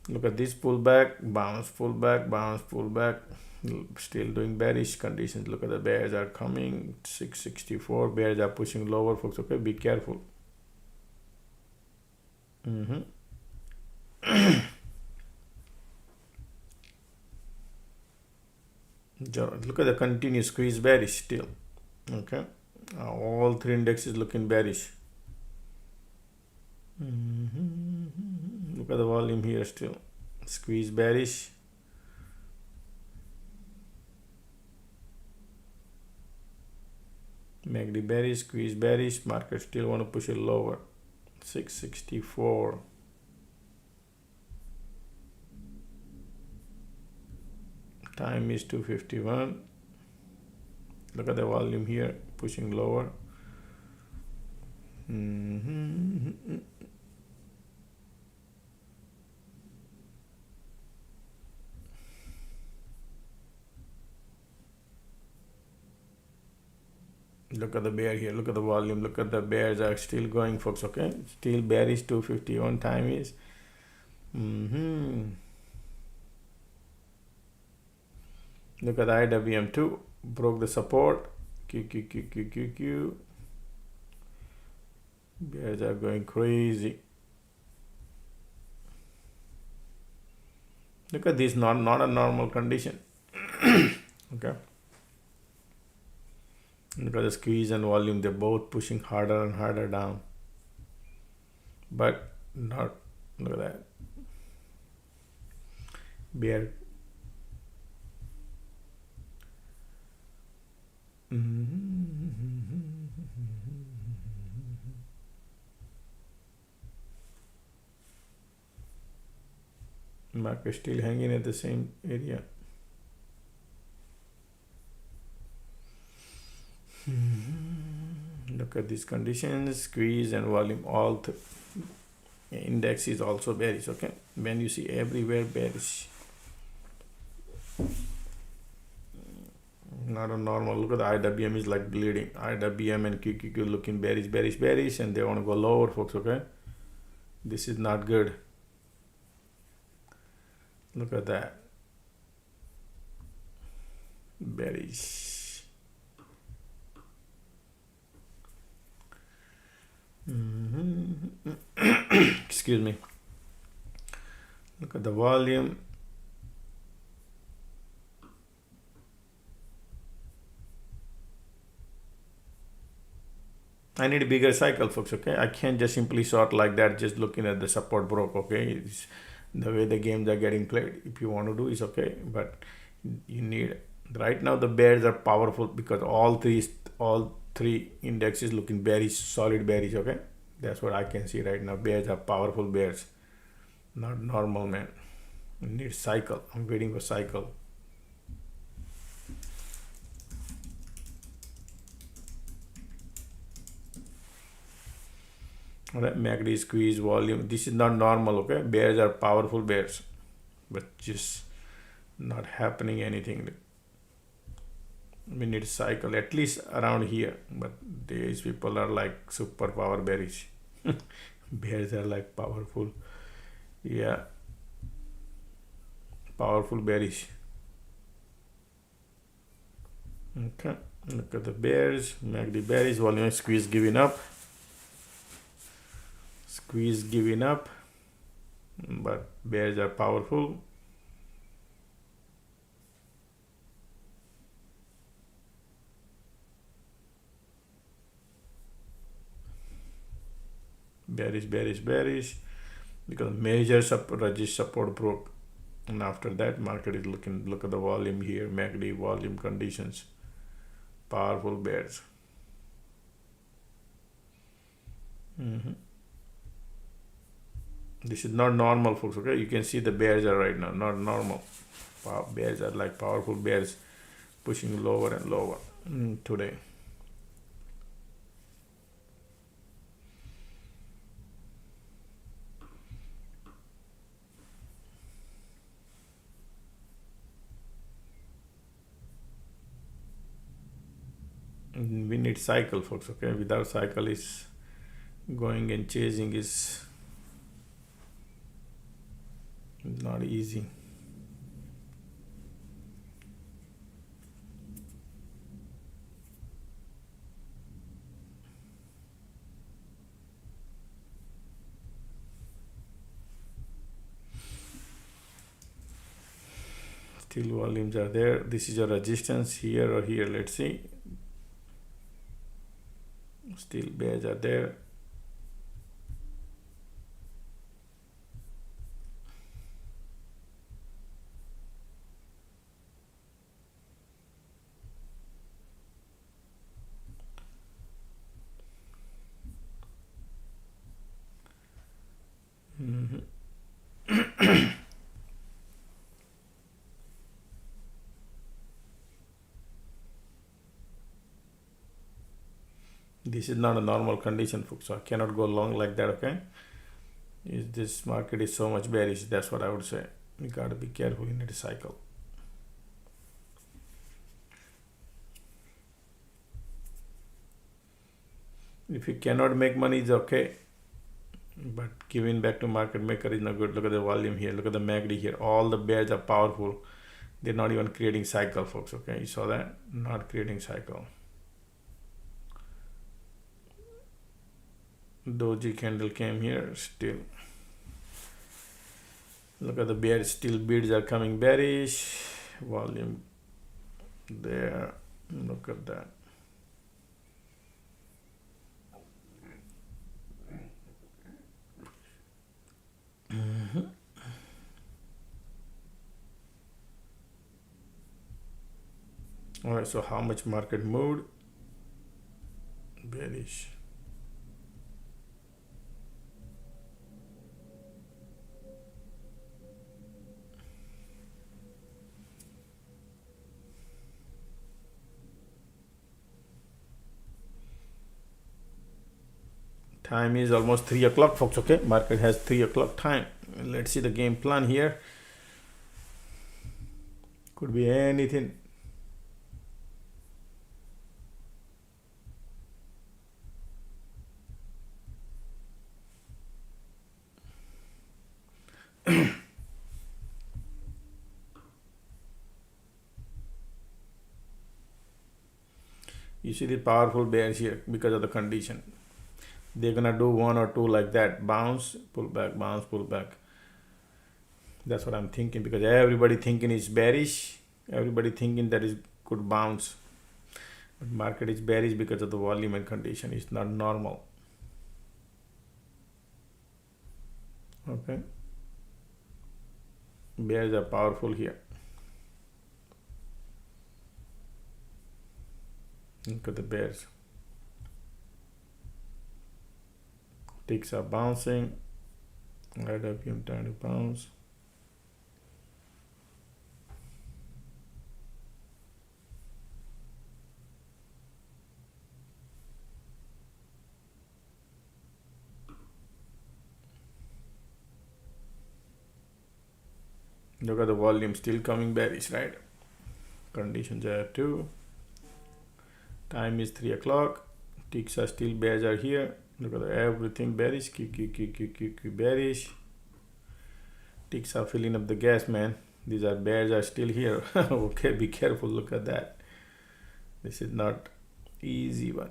S1: Look at this pullback, bounce, pullback, bounce, pullback. Still doing bearish conditions. Look at the bears are coming. 664. Bears are pushing lower, folks, okay? Be careful. Look at the continuous squeeze bearish still, okay? All three indexes looking bearish. Look at the volume here still. Squeeze bearish. MACD bearish, squeeze bearish. Market still want to push it lower. 664. Time is 2:51. Look at the volume here pushing lower. Mhm. Look at the bear here. Look at the volume. Look at the bears are still going, folks. Okay, still bearish. 251 time is. Look at the IWM2. Broke the support. Q. Bears are going crazy. Look at this. Not a normal condition. Okay. Look at the squeeze and volume. They're both pushing harder and harder down. But not. Look at that. Bear. Market still hanging at the same area. Look at these conditions, squeeze and volume, all index is also bearish. Okay, when you see everywhere bearish, not a normal. Look at the IWM is like bleeding. IWM and QQQ looking bearish, and they want to go lower, folks. Okay, this is not good. Look at that, bearish. Excuse me. Look at the volume. I need a bigger cycle, folks. Okay, I can't just simply short like that, just looking at the support broke. Okay, it's the way the games are getting played. If you want to do is okay, but you need, right now the bears are powerful because all three indexes looking bearish, solid bearish. Okay, that's what I can see right now. Bears are powerful bears, not normal, man. You need cycle. I'm waiting for cycle. All right, MACD squeeze volume. This is not normal. Okay, bears are powerful bears, but just not happening anything. We need cycle at least around here, but these people are like super power bearish. Bears are like powerful, yeah, powerful bearish. Okay, look at the bears. MACD bearish, volume squeeze giving up, but bears are powerful. Bearish, because major resist support broke, and after that market is looking. Look at the volume here, MACD volume conditions, powerful bears. This is not normal, folks. Okay, you can see the bears are right now not normal. Bears are like powerful bears, pushing lower and lower today. We need cycle, folks. Okay, without cycle is going and chasing is not easy. Still volumes are there. This is a resistance here or here. Let's see. Still bears are there. This is not a normal condition, folks. So I cannot go long like that. Okay, this market is so much bearish. That's what I would say. We got to be careful in the cycle. If you cannot make money, it's okay. But giving back to market maker is not good. Look at the volume here. Look at the MACD here. All the bears are powerful. They're not even creating cycle, folks. Okay, you saw that? Not creating cycle. Doji candle came here still. Look at the bears. Still bids are coming bearish. Volume there. Look at that. All right, so how much market moved? Bearish. Time is almost 3 o'clock, folks. Okay, market has 3 o'clock time. Let's see the game plan here. Could be anything. You see the powerful bears here because of the condition. They're gonna do one or two like that, bounce, pull back, bounce, pull back. That's what I'm thinking, because everybody thinking is bearish, everybody thinking that is could bounce, but market is bearish because of the volume and condition. It's not normal. Okay, bears are powerful here. Look at the bears. Ticks are bouncing. Right up, I'm trying to bounce. Look at the volume still coming bearish, right? Conditions are too. Time is 3 o'clock. Ticks are still bears are here. Look at everything bearish. Q bearish. Ticks are filling up the gas, man. These are bears are still here. Okay, be careful. Look at that. This is not easy one.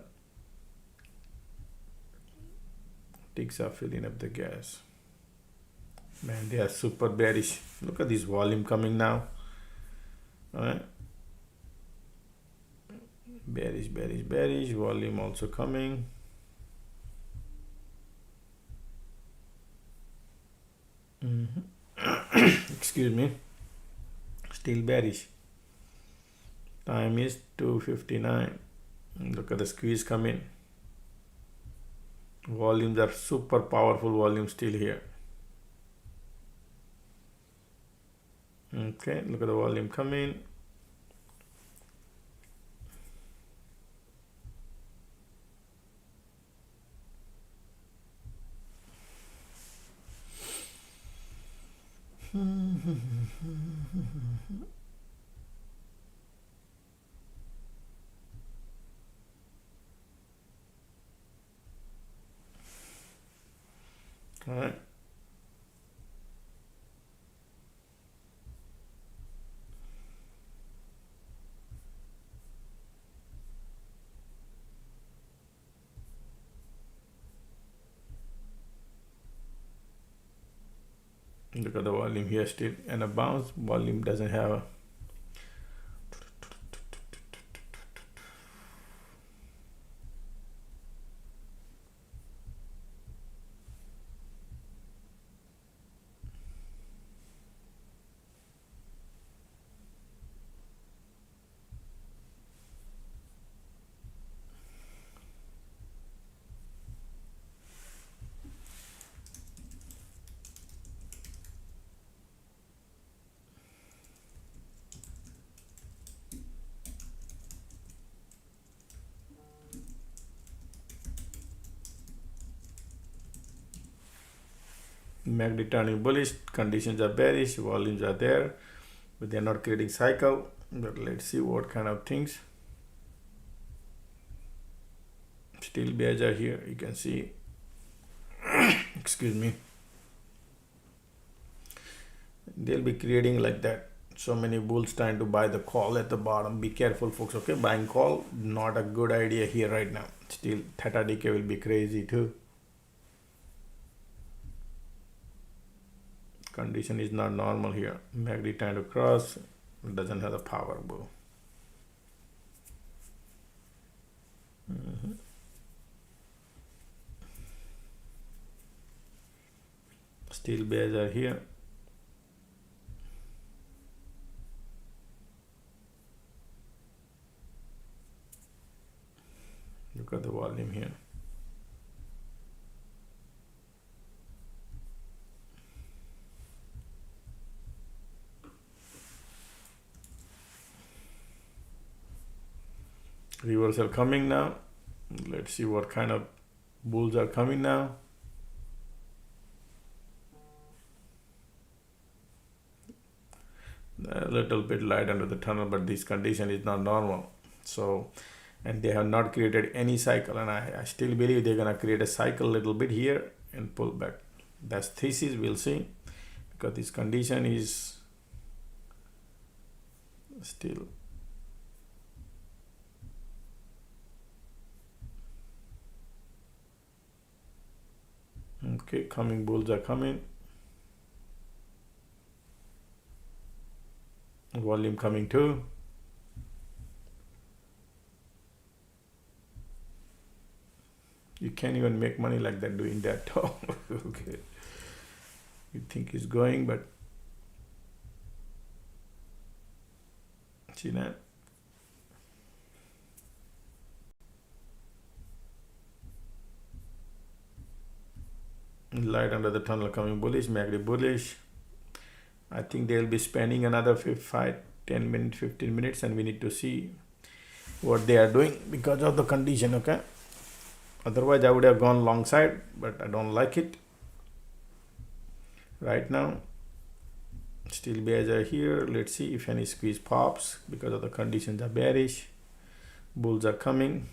S1: Ticks are filling up the gas. Man, they are super bearish. Look at this volume coming now. All right. Bearish, bearish, bearish. Volume also coming. Excuse me. Still bearish. Time is 2:59. Look at the squeeze coming. Volumes are super powerful. Volume still here. Okay, look at the volume coming. All right. Look at the volume here still, and a bounce. Volume doesn't have a MACD turning bullish, conditions are bearish, volumes are there, but they're not creating cycle. But let's see what kind of things. Still bears are here, you can see. Excuse me. They'll be creating like that. So many bulls trying to buy the call at the bottom. Be careful, folks. Okay, buying call, not a good idea here right now. Still, theta decay will be crazy too. Condition is not normal here. MACD trying to cross, doesn't have the power, bro. Still bears are here. Look at the volume here. Reversal coming now. Let's see what kind of bulls are coming now. A little bit light under the tunnel, but this condition is not normal. So, and they have not created any cycle, and I still believe they're gonna create a cycle a little bit here and pull back. That's thesis, we'll see, because this condition is still okay. Coming bulls are coming. Volume coming too. You can't even make money like that doing that. Okay. You think it's going, but see that? Light under the tunnel coming bullish, MACD bullish. I think they'll be spending another 10 minutes, 15 minutes, and we need to see what they are doing because of the condition, okay? Otherwise, I would have gone long side, but I don't like it right now. Still bears are here. Let's see if any squeeze pops because of the conditions are bearish. Bulls are coming.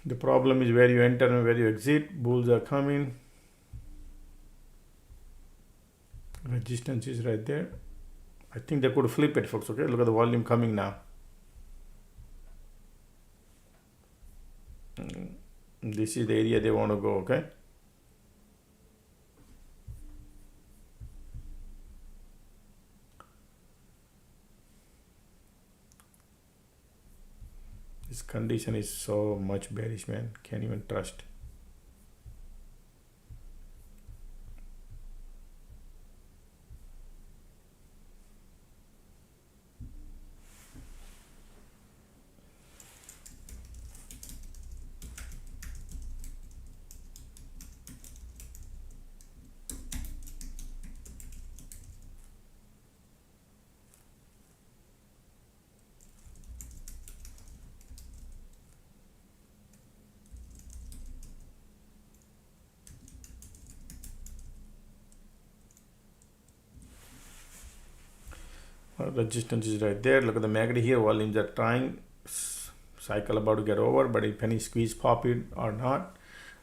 S1: The problem is where you enter and where you exit. Bulls are coming. Resistance is right there. I think they could flip it, folks. Okay, look at the volume coming now. This is the area they want to go. Okay. This condition is so much bearish, man. Can't even trust. Resistance is right there. Look at the MACD here. Volumes are trying. Cycle about to get over, but if any squeeze pop it or not,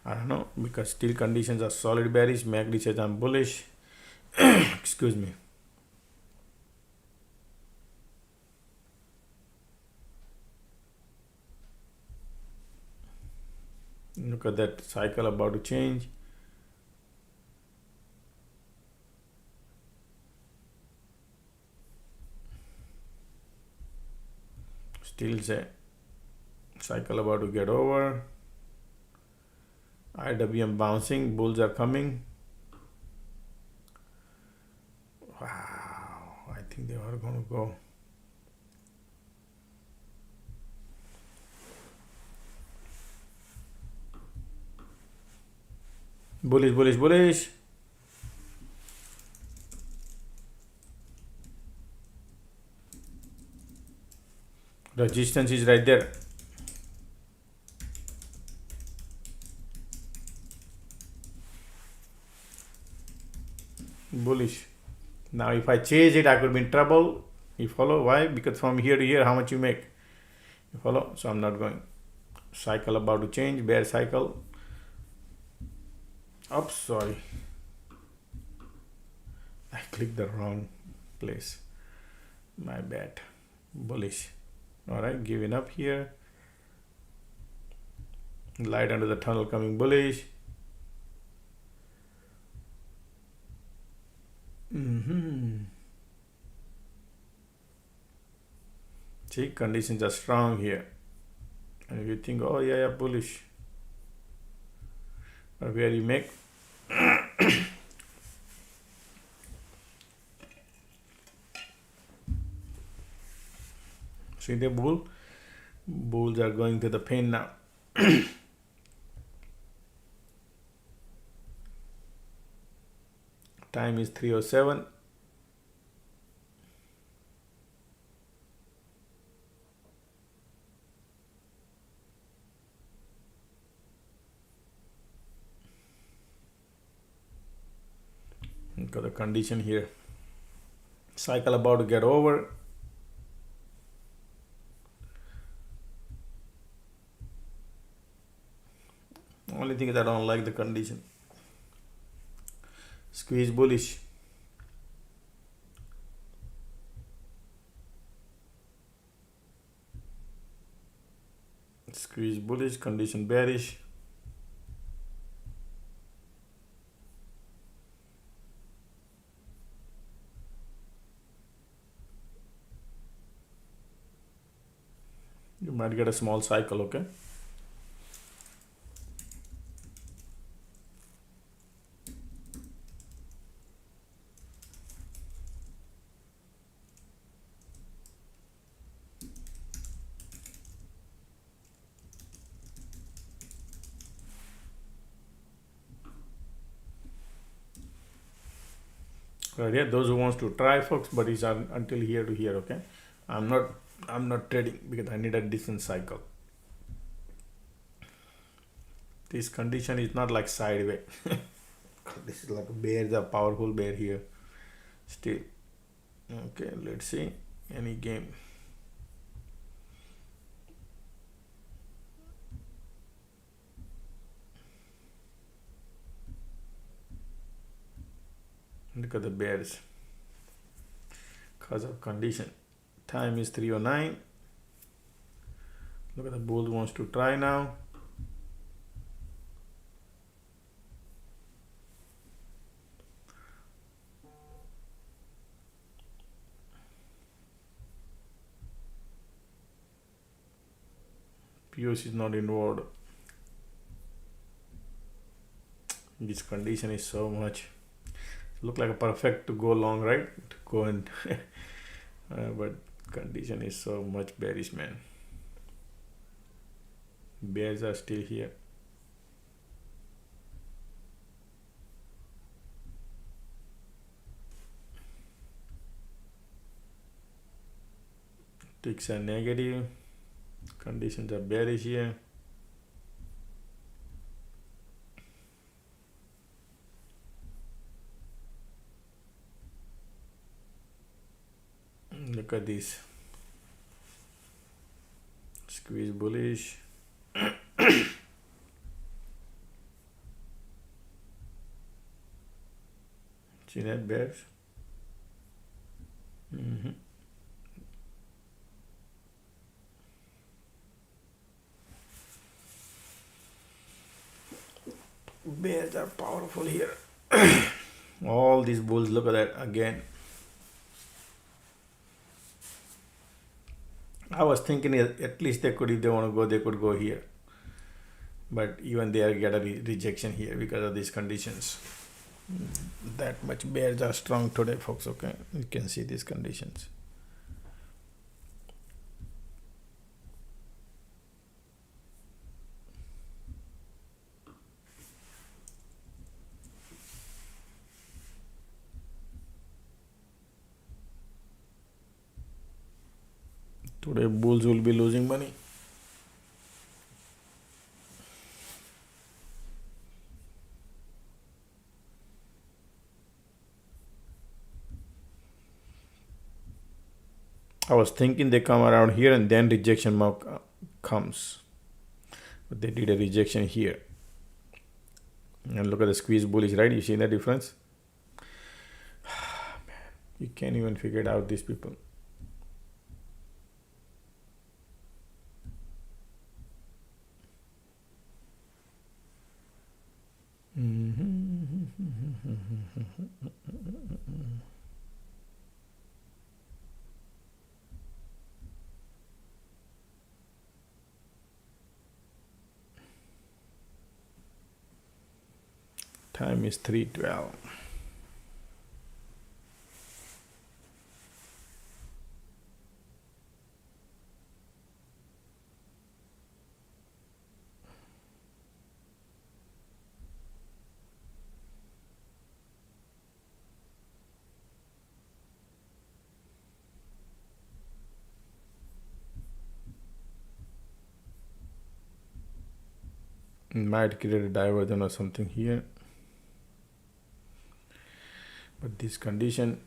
S1: I don't know, because still conditions are solid bearish. MACD says I'm bullish. Excuse me. Look at that cycle about to change. Still say cycle about to get over. IWM bouncing, bulls are coming. Wow, I think they are going to go. Bullish, bullish, bullish. Resistance is right there. Bullish. Now if I chase it, I could be in trouble. You follow? Why? Because from here to here, how much you make? You follow? So I'm not going. Cycle about to change. Bear cycle. Oops, sorry. I clicked the wrong place. My bad. Bullish. Alright, giving up here. Light under the tunnel coming bullish. See, conditions are strong here. And if you think, oh yeah, bullish. But where you make see the bull? Bulls are going to the pain now. Time is 3:07. Got the condition here. Cycle about to get over. Only thing is I don't like the condition. Squeeze bullish. Squeeze bullish, condition bearish. You might get a small cycle, okay? Right here, those who wants to try, folks, but it's until here to here, okay? I'm not trading because I need a decent cycle. This condition is not like sideways. This is like a bear, the powerful bear here. Still. Okay, let's see. Any game. Look at the bears. Because of condition. Time is 3:09. Look at the bull wants to try now. POC is not involved. This condition is so much. Look like a perfect to go long, right? To go and but condition is so much bearish, man. Bears are still here. Ticks are negative. Conditions are bearish here. Look at this. Squeeze bullish. See that bears? Bears are powerful here. All these bulls, look at that again. I was thinking at least they could, if they want to go, they could go here. But even they get a rejection here because of these conditions. That much bears are strong today, folks, okay? You can see these conditions. Today bulls will be losing money. I was thinking they come around here and then rejection mark comes. But they did a rejection here. And look at the squeeze bullish, right? You see the difference? Man, you can't even figure it out, these people. Time is 3:12. Might create a divergence or something here. But this condition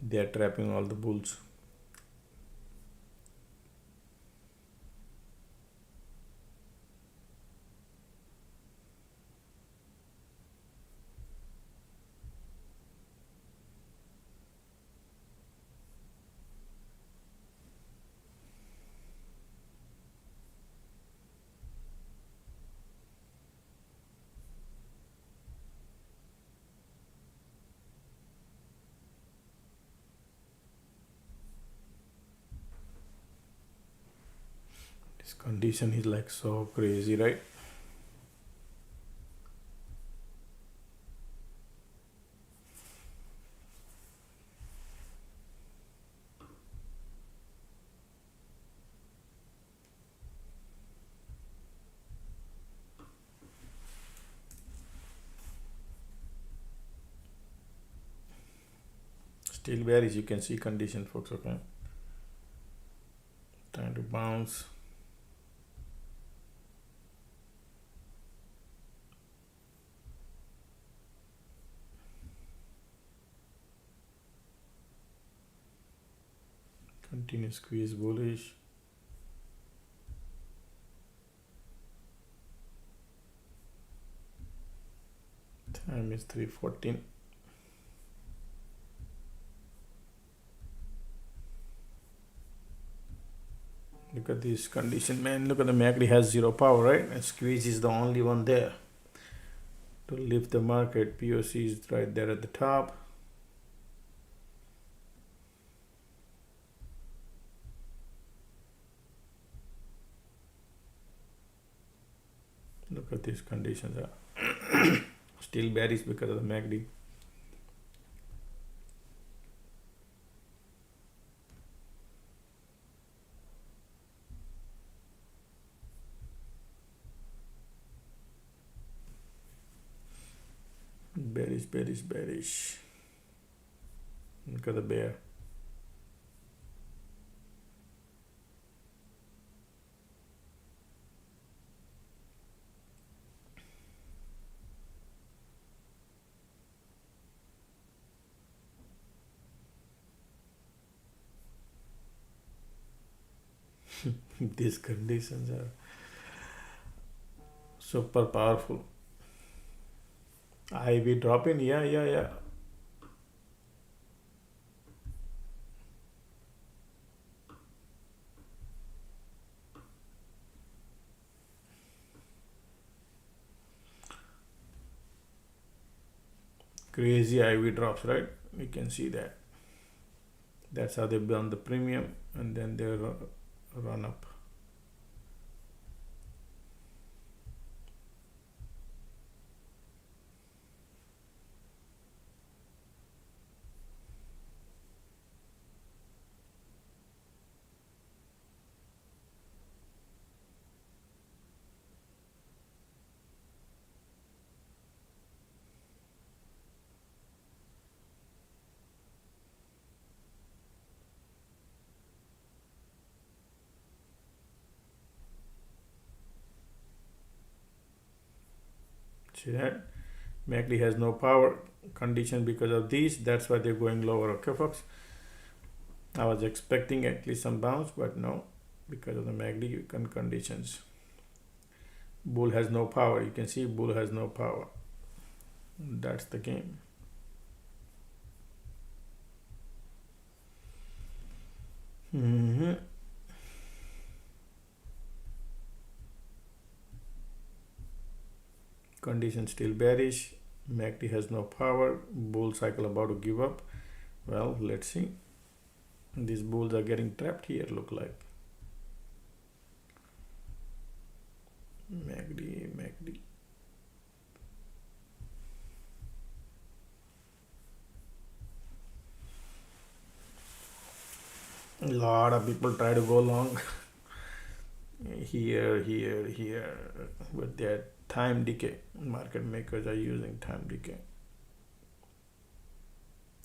S1: they are trapping all the bulls. This condition is like so crazy, right? Still bearish, you can see condition, folks. Okay, trying to bounce. Continue squeeze bullish. Time is 3:14. Look at this condition, man. Look at the MACD has zero power, right? And squeeze is the only one there to lift the market. POC is right there at the top. Look at these conditions. Still bearish because of the MACD. Bearish, bearish, bearish. Look at the bear. These conditions are super powerful. IV dropping, yeah. Crazy IV drops, right? You can see that. That's how they burn the premium and then they run up. See that? MACD has no power condition because of these. That's why they're going lower. Okay, folks. I was expecting at least some bounce, but no, because of the MACD conditions. Bull has no power. You can see bull has no power. That's the game. Condition still bearish. MACD has no power. Bull cycle about to give up. Well, let's see. These bulls are getting trapped here, look like. MACD. A lot of people try to go long here, but they're time decay. Market makers are using time decay.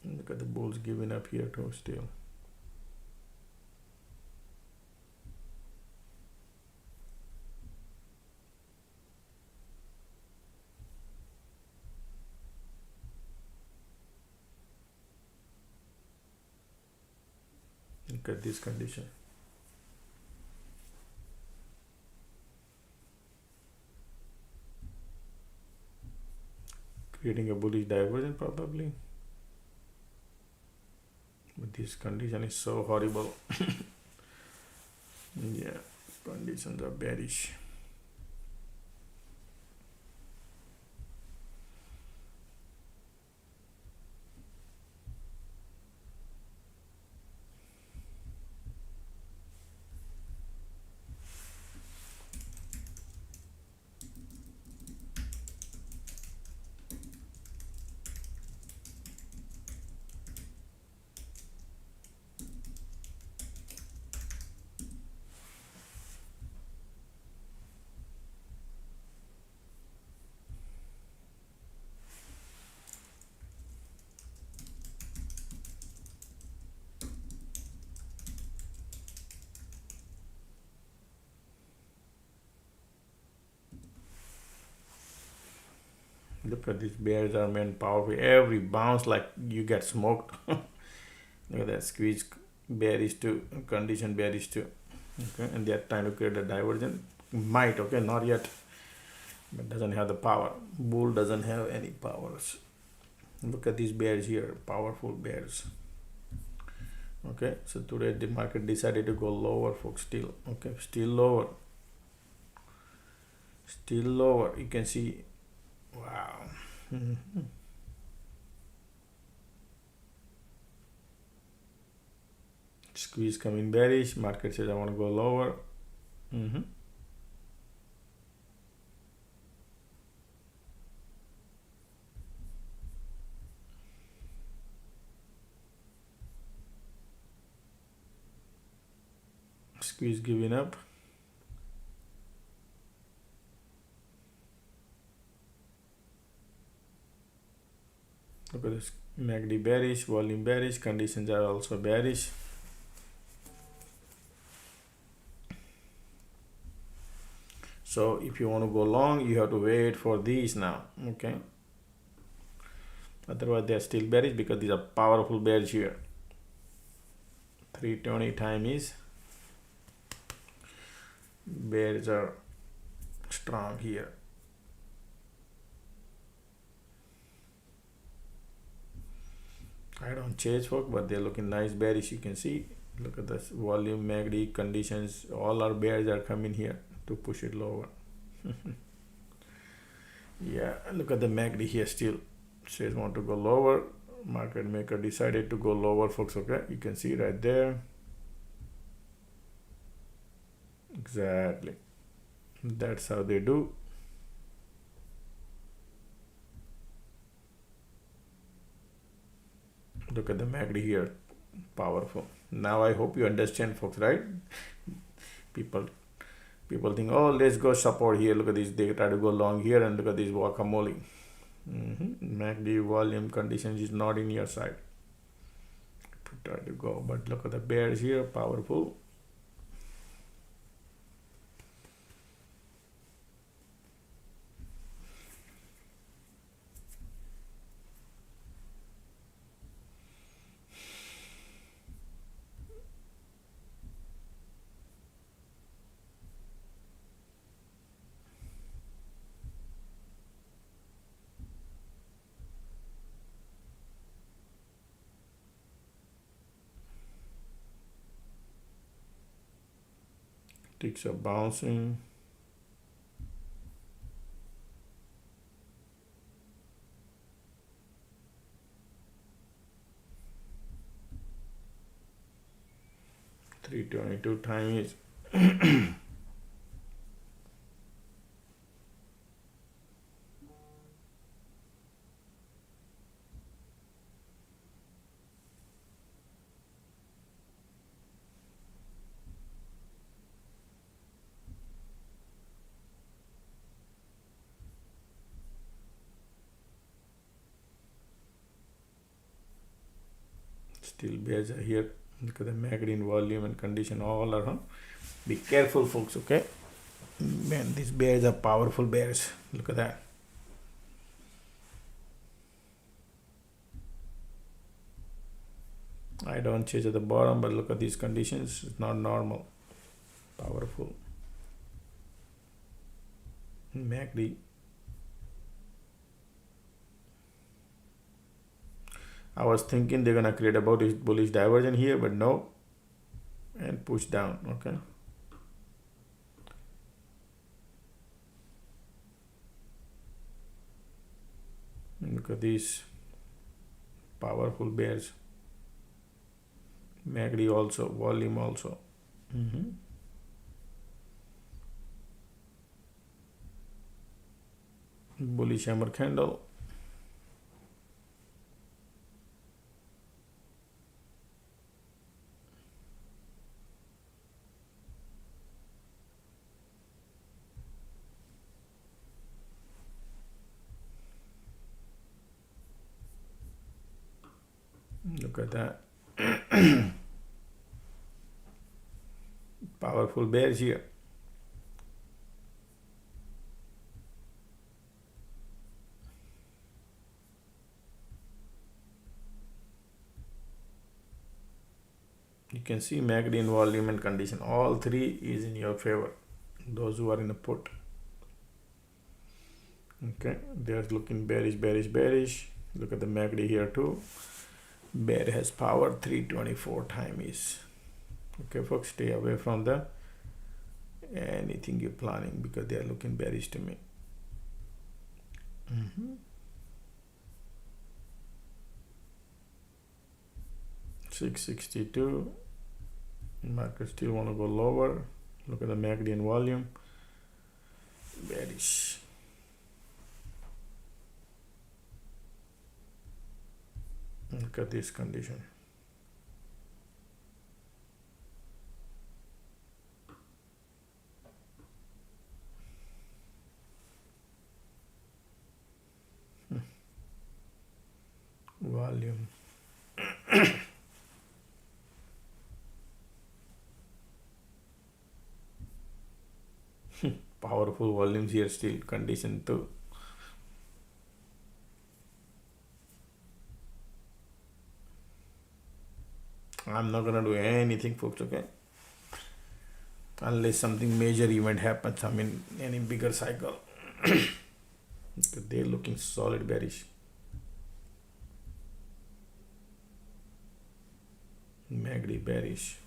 S1: Look at the bulls giving up here too still. Look at this condition. Creating a bullish divergence probably. But this condition is so horrible. Yeah, conditions are bearish. Look at these bears are man powerful. Every bounce like you get smoked. Look at that squeeze bearish too, condition bearish too. Okay, and they are trying to create a divergence. Might, okay, not yet. But doesn't have the power. Bull doesn't have any powers. Look at these bears here, powerful bears. Okay, so today the market decided to go lower, folks. Still, okay, still lower. Still lower. You can see. Wow. Squeeze coming bearish. Market says I want to go lower. Squeeze giving up. Look at this, MACD bearish, volume bearish, conditions are also bearish. So if you want to go long, you have to wait for these now, okay? Otherwise they are still bearish because these are powerful bears here. 320 time is, bears are strong here. I don't chase folks, but they're looking nice bearish. You can see, look at this volume, MACD, conditions, all our bears are coming here to push it lower. Yeah, look at the MACD here still says want to go lower. Market maker decided to go lower, folks. Okay, you can see right there. Exactly, that's how they do. Look at the MACD here, powerful. Now I hope you understand, folks, right? People think, oh, let's go support here. Look at this, they try to go long here, and look at this guacamole. MACD volume conditions is not in your side to try to go, but look at the bears here, powerful. Ticks are bouncing. $322 time is still bears are here. Look at the magazine volume and condition all around. Be careful, folks, okay? Man, these bears are powerful bears. Look at that. I don't chase at the bottom, but look at these conditions. It's not normal. Powerful. MACD. I was thinking they're gonna create a bullish divergence here, but no. And push down, okay? And look at these powerful bears. MACD also, volume also. Bullish hammer candle. Look at that. Powerful bears here. You can see MACD in volume and condition. All three is in your favor. Those who are in a put. Okay, they're looking bearish, bearish, bearish. Look at the MACD here too. Bear has power. 324 time is. Okay, folks, stay away from the anything you're planning because they are looking bearish to me. 662. Market still want to go lower. Look at the MACD and volume. Bearish. Look at this condition. Volume. Powerful volumes here still. Condition too. I'm not gonna do anything, folks, okay? Unless something major event happens, I mean any bigger cycle. They're looking solid bearish. MACD bearish.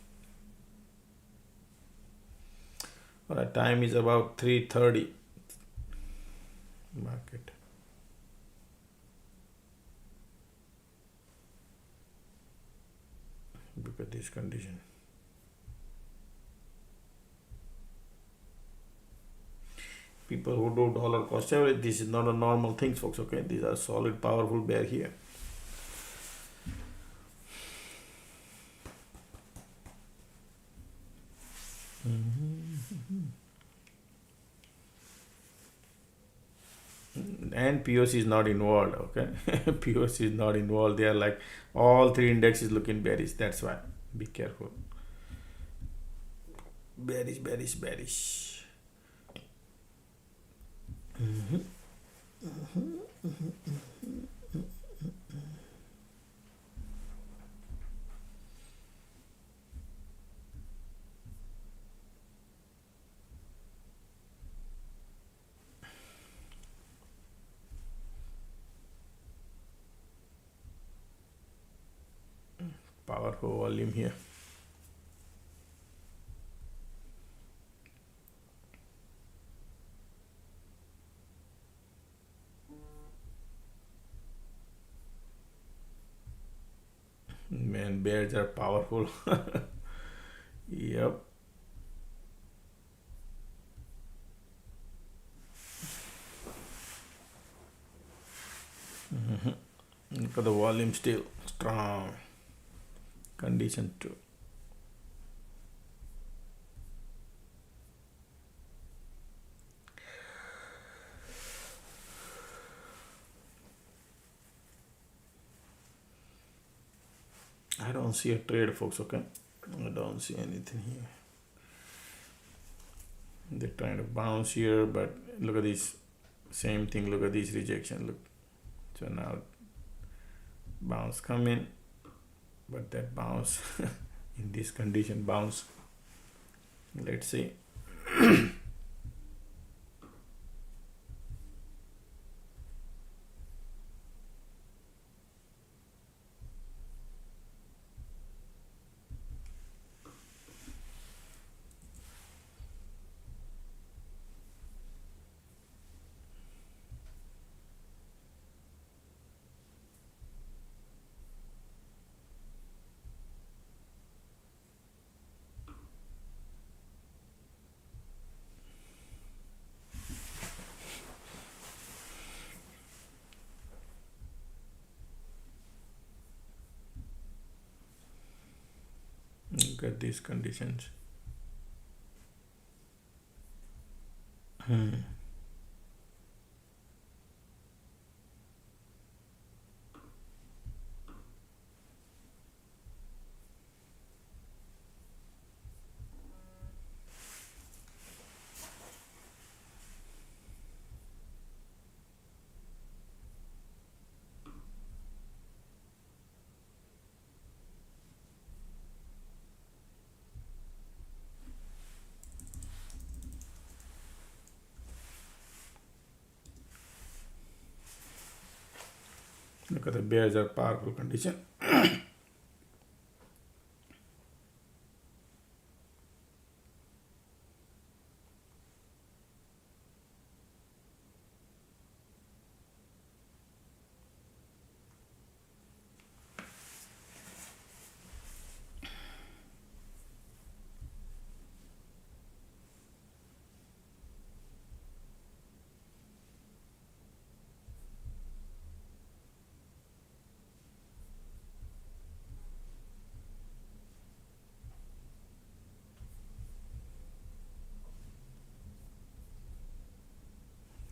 S1: Well, the time is about 3:30. Market. Look at this condition. People who do dollar cost average, this is not a normal thing, folks, okay? These are solid, powerful bear here. And POC is not involved, okay? POC is not involved. They are like all three indexes looking bearish. That's why. Be careful. Bearish, bearish, bearish. Powerful volume here. Man, bears are powerful. Yep. Look at the volume still strong. Condition too. I don't see a trade, folks, okay? I don't see anything here. They're trying to bounce here, but look at this. Same thing, look at this rejection. Look. So now bounce coming, but that bounce in this condition bounce. Let's see. Look at these conditions. Look at the bears are powerful condition.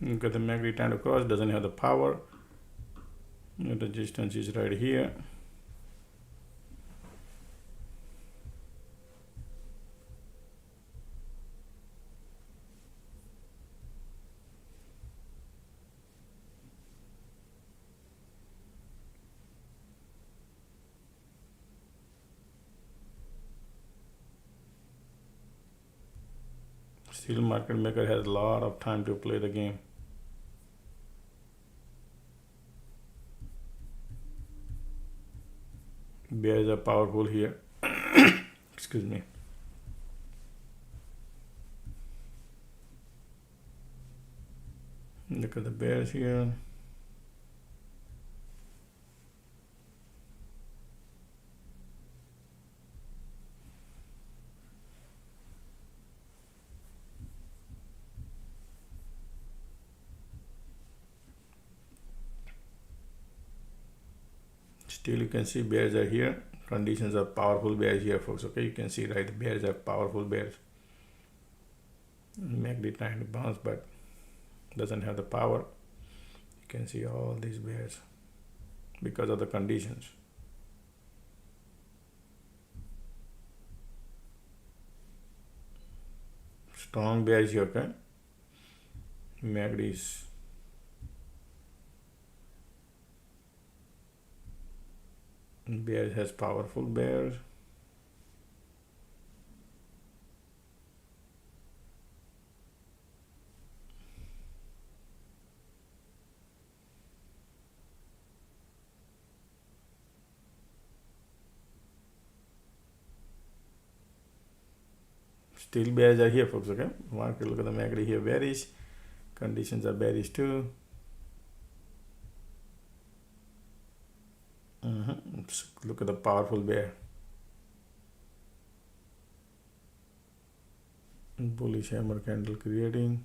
S1: Look at the MACD trying to cross, doesn't have the power. The resistance is right here. Still market maker has a lot of time to play the game. Bears are powerful here. Excuse me. Look at the bears here. Still you can see bears are here. Conditions are powerful bears here, folks. Okay, you can see right, the bears are powerful bears. MACD trying to bounce but doesn't have the power. You can see all these bears because of the conditions. Strong bears here, okay? MACD is bear has powerful bears. Still bears are here, folks, okay? Market, look at the MACD here, bearish. Conditions are bearish too. Let's look at the powerful bear. Bullish hammer candle creating.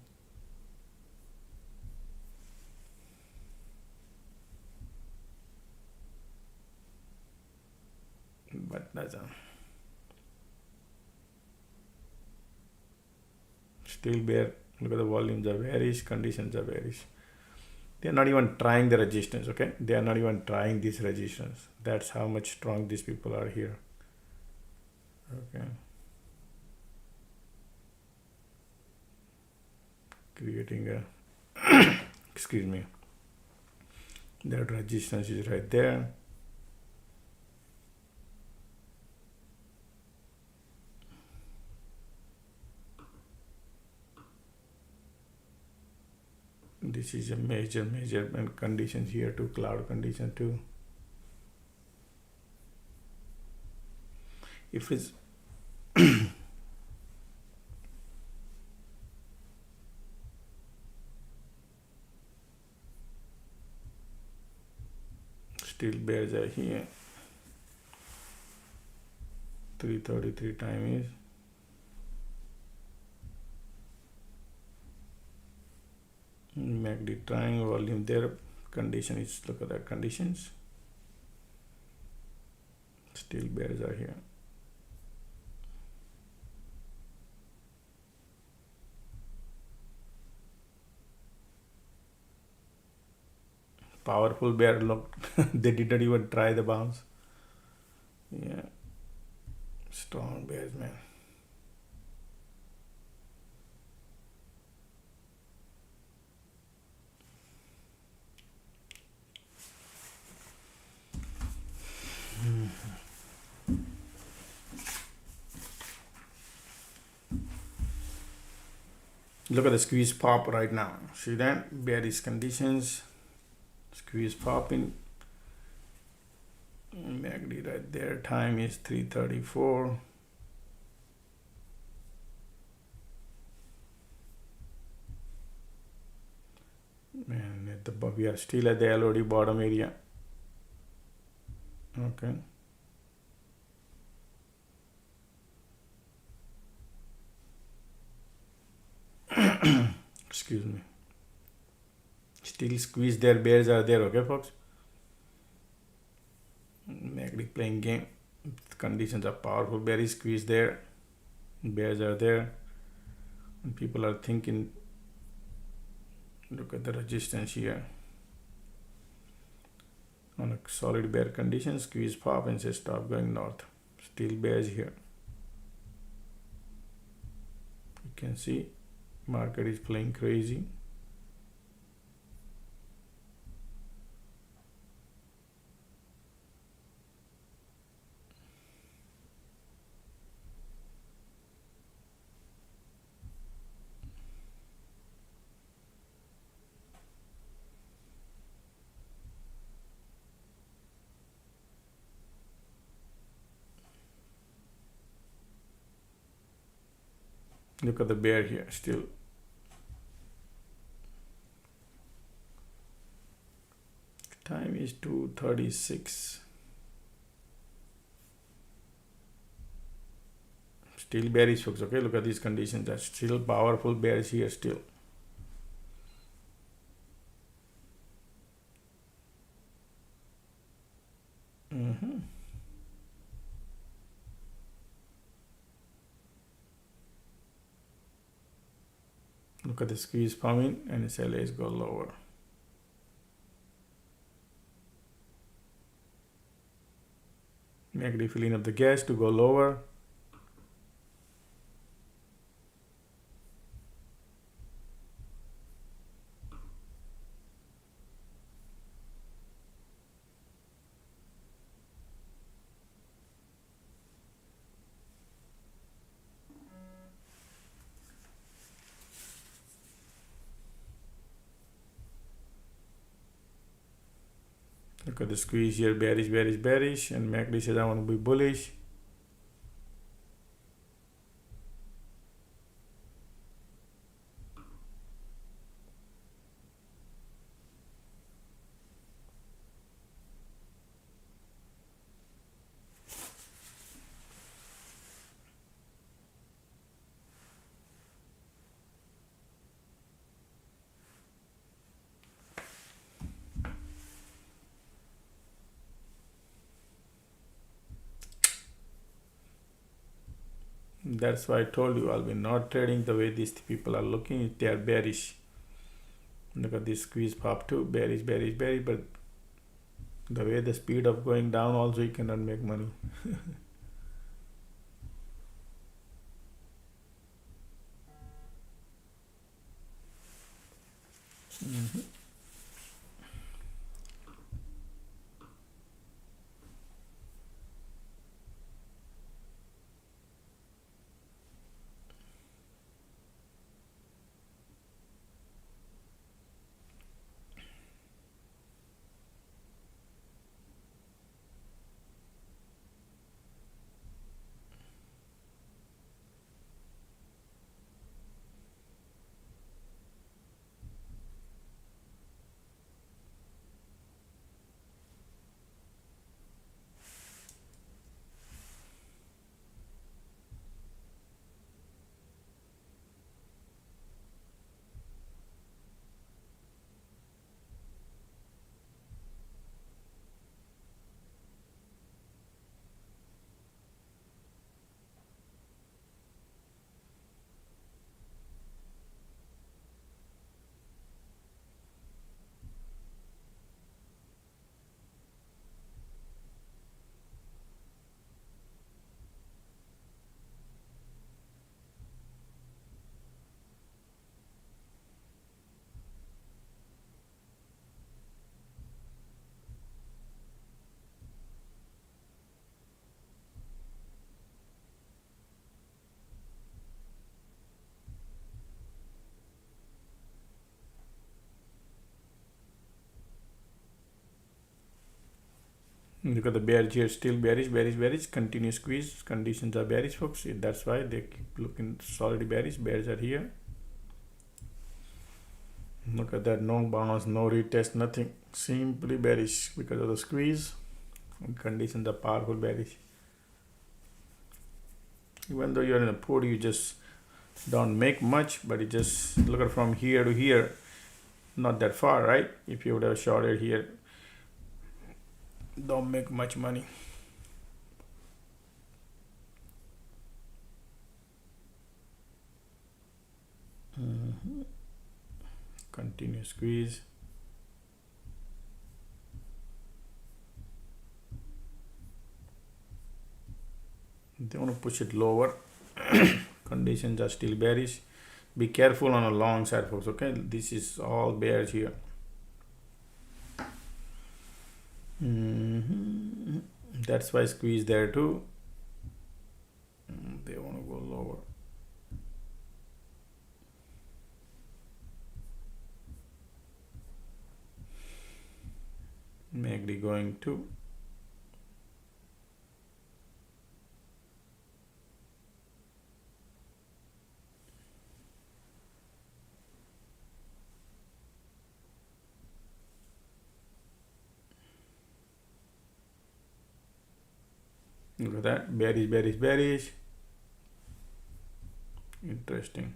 S1: But doesn't. Still bear. Look at the volumes are bearish, conditions are bearish. They are not even trying the resistance, okay? They are not even trying this resistance. That's how much strong these people are here. Okay. Creating a excuse me. That resistance is right there. This is a major conditions here too, cloud condition too. If it's still bears are here. 333 time is. MACD trying volume there. Condition is, look at the conditions. Still bears are here. Powerful bear, look. They didn't even try the bounce. Yeah. Strong bears, man. Look at the squeeze pop right now. See that? Bearish conditions. Squeeze popping. MACD right there. Time is 3:34. Man, we are still at the LOD bottom area. Okay. Excuse me. Still squeeze there, bears are there, okay folks? MACD playing game. Conditions are powerful, bearish squeeze there. Bears are there. And people are thinking, look at the resistance here. On a solid bear condition, squeeze pop and say stop going north. Still bears here. You can see market is playing crazy. Look at the bear here still. Time is 2:36. Still bearish folks, okay? Look at these conditions. That's still powerful bearish here still. Look at the squeeze forming and SLAs go lower. MACD filling up the gas to go lower. Look at the squeeze here, bearish, bearish, bearish, and MACD says I want to be bullish. That's why I told you I'll be not trading the way these people are looking. They are bearish. Look at this squeeze pop too. Bearish, bearish, bearish. But the way the speed of going down also, you cannot make money. Look at the bearish here, still bearish, bearish, bearish, continuous squeeze. Conditions are bearish, folks. That's why they keep looking solidly bearish. Bears are here. Look at that, no bounce, no retest, nothing. Simply bearish because of the squeeze. And conditions are powerful bearish. Even though you're in a put, you just don't make much, but you just look at from here to here, not that far, right? If you would have shorted here, don't make much money. Continuous squeeze. They want to push it lower. Conditions are still bearish. Be careful on a long side, folks. Okay, this is all bears here. That's why squeeze there too. They want to go lower. MACD going to. Look at that, bearish, bearish, bearish. Interesting.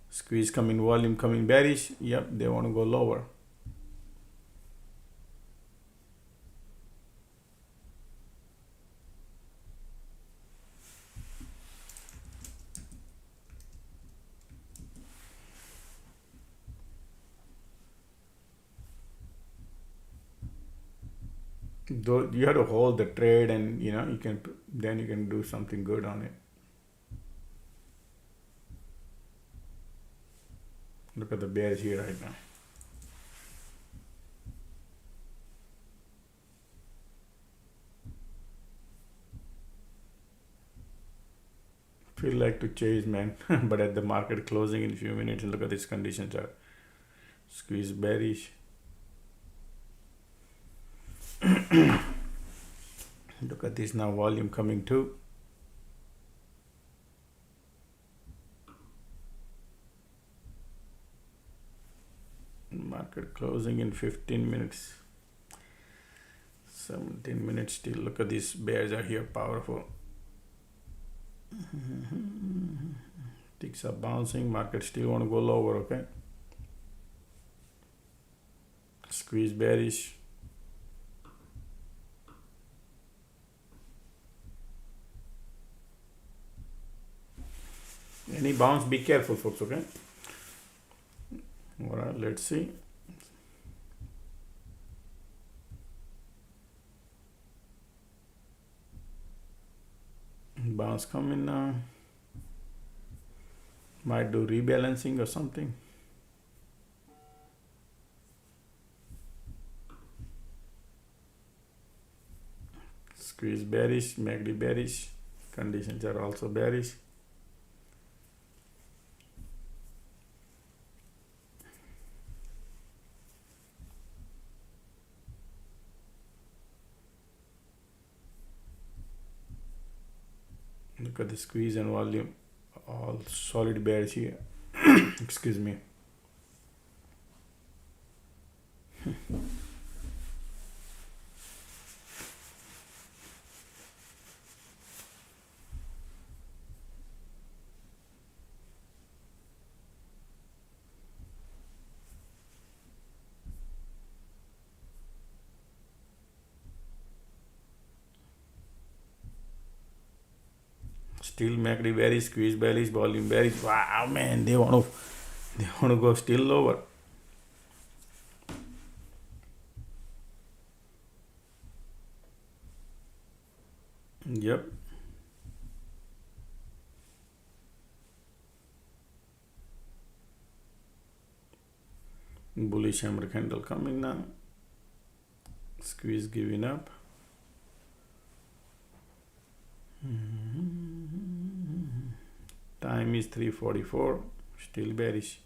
S1: Squeeze coming, volume coming bearish. Yep, they want to go lower. Though you have to hold the trade, and you can do something good on it. Look at the bears here right now. Feel like to chase, man. But at the market closing in a few minutes, and look at these conditions are squeeze bearish. Look at this now, volume coming too. Market closing in 15 minutes. 17 minutes still. Look at these bears are here, powerful. Ticks are bouncing. Market still want to go lower, okay? Squeeze bearish. Any bounce, be careful, folks. Okay. All right. Let's see. Bounce coming now. Might do rebalancing or something. Squeeze bearish, MACD bearish. Conditions are also bearish. Look at the squeeze and volume, all solid bearish here. Excuse me. Still MACD bearish, squeeze bearish, volume bearish. Wow, man, they want to go still lower. Yep. Bullish hammer candle coming now. Squeeze giving up. Time is 3:44. Still bearish.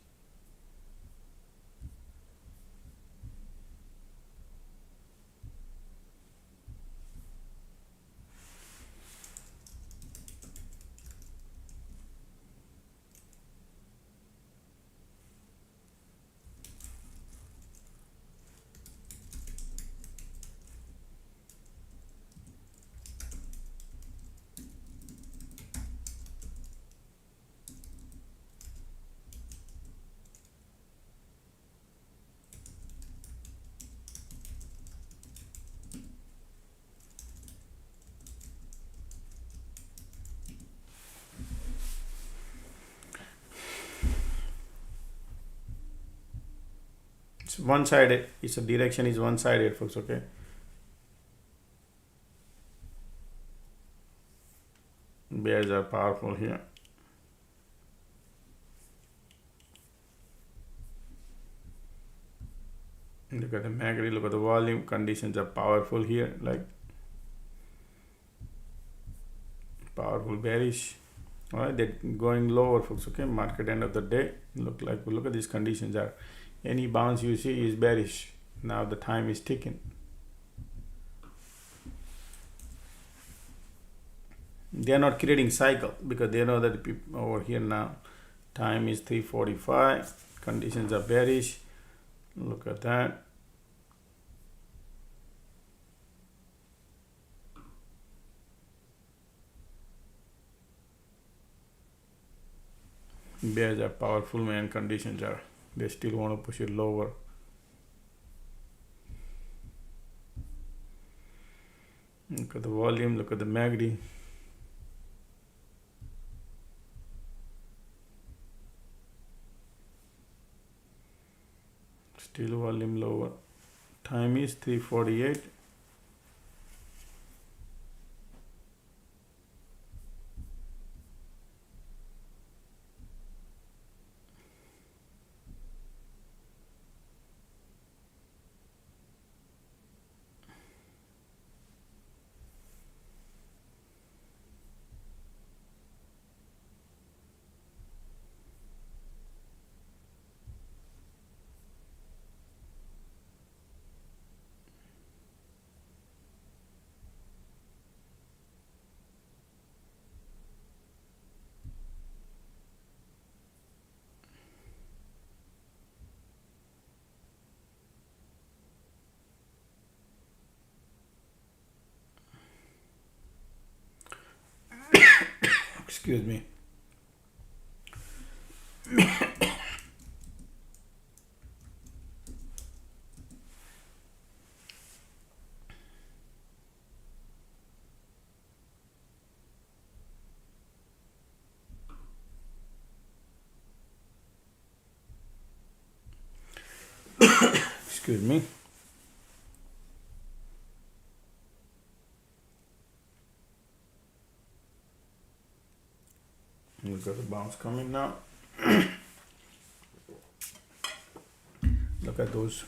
S1: It's one-sided. It's a direction is one-sided, folks. Okay. Bears are powerful here. Look at the MACD, look at the volume. Conditions are powerful here, like powerful bearish. All right, they're going lower, folks. Okay, market end of the day. Look at these conditions are. Any bounce you see is bearish. Now the time is ticking. They are not creating cycle because they know that people over here now. Time is 3:45. Conditions are bearish. Look at that. Bears are powerful, man. Conditions are. They still want to push it lower. Look at the volume. Look at the MACD. Still volume lower. Time is 3:48. Excuse me. Excuse me. Look at the bounce coming now. Look at those.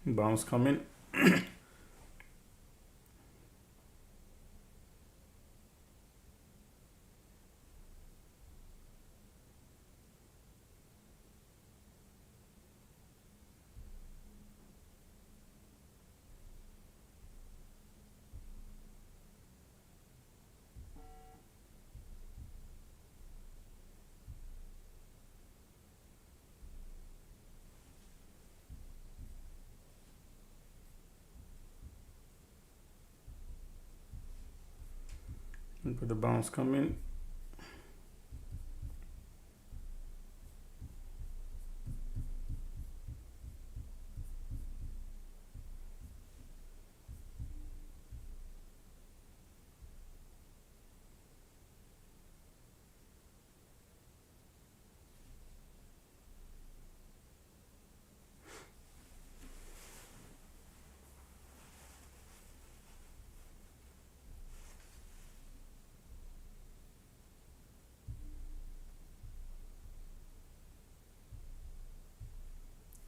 S1: Bounce coming. Look at the bounce coming.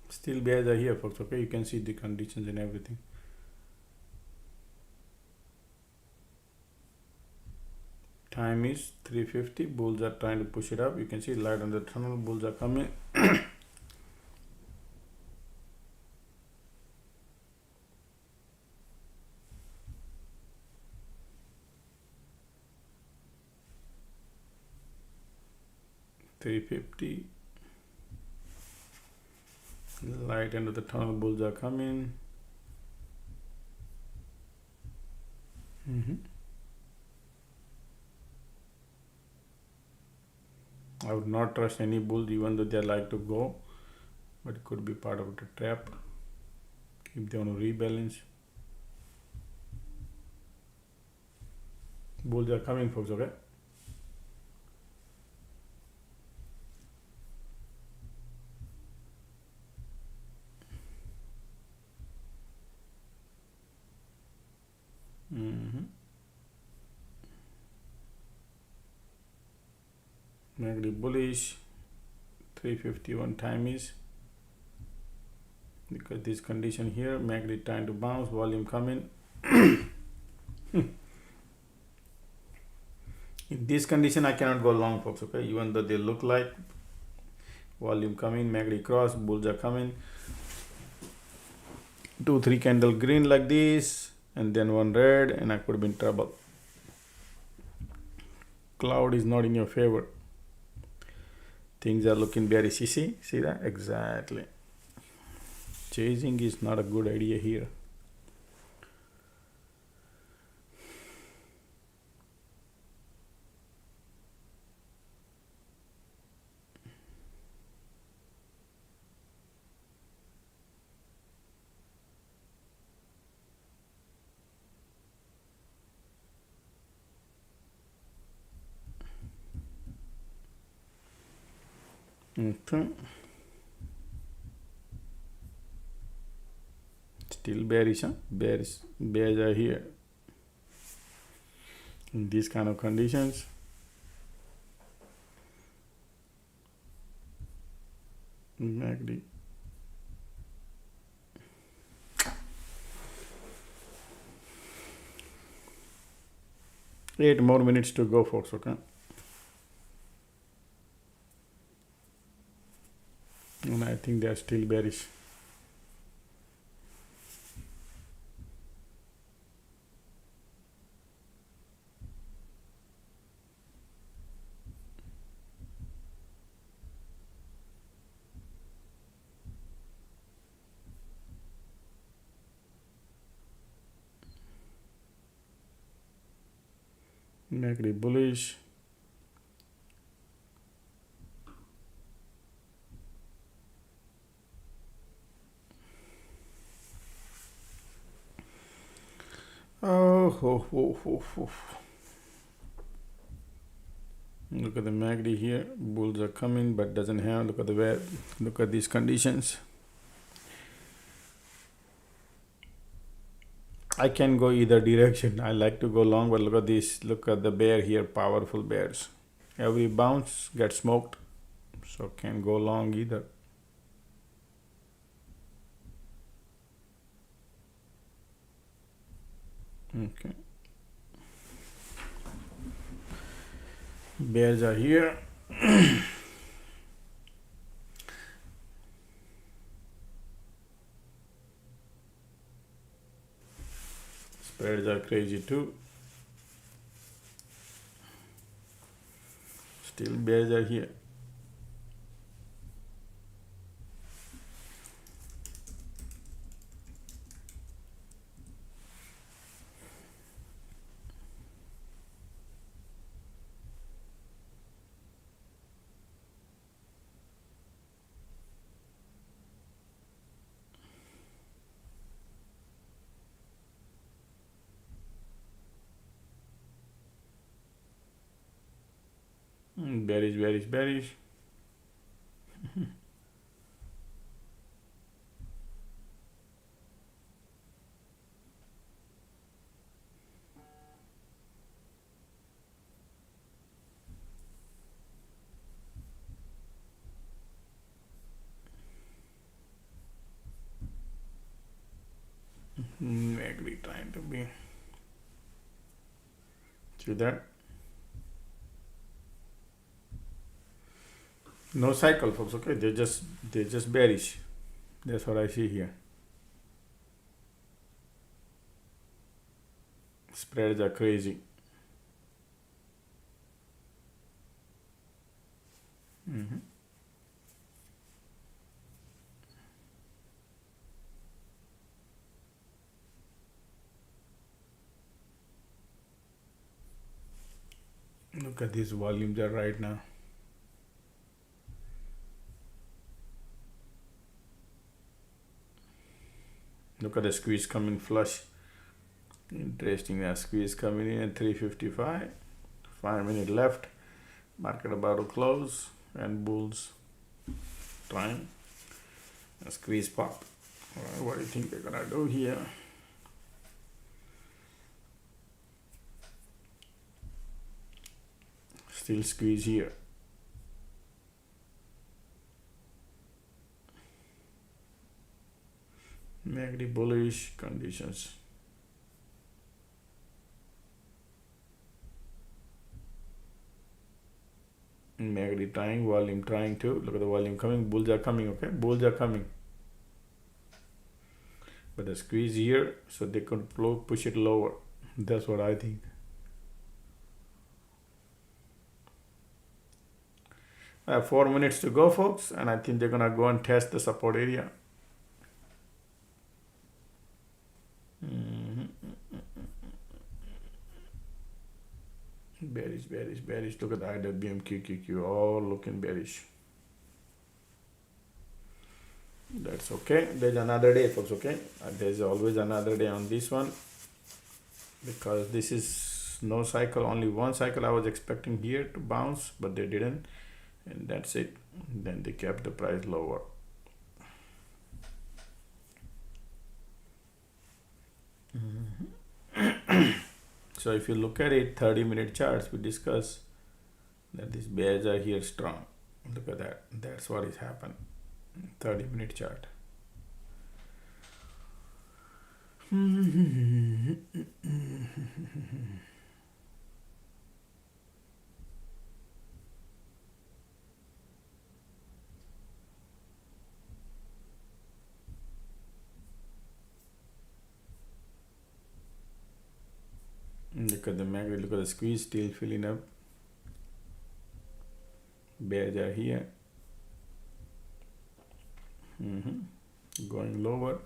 S1: Still bears are here, folks. Okay, you can see the conditions and everything. Time is 3:50. Bulls are trying to push it up. You can see light on the tunnel. Bulls are coming. $350. Light end of the tunnel. Bulls are coming. I would not trust any bull, even though they like to go, but it could be part of the trap if they want to rebalance. Bulls are coming, folks. Okay. MACD bullish. 351 time is, because this condition here, MACD trying to bounce, volume coming. In this condition I cannot go long, folks. Okay, even though they look like volume coming, MACD cross, bulls are coming. 2-3 candle green like this, and then one red, and I could be in trouble. Cloud is not in your favor. Things are looking bearish. See that? Exactly. Chasing is not a good idea here. Okay. Still bearish, huh? Bears are here. In these kind of conditions, MACD. Eight more minutes to go, folks. Okay. And I think they are still bearish. Negative bullish. Oh. Look at the MACD here. Bulls are coming, but doesn't have. Look at the web. Look at these conditions. I can go either direction. I like to go long, but look at this. Look at the bear here. Powerful bears. Every bounce gets smoked, so can go long either. Okay. Bears are here. Spreads are crazy too. Still bears are here. Bearish. Agree trying to be. See that? No cycle, folks. Okay, they're just bearish. That's what I see here. Spreads are crazy. Look at these volumes are right now. Look at the squeeze coming flush. Interesting, that squeeze coming in at 355. 5 minutes left. Market about to close and bulls trying a squeeze pop. Alright, what do you think they're gonna do here? Still squeeze here. Negative bullish conditions. Negative trying, volume trying too. Look at the volume coming. Bulls are coming, okay? Bulls are coming. But the squeeze here, so they could push it lower. That's what I think. I have 4 minutes to go, folks, and I think they're gonna go and test the support area. Bearish. Look at the IWM, QQQ, all looking bearish. That's okay. There's another day, folks, okay? There's always another day on this one, because this is no cycle, only one cycle I was expecting here to bounce, but they didn't, and that's it. Then they kept the price lower. So if you look at it, 30-minute charts, we discuss that these bears are here strong. Look at that. That's what is happened. 30-minute chart. Look at the MACD, look at the squeeze still filling up. Bears are here. Going lower.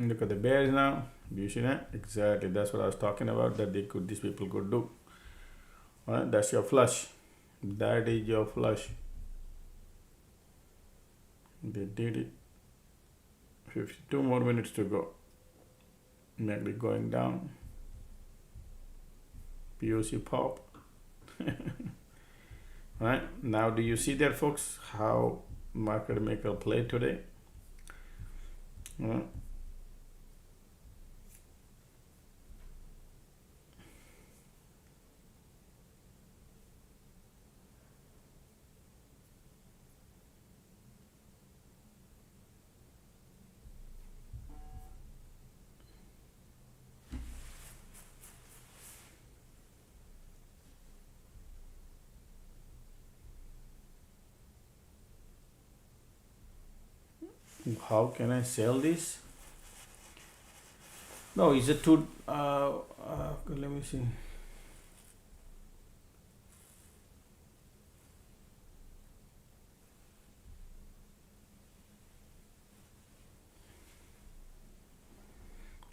S1: Look at the bears now. Do you see that? Exactly. That's what I was talking about. That these people could do. All right, that's your flush. That is your flush. They did it. 52 more minutes to go. Maybe going down. POC pop. Right now, do you see that, folks? How market maker play today? How can I sell this? No, is it too? Let me see.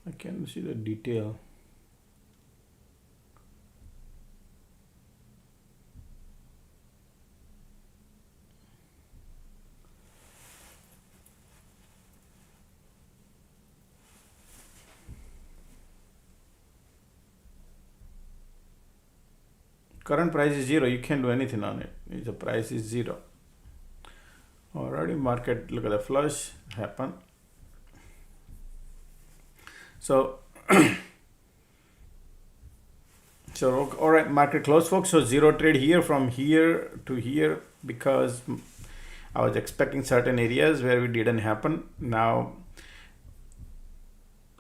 S1: I can't see the detail. Current price is 0. You can't do anything on it. The price is 0. Already market, look at the flush happen. So, all right, market close, folks. So 0 trade here from here to here because I was expecting certain areas where it didn't happen. Now,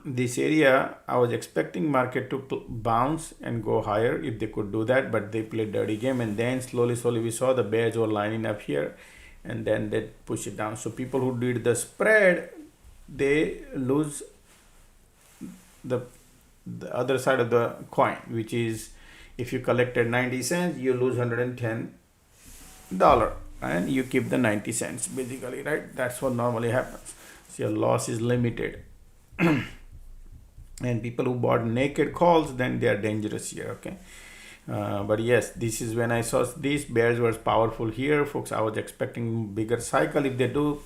S1: this area, I was expecting market to bounce and go higher if they could do that, but they played dirty game, and then slowly we saw the bears were lining up here, and then they push it down. So people who did the spread, they lose the other side of the coin, which is if you collected 90 cents, you lose $110, and you keep the 90 cents basically, right? That's what normally happens. So your loss is limited. And people who bought naked calls, then they are dangerous here, okay? But yes, this is when I saw these bears were powerful here, folks. I was expecting bigger cycle. If they do,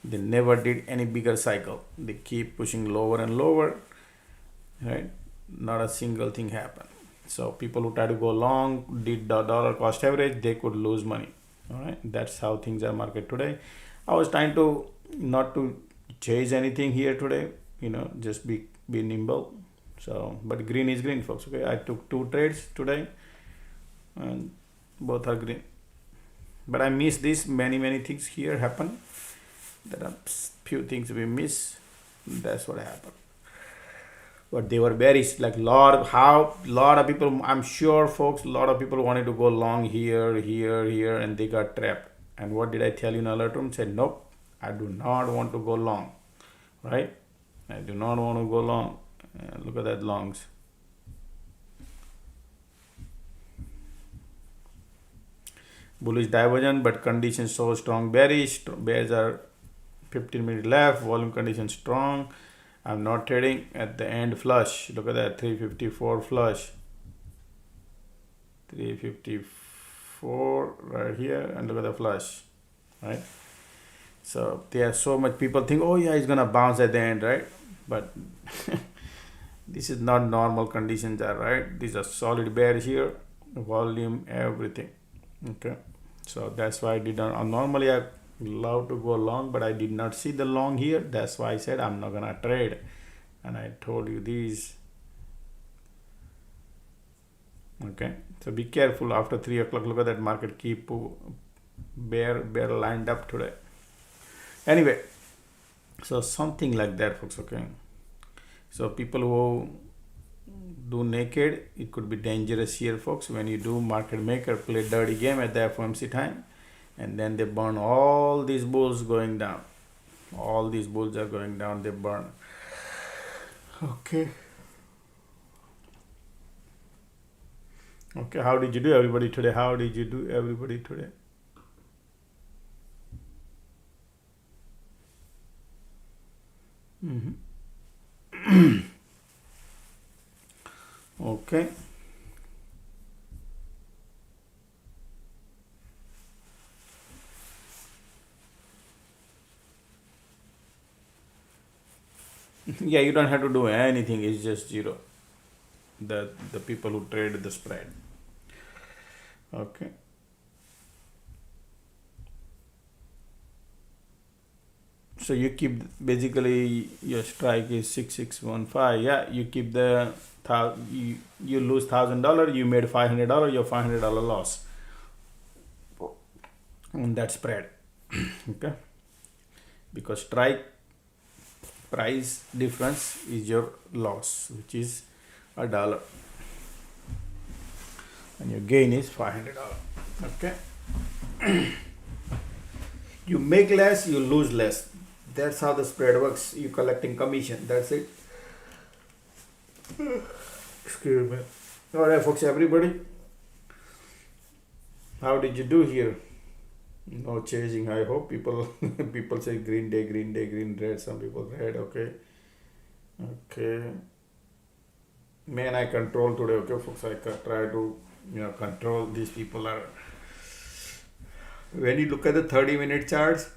S1: they never did any bigger cycle. They keep pushing lower and lower, right? Not a single thing happened. So people who try to go long, did the dollar cost average, they could lose money. All right, that's how things are market today. I was trying to not to chase anything here today, just be nimble. So, but green is green, folks. Okay, I took 2 trades today, and both are green. But I missed this. Many things here happen. There are few things we miss. That's what happened. But they were bearish, like lot of people. I'm sure, folks, a lot of people wanted to go long here, and they got trapped. And what did I tell you in alert room? Said nope, I do not want to go long, right? I do not want to go long. Look at that longs. Bullish divergence, but conditions so strong bearish. Bears are 15 minutes left. Volume condition strong. I'm not trading at the end flush. Look at that, 354 flush. 354 right here, and look at the flush, right? So there's so much people think, oh yeah, it's gonna bounce at the end, right? But this is not normal conditions are, right? These are solid bears here, volume, everything. Okay, so that's why I did not. Normally I love to go long, but I did not see the long here. That's why I said I'm not gonna trade, and I told you these. Okay, so be careful after 3 o'clock. Look at that market, keep bear lined up today. Anyway, so something like that, folks. Okay, so people who do naked, it could be dangerous here, folks. When you do market maker, play dirty game at the FOMC time, and then they burn all these bulls going down. All these bulls are going down, they burn. Okay, how did you do, everybody, today? How did you do, everybody, today? Okay. Yeah, you don't have to do anything, it's just zero. The people who trade the spread. Okay. So you keep, basically your strike is 6615. Yeah, you keep the you lose $1,000, you made $500, your $500 loss on that spread. Okay, because strike price difference is your loss, which is $1, and your gain is $500. Okay. You make less, you lose less. That's how the spread works. You collecting commission. That's it. Excuse me. All right, folks. Everybody, how did you do here? No chasing. I hope people people say green day, green day, green red. Some people red. Okay. Okay. Man, I control today. Okay, folks. I try to control. These people are. When you look at the 30-minute charts,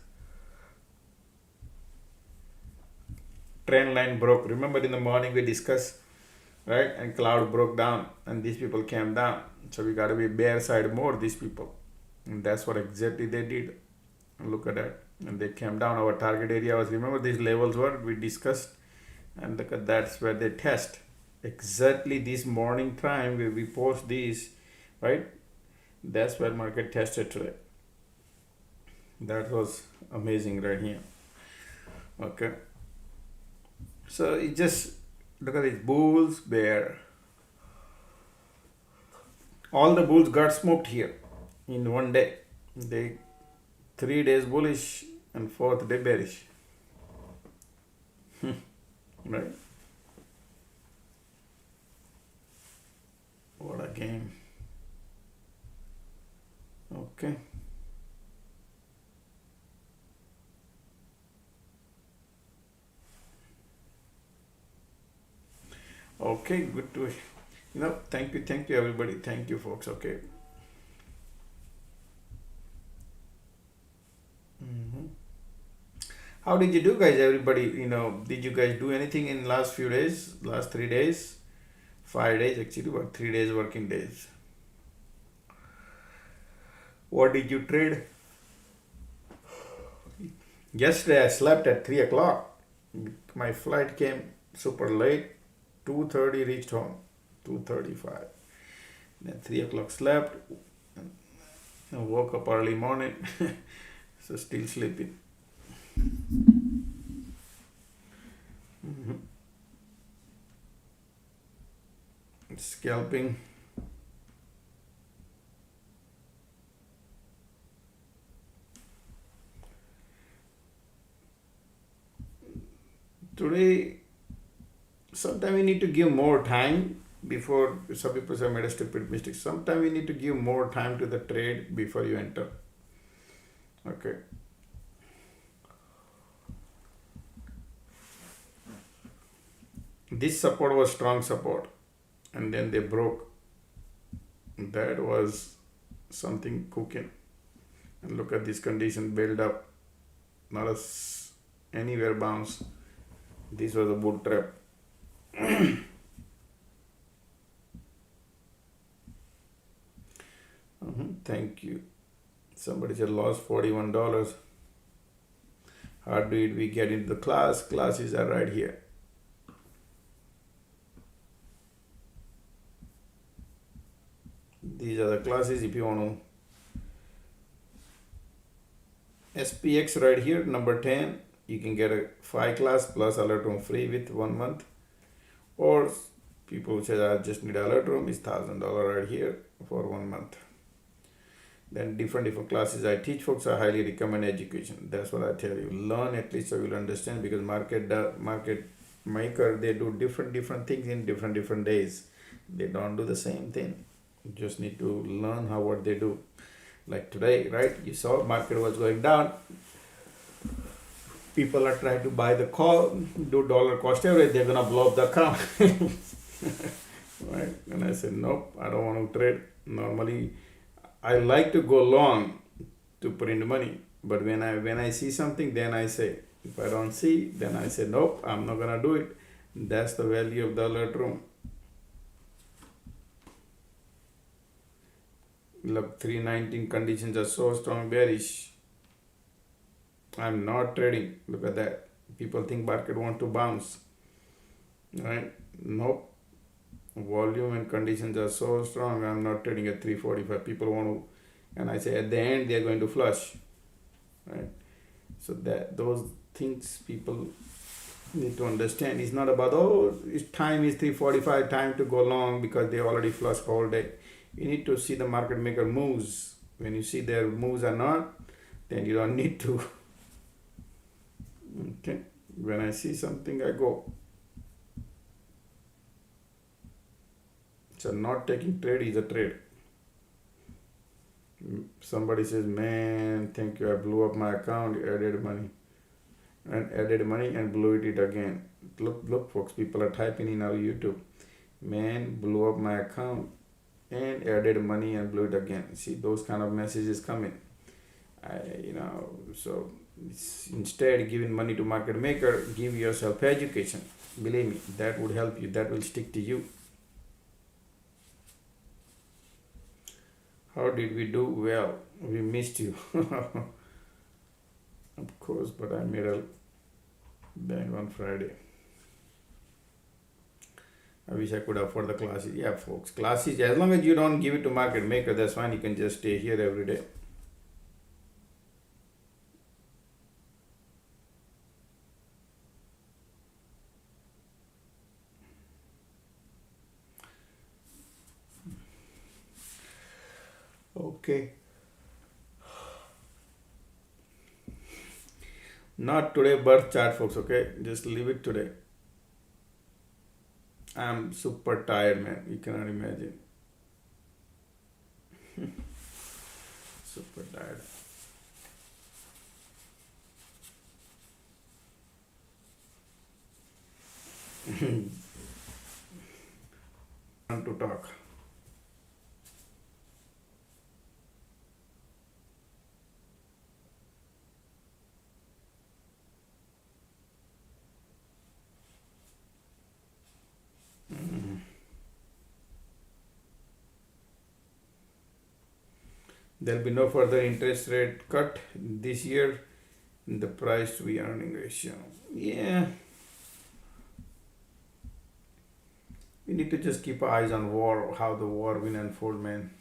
S1: trend line broke. Remember in the morning we discussed, right? And cloud broke down and these people came down. So we got to be bear side more, these people. And that's what exactly they did. Look at that. And they came down. Our target area was, remember these levels were we discussed. And look at that's where they test. Exactly this morning time where we post these, right? That's where market tested today. That was amazing right here. Okay. So it just, look at these bulls, bear. All the bulls got smoked here in one day. They 3 days bullish and 4th day bearish. Right? What a game. Okay. Okay, good to, thank you everybody. Thank you folks. Okay. How did you do, guys? Everybody, did you guys do anything in last few days, last 3 days, 5 days, actually, but 3 days working days? What did you trade? Yesterday I slept at 3 o'clock. My flight came super late. 2:30 reached home, 2:35. Then 3 o'clock slept and woke up early morning. So still sleeping. Scalping. Today, sometimes we need to give more time before. Some people have made a stupid mistake. Sometimes we need to give more time to the trade before you enter. Okay. This support was strong support and then they broke. That was something cooking. And look at this condition, build up, not anywhere bounce. This was a bull trap. Thank you. Somebody said lost $41. How did we get into the class? Classes are right here. These are the classes. If you want to SPX right here, number 10, you can get a 5 class plus alert room free with 1 month. Or people who say I just need alert room is $1,000 right here for 1 month. Then different classes I teach, folks. I highly recommend education. That's what I tell you. Learn at least so you'll understand, because market maker, they do different things in different days. They don't do the same thing. You just need to learn what they do. Like today, right? You saw market was going down. People are trying to buy the call, do dollar cost average. They're gonna blow up the account. right? And I said, nope, I don't want to trade. Normally, I like to go long to put in the money, but when I see something, then I say. If I don't see, then I say, nope, I'm not gonna do it. That's the value of the alert room. Look, 319 conditions are so strong, bearish. I'm not trading. Look at that. People think market want to bounce, right? Nope. Volume and conditions are so strong. I'm not trading at 345. People want to, and I say at the end they are going to flush, right? So that those things people need to understand. It's not about it's time is 345, time to go long because they already flushed all day. You need to see the market maker moves. When you see their moves or not, then you don't need to. Okay. When I see something, I go. So not taking trade is a trade. Somebody says, man, thank you, I blew up my account, added money and blew it again. Look folks, people are typing in our YouTube, man, blew up my account and added money and blew it again. See those kind of messages coming. So instead giving money to market maker, give yourself education. Believe me, that would help you, that will stick to you. How did we do? Well, we missed you. Of course, but I made a bang on Friday. I wish I could afford the classes. Yeah, folks, classes, as long as you don't give it to market maker, that's fine. You can just stay here every day. Okay. Not today birth chart, folks, okay? Just leave it today. I'm super tired, man. You cannot imagine. Super tired. Want to talk. There will be no further interest rate cut this year. The price to earning ratio. Yeah. We need to just keep eyes on war, how the war will unfold, man.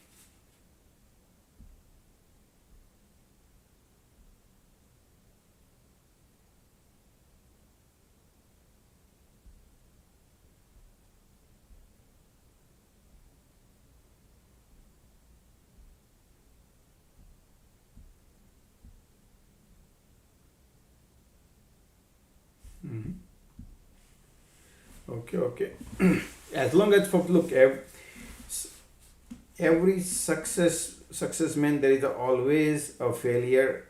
S1: Okay. As long as folks look, every success man, there is always a failure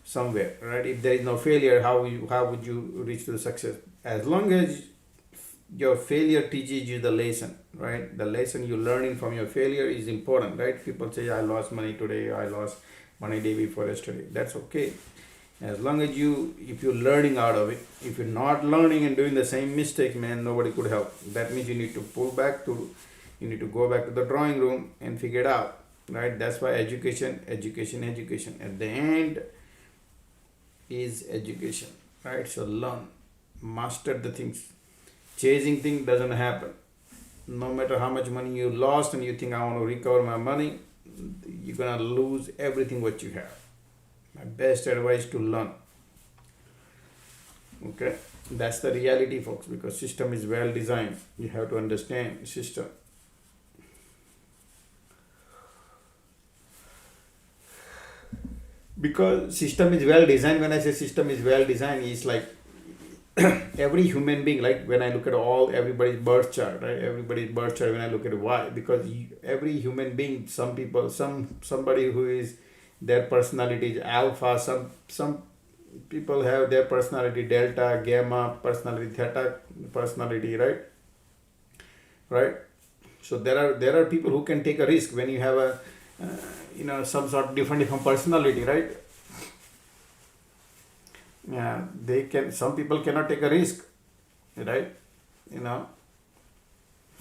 S1: somewhere, right? If there is no failure, how would you reach to the success? As long as your failure teaches you the lesson, right? The lesson you learning from your failure is important, right? People say, I lost money today, I lost money day before yesterday. That's okay. As long as if you're learning out of it. If you're not learning and doing the same mistake, man, nobody could help. That means you need to you need to go back to the drawing room and figure it out, right? That's why education. At the end is education, right? So learn, master the things. Chasing things doesn't happen. No matter how much money you lost and you think I want to recover my money, you're gonna lose everything what you have. My best advice to learn. Okay, that's the reality, folks, because system is well designed. You have to understand system. Because system is well designed. When I say system is well designed, it's like every human being, like when I look at everybody's birth chart, right? Everybody's birth chart, when I look at why, because every human being, somebody who is, their personality is alpha, some people have their personality delta, gamma, personality theta, personality, right? So there are people who can take a risk when you have a some sort of different personality, right? Yeah, they can. Some people cannot take a risk, right? You know,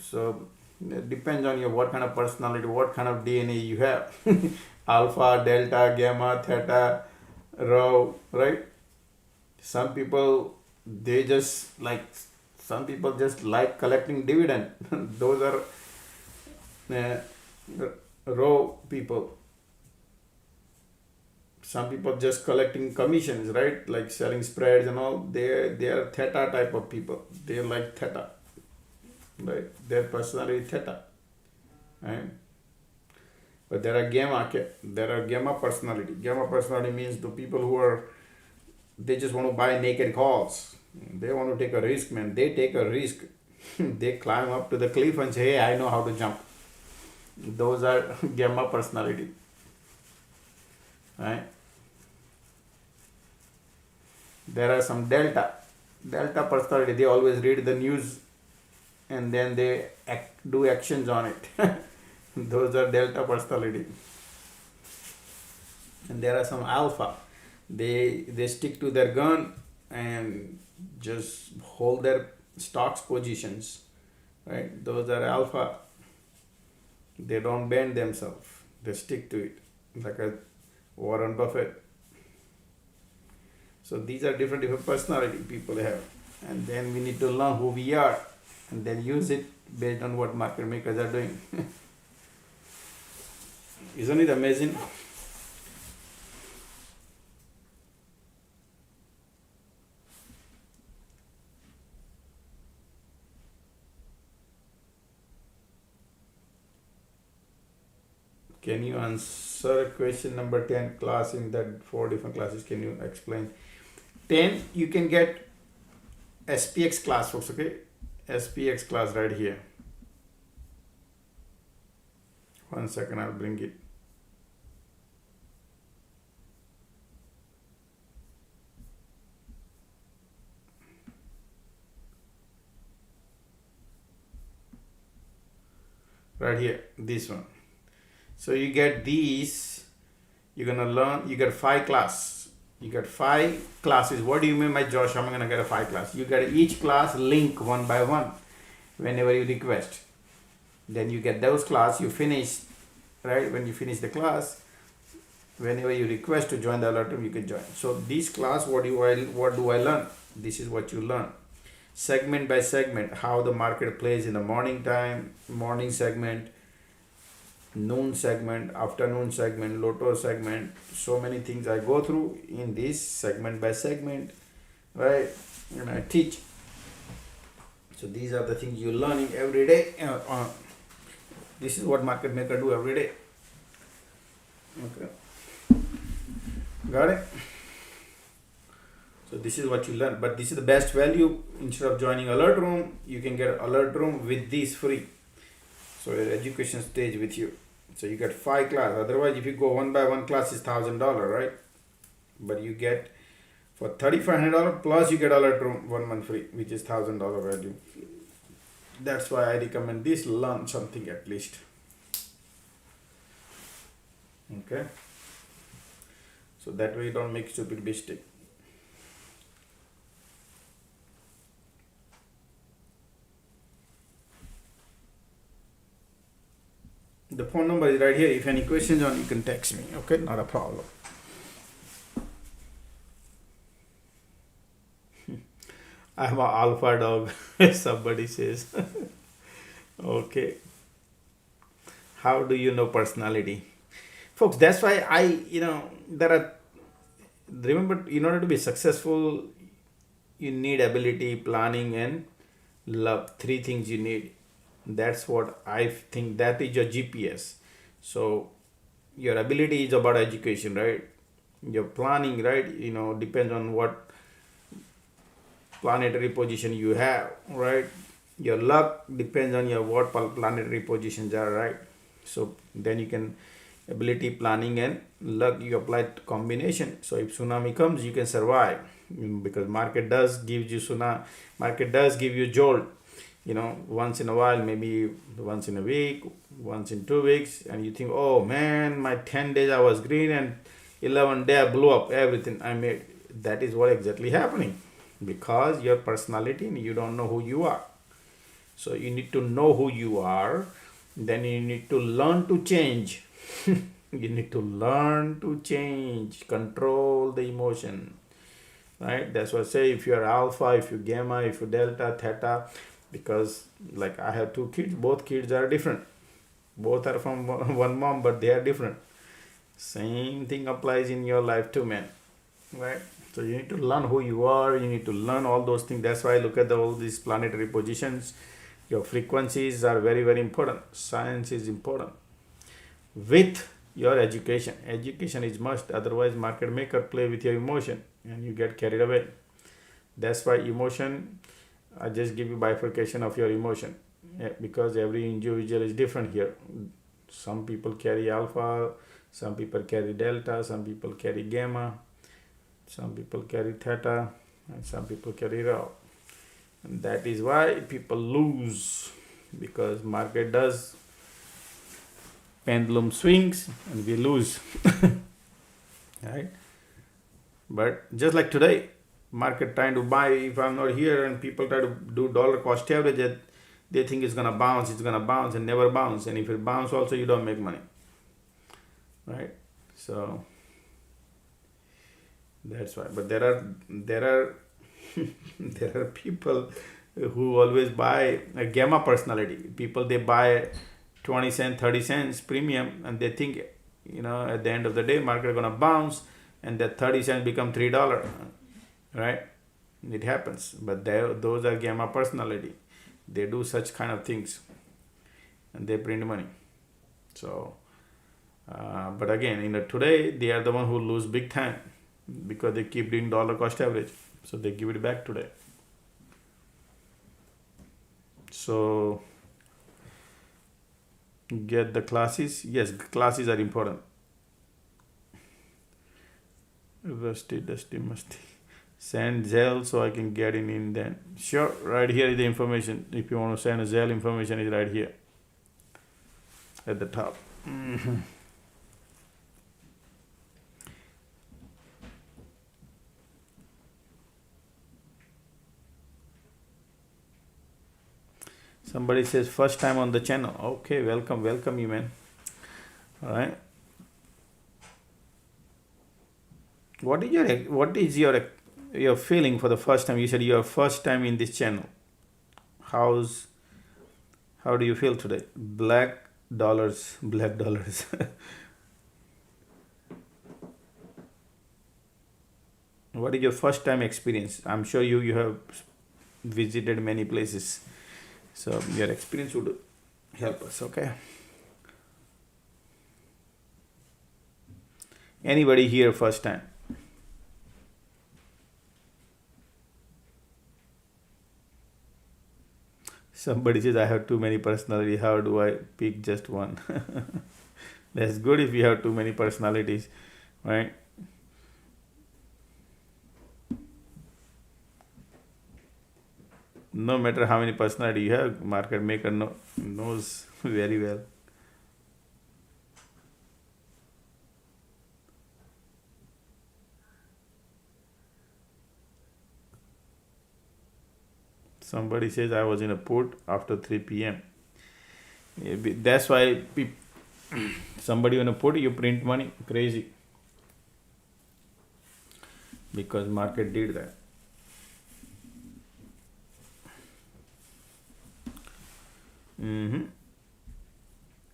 S1: so it depends on your what kind of personality, what kind of DNA you have. Alpha, delta, gamma, theta, rho, right? Some people they just like some people just like collecting dividend. Those are uh, rho people. Some people just collecting commissions, right? Like selling spreads and all. They are theta type of people. They like theta, right? Their personality theta, right? But there are gamma. There are gamma personality. Gamma personality means the people who are they just want to buy naked calls. They want to take a risk, man. They take a risk. They climb up to the cliff and say, "Hey, I know how to jump." Those are gamma personality, right? There are some delta personality. They always read the news and then they do actions on it. Those are delta personality. And there are some alpha. They stick to their gun and just hold their stocks positions, right? Those are alpha. They don't bend themselves. They stick to it, like a Warren Buffett. So these are different personality people have, and then we need to learn who we are, and then use it based on what market makers are doing. Isn't it amazing? Can you answer question number 10 class in that 4 different classes? Can you explain? 10, you can get SPX class, folks, okay? SPX class right here. 1 second, I'll bring it. Right here, this one. So you get these, you're gonna learn, you get 5 classes. You get 5 classes. What do you mean by Josh? I'm gonna get a 5 class. You get each class link one by one whenever you request. Then you get those class, you finish, right? When you finish the class, whenever you request to join the alert room, you can join. So this class, what do I learn? This is what you learn. Segment by segment, how the market plays in the morning time, morning segment, noon segment, afternoon segment, Lotto segment. So many things I go through in this segment by segment, right? And I teach. So these are the things you're learning every day. This is what market maker do every day. Okay, got it? So this is what you learn, but this is the best value. Instead of joining alert room, you can get alert room with this free. So your education stage with you. So you get 5 class. Otherwise, if you go one by one class is $1,000, right? But you get for $3,500 plus you get alert room 1 month free, which is $1,000 value. That's why I recommend this. Learn something at least. Okay. So that way you don't make stupid mistake. The phone number is right here. If any questions on, you can text me. Okay, not a problem. I'm an alpha dog. Somebody says. Okay. How do you know personality? Folks, that's why remember, in order to be successful, you need ability, planning, and love. 3 things you need. That's what I think, that is your GPS. So your ability is about education, right? Your planning, right? Depends on what planetary position you have, right? Your luck depends on your what planetary positions are, right? So then you can ability, planning, and luck, you apply combination. So if tsunami comes, you can survive, because market does give you jolt. once in a while, maybe once in a week, once in 2 weeks, and you think, oh man, my 10 days I was green and 11 day I blew up everything I made. That is what exactly happening, because your personality, you don't know who you are. So you need to know who you are, then you need to learn to change. You need to learn to change, control the emotion, right? That's why I say, if you're alpha, if you're gamma, if you're delta, theta, because like I have 2 kids, both kids are different. Both are from one mom, but they are different. Same thing applies in your life too, man, right? So you need to learn who you are, you need to learn all those things. That's why I look at all these planetary positions. Your frequencies are very, very important. Science is important. With your education. Education is must, otherwise market maker play with your emotion and you get carried away. That's why emotion, I just give you bifurcation of your emotion, because every individual is different here. Some people carry alpha, some people carry delta, some people carry gamma, some people carry theta, and some people carry rho. And that is why people lose, because market does pendulum swings and we lose. Right? But just like today, market trying to buy, if I'm not here and people try to do dollar cost average, they think it's gonna bounce, and never bounce. And if it bounce also, you don't make money. Right? So that's why. But there are there are people who always buy a gamma personality. People, they buy 20 cents, 30 cents premium, and they think, at the end of the day, market is gonna bounce, and that 30 cents become $3, right? It happens. But those are gamma personality. They do such kind of things, and they print money. So, but again, today they are the one who lose big time, because they keep doing dollar cost average. So they give it back today. So get the classes. Yes, classes are important. Rusty, dusty, musty. Send Zelle so I can get in then. Sure, right here is the information. If you want to send a Zelle, information is right here at the top. Somebody says first time on the channel. Okay, welcome you, man. All right. What is your feeling for the first time? You said your first time in this channel. How do you feel today? Black dollars. What is your first time experience? I'm sure you have visited many places, so your experience would help us. Okay. Anybody here first time? Somebody says, I have too many personalities. How do I pick just one? That's good if you have too many personalities, right? No matter how many personalities you have, market maker knows very well. Somebody says, I was in a put after 3 p.m. That's why somebody in a put, you print money. Crazy. Because market did that.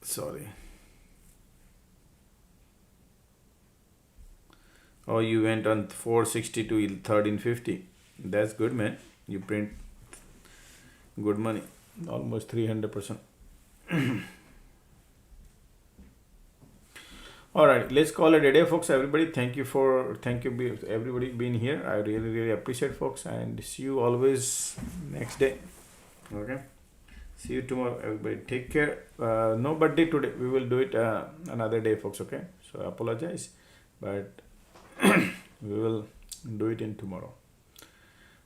S1: Sorry. Oh, you went on 460 to 1350. That's good, man. You print good money, almost 300%. All right, let's call it a day, folks. Everybody, thank you everybody being here. I really appreciate, folks, and see you always next day. Okay, see you tomorrow, everybody. Take care. No birthday today. We will do it another day, folks. Okay, so I apologize, but we will do it in tomorrow.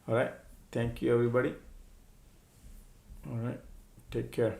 S1: All right, thank you, everybody. All right, take care.